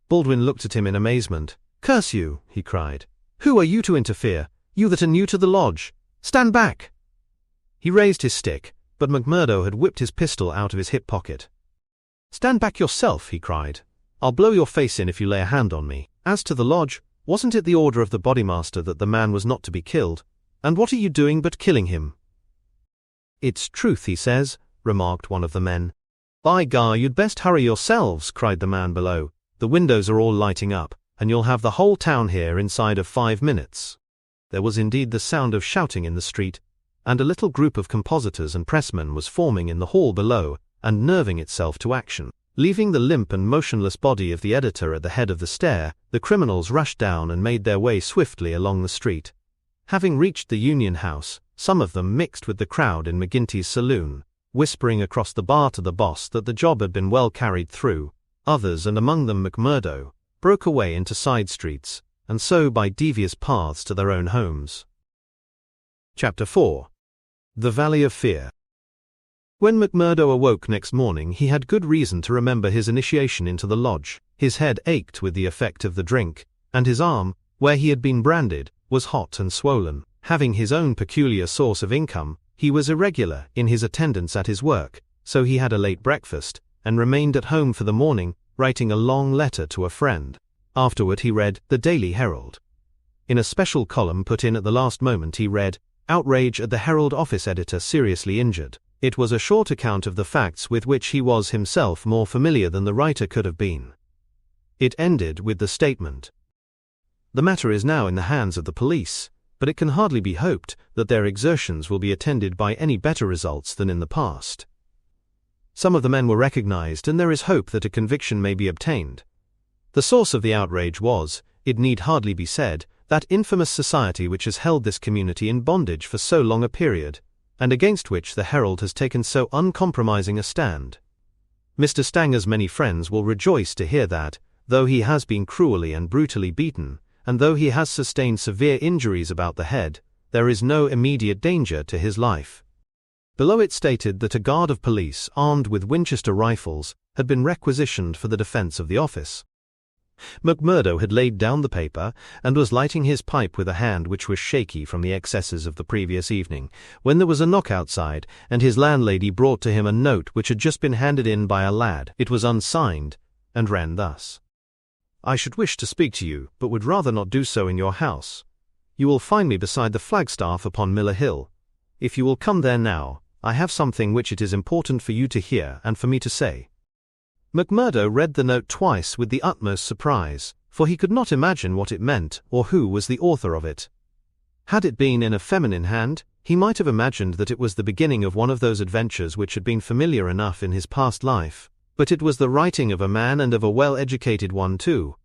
Baldwin looked at him in amazement. "Curse you," he cried. "Who are you to interfere, you that are new to the lodge? Stand back!" He raised his stick, but McMurdo had whipped his pistol out of his hip pocket. "Stand back yourself," he cried. "I'll blow your face in if you lay a hand on me. As to the lodge, wasn't it the order of the bodymaster that the man was not to be killed? And what are you doing but killing him?" "It's truth, he says," remarked one of the men. "By gar, you'd best hurry yourselves," cried the man below. "The windows are all lighting up, and you'll have the whole town here inside of 5 minutes." There was indeed the sound of shouting in the street, and a little group of compositors and pressmen was forming in the hall below and nerving itself to action. Leaving the limp and motionless body of the editor at the head of the stair, the criminals rushed down and made their way swiftly along the street. Having reached the Union House, some of them mixed with the crowd in McGinty's saloon, whispering across the bar to the boss that the job had been well carried through. Others, and among them McMurdo, broke away into side streets, and so by devious paths to their own homes. Chapter 4. The Valley of Fear. When McMurdo awoke next morning, he had good reason to remember his initiation into the lodge. His head ached with the effect of the drink, and his arm, where he had been branded, was hot and swollen. Having his own peculiar source of income, he was irregular in his attendance at his work, so he had a late breakfast, and remained at home for the morning, writing a long letter to a friend. Afterward he read the Daily Herald. In a special column put in at the last moment he read, "Outrage at the Herald office editor seriously injured." It was a short account of the facts with which he was himself more familiar than the writer could have been. It ended with the statement, "The matter is now in the hands of the police, but it can hardly be hoped that their exertions will be attended by any better results than in the past. Some of the men were recognized and there is hope that a conviction may be obtained." The source of the outrage was, it need hardly be said, that infamous society which has held this community in bondage for so long a period, and against which the Herald has taken so uncompromising a stand. Mr. Stanger's many friends will rejoice to hear that, though he has been cruelly and brutally beaten, and though he has sustained severe injuries about the head, there is no immediate danger to his life. Below it stated that a guard of police armed with Winchester rifles had been requisitioned for the defense of the office. McMurdo had laid down the paper and was lighting his pipe with a hand which was shaky from the excesses of the previous evening, when there was a knock outside, and his landlady brought to him a note which had just been handed in by a lad. It was unsigned, and ran thus: "I should wish to speak to you, but would rather not do so in your house. You will find me beside the flagstaff upon Miller Hill. If you will come there now, I have something which it is important for you to hear and for me to say." McMurdo read the note twice with the utmost surprise, for he could not imagine what it meant or who was the author of it. Had it been in a feminine hand, he might have imagined that it was the beginning of one of those adventures which had been familiar enough in his past life, but it was the writing of a man and of a well-educated one too.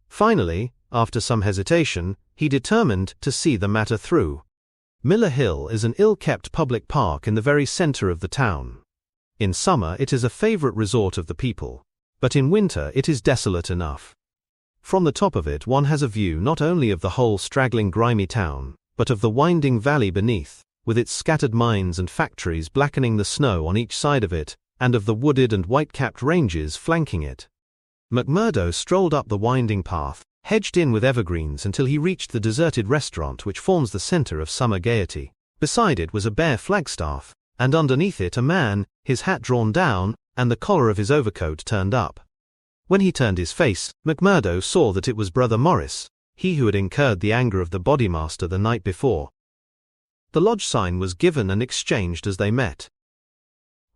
Finally, after some hesitation, he determined to see the matter through. Miller Hill is an ill-kept public park in the very center of the town. In summer it is a favorite resort of the people, but in winter it is desolate enough. From the top of it one has a view not only of the whole straggling grimy town, but of the winding valley beneath, with its scattered mines and factories blackening the snow on each side of it, and of the wooded and white-capped ranges flanking it. McMurdo strolled up the winding path, hedged in with evergreens until he reached the deserted restaurant which forms the center of summer gaiety. Beside it was a bare flagstaff, and underneath it a man, his hat drawn down, and the collar of his overcoat turned up. When he turned his face, McMurdo saw that it was Brother Morris, he who had incurred the anger of the bodymaster the night before. The lodge sign was given and exchanged as they met.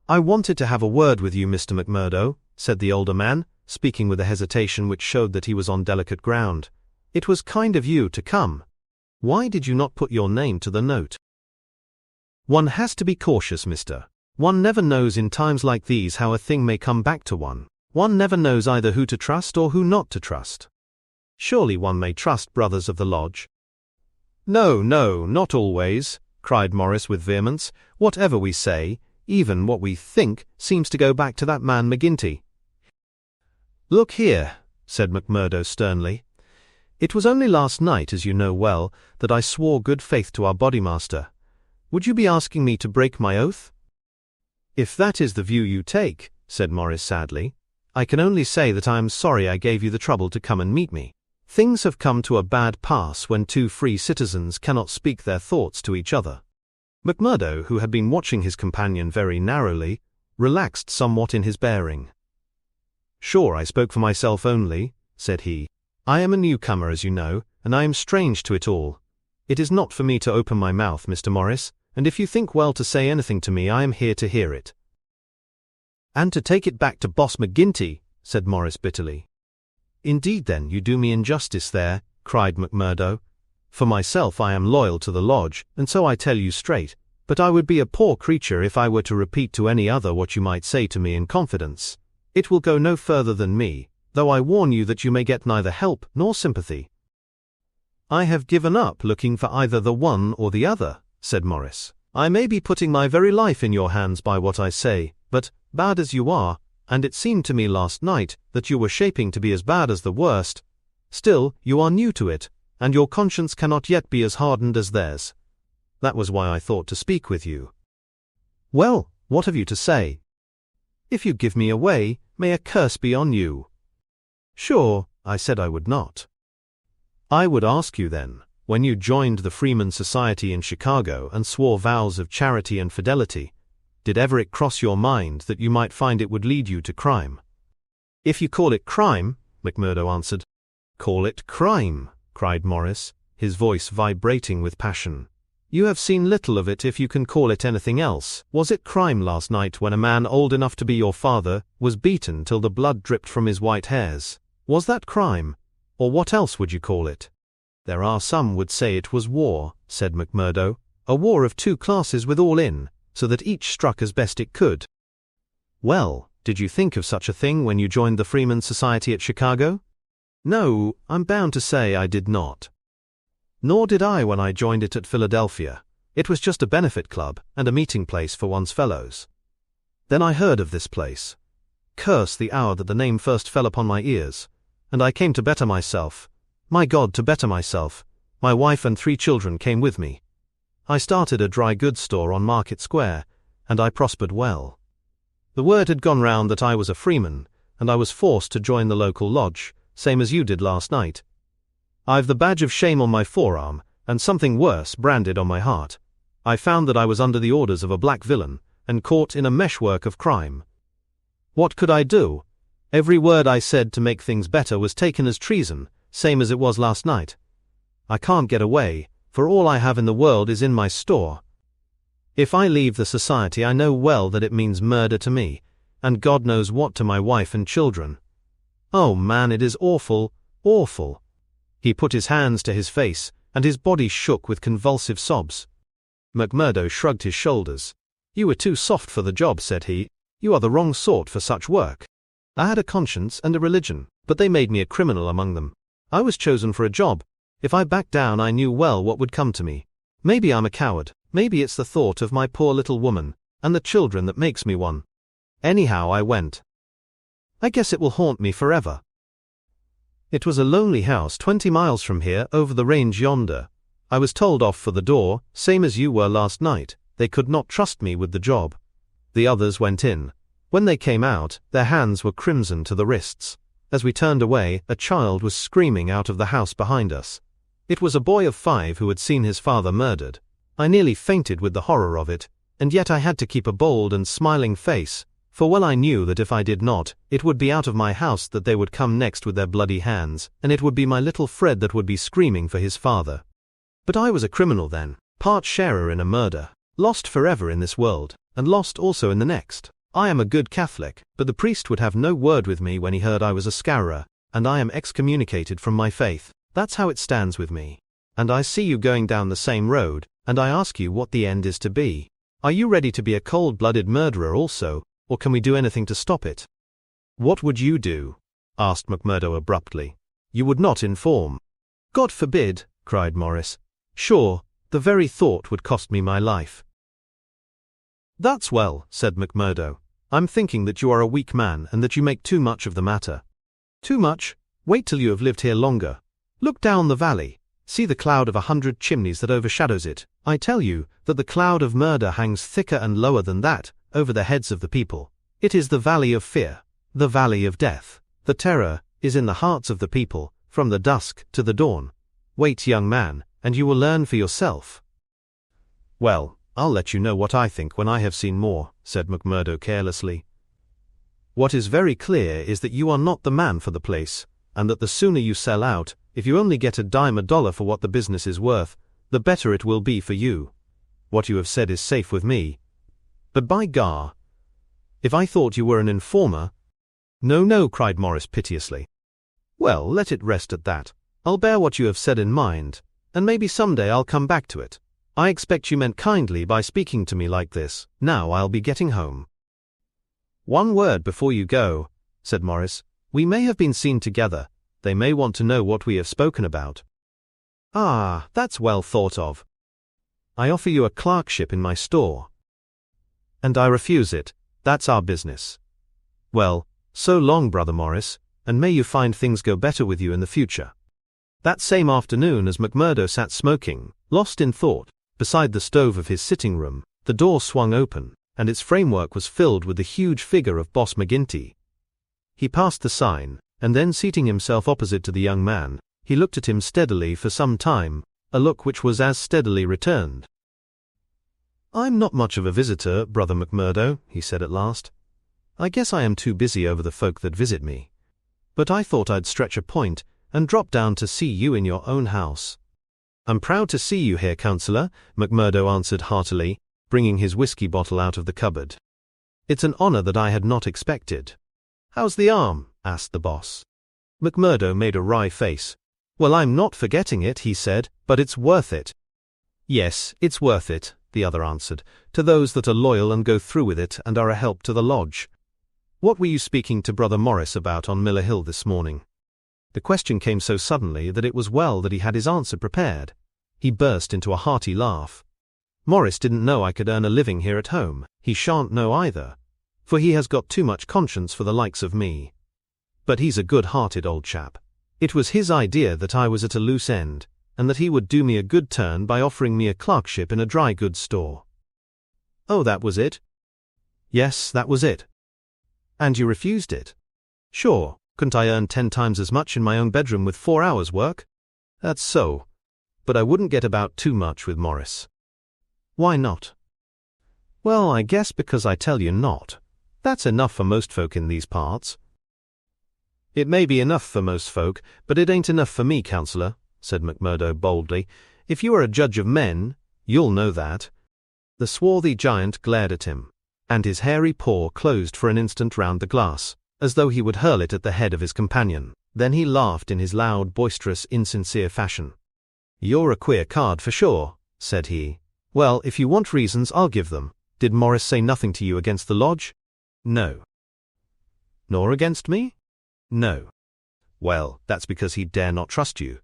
"I wanted to have a word with you, Mr. McMurdo," said the older man, speaking with a hesitation which showed that he was on delicate ground. "It was kind of you to come. Why did you not put your name to the note?" "One has to be cautious, mister. One never knows in times like these how a thing may come back to one. One never knows either who to trust or who not to trust. Surely one may trust brothers of the lodge." "No, no, not always," cried Morris with vehemence. "Whatever we say, even what we think, seems to go back to that man McGinty." "Look here," said McMurdo sternly. "It was only last night, as you know well, that I swore good faith to our bodymaster. Would you be asking me to break my oath?" "If that is the view you take," said Morris sadly, "I can only say that I am sorry I gave you the trouble to come and meet me. Things have come to a bad pass when two free citizens cannot speak their thoughts to each other." McMurdo, who had been watching his companion very narrowly, relaxed somewhat in his bearing. "Sure, I spoke for myself only," said he. "I am a newcomer, as you know, and I am strange to it all. It is not for me to open my mouth, Mr. Morris, and if you think well to say anything to me I am here to hear it." "And to take it back to Boss McGinty," said Morris bitterly. "Indeed then you do me injustice there," cried McMurdo. "For myself I am loyal to the lodge, and so I tell you straight, but I would be a poor creature if I were to repeat to any other what you might say to me in confidence. It will go no further than me, though I warn you that you may get neither help nor sympathy." "I have given up looking for either the one or the other," said Morris. "I may be putting my very life in your hands by what I say, but, bad as you are, and it seemed to me last night that you were shaping to be as bad as the worst, still you are new to it, and your conscience cannot yet be as hardened as theirs. That was why I thought to speak with you." "Well, what have you to say?" "If you give me away, may a curse be on you." "Sure, I said I would not." "I would ask you then, when you joined the Freeman Society in Chicago and swore vows of charity and fidelity, Did ever it cross your mind that you might find it would lead you to crime? If you call it crime, McMurdo answered. Call it crime, cried Morris, his voice vibrating with passion. You have seen little of it if you can call it anything else. Was it crime last night when a man old enough to be your father was beaten till the blood dripped from his white hairs? Was that crime? Or what else would you call it? There are some would say it was war, said McMurdo, a war of two classes with all in, so that each struck as best it could. Well, did you think of such a thing when you joined the Freemen's Society at Chicago? No, I'm bound to say I did not. Nor did I when I joined it at Philadelphia. It was just a benefit club and a meeting place for one's fellows. Then I heard of this place. Curse the hour that the name first fell upon my ears, and I came to better myself. My God, to better myself. My wife and 3 children came with me. I started a dry goods store on Market Square, and I prospered well. The word had gone round that I was a freeman, and I was forced to join the local lodge, same as you did last night. I've the badge of shame on my forearm, and something worse branded on my heart. I found that I was under the orders of a black villain, and caught in a meshwork of crime. What could I do? Every word I said to make things better was taken as treason, same as it was last night. I can't get away, for all I have in the world is in my store. If I leave the society, I know well that it means murder to me, and God knows what to my wife and children. Oh man, it is awful, awful. He put his hands to his face, and his body shook with convulsive sobs. McMurdo shrugged his shoulders. You were too soft for the job, said he. You are the wrong sort for such work. I had a conscience and a religion, but they made me a criminal among them. I was chosen for a job. If I backed down, I knew well what would come to me. Maybe I'm a coward. Maybe it's the thought of my poor little woman, and the children that makes me one. Anyhow, I went. I guess it will haunt me forever. It was a lonely house 20 miles from here, over the range yonder. I was told off for the door, same as you were last night. They could not trust me with the job. The others went in. When they came out, their hands were crimson to the wrists. As we turned away, a child was screaming out of the house behind us. It was a boy of 5 who had seen his father murdered. I nearly fainted with the horror of it, and yet I had to keep a bold and smiling face, for well I knew that if I did not, it would be out of my house that they would come next with their bloody hands, and it would be my little Fred that would be screaming for his father. But I was a criminal then, part sharer in a murder, lost forever in this world, and lost also in the next. I am a good Catholic, but the priest would have no word with me when he heard I was a scourer, and I am excommunicated from my faith. That's how it stands with me. And I see you going down the same road, and I ask you what the end is to be. Are you ready to be a cold-blooded murderer also, or can we do anything to stop it? What would you do? Asked McMurdo abruptly. You would not inform. God forbid, cried Morris. Sure, the very thought would cost me my life. That's well, said McMurdo. I'm thinking that you are a weak man and that you make too much of the matter. Too much? Wait till you have lived here longer. Look down the valley. See the cloud of 100 chimneys that overshadows it. I tell you that the cloud of murder hangs thicker and lower than that, over the heads of the people. It is the valley of fear, the valley of death. The terror is in the hearts of the people, from the dusk to the dawn. Wait, young man, and you will learn for yourself. Well, I'll let you know what I think when I have seen more, said McMurdo carelessly. What is very clear is that you are not the man for the place, and that the sooner you sell out, if you only get a dime a dollar for what the business is worth, the better it will be for you. What you have said is safe with me. But by gar, if I thought you were an informer— No, no, cried Morris piteously. Well, let it rest at that. I'll bear what you have said in mind, and maybe someday I'll come back to it. I expect you meant kindly by speaking to me like this. Now I'll be getting home. One word before you go, said Morris. We may have been seen together. They may want to know what we have spoken about. Ah, that's well thought of. I offer you a clerkship in my store. And I refuse it. That's our business. Well, so long, Brother Morris, and may you find things go better with you in the future. That same afternoon, as McMurdo sat smoking, lost in thought, beside the stove of his sitting room, the door swung open, and its framework was filled with the huge figure of Boss McGinty. He passed the sign, and then seating himself opposite to the young man, he looked at him steadily for some time, a look which was as steadily returned. "I'm not much of a visitor, Brother McMurdo," he said at last. "I guess I am too busy over the folk that visit me. But I thought I'd stretch a point and drop down to see you in your own house." "I'm proud to see you here, Counselor," McMurdo answered heartily, bringing his whiskey bottle out of the cupboard. "It's an honor that I had not expected." "How's the arm?" asked the boss. McMurdo made a wry face. "Well, I'm not forgetting it," he said, "but it's worth it." "Yes, it's worth it," the other answered, "to those that are loyal and go through with it and are a help to the lodge. What were you speaking to Brother Morris about on Miller Hill this morning?" The question came so suddenly that it was well that he had his answer prepared. He burst into a hearty laugh. "Morris didn't know I could earn a living here at home. He shan't know either, for he has got too much conscience for the likes of me. But he's a good-hearted old chap. It was his idea that I was at a loose end, and that he would do me a good turn by offering me a clerkship in a dry goods store." "Oh, that was it?" "Yes, that was it." "And you refused it?" "Sure, couldn't I earn 10 times as much in my own bedroom with 4 hours' work?" "That's so. But I wouldn't get about too much with Morris." "Why not?" "Well, I guess because I tell you not. That's enough for most folk in these parts." "It may be enough for most folk, but it ain't enough for me, Counselor," said McMurdo boldly. "If you are a judge of men, you'll know that." The swarthy giant glared at him, and his hairy paw closed for an instant round the glass, as though he would hurl it at the head of his companion. Then he laughed in his loud, boisterous, insincere fashion. "You're a queer card for sure," said he. "Well, if you want reasons, I'll give them. Did Morris say nothing to you against the lodge?" "No." "Nor against me?" "No." "Well, that's because he dare not trust you.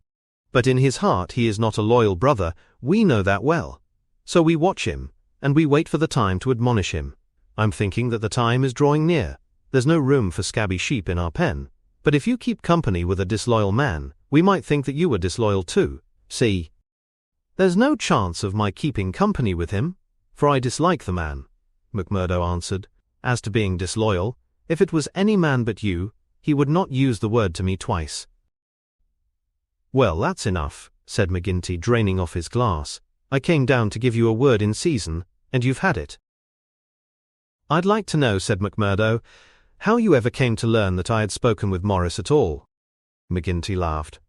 But in his heart he is not a loyal brother, we know that well. So we watch him, and we wait for the time to admonish him. I'm thinking that the time is drawing near. There's no room for scabby sheep in our pen. But if you keep company with a disloyal man, we might think that you were disloyal too. See?" "There's no chance of my keeping company with him, for I dislike the man," McMurdo answered. "As to being disloyal, if it was any man but you, he would not use the word to me twice." "Well, that's enough," said McGinty, draining off his glass. "I came down to give you a word in season, and you've had it." "I'd like to know," said McMurdo, "how you ever came to learn that I had spoken with Morris at all." McGinty laughed.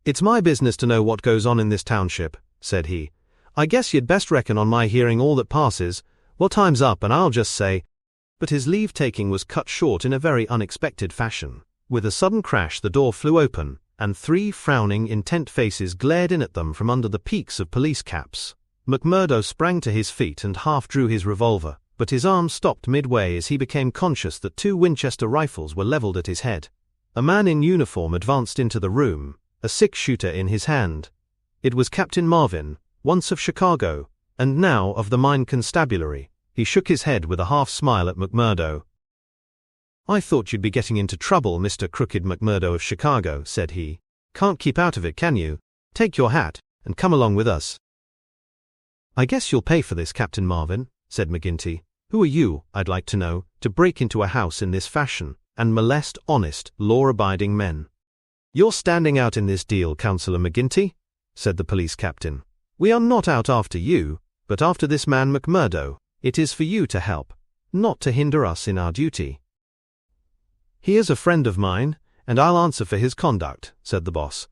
"It's my business to know what goes on in this township," said he. "I guess you'd best reckon on my hearing all that passes. Well, time's up, and I'll just say—" But his leave-taking was cut short in a very unexpected fashion. With a sudden crash the door flew open, and 3 frowning, intent faces glared in at them from under the peaks of police caps. McMurdo sprang to his feet and half drew his revolver, but his arm stopped midway as he became conscious that 2 Winchester rifles were leveled at his head. A man in uniform advanced into the room, a 6-shooter in his hand. It was Captain Marvin, once of Chicago, and now of the Mine Constabulary. He shook his head with a half-smile at McMurdo. "I thought you'd be getting into trouble, Mr. Crooked McMurdo of Chicago," said he. "Can't keep out of it, can you? Take your hat, and come along with us." "I guess you'll pay for this, Captain Marvin," said McGinty. "Who are you, I'd like to know, to break into a house in this fashion, and molest honest, law-abiding men?" "You're standing out in this deal, Councillor McGinty," said the police captain. "We are not out after you, but after this man McMurdo. It is for you to help, not to hinder us in our duty." "He is a friend of mine, and I'll answer for his conduct," said the boss.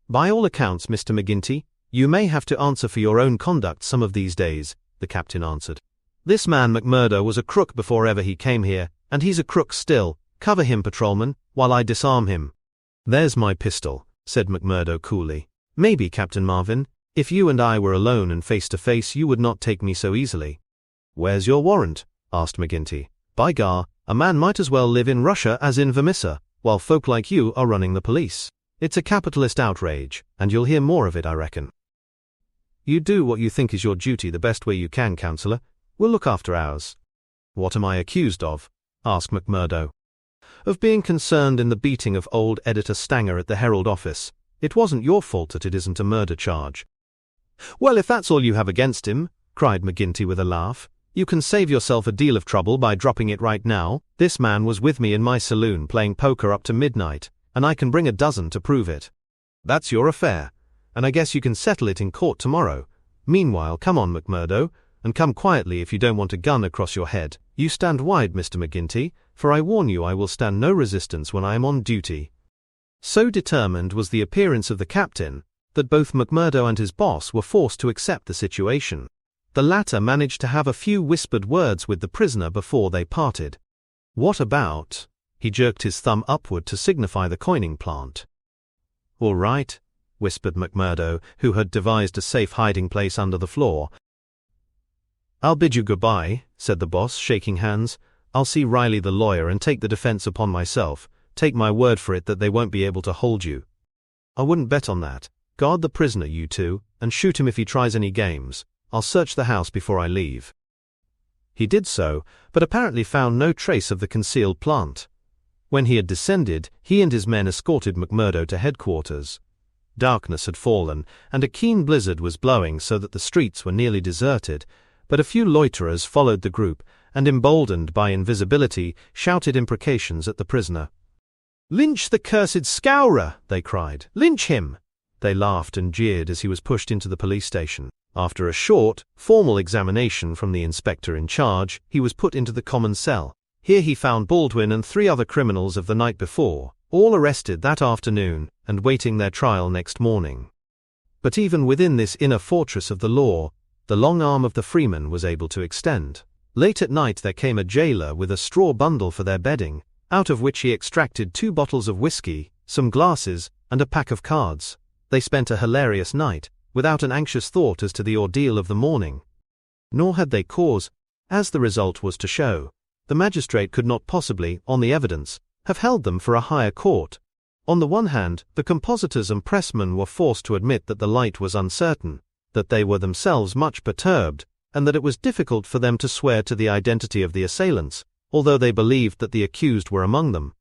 "By all accounts, Mr. McGinty, you may have to answer for your own conduct some of these days," the captain answered. "This man McMurdo was a crook before ever he came here, and he's a crook still. Cover him, patrolman, while I disarm him." "There's my pistol," said McMurdo coolly. "Maybe, Captain Marvin, if you and I were alone and face to face, you would not take me so easily." "Where's your warrant?" asked McGinty. "By gar, a man might as well live in Russia as in Vermissa, while folk like you are running the police. It's a capitalist outrage, and you'll hear more of it, I reckon." "You do what you think is your duty the best way you can, Counselor. We'll look after ours." "What am I accused of?" asked McMurdo. "Of being concerned in the beating of old Editor Stanger at the Herald office. It wasn't your fault that it isn't a murder charge." "Well, if that's all you have against him," cried McGinty with a laugh, "you can save yourself a deal of trouble by dropping it right now. This man was with me in my saloon playing poker up to midnight, and I can bring a dozen to prove it. That's your affair, and I guess you can settle it in court tomorrow. Meanwhile, come on, McMurdo. and come quietly if you don't want a gun across your head. You stand wide, Mr. McGinty, for I warn you I will stand no resistance when I am on duty." So determined was the appearance of the captain, that both McMurdo and his boss were forced to accept the situation. The latter managed to have a few whispered words with the prisoner before they parted. "What about?" He jerked his thumb upward to signify the coining plant. "All right," whispered McMurdo, who had devised a safe hiding place under the floor. "I'll bid you goodbye," said the boss, shaking hands. "I'll see Riley the lawyer and take the defense upon myself. Take my word for it that they won't be able to hold you." "I wouldn't bet on that. Guard the prisoner, you two, and shoot him if he tries any games. I'll search the house before I leave." He did so, but apparently found no trace of the concealed plant. When he had descended, he and his men escorted McMurdo to headquarters. Darkness had fallen, and a keen blizzard was blowing so that the streets were nearly deserted, but a few loiterers followed the group, and emboldened by invisibility, shouted imprecations at the prisoner. "Lynch the cursed scourer!" they cried. "Lynch him!" They laughed and jeered as he was pushed into the police station. After a short, formal examination from the inspector in charge, he was put into the common cell. Here he found Baldwin and 3 other criminals of the night before, all arrested that afternoon and waiting their trial next morning. But even within this inner fortress of the law, the long arm of the freeman was able to extend. Late at night there came a jailer with a straw bundle for their bedding, out of which he extracted 2 bottles of whiskey, some glasses, and a pack of cards. They spent a hilarious night, without an anxious thought as to the ordeal of the morning. Nor had they cause, as the result was to show. The magistrate could not possibly, on the evidence, have held them for a higher court. On the one hand, the compositors and pressmen were forced to admit that the light was uncertain, that they were themselves much perturbed, and that it was difficult for them to swear to the identity of the assailants, although they believed that the accused were among them.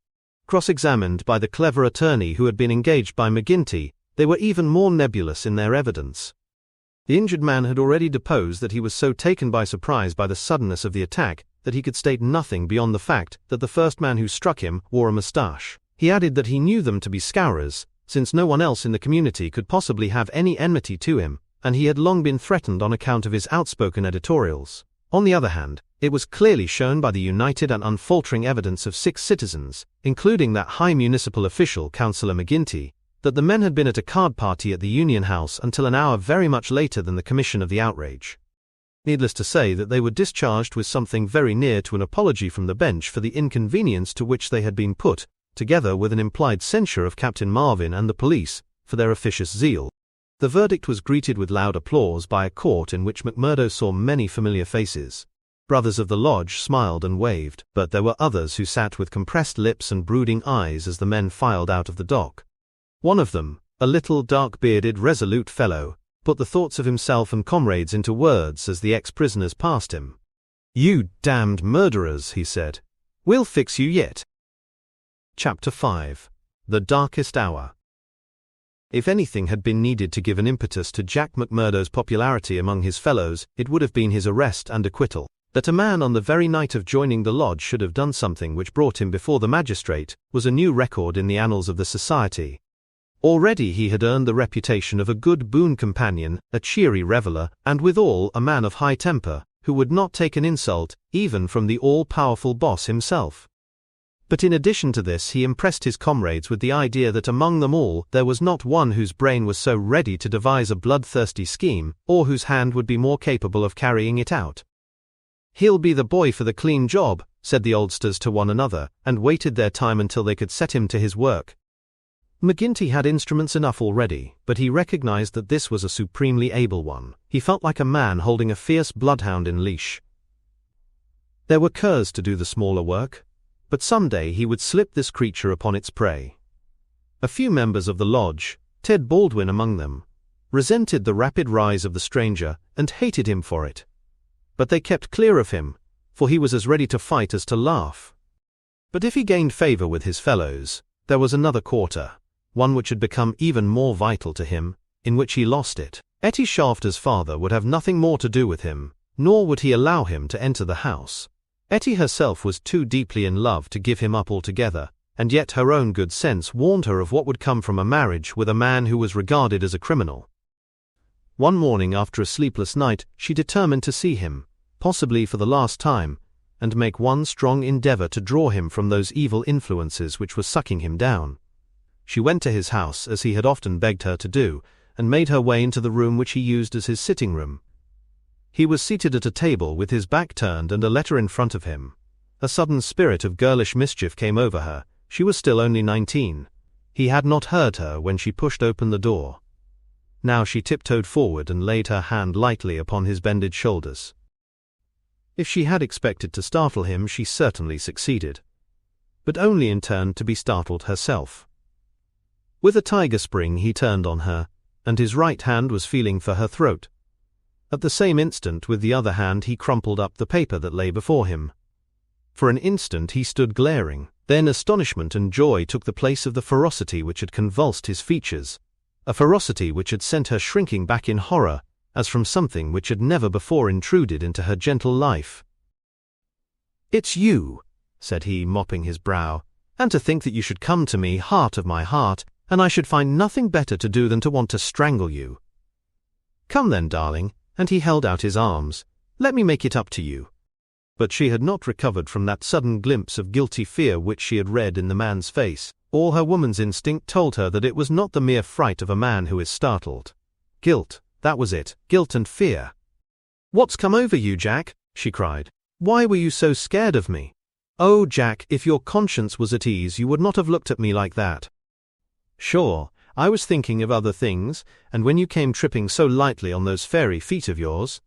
Cross-examined by the clever attorney who had been engaged by McGinty, they were even more nebulous in their evidence. The injured man had already deposed that he was so taken by surprise by the suddenness of the attack that he could state nothing beyond the fact that the first man who struck him wore a moustache. He added that he knew them to be scourers, since no one else in the community could possibly have any enmity to him, and he had long been threatened on account of his outspoken editorials. On the other hand, it was clearly shown by the united and unfaltering evidence of 6 citizens, including that high municipal official, Councillor McGinty, that the men had been at a card party at the Union House until an hour very much later than the commission of the outrage. Needless to say that they were discharged with something very near to an apology from the bench for the inconvenience to which they had been put, together with an implied censure of Captain Marvin and the police for their officious zeal. The verdict was greeted with loud applause by a court in which McMurdo saw many familiar faces. Brothers of the lodge smiled and waved, but there were others who sat with compressed lips and brooding eyes as the men filed out of the dock. One of them, a little dark-bearded, resolute fellow, put the thoughts of himself and comrades into words as the ex-prisoners passed him. "You damned murderers," he said. "We'll fix you yet." Chapter 5. The Darkest Hour. If anything had been needed to give an impetus to Jack McMurdo's popularity among his fellows, it would have been his arrest and acquittal. That a man on the very night of joining the lodge should have done something which brought him before the magistrate was a new record in the annals of the society. Already he had earned the reputation of a good boon companion, a cheery reveller, and withal a man of high temper, who would not take an insult, even from the all-powerful boss himself. But in addition to this he impressed his comrades with the idea that among them all there was not one whose brain was so ready to devise a bloodthirsty scheme, or whose hand would be more capable of carrying it out. "He'll be the boy for the clean job," said the oldsters to one another, and waited their time until they could set him to his work. McGinty had instruments enough already, but he recognized that this was a supremely able one. He felt like a man holding a fierce bloodhound in leash. There were curs to do the smaller work, but someday he would slip this creature upon its prey. A few members of the lodge, Ted Baldwin among them, resented the rapid rise of the stranger and hated him for it. But they kept clear of him, for he was as ready to fight as to laugh. But if he gained favor with his fellows, there was another quarter, one which had become even more vital to him, in which he lost it. Etty Shafter's father would have nothing more to do with him, nor would he allow him to enter the house. Etty herself was too deeply in love to give him up altogether, and yet her own good sense warned her of what would come from a marriage with a man who was regarded as a criminal. One morning after a sleepless night, she determined to see him, possibly for the last time, and make one strong endeavor to draw him from those evil influences which were sucking him down. She went to his house, as he had often begged her to do, and made her way into the room which he used as his sitting room. He was seated at a table with his back turned and a letter in front of him. A sudden spirit of girlish mischief came over her. She was still only 19. He had not heard her when she pushed open the door. Now she tiptoed forward and laid her hand lightly upon his bended shoulders. If she had expected to startle him, she certainly succeeded, but only in turn to be startled herself. With a tiger spring he turned on her, and his right hand was feeling for her throat. At the same instant, with the other hand he crumpled up the paper that lay before him. For an instant he stood glaring, then astonishment and joy took the place of the ferocity which had convulsed his features, a ferocity which had sent her shrinking back in horror, as from something which had never before intruded into her gentle life. "It's you," said he, mopping his brow, "and to think that you should come to me, heart of my heart, and I should find nothing better to do than to want to strangle you. Come then, darling," and he held out his arms, "let me make it up to you." But she had not recovered from that sudden glimpse of guilty fear which she had read in the man's face. All her woman's instinct told her that it was not the mere fright of a man who is startled. Guilt, that was it, guilt and fear. "What's come over you, Jack?" she cried. "Why were you so scared of me? Oh, Jack, if your conscience was at ease you would not have looked at me like that." "Sure, I was thinking of other things, and when you came tripping so lightly on those fairy feet of yours—"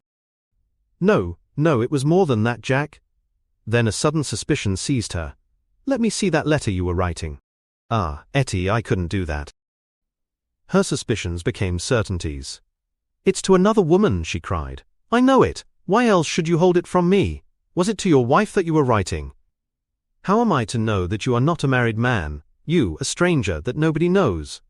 No, it was more than that, Jack." Then a sudden suspicion seized her. "Let me see that letter you were writing." "Ah, Etty, I couldn't do that." Her suspicions became certainties. "It's to another woman," she cried. "I know it. Why else should you hold it from me? Was it to your wife that you were writing?" "How am I to know that you are not a married man, you, a stranger that nobody knows?"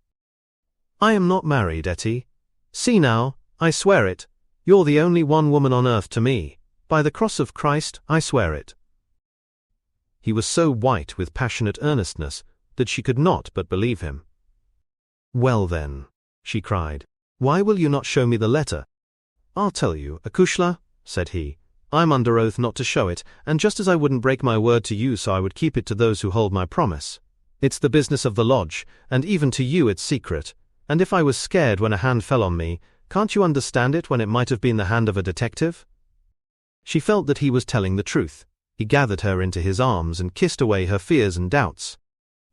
"I am not married, Etty. See now, I swear it. You're the only one woman on earth to me. By the cross of Christ, I swear it." He was so white with passionate earnestness that she could not but believe him. "Well then," she cried, "why will you not show me the letter?" "I'll tell you, acushla," said he. "I'm under oath not to show it, and just as I wouldn't break my word to you, so I would keep it to those who hold my promise. It's the business of the lodge, and even to you it's secret, and if I was scared when a hand fell on me, can't you understand it when it might have been the hand of a detective?" She felt that he was telling the truth. He gathered her into his arms and kissed away her fears and doubts.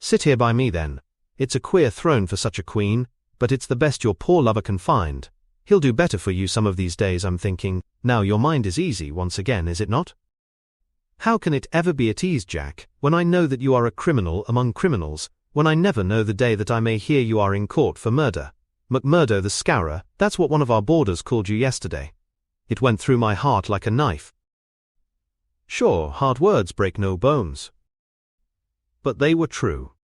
"Sit here by me then. It's a queer throne for such a queen, but it's the best your poor lover can find. He'll do better for you some of these days, I'm thinking. Now your mind is easy once again, is it not?" "How can it ever be at ease, Jack, when I know that you are a criminal among criminals, when I never know the day that I may hear you are in court for murder? McMurdo the Scourer, that's what one of our boarders called you yesterday. It went through my heart like a knife." "Sure, hard words break no bones." But they were true.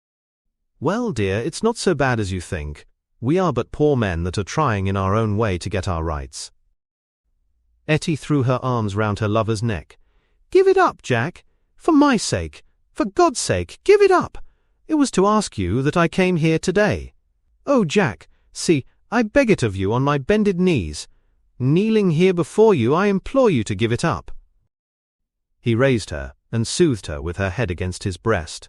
"Well, dear, it's not so bad as you think. We are but poor men that are trying in our own way to get our rights." Etty threw her arms round her lover's neck. "Give it up, Jack. For my sake. For God's sake, give it up. It was to ask you that I came here today. Oh, Jack, see, I beg it of you on my bended knees. Kneeling here before you, I implore you to give it up." He raised her and soothed her with her head against his breast.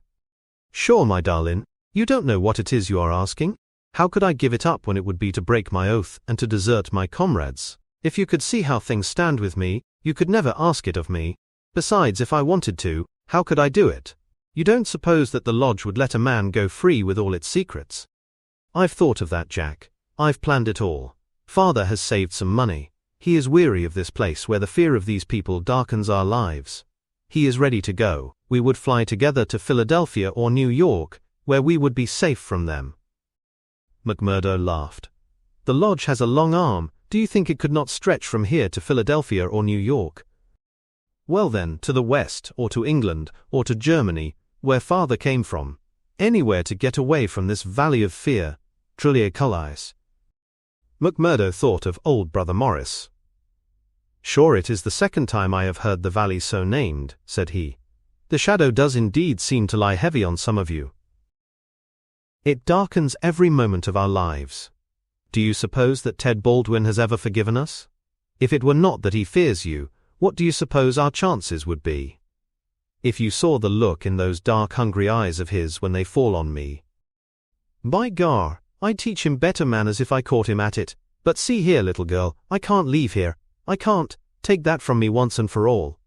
"Sure, my darling, you don't know what it is you are asking. How could I give it up when it would be to break my oath and to desert my comrades? If you could see how things stand with me, you could never ask it of me. Besides, if I wanted to, how could I do it? You don't suppose that the lodge would let a man go free with all its secrets? I've thought of that, Jack. I've planned it all. Father has saved some money. He is weary of this place where the fear of these people darkens our lives. He is ready to go. We would fly together to Philadelphia or New York, where we would be safe from them." McMurdo laughed. "The lodge has a long arm. Do you think it could not stretch from here to Philadelphia or New York?" "Well then, to the west, or to England, or to Germany, where father came from. Anywhere to get away from this valley of fear. Trulia Calais." McMurdo thought of old Brother Morris. "Sure, it is the second time I have heard the valley so named," said he. "The shadow does indeed seem to lie heavy on some of you. It darkens every moment of our lives. Do you suppose that Ted Baldwin has ever forgiven us? If it were not that he fears you, what do you suppose our chances would be? If you saw the look in those dark, hungry eyes of his when they fall on me. By gar, I'd teach him better manners if I caught him at it. But see here, little girl, I can't leave here. I can't. Take that from me once and for all.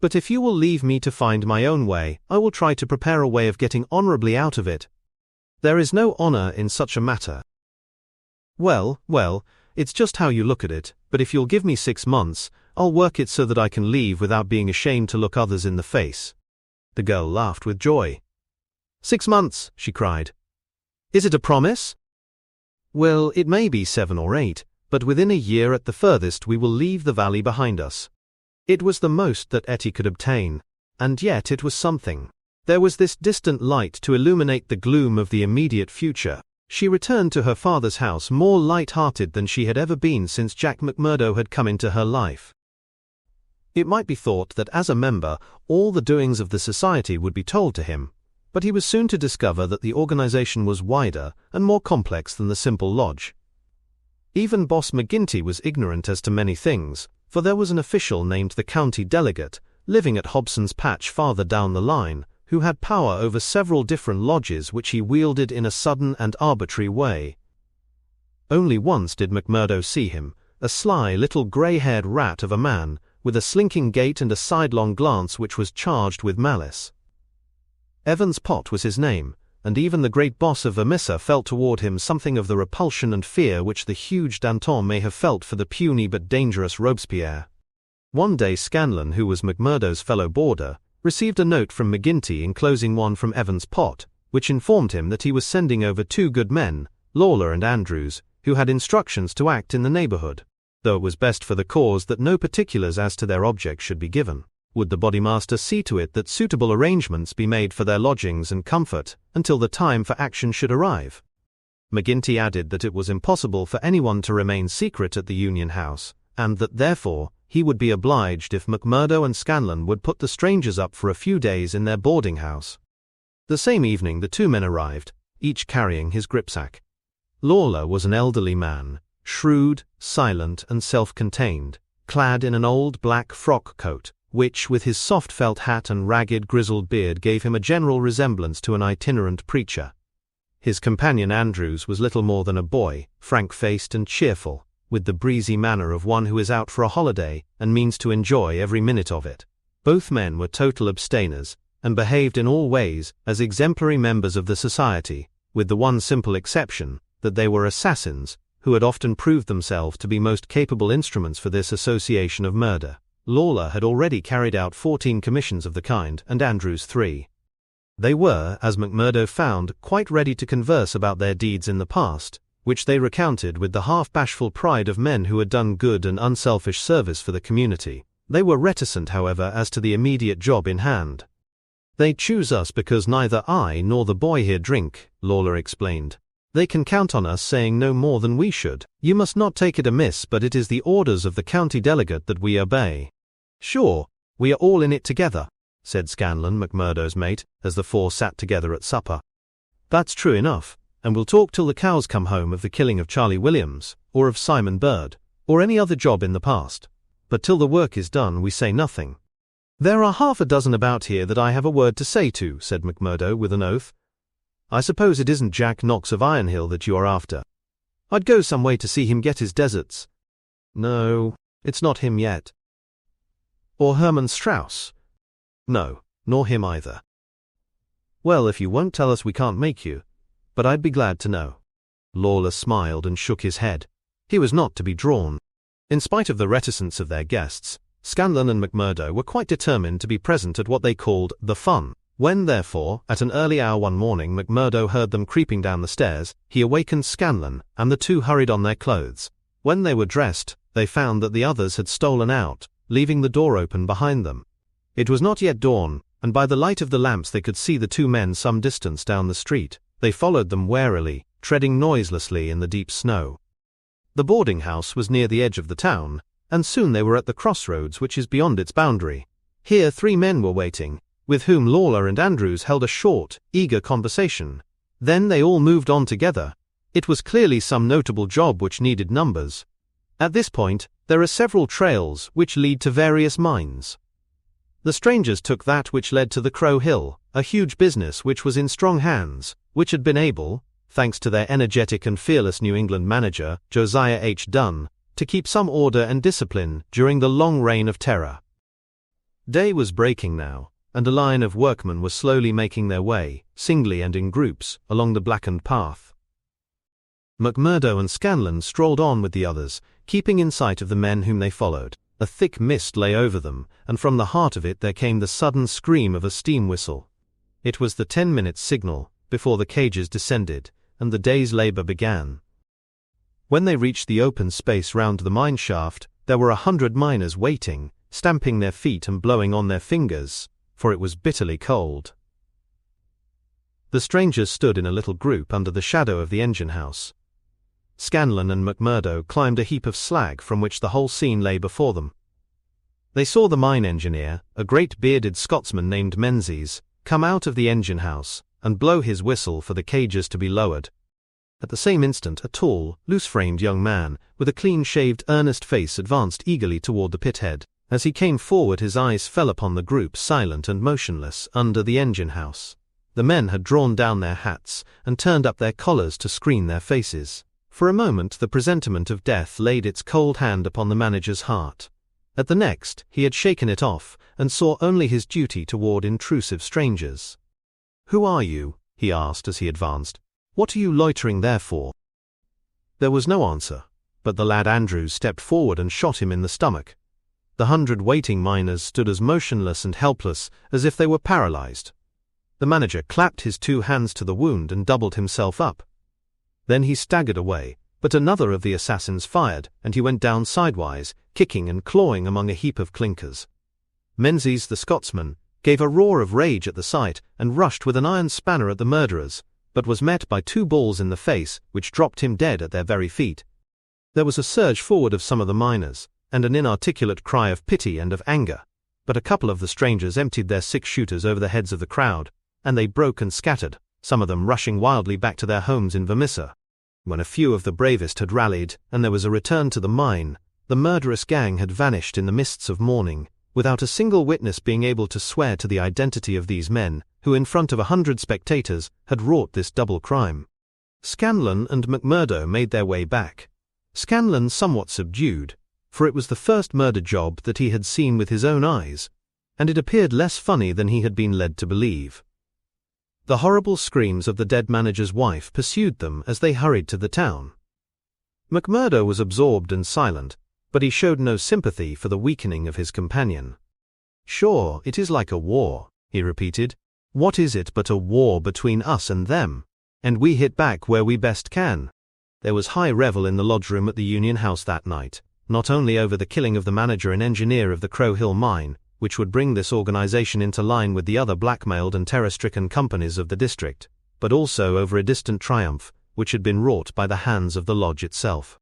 But if you will leave me to find my own way, I will try to prepare a way of getting honorably out of it. There is no honor in such a matter. Well, it's just how you look at it, but if you'll give me 6 months, I'll work it so that I can leave without being ashamed to look others in the face. The girl laughed with joy. 6 months, she cried. Is it a promise? Well, it may be 7 or 8, but within a year at the furthest we will leave the valley behind us. It was the most that Etty could obtain, and yet it was something. There was this distant light to illuminate the gloom of the immediate future. She returned to her father's house more light-hearted than she had ever been since Jack McMurdo had come into her life. It might be thought that as a member, all the doings of the society would be told to him, but he was soon to discover that the organization was wider and more complex than the simple lodge. Even Boss McGinty was ignorant as to many things, for there was an official named the county delegate, living at Hobson's Patch farther down the line, who had power over several different lodges which he wielded in a sudden and arbitrary way. Only once did McMurdo see him, a sly little grey-haired rat of a man, with a slinking gait and a sidelong glance which was charged with malice. Evans Pott was his name, and even the great boss of Vermissa felt toward him something of the repulsion and fear which the huge Danton may have felt for the puny but dangerous Robespierre. One day Scanlon, who was McMurdo's fellow boarder, received a note from McGinty enclosing one from Evans Pott, which informed him that he was sending over 2 good men, Lawler and Andrews, who had instructions to act in the neighborhood, though it was best for the cause that no particulars as to their object should be given. Would the bodymaster see to it that suitable arrangements be made for their lodgings and comfort until the time for action should arrive? McGinty added that it was impossible for anyone to remain secret at the Union House, and that therefore he would be obliged if McMurdo and Scanlon would put the strangers up for a few days in their boarding house. The same evening the 2 men arrived, each carrying his gripsack. Lawler was an elderly man, shrewd, silent and self-contained, clad in an old black frock coat, which with his soft felt hat and ragged grizzled beard gave him a general resemblance to an itinerant preacher. His companion Andrews was little more than a boy, frank-faced and cheerful, with the breezy manner of one who is out for a holiday and means to enjoy every minute of it. Both men were total abstainers, and behaved in all ways as exemplary members of the society, with the one simple exception, that they were assassins, who had often proved themselves to be most capable instruments for this association of murder. Lawler had already carried out 14 commissions of the kind, and Andrews 3. They were, as McMurdo found, quite ready to converse about their deeds in the past, which they recounted with the half-bashful pride of men who had done good and unselfish service for the community. They were reticent, however, as to the immediate job in hand. They choose us because neither I nor the boy here drink, Lawler explained. They can count on us saying no more than we should. You must not take it amiss, but it is the orders of the county delegate that we obey. Sure, we are all in it together, said Scanlon, McMurdo's mate, as the 4 sat together at supper. That's true enough, and we'll talk till the cows come home of the killing of Charlie Williams, or of Simon Bird, or any other job in the past. But till the work is done we say nothing. There are 6 about here that I have a word to say to, said McMurdo with an oath. I suppose it isn't Jack Knox of Ironhill that you are after. I'd go some way to see him get his deserts. No, it's not him yet. Or Herman Strauss? No, nor him either. Well, if you won't tell us we can't make you, but I'd be glad to know. Lawler smiled and shook his head. He was not to be drawn. In spite of the reticence of their guests, Scanlon and McMurdo were quite determined to be present at what they called the fun. When, therefore, at an early hour one morning McMurdo heard them creeping down the stairs, he awakened Scanlon, and the 2 hurried on their clothes. When they were dressed, they found that the others had stolen out, leaving the door open behind them. It was not yet dawn, and by the light of the lamps they could see the 2 men some distance down the street. They followed them warily, treading noiselessly in the deep snow. The boarding house was near the edge of the town, and soon they were at the crossroads which is beyond its boundary. Here 3 men were waiting, with whom Lawler and Andrews held a short, eager conversation. Then they all moved on together, It was clearly some notable job which needed numbers. At this point, there are several trails which lead to various mines. The strangers took that which led to the Crow Hill, a huge business which was in strong hands, which had been able, thanks to their energetic and fearless New England manager, Josiah H. Dunn, to keep some order and discipline during the long reign of terror. Day was breaking now, and a line of workmen were slowly making their way, singly and in groups, along the blackened path. McMurdo and Scanlon strolled on with the others, keeping in sight of the men whom they followed. A thick mist lay over them, and from the heart of it there came the sudden scream of a steam whistle. It was the 10-minute signal, before the cages descended, and the day's labor began. When they reached the open space round the mine shaft, there were 100 miners waiting, stamping their feet and blowing on their fingers, for it was bitterly cold. The strangers stood in a little group under the shadow of the engine house. Scanlon and McMurdo climbed a heap of slag from which the whole scene lay before them. They saw the mine engineer, a great bearded Scotsman named Menzies, come out of the engine house and blow his whistle for the cages to be lowered. At the same instant a tall, loose-framed young man, with a clean-shaved, earnest face advanced eagerly toward the pithead. As he came forward his eyes fell upon the group silent and motionless under the engine house. The men had drawn down their hats and turned up their collars to screen their faces. For a moment the presentiment of death laid its cold hand upon the manager's heart. At the next, he had shaken it off, and saw only his duty toward intrusive strangers. "Who are you?" he asked as he advanced. "What are you loitering there for?" There was no answer, but the lad Andrews stepped forward and shot him in the stomach. The 100 waiting miners stood as motionless and helpless as if they were paralyzed. The manager clapped his 2 hands to the wound and doubled himself up. Then he staggered away, but another of the assassins fired, and he went down sidewise, kicking and clawing among a heap of clinkers. Menzies, the Scotsman, gave a roar of rage at the sight and rushed with an iron spanner at the murderers, but was met by 2 balls in the face, which dropped him dead at their very feet. There was a surge forward of some of the miners, and an inarticulate cry of pity and of anger, but a couple of the strangers emptied their 6-shooters over the heads of the crowd, and they broke and scattered, some of them rushing wildly back to their homes in Vermissa. When a few of the bravest had rallied, and there was a return to the mine, the murderous gang had vanished in the mists of morning, without a single witness being able to swear to the identity of these men, who in front of 100 spectators had wrought this double crime. Scanlon and McMurdo made their way back. Scanlon somewhat subdued, for it was the first murder job that he had seen with his own eyes, and it appeared less funny than he had been led to believe. The horrible screams of the dead manager's wife pursued them as they hurried to the town. McMurdo was absorbed and silent, but he showed no sympathy for the weakening of his companion. "Sure, it is like a war," he repeated. "What is it but a war between us and them? And we hit back where we best can." There was high revel in the lodge room at the Union House that night, not only over the killing of the manager and engineer of the Crow Hill mine, which would bring this organization into line with the other blackmailed and terror-stricken companies of the district, but also over a distant triumph, which had been wrought by the hands of the lodge itself.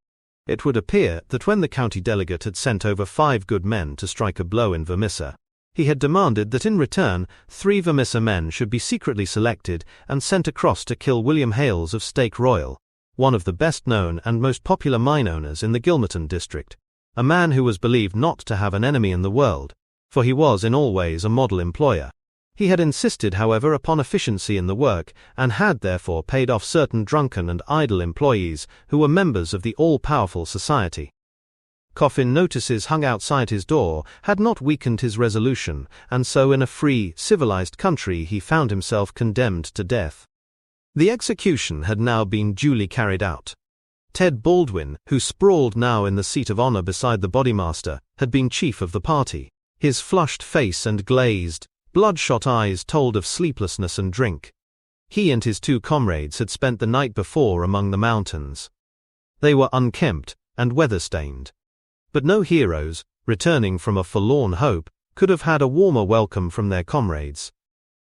It would appear that when the county delegate had sent over 5 good men to strike a blow in Vermissa, he had demanded that in return 3 Vermissa men should be secretly selected and sent across to kill William Hales of Stake Royal, one of the best-known and most popular mine owners in the Gilmerton district, a man who was believed not to have an enemy in the world, for he was in all ways a model employer. He had insisted, however, upon efficiency in the work, and had therefore paid off certain drunken and idle employees who were members of the all-powerful society. Coffin notices hung outside his door had not weakened his resolution, and so in a free, civilized country he found himself condemned to death. The execution had now been duly carried out. Ted Baldwin, who sprawled now in the seat of honor beside the bodymaster, had been chief of the party. His flushed face and glazed, bloodshot eyes told of sleeplessness and drink. He and his 2 comrades had spent the night before among the mountains. They were unkempt and weather-stained. But no heroes, returning from a forlorn hope, could have had a warmer welcome from their comrades.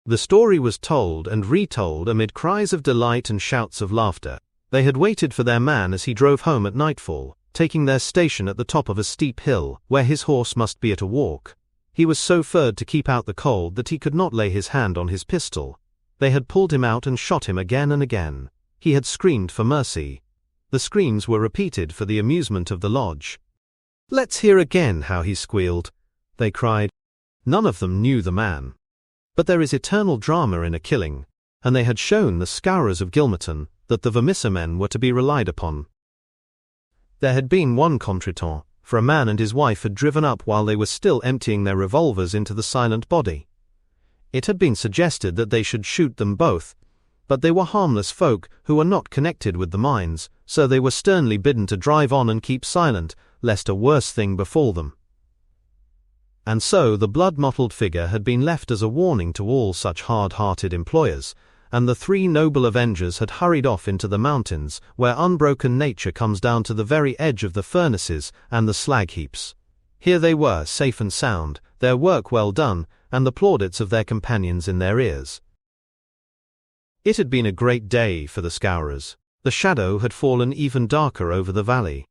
The story was told and retold amid cries of delight and shouts of laughter. They had waited for their man as he drove home at nightfall, taking their station at the top of a steep hill, where his horse must be at a walk. He was so furred to keep out the cold that he could not lay his hand on his pistol. They had pulled him out and shot him again and again. he had screamed for mercy. The screams were repeated for the amusement of the lodge. "Let's hear again how he squealed," they cried. None of them knew the man. But there is eternal drama in a killing, and they had shown the Scourers of Gilmerton that the Vermissa men were to be relied upon. There had been one contretemps, for a man and his wife had driven up while they were still emptying their revolvers into the silent body. It had been suggested that they should shoot them both, but they were harmless folk who were not connected with the mines, so they were sternly bidden to drive on and keep silent, lest a worse thing befall them. And so the blood-mottled figure had been left as a warning to all such hard-hearted employers, and the three noble avengers had hurried off into the mountains, where unbroken nature comes down to the very edge of the furnaces and the slag heaps. Here they were, safe and sound, their work well done, and the plaudits of their companions in their ears. It had been a great day for the Scourers. The shadow had fallen even darker over the valley.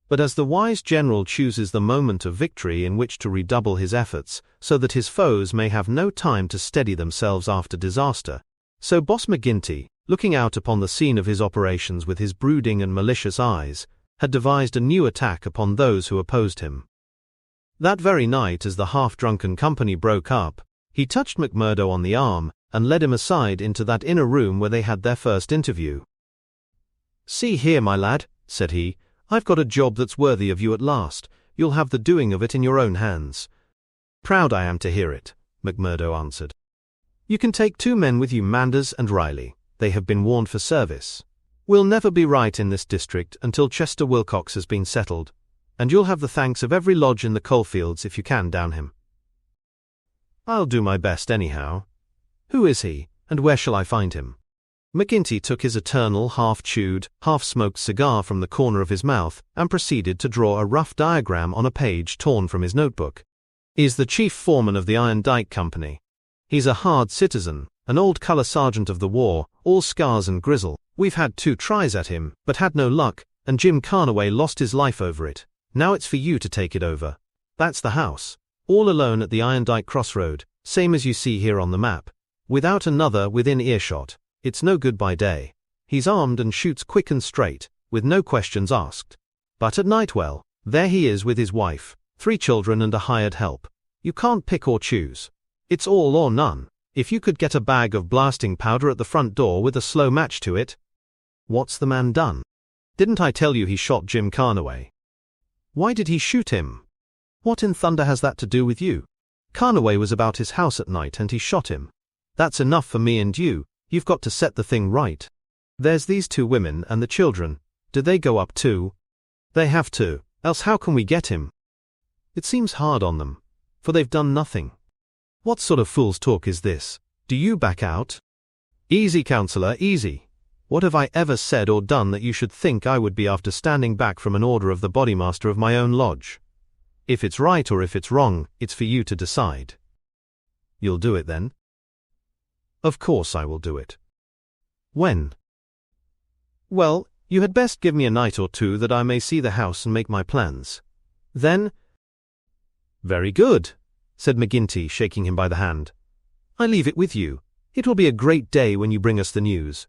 But as the wise general chooses the moment of victory in which to redouble his efforts, so that his foes may have no time to steady themselves after disaster, so Boss McGinty, looking out upon the scene of his operations with his brooding and malicious eyes, had devised a new attack upon those who opposed him. That very night, as the half-drunken company broke up, he touched McMurdo on the arm and led him aside into that inner room where they had their first interview. "See here, my lad," said he, "I've got a job that's worthy of you at last. You'll have the doing of it in your own hands." "Proud I am to hear it," McMurdo answered. "You can take 2 men with you, Manders and Riley. They have been warned for service. We'll never be right in this district until Chester Wilcox has been settled, and you'll have the thanks of every lodge in the coalfields if you can down him." "I'll do my best anyhow. Who is he, and where shall I find him?" McGinty took his eternal half-chewed, half-smoked cigar from the corner of his mouth and proceeded to draw a rough diagram on a page torn from his notebook. "He's the chief foreman of the Iron Dike Company. He's a hard citizen, an old colour sergeant of the war, all scars and grizzle. We've had 2 tries at him, but had no luck, and Jim Carnaway lost his life over it. Now it's for you to take it over. That's the house, all alone at the Iron Dike crossroad, same as you see here on the map, without another within earshot. It's no good by day. He's armed and shoots quick and straight, with no questions asked. But at night, well, there he is with his wife, 3 children and a hired help. You can't pick or choose. It's all or none. If you could get a bag of blasting powder at the front door with a slow match to it." "What's the man done?" "Didn't I tell you he shot Jim Carnaway?" "Why did he shoot him? What in thunder has that to do with you? Carnaway was about his house at night and he shot him. That's enough for me and you. You've got to set the thing right. There's these 2 women and the children. Do they go up too?" "They have to, else how can we get him?" "It seems hard on them, for they've done nothing." "What sort of fool's talk is this? Do you back out?" "Easy, counsellor, easy. What have I ever said or done that you should think I would be after standing back from an order of the bodymaster of my own lodge? If it's right or if it's wrong, it's for you to decide." "You'll do it then?" "Of course I will do it." "When?" "Well, you had best give me a night or 2 that I may see the house and make my plans. Then—" "Very good," said McGinty, shaking him by the hand. "I leave it with you. It will be a great day when you bring us the news.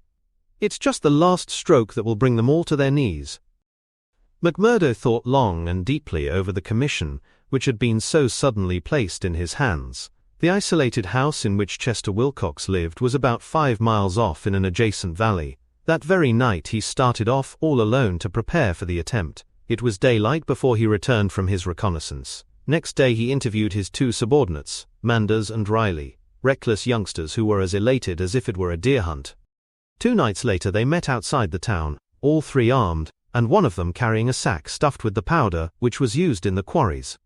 It's just the last stroke that will bring them all to their knees." McMurdo thought long and deeply over the commission which had been so suddenly placed in his hands. The isolated house in which Chester Wilcox lived was about 5 miles off in an adjacent valley. That very night he started off all alone to prepare for the attempt. It was daylight before he returned from his reconnaissance. Next day he interviewed his 2 subordinates, Manders and Riley, reckless youngsters who were as elated as if it were a deer hunt. 2 nights later they met outside the town, all 3 armed, and one of them carrying a sack stuffed with the powder which was used in the quarries.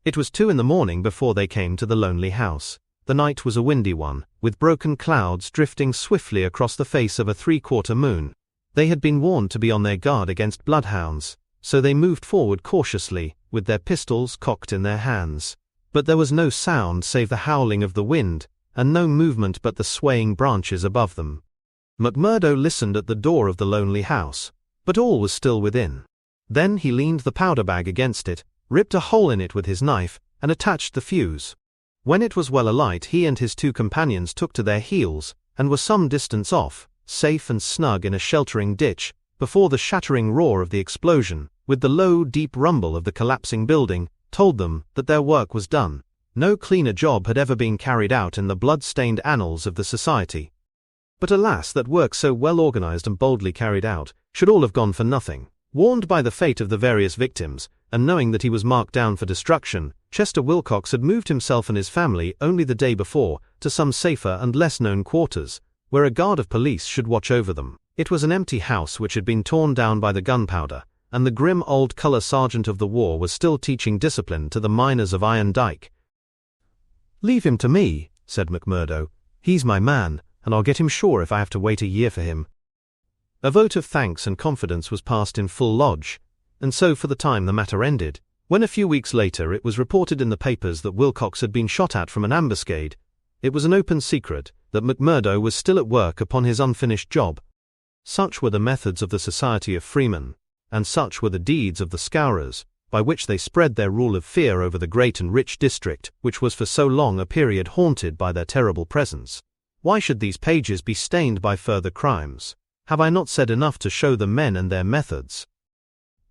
It was 2 in the morning before they came to the lonely house. The night was a windy one, with broken clouds drifting swiftly across the face of a 3/4 moon. They had been warned to be on their guard against bloodhounds, so they moved forward cautiously, with their pistols cocked in their hands. But there was no sound save the howling of the wind, and no movement but the swaying branches above them. McMurdo listened at the door of the lonely house, but all was still within. Then he leaned the powder bag against it, ripped a hole in it with his knife, and attached the fuse. When it was well alight he and his 2 companions took to their heels, and were some distance off, safe and snug in a sheltering ditch, before the shattering roar of the explosion, with the low, deep rumble of the collapsing building, told them that their work was done. No cleaner job had ever been carried out in the blood-stained annals of the society. But alas, that work so well organized and boldly carried out should all have gone for nothing. Warned by the fate of the various victims, and knowing that he was marked down for destruction, Chester Wilcox had moved himself and his family only the day before to some safer and less-known quarters, where a guard of police should watch over them. It was an empty house which had been torn down by the gunpowder, and the grim old colour sergeant of the war was still teaching discipline to the miners of Iron Dyke. "Leave him to me," said McMurdo. "He's my man, and I'll get him sure if I have to wait a year for him." A vote of thanks and confidence was passed in full lodge, and so for the time the matter ended. When a few weeks later it was reported in the papers that Wilcox had been shot at from an ambuscade, it was an open secret that McMurdo was still at work upon his unfinished job. Such were the methods of the Society of Freemen, and such were the deeds of the Scourers, by which they spread their rule of fear over the great and rich district which was for so long a period haunted by their terrible presence. Why should these pages be stained by further crimes? Have I not said enough to show the men and their methods?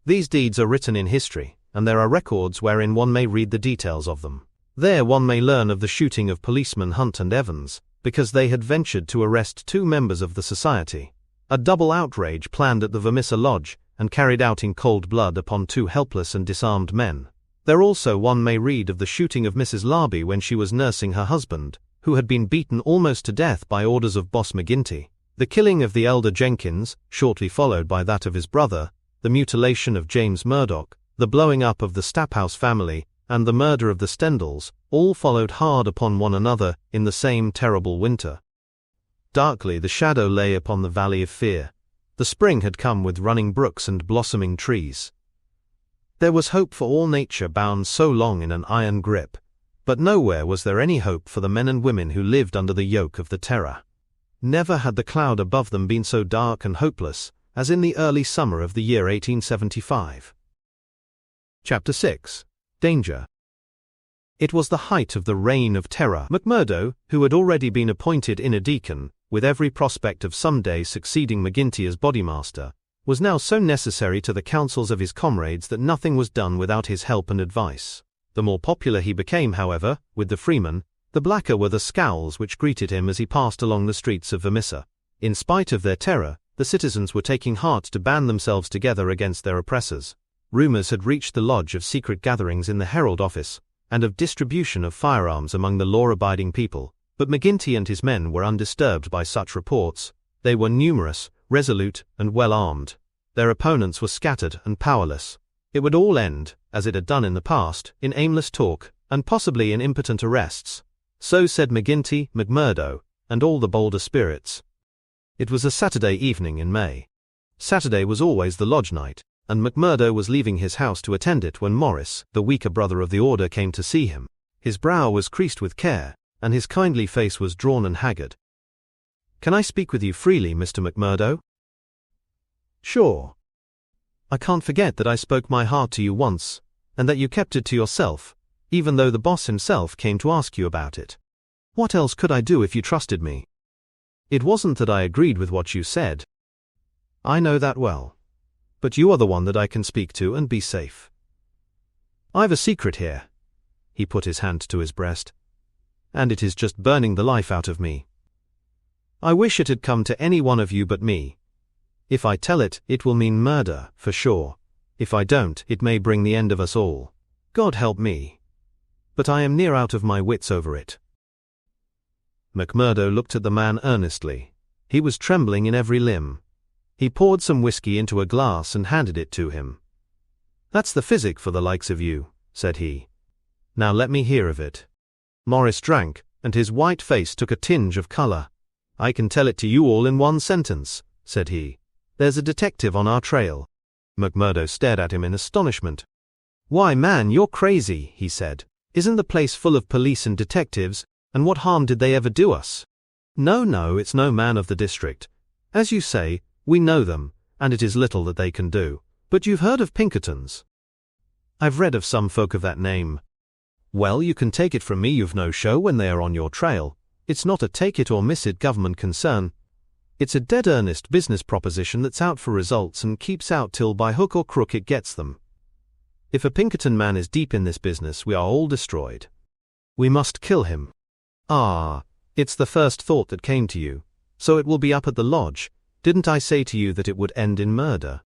These deeds are written in history, and there are records wherein one may read the details of them. There one may learn of the shooting of policemen Hunt and Evans, because they had ventured to arrest 2 members of the society, a double outrage planned at the Vermissa Lodge, and carried out in cold blood upon 2 helpless and disarmed men. There also one may read of the shooting of Mrs. Larby when she was nursing her husband, who had been beaten almost to death by orders of Boss McGinty, the killing of the elder Jenkins, shortly followed by that of his brother, the mutilation of James Murdoch, the blowing up of the Staphouse family, and the murder of the Stendals, all followed hard upon one another in the same terrible winter. Darkly the shadow lay upon the Valley of Fear. The spring had come with running brooks and blossoming trees. There was hope for all nature bound so long in an iron grip, but nowhere was there any hope for the men and women who lived under the yoke of the terror. Never had the cloud above them been so dark and hopeless as in the early summer of the year 1875. Chapter 6. Danger. It was the height of the reign of terror. McMurdo, who had already been appointed inner deacon, with every prospect of some day succeeding McGinty as bodymaster, was now so necessary to the counsels of his comrades that nothing was done without his help and advice. The more popular he became, however, with the freemen, the blacker were the scowls which greeted him as he passed along the streets of Vermissa. In spite of their terror, the citizens were taking heart to band themselves together against their oppressors. Rumours had reached the lodge of secret gatherings in the Herald office, and of distribution of firearms among the law-abiding people, but McGinty and his men were undisturbed by such reports. They were numerous, resolute, and well-armed. Their opponents were scattered and powerless. It would all end, as it had done in the past, in aimless talk, and possibly in impotent arrests. So said McGinty, McMurdo, and all the bolder spirits. It was a Saturday evening in May. Saturday was always the lodge night, and McMurdo was leaving his house to attend it when Morris, the weaker brother of the order, came to see him. His brow was creased with care, and his kindly face was drawn and haggard. "Can I speak with you freely, Mr. McMurdo?" "Sure. I can't forget that I spoke my heart to you once, and that you kept it to yourself, even though the boss himself came to ask you about it. What else could I do if you trusted me? It wasn't that I agreed with what you said. I know that well. But you are the one that I can speak to and be safe. I've a secret here." He put his hand to his breast. "And it is just burning the life out of me. I wish it had come to any one of you but me. If I tell it, it will mean murder, for sure. If I don't, it may bring the end of us all. God help me. But I am near out of my wits over it." McMurdo looked at the man earnestly. He was trembling in every limb. He poured some whiskey into a glass and handed it to him. "That's the physic for the likes of you," said he. "Now let me hear of it." Morris drank, and his white face took a tinge of color. "I can tell it to you all in one sentence," said he. "There's a detective on our trail." McMurdo stared at him in astonishment. "Why, man, you're crazy," he said. "Isn't the place full of police and detectives, and what harm did they ever do us?" No, it's no man of the district. As you say, we know them, and it is little that they can do. But you've heard of Pinkertons?" "I've read of some folk of that name." "Well, you can take it from me you've no show when they are on your trail. It's not a take-it-or-miss-it government concern. It's a dead earnest business proposition that's out for results and keeps out till by hook or crook it gets them. If a Pinkerton man is deep in this business, we are all destroyed. We must kill him. Ah, it's the first thought that came to you. So it will be up at the lodge. Didn't I say to you that it would end in murder?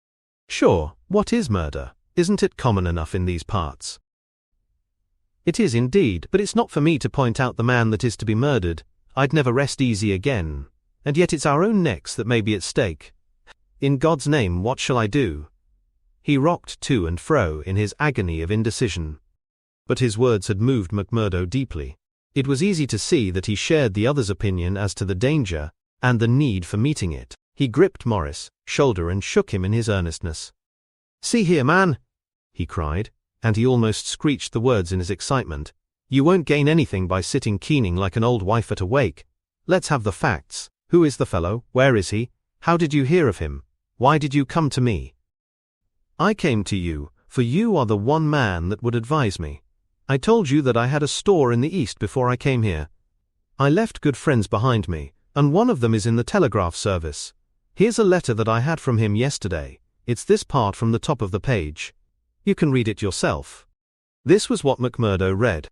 Sure, what is murder? Isn't it common enough in these parts? It is indeed, but it's not for me to point out the man that is to be murdered. I'd never rest easy again. And yet it's our own necks that may be at stake. In God's name, what shall I do? He rocked to and fro in his agony of indecision. But his words had moved McMurdo deeply. It was easy to see that he shared the other's opinion as to the danger and the need for meeting it. He gripped Morris' shoulder and shook him in his earnestness. "See here, man," he cried, and he almost screeched the words in his excitement. "You won't gain anything by sitting keening like an old wife at a wake. Let's have the facts. Who is the fellow? Where is he? How did you hear of him? Why did you come to me?" "I came to you, for you are the one man that would advise me. I told you that I had a store in the East before I came here. I left good friends behind me, and one of them is in the telegraph service. Here's a letter that I had from him yesterday. It's this part from the top of the page. You can read it yourself." This was what McMurdo read.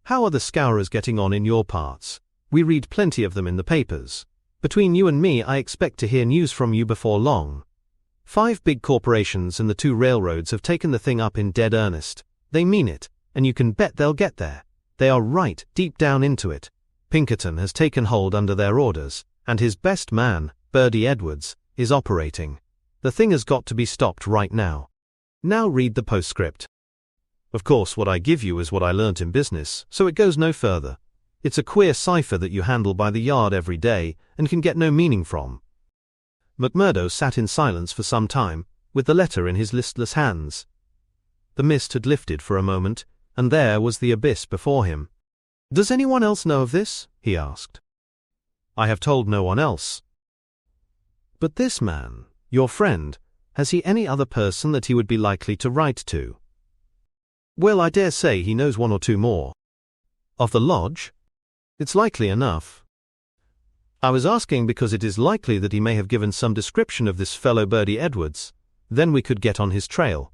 "How are the Scourers getting on in your parts? We read plenty of them in the papers. Between you and me, I expect to hear news from you before long. 5 big corporations and the 2 railroads have taken the thing up in dead earnest. They mean it, and you can bet they'll get there. They are right deep down into it. Pinkerton has taken hold under their orders, and his best man, Bertie Edwards, is operating. The thing has got to be stopped right now. Now read the postscript. Of course, what I give you is what I learnt in business, so it goes no further. It's a queer cipher that you handle by the yard every day and can get no meaning from." McMurdo sat in silence for some time, with the letter in his listless hands. The mist had lifted for a moment, and there was the abyss before him. "Does anyone else know of this?" he asked. "I have told no one else." "But this man, your friend, has he any other person that he would be likely to write to?" "Well, I dare say he knows 1 or 2 more." "Of the lodge?" "It's likely enough. I was asking because it is likely that he may have given some description of this fellow Bertie Edwards. Then we could get on his trail."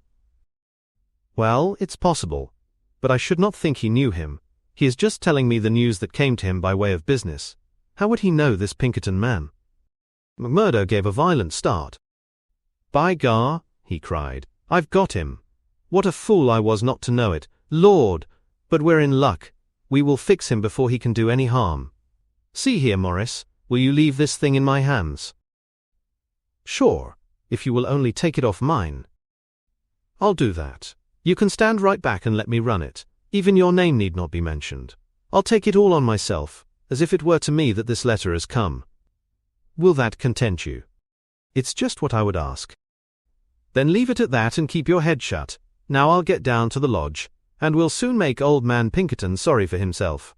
"Well, it's possible, but I should not think he knew him. He is just telling me the news that came to him by way of business. How would he know this Pinkerton man?" McMurdo gave a violent start. "By gar," he cried, "I've got him. What a fool I was not to know it. Lord, but we're in luck. We will fix him before he can do any harm. See here, Morris, will you leave this thing in my hands?" "Sure, if you will only take it off mine." "I'll do that. You can stand right back and let me run it. Even your name need not be mentioned. I'll take it all on myself, as if it were to me that this letter has come. Will that content you?" "It's just what I would ask." "Then leave it at that and keep your head shut. Now I'll get down to the lodge, and we'll soon make old man Pinkerton sorry for himself."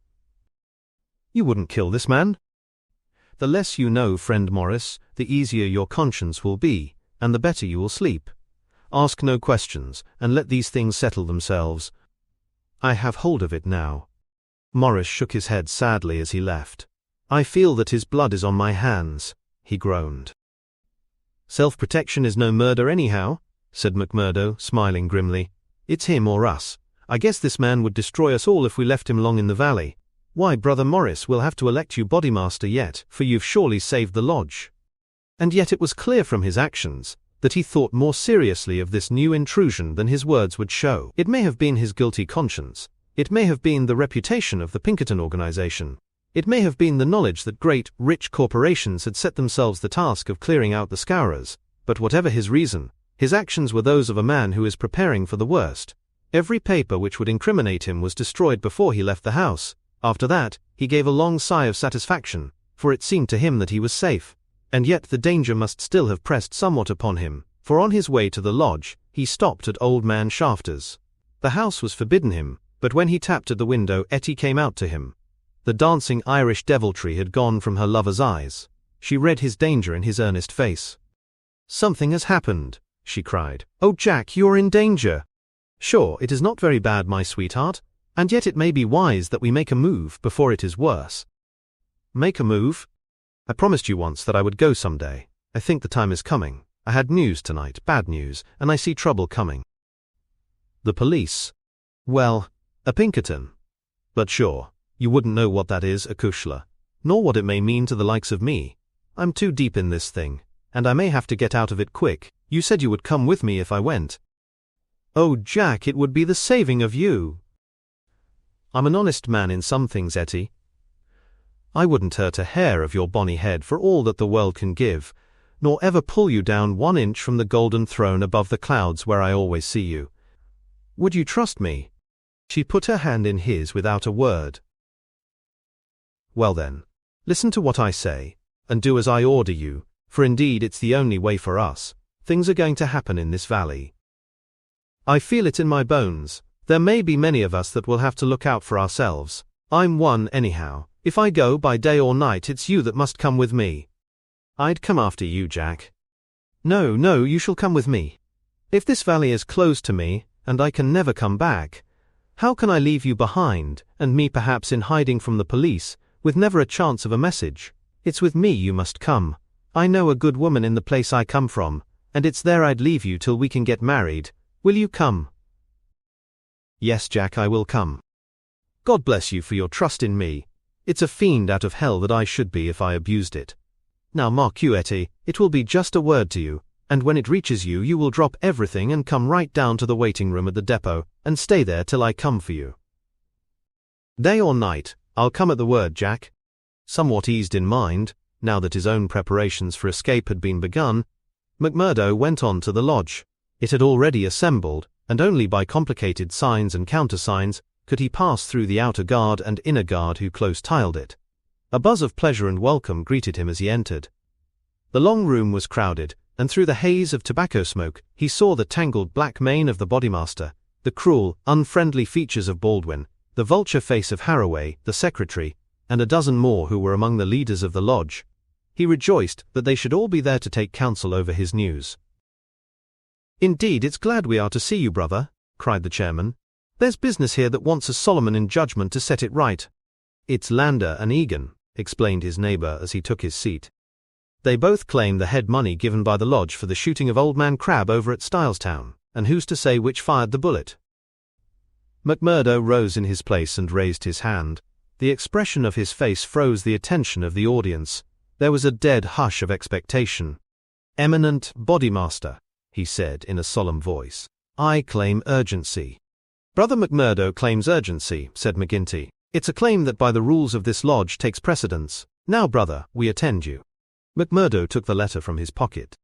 "You wouldn't kill this man?" "The less you know, friend Morris, the easier your conscience will be, and the better you will sleep. Ask no questions, and let these things settle themselves. I have hold of it now." Morris shook his head sadly as he left. "I feel that his blood is on my hands," he groaned. "Self-protection is no murder anyhow," said McMurdo, smiling grimly. "It's him or us. I guess this man would destroy us all if we left him long in the valley. Why, Brother Morris, we'll have to elect you bodymaster yet, for you've surely saved the lodge." And yet it was clear from his actions that he thought more seriously of this new intrusion than his words would show. It may have been his guilty conscience. It may have been the reputation of the Pinkerton organization. It may have been the knowledge that great, rich corporations had set themselves the task of clearing out the Scourers. But whatever his reason, his actions were those of a man who is preparing for the worst. Every paper which would incriminate him was destroyed before he left the house. After that, he gave a long sigh of satisfaction, for it seemed to him that he was safe. And yet the danger must still have pressed somewhat upon him, for on his way to the lodge, he stopped at old man Shafter's. The house was forbidden him, but when he tapped at the window, Etty came out to him. The dancing Irish deviltry had gone from her lover's eyes. She read his danger in his earnest face. "Something has happened," she cried. "Oh, Jack, you're in danger." "Sure, it is not very bad, my sweetheart, and yet it may be wise that we make a move before it is worse." "Make a move?" I promised you once that I would go someday. I think the time is coming. I had news tonight, bad news, and I see trouble coming. The police? Well, a Pinkerton. But sure, you wouldn't know what that is, Akushla, nor what it may mean to the likes of me. I'm too deep in this thing, and I may have to get out of it quick. You said you would come with me if I went. Oh, Jack, it would be the saving of you. I'm an honest man in some things, Etty. I wouldn't hurt a hair of your bonny head for all that the world can give, nor ever pull you down 1 inch from the golden throne above the clouds where I always see you. Would you trust me? She put her hand in his without a word. Well then, listen to what I say, and do as I order you, for indeed it's the only way for us. Things are going to happen in this valley. I feel it in my bones. There may be many of us that will have to look out for ourselves. I'm one anyhow. If I go by day or night, it's you that must come with me. I'd come after you, Jack. No, no, you shall come with me. If this valley is closed to me, and I can never come back, how can I leave you behind, and me perhaps in hiding from the police, with never a chance of a message? It's with me you must come. I know a good woman in the place I come from, and it's there I'd leave you till we can get married. Will you come? Yes, Jack, I will come. God bless you for your trust in me. It's a fiend out of hell that I should be if I abused it. Now mark you, Etty, it will be just a word to you, and when it reaches you, you will drop everything and come right down to the waiting room at the depot, and stay there till I come for you. Day or night, I'll come at the word, Jack. Somewhat eased in mind, now that his own preparations for escape had been begun, McMurdo went on to the lodge. It had already assembled, and only by complicated signs and countersigns could he pass through the outer guard and inner guard who close-tiled it. A buzz of pleasure and welcome greeted him as he entered. The long room was crowded, and through the haze of tobacco smoke he saw the tangled black mane of the bodymaster, the cruel, unfriendly features of Baldwin, the vulture face of Harroway, the secretary, and a dozen more who were among the leaders of the lodge. He rejoiced that they should all be there to take counsel over his news. "Indeed, it's glad we are to see you, brother," cried the chairman. "There's business here that wants a Solomon in judgment to set it right." "It's Lander and Egan," explained his neighbor as he took his seat. "They both claim the head money given by the lodge for the shooting of Old Man Crab over at Stylestown, and who's to say which fired the bullet?" McMurdo rose in his place and raised his hand. The expression of his face froze the attention of the audience. There was a dead hush of expectation. "Eminent Bodymaster," he said in a solemn voice, "I claim urgency." "Brother McMurdo claims urgency," said McGinty. "It's a claim that by the rules of this lodge takes precedence. Now, brother, we attend you." McMurdo took the letter from his pocket.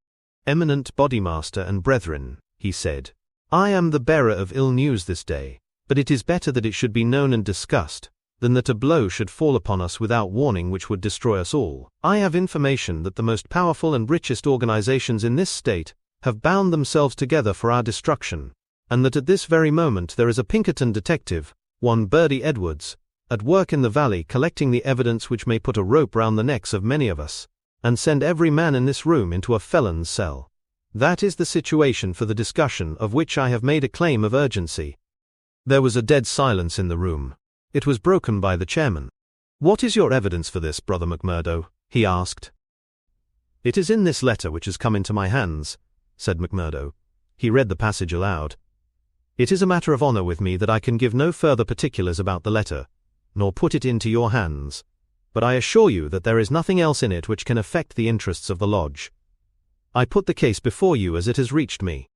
"Eminent Bodymaster and brethren," he said, "I am the bearer of ill news this day, but it is better that it should be known and discussed, than that a blow should fall upon us without warning which would destroy us all. I have information that the most powerful and richest organizations in this state have bound themselves together for our destruction, and that at this very moment there is a Pinkerton detective, one Birdie Edwards, at work in the valley collecting the evidence which may put a rope round the necks of many of us, and send every man in this room into a felon's cell. That is the situation for the discussion of which I have made a claim of urgency." There was a dead silence in the room. It was broken by the chairman. "What is your evidence for this, Brother McMurdo?" he asked. "It is in this letter which has come into my hands," said McMurdo. He read the passage aloud. "It is a matter of honor with me that I can give no further particulars about the letter, nor put it into your hands, but I assure you that there is nothing else in it which can affect the interests of the lodge. I put the case before you as it has reached me."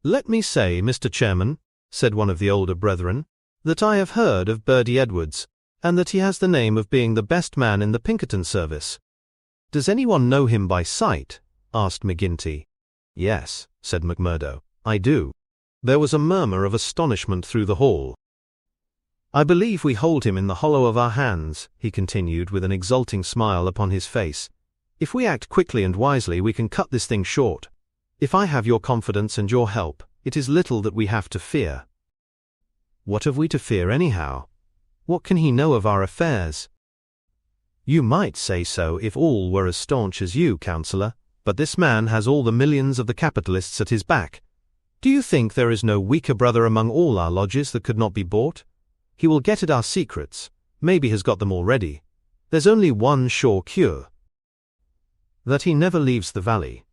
"Let me say, Mr. Chairman," said one of the older brethren, "that I have heard of Birdie Edwards, and that he has the name of being the best man in the Pinkerton service." "Does anyone know him by sight?" asked McGinty. "Yes," said McMurdo, "I do." There was a murmur of astonishment through the hall. "I believe we hold him in the hollow of our hands," he continued with an exulting smile upon his face. "If we act quickly and wisely, we can cut this thing short. If I have your confidence and your help, it is little that we have to fear." "What have we to fear anyhow? What can he know of our affairs?" "You might say so if all were as staunch as you, Counselor, but this man has all the millions of the capitalists at his back. Do you think there is no weaker brother among all our lodges that could not be bought? He will get at our secrets, maybe has got them already. There's only one sure cure. That he never leaves the valley,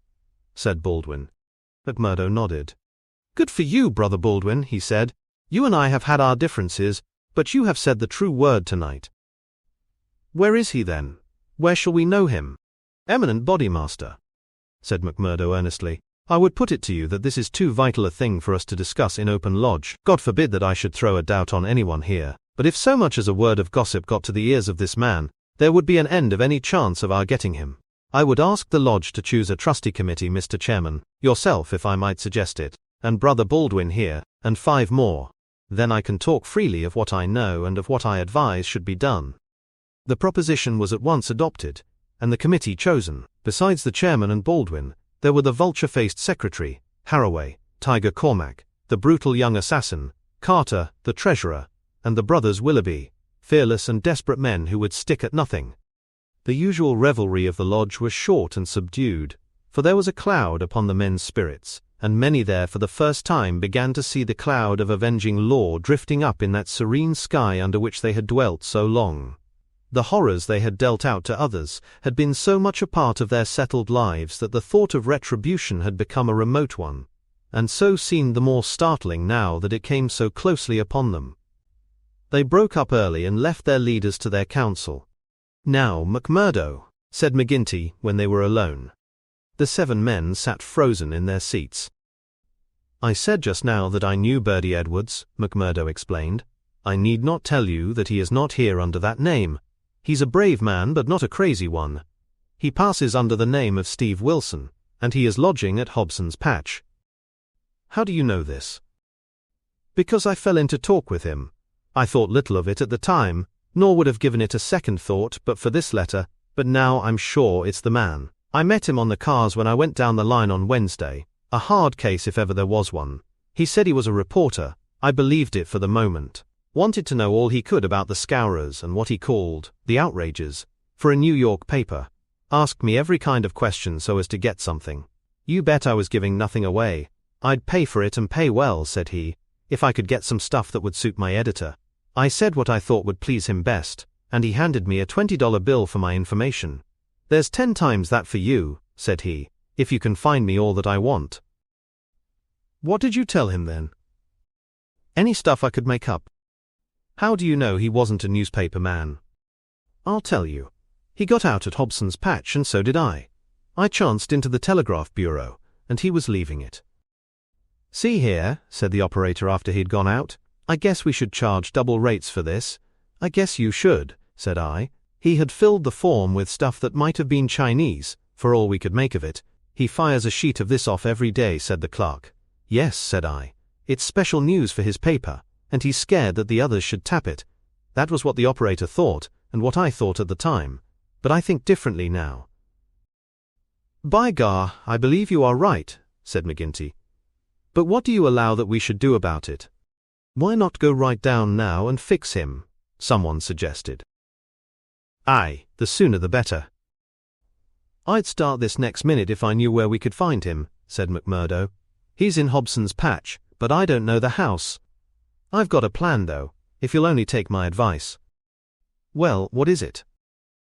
said Baldwin. McMurdo nodded. Good for you, Brother Baldwin, he said. You and I have had our differences, but you have said the true word tonight. Where is he then? Where shall we know him? Eminent Bodymaster, said McMurdo earnestly, I would put it to you that this is too vital a thing for us to discuss in open lodge. God forbid that I should throw a doubt on anyone here, but if so much as a word of gossip got to the ears of this man, there would be an end of any chance of our getting him. I would ask the lodge to choose a trustee committee, Mr. Chairman, yourself if I might suggest it, and Brother Baldwin here, and 5 more. Then I can talk freely of what I know and of what I advise should be done. The proposition was at once adopted, and the committee chosen. Besides the chairman and Baldwin, there were the vulture-faced secretary, Haraway, Tiger Cormac, the brutal young assassin, Carter, the treasurer, and the brothers Willoughby, fearless and desperate men who would stick at nothing. The usual revelry of the lodge was short and subdued, for there was a cloud upon the men's spirits, and many there for the first time began to see the cloud of avenging law drifting up in that serene sky under which they had dwelt so long. The horrors they had dealt out to others had been so much a part of their settled lives that the thought of retribution had become a remote one, and so seemed the more startling now that it came so closely upon them. They broke up early and left their leaders to their counsel. Now, McMurdo, said McGinty when they were alone. The 7 men sat frozen in their seats. I said just now that I knew Bertie Edwards, McMurdo explained. I need not tell you that he is not here under that name. He's a brave man but not a crazy one. He passes under the name of Steve Wilson, and he is lodging at Hobson's Patch. How do you know this? Because I fell into talk with him. I thought little of it at the time, nor would have given it a second thought but for this letter, but now I'm sure it's the man. I met him on the cars when I went down the line on Wednesday, a hard case if ever there was one. He said he was a reporter. I believed it for the moment. Wanted to know all he could about the Scourers and what he called the outrages, for a New York paper. Asked me every kind of question so as to get something. You bet I was giving nothing away. I'd pay for it and pay well, said he, if I could get some stuff that would suit my editor. I said what I thought would please him best, and he handed me a $20 bill for my information. There's 10 times that for you, said he, if you can find me all that I want. What did you tell him then? Any stuff I could make up. How do you know he wasn't a newspaper man? I'll tell you. He got out at Hobson's Patch and so did I. I chanced into the telegraph bureau, and he was leaving it. See here, said the operator after he'd gone out, I guess we should charge double rates for this. I guess you should, said I. He had filled the form with stuff that might have been Chinese, for all we could make of it. He fires a sheet of this off every day, said the clerk. Yes, said I. It's special news for his paper, and he's scared that the others should tap it. That was what the operator thought, and what I thought at the time. But I think differently now. By gar, I believe you are right, said McGinty. But what do you allow that we should do about it? Why not go right down now and fix him? Someone suggested. Aye, the sooner the better. I'd start this next minute if I knew where we could find him, said McMurdo. He's in Hobson's Patch, but I don't know the house. I've got a plan though, if you'll only take my advice. Well, what is it?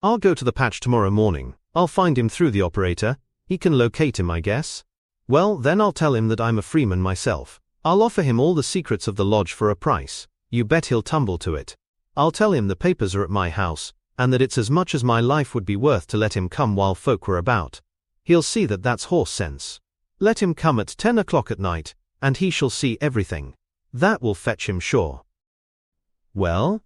I'll go to the patch tomorrow morning. I'll find him through the operator. He can locate him, I guess. Well, then I'll tell him that I'm a freeman myself. I'll offer him all the secrets of the lodge for a price. You bet he'll tumble to it. I'll tell him the papers are at my house, and that it's as much as my life would be worth to let him come while folk were about. He'll see that that's horse sense. Let him come at 10 o'clock at night, and he shall see everything. That will fetch him sure. Well?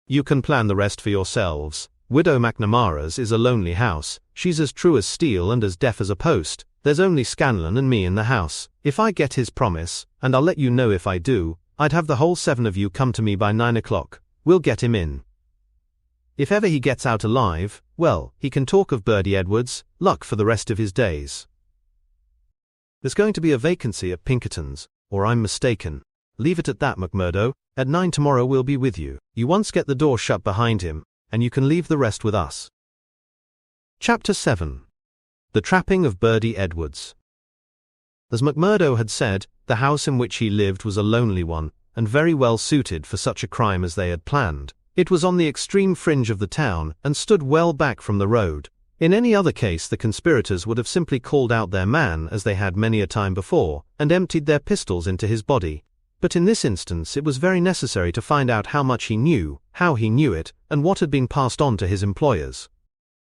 You can plan the rest for yourselves. Widow McNamara's is a lonely house. She's as true as steel and as deaf as a post. There's only Scanlon and me in the house. If I get his promise, and I'll let you know if I do, I'd have the whole 7 of you come to me by 9 o'clock. We'll get him in. If ever he gets out alive, well, he can talk of Bertie Edwards, luck for the rest of his days. There's going to be a vacancy at Pinkerton's, or I'm mistaken. Leave it at that, McMurdo. At 9 tomorrow we'll be with you. You once get the door shut behind him, and you can leave the rest with us. Chapter 7. The Trapping of Bertie Edwards. As McMurdo had said, the house in which he lived was a lonely one, and very well suited for such a crime as they had planned. It was on the extreme fringe of the town and stood well back from the road. In any other case, the conspirators would have simply called out their man, as they had many a time before, and emptied their pistols into his body. But in this instance it was very necessary to find out how much he knew, how he knew it, and what had been passed on to his employers.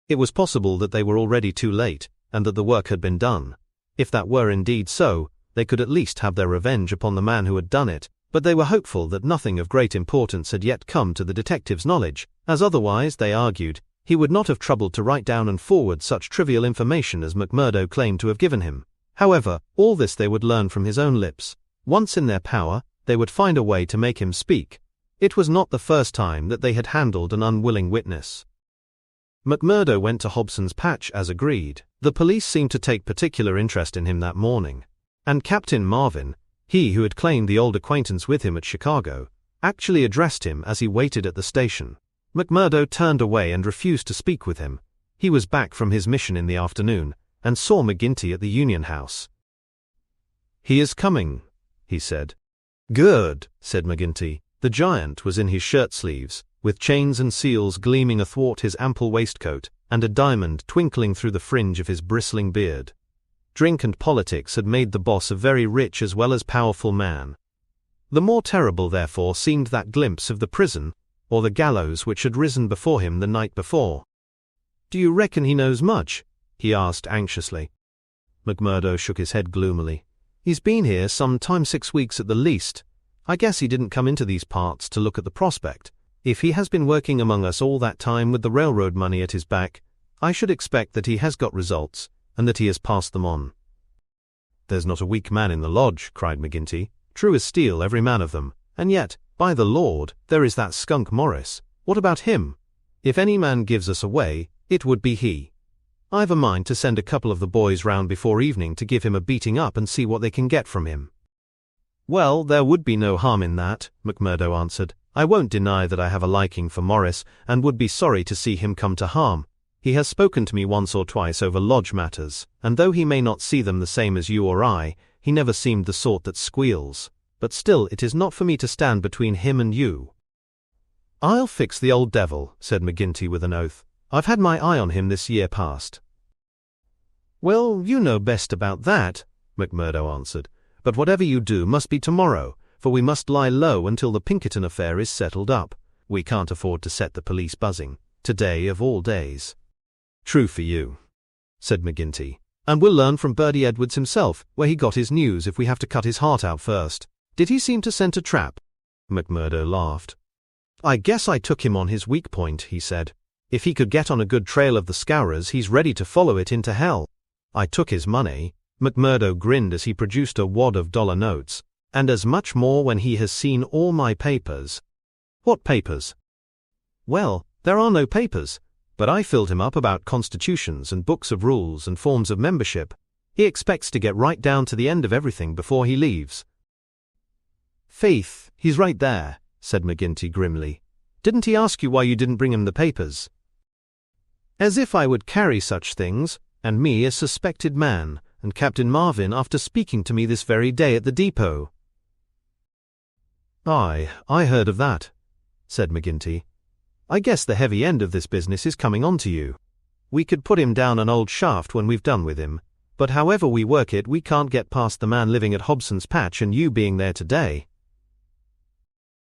It was possible that they were already too late, and that the work had been done. If that were indeed so, they could at least have their revenge upon the man who had done it, but they were hopeful that nothing of great importance had yet come to the detective's knowledge, as otherwise, they argued, he would not have troubled to write down and forward such trivial information as McMurdo claimed to have given him. However, all this they would learn from his own lips. Once in their power, they would find a way to make him speak. It was not the first time that they had handled an unwilling witness. McMurdo went to Hobson's Patch as agreed. The police seemed to take particular interest in him that morning. And Captain Marvin, he who had claimed the old acquaintance with him at Chicago, actually addressed him as he waited at the station. McMurdo turned away and refused to speak with him. He was back from his mission in the afternoon, and saw McGinty at the Union House. "He is coming," he said. "Good," said McGinty. The giant was in his shirt sleeves, with chains and seals gleaming athwart his ample waistcoat, and a diamond twinkling through the fringe of his bristling beard. Drink and politics had made the boss a very rich as well as powerful man. The more terrible, therefore, seemed that glimpse of the prison, or the gallows which had risen before him the night before. "Do you reckon he knows much?" he asked anxiously. McMurdo shook his head gloomily. "He's been here some time, 6 weeks at the least. I guess he didn't come into these parts to look at the prospect. If he has been working among us all that time with the railroad money at his back, I should expect that he has got results, and that he has passed them on." "There's not a weak man in the lodge," cried McGinty. "True as steel, every man of them. And yet, by the Lord, there is that skunk Morris. What about him? If any man gives us away, it would be he. I've a mind to send a couple of the boys round before evening to give him a beating up and see what they can get from him." "Well, there would be no harm in that," McMurdo answered. "I won't deny that I have a liking for Morris, and would be sorry to see him come to harm. He has spoken to me once or twice over lodge matters, and though he may not see them the same as you or I, he never seemed the sort that squeals. But still, it is not for me to stand between him and you." "I'll fix the old devil," said McGinty with an oath. "I've had my eye on him this year past." "Well, you know best about that," McMurdo answered. "But whatever you do must be tomorrow, for we must lie low until the Pinkerton affair is settled up. We can't afford to set the police buzzing, today of all days." "True for you," said McGinty. "And we'll learn from Bertie Edwards himself where he got his news if we have to cut his heart out first. Did he seem to scent a trap?" McMurdo laughed. "I guess I took him on his weak point," he said. "If he could get on a good trail of the scourers, he's ready to follow it into hell. I took his money." McMurdo grinned as he produced a wad of dollar notes. "And as much more when he has seen all my papers." "What papers?" "Well, there are no papers, but I filled him up about constitutions and books of rules and forms of membership. He expects to get right down to the end of everything before he leaves." "Faith, he's right there," said McGinty grimly. "Didn't he ask you why you didn't bring him the papers?" "As if I would carry such things, and me a suspected man, and Captain Marvin after speaking to me this very day at the depot." I heard of that," said McGinty. "I guess the heavy end of this business is coming on to you. We could put him down an old shaft when we've done with him, but however we work it, we can't get past the man living at Hobson's Patch and you being there today."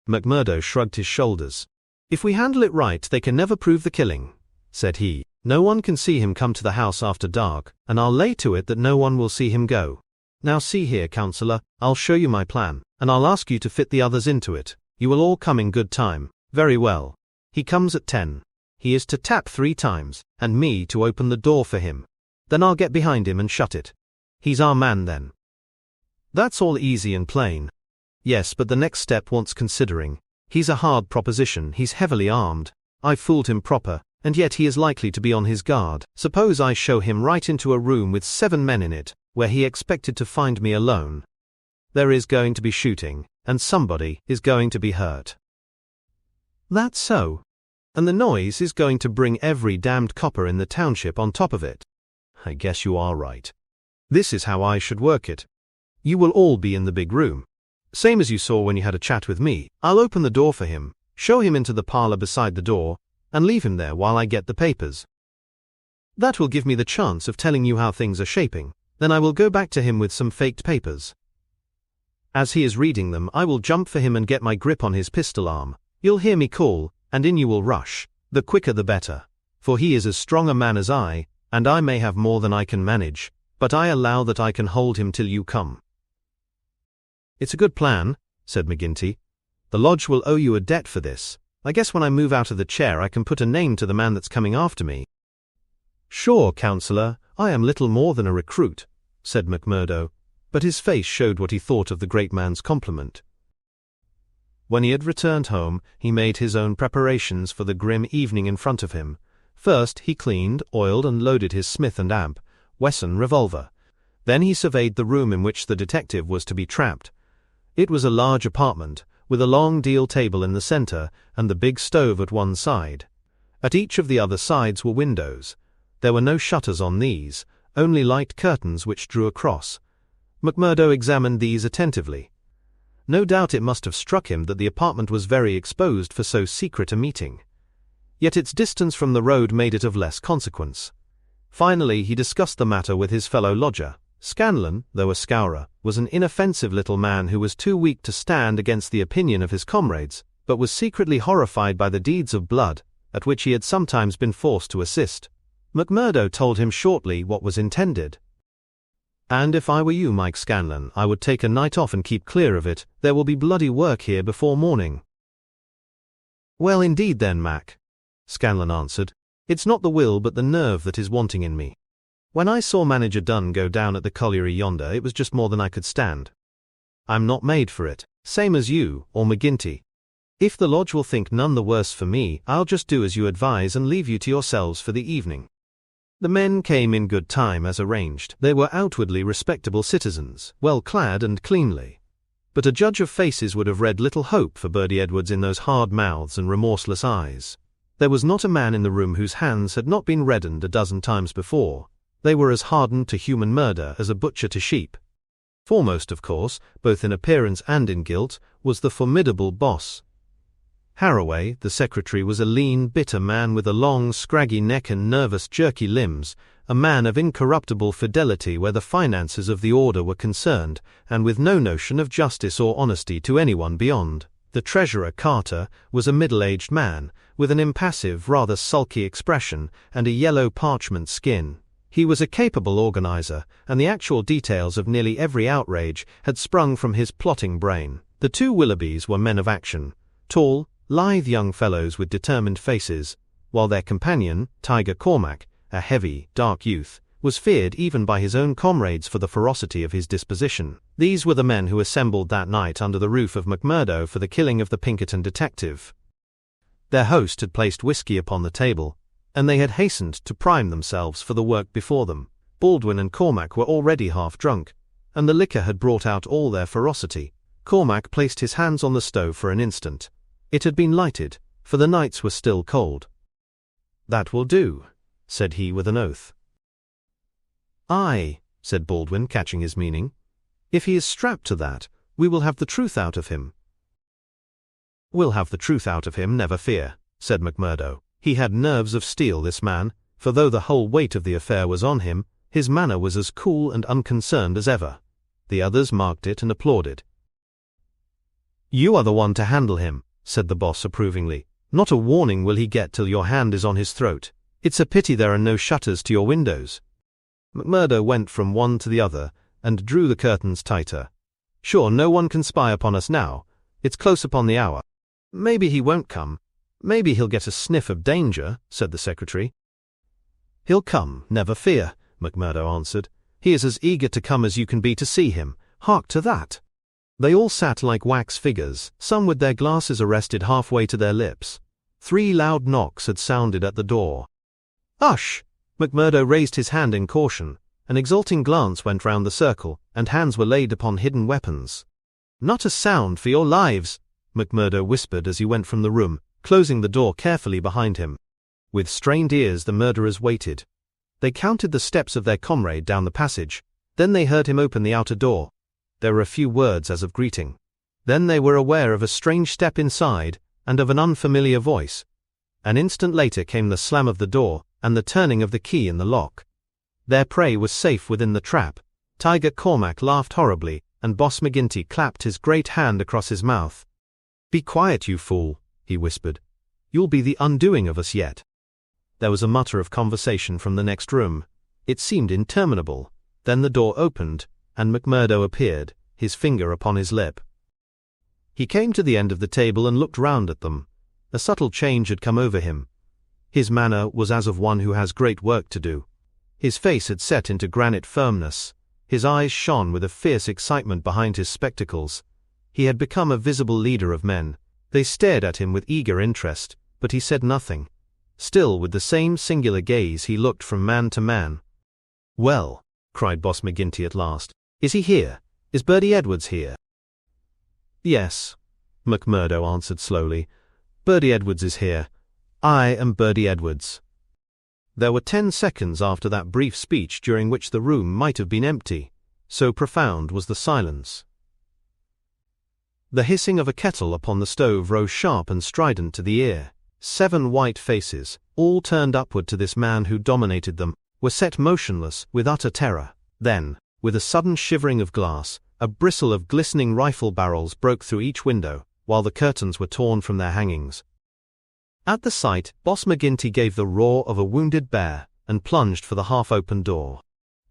McMurdo shrugged his shoulders. "If we handle it right, they can never prove the killing," said he. "No one can see him come to the house after dark, and I'll lay to it that no one will see him go. Now see here, Counselor, I'll show you my plan, and I'll ask you to fit the others into it. You will all come in good time. Very well. He comes at 10. He is to tap 3 times, and me to open the door for him. Then I'll get behind him and shut it. He's our man then." "That's all easy and plain." "Yes, but the next step wants considering. He's a hard proposition, he's heavily armed. I've fooled him proper, and yet he is likely to be on his guard. Suppose I show him right into a room with 7 men in it, where he expected to find me alone. There is going to be shooting, and somebody is going to be hurt." "That's so. And the noise is going to bring every damned copper in the township on top of it." "I guess you are right. This is how I should work it. You will all be in the big room, same as you saw when you had a chat with me. I'll open the door for him, Show him into the parlor beside the door, and leave him there while I get the papers. That will give me the chance of telling you how things are shaping. Then I will go back to him with some faked papers. As he is reading them, I will jump for him and get my grip on his pistol arm. You'll hear me call, and in you will rush. The quicker the better. For he is as strong a man as I, and I may have more than I can manage, but I allow that I can hold him till you come. It's a good plan, said McGinty. The lodge will owe you a debt for this. I guess when I move out of the chair I can put a name to the man that's coming after me. Sure, Counselor, I am little more than a recruit, said McMurdo, but his face showed what he thought of the great man's compliment. When he had returned home, he made his own preparations for the grim evening in front of him. First, he cleaned, oiled, and loaded his Smith & Wesson revolver. Then he surveyed the room in which the detective was to be trapped. It was a large apartment, with a long deal table in the center and the big stove at one side. At each of the other sides were windows. There were no shutters on these, only light curtains which drew across. McMurdo examined these attentively. No doubt it must have struck him that the apartment was very exposed for so secret a meeting. Yet its distance from the road made it of less consequence. Finally he discussed the matter with his fellow lodger. Scanlon, though a scourer, was an inoffensive little man who was too weak to stand against the opinion of his comrades, but was secretly horrified by the deeds of blood, at which he had sometimes been forced to assist. McMurdo told him shortly what was intended. And if I were you, Mike Scanlon, I would take a night off and keep clear of it. There will be bloody work here before morning. Well, indeed then, Mac, Scanlon answered. It's not the will but the nerve that is wanting in me. When I saw Manager Dunn go down at the colliery yonder, it was just more than I could stand. I'm not made for it, same as you, or McGinty. If the lodge will think none the worse for me, I'll just do as you advise and leave you to yourselves for the evening. The men came in good time as arranged. They were outwardly respectable citizens, well clad and cleanly. But a judge of faces would have read little hope for Bertie Edwards in those hard mouths and remorseless eyes. There was not a man in the room whose hands had not been reddened a dozen times before. They were as hardened to human murder as a butcher to sheep. Foremost, of course, both in appearance and in guilt, was the formidable boss. Harroway, the secretary, was a lean, bitter man with a long, scraggy neck and nervous, jerky limbs, a man of incorruptible fidelity where the finances of the order were concerned, and with no notion of justice or honesty to anyone beyond. The treasurer, Carter, was a middle-aged man, with an impassive, rather sulky expression and a yellow parchment skin. He was a capable organizer, and the actual details of nearly every outrage had sprung from his plotting brain. The two Willoughbys were men of action, tall, lithe young fellows with determined faces, while their companion, Tiger Cormac, a heavy, dark youth, was feared even by his own comrades for the ferocity of his disposition. These were the men who assembled that night under the roof of McMurdo for the killing of the Pinkerton detective. Their host had placed whiskey upon the table, and they had hastened to prime themselves for the work before them. Baldwin and Cormac were already half drunk, and the liquor had brought out all their ferocity. Cormac placed his hands on the stove for an instant. It had been lighted, for the nights were still cold. "That will do," said he with an oath. "Aye," said Baldwin, catching his meaning. "If he is strapped to that, we will have the truth out of him." "We'll have the truth out of him, never fear," said McMurdo. He had nerves of steel, this man, for though the whole weight of the affair was on him, his manner was as cool and unconcerned as ever. The others marked it and applauded. "You are the one to handle him," said the boss approvingly. "Not a warning will he get till your hand is on his throat. It's a pity there are no shutters to your windows." McMurdo went from one to the other and drew the curtains tighter. "Sure, no one can spy upon us now. It's close upon the hour." "Maybe he won't come. Maybe he'll get a sniff of danger," said the secretary. "He'll come, never fear," McMurdo answered. "He is as eager to come as you can be to see him. Hark to that." They all sat like wax figures, some with their glasses arrested halfway to their lips. 3 loud knocks had sounded at the door. "Hush!" McMurdo raised his hand in caution. An exulting glance went round the circle, and hands were laid upon hidden weapons. "Not a sound for your lives," McMurdo whispered as he went from the room, closing the door carefully behind him. With strained ears the murderers waited. They counted the steps of their comrade down the passage. Then they heard him open the outer door. There were a few words as of greeting. Then they were aware of a strange step inside, and of an unfamiliar voice. An instant later came the slam of the door, and the turning of the key in the lock. Their prey was safe within the trap. Tiger Cormac laughed horribly, and Boss McGinty clapped his great hand across his mouth. "Be quiet, you fool," he whispered. "You'll be the undoing of us yet." There was a mutter of conversation from the next room. It seemed interminable. Then the door opened, and McMurdo appeared, his finger upon his lip. He came to the end of the table and looked round at them. A subtle change had come over him. His manner was as of one who has great work to do. His face had set into granite firmness. His eyes shone with a fierce excitement behind his spectacles. He had become a visible leader of men. They stared at him with eager interest, but he said nothing. Still, with the same singular gaze, he looked from man to man. "Well," cried Boss McGinty at last, "is he here? Is Bertie Edwards here?" "Yes," McMurdo answered slowly. "Bertie Edwards is here. I am Bertie Edwards." There were 10 seconds after that brief speech during which the room might have been empty, so profound was the silence. The hissing of a kettle upon the stove rose sharp and strident to the ear. 7 white faces, all turned upward to this man who dominated them, were set motionless with utter terror. Then, with a sudden shivering of glass, a bristle of glistening rifle barrels broke through each window, while the curtains were torn from their hangings. At the sight, Boss McGinty gave the roar of a wounded bear, and plunged for the half-open door.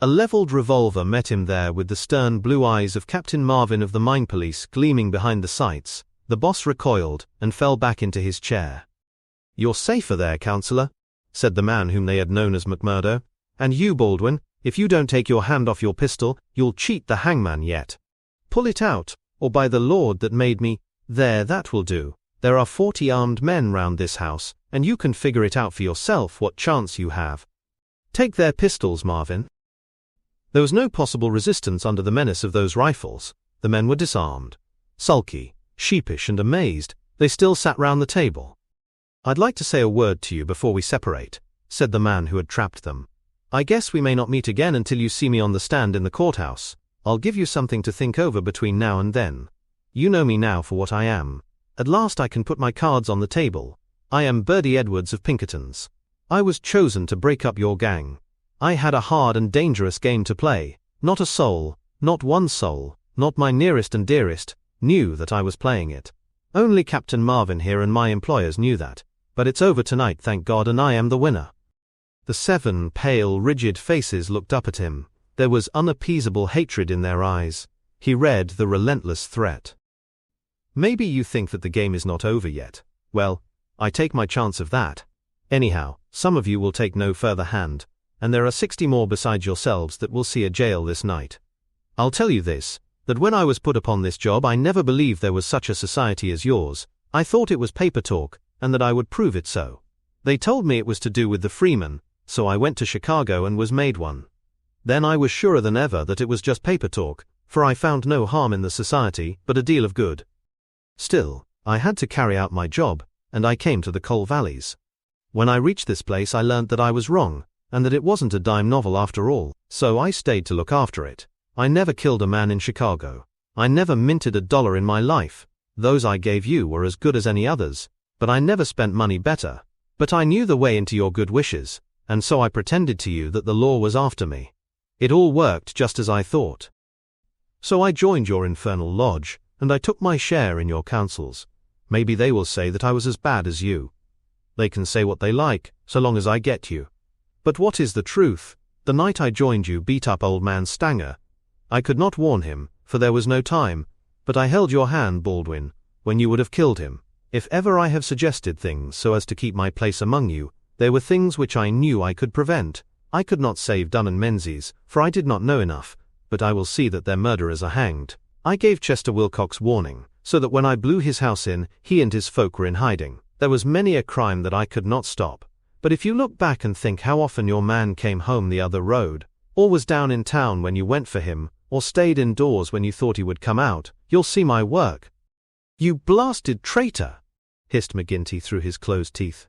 A levelled revolver met him there with the stern blue eyes of Captain Marvin of the Mine Police gleaming behind the sights. The boss recoiled, and fell back into his chair. "You're safer there, Counselor," said the man whom they had known as McMurdo. "And you, Baldwin, if you don't take your hand off your pistol, you'll cheat the hangman yet. Pull it out, or by the Lord that made me— There, that will do. There are 40 armed men round this house, and you can figure it out for yourself what chance you have. Take their pistols, Marvin." There was no possible resistance under the menace of those rifles. The men were disarmed. Sulky, sheepish and amazed, they still sat round the table. "I'd like to say a word to you before we separate," said the man who had trapped them. "I guess we may not meet again until you see me on the stand in the courthouse. I'll give you something to think over between now and then. You know me now for what I am. At last I can put my cards on the table. I am Bertie Edwards of Pinkerton's. I was chosen to break up your gang. I had a hard and dangerous game to play. Not a soul, not one soul, not my nearest and dearest, knew that I was playing it. Only Captain Marvin here and my employers knew that. But it's over tonight, thank God, and I am the winner." The 7 pale, rigid faces looked up at him. There was unappeasable hatred in their eyes. He read the relentless threat. "Maybe you think that the game is not over yet. Well, I take my chance of that. Anyhow, some of you will take no further hand, and there are 60 more besides yourselves that will see a jail this night. I'll tell you this, that when I was put upon this job I never believed there was such a society as yours. I thought it was paper talk, and that I would prove it so. They told me it was to do with the freemen, so I went to Chicago and was made one. Then I was surer than ever that it was just paper talk, for I found no harm in the society, but a deal of good. Still, I had to carry out my job, and I came to the coal valleys. When I reached this place I learnt that I was wrong, and that it wasn't a dime novel after all, so I stayed to look after it. I never killed a man in Chicago. I never minted a dollar in my life. Those I gave you were as good as any others, but I never spent money better. But I knew the way into your good wishes, and so I pretended to you that the law was after me. It all worked just as I thought. So I joined your infernal lodge, and I took my share in your councils. Maybe they will say that I was as bad as you. They can say what they like, so long as I get you. But what is the truth? The night I joined you beat up old man Stanger. I could not warn him, for there was no time, but I held your hand, Baldwin, when you would have killed him. If ever I have suggested things so as to keep my place among you, they were things which I knew I could prevent. I could not save Dunn and Menzies, for I did not know enough, but I will see that their murderers are hanged. I gave Chester Wilcox warning, so that when I blew his house in, he and his folk were in hiding. There was many a crime that I could not stop. But if you look back and think how often your man came home the other road, or was down in town when you went for him, or stayed indoors when you thought he would come out, you'll see my work. "You blasted traitor!" hissed McGinty through his closed teeth.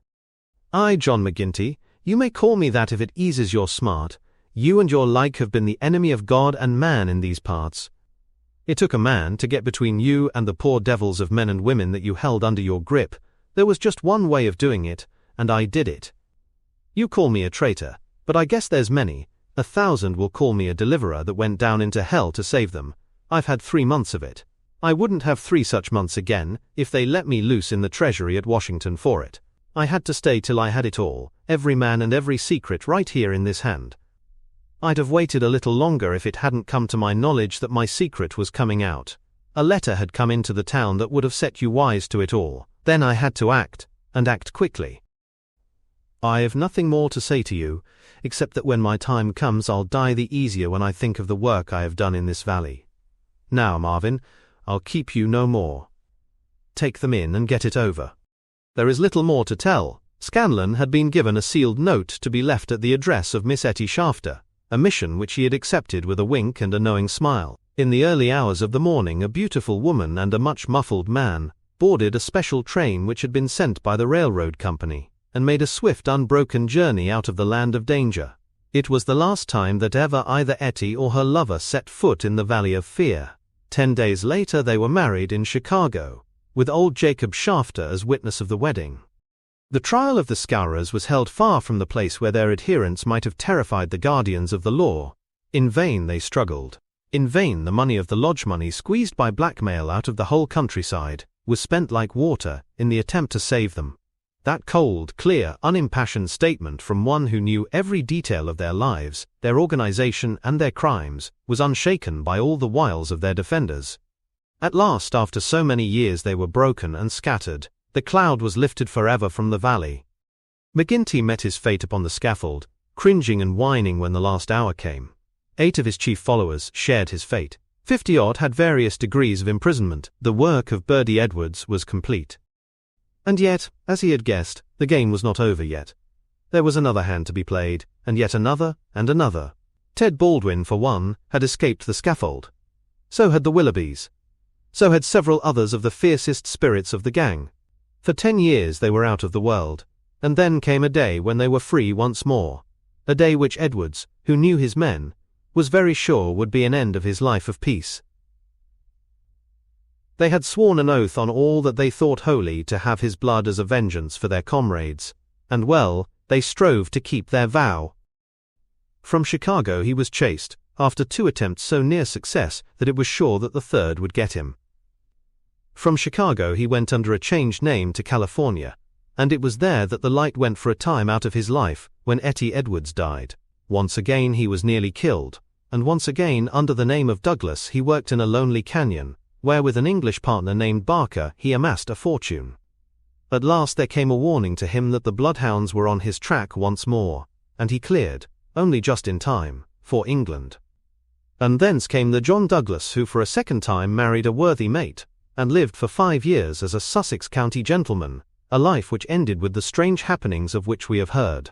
"Aye, John McGinty, you may call me that if it eases your smart. You and your like have been the enemy of God and man in these parts. It took a man to get between you and the poor devils of men and women that you held under your grip, There was just one way of doing it, and I did it. You call me a traitor, but I guess there's many. 1,000 will call me a deliverer that went down into hell to save them. I've had 3 months of it. I wouldn't have 3 such months again if they let me loose in the treasury at Washington for it. I had to stay till I had it all, every man and every secret right here in this hand. I'd have waited a little longer if it hadn't come to my knowledge that my secret was coming out. A letter had come into the town that would have set you wise to it all. Then I had to act, and act quickly. I have nothing more to say to you, except that when my time comes I'll die the easier when I think of the work I have done in this valley. Now, Marvin, I'll keep you no more. Take them in and get it over. There is little more to tell. Scanlon had been given a sealed note to be left at the address of Miss Etty Shafter, a mission which he had accepted with a wink and a knowing smile. In the early hours of the morning, a beautiful woman and a much muffled man boarded a special train which had been sent by the railroad company, and made a swift unbroken journey out of the land of danger. It was the last time that ever either Etty or her lover set foot in the Valley of Fear. 10 days later they were married in Chicago, with old Jacob Shafter as witness of the wedding. The trial of the Scourers was held far from the place where their adherents might have terrified the guardians of the law. In vain they struggled. In vain the money of the lodge money, squeezed by blackmail out of the whole countryside, was spent like water in the attempt to save them. That cold, clear, unimpassioned statement from one who knew every detail of their lives, their organization and their crimes, was unshaken by all the wiles of their defenders. At last, after so many years, they were broken and scattered. The cloud was lifted forever from the valley. McGinty met his fate upon the scaffold, cringing and whining when the last hour came. 8 of his chief followers shared his fate. 50-odd had various degrees of imprisonment. The work of Birdie Edwards was complete. And yet, as he had guessed, the game was not over yet. There was another hand to be played, and yet another, and another. Ted Baldwin, for one, had escaped the scaffold. So had the Willoughbys. So had several others of the fiercest spirits of the gang. For 10 years they were out of the world, and then came a day when they were free once more. A day which Edwards, who knew his men, was very sure would be an end of his life of peace. They had sworn an oath on all that they thought holy to have his blood as a vengeance for their comrades, and well, they strove to keep their vow. From Chicago he was chased, after 2 attempts so near success that it was sure that the 3rd would get him. From Chicago he went under a changed name to California, and it was there that the light went for a time out of his life when Etty Edwards died. Once again he was nearly killed, and once again under the name of Douglas he worked in a lonely canyon, where with an English partner named Barker he amassed a fortune. At last there came a warning to him that the bloodhounds were on his track once more, and he cleared, only just in time, for England. And thence came the John Douglas who for a second time married a worthy mate, and lived for 5 years as a Sussex county gentleman, a life which ended with the strange happenings of which we have heard.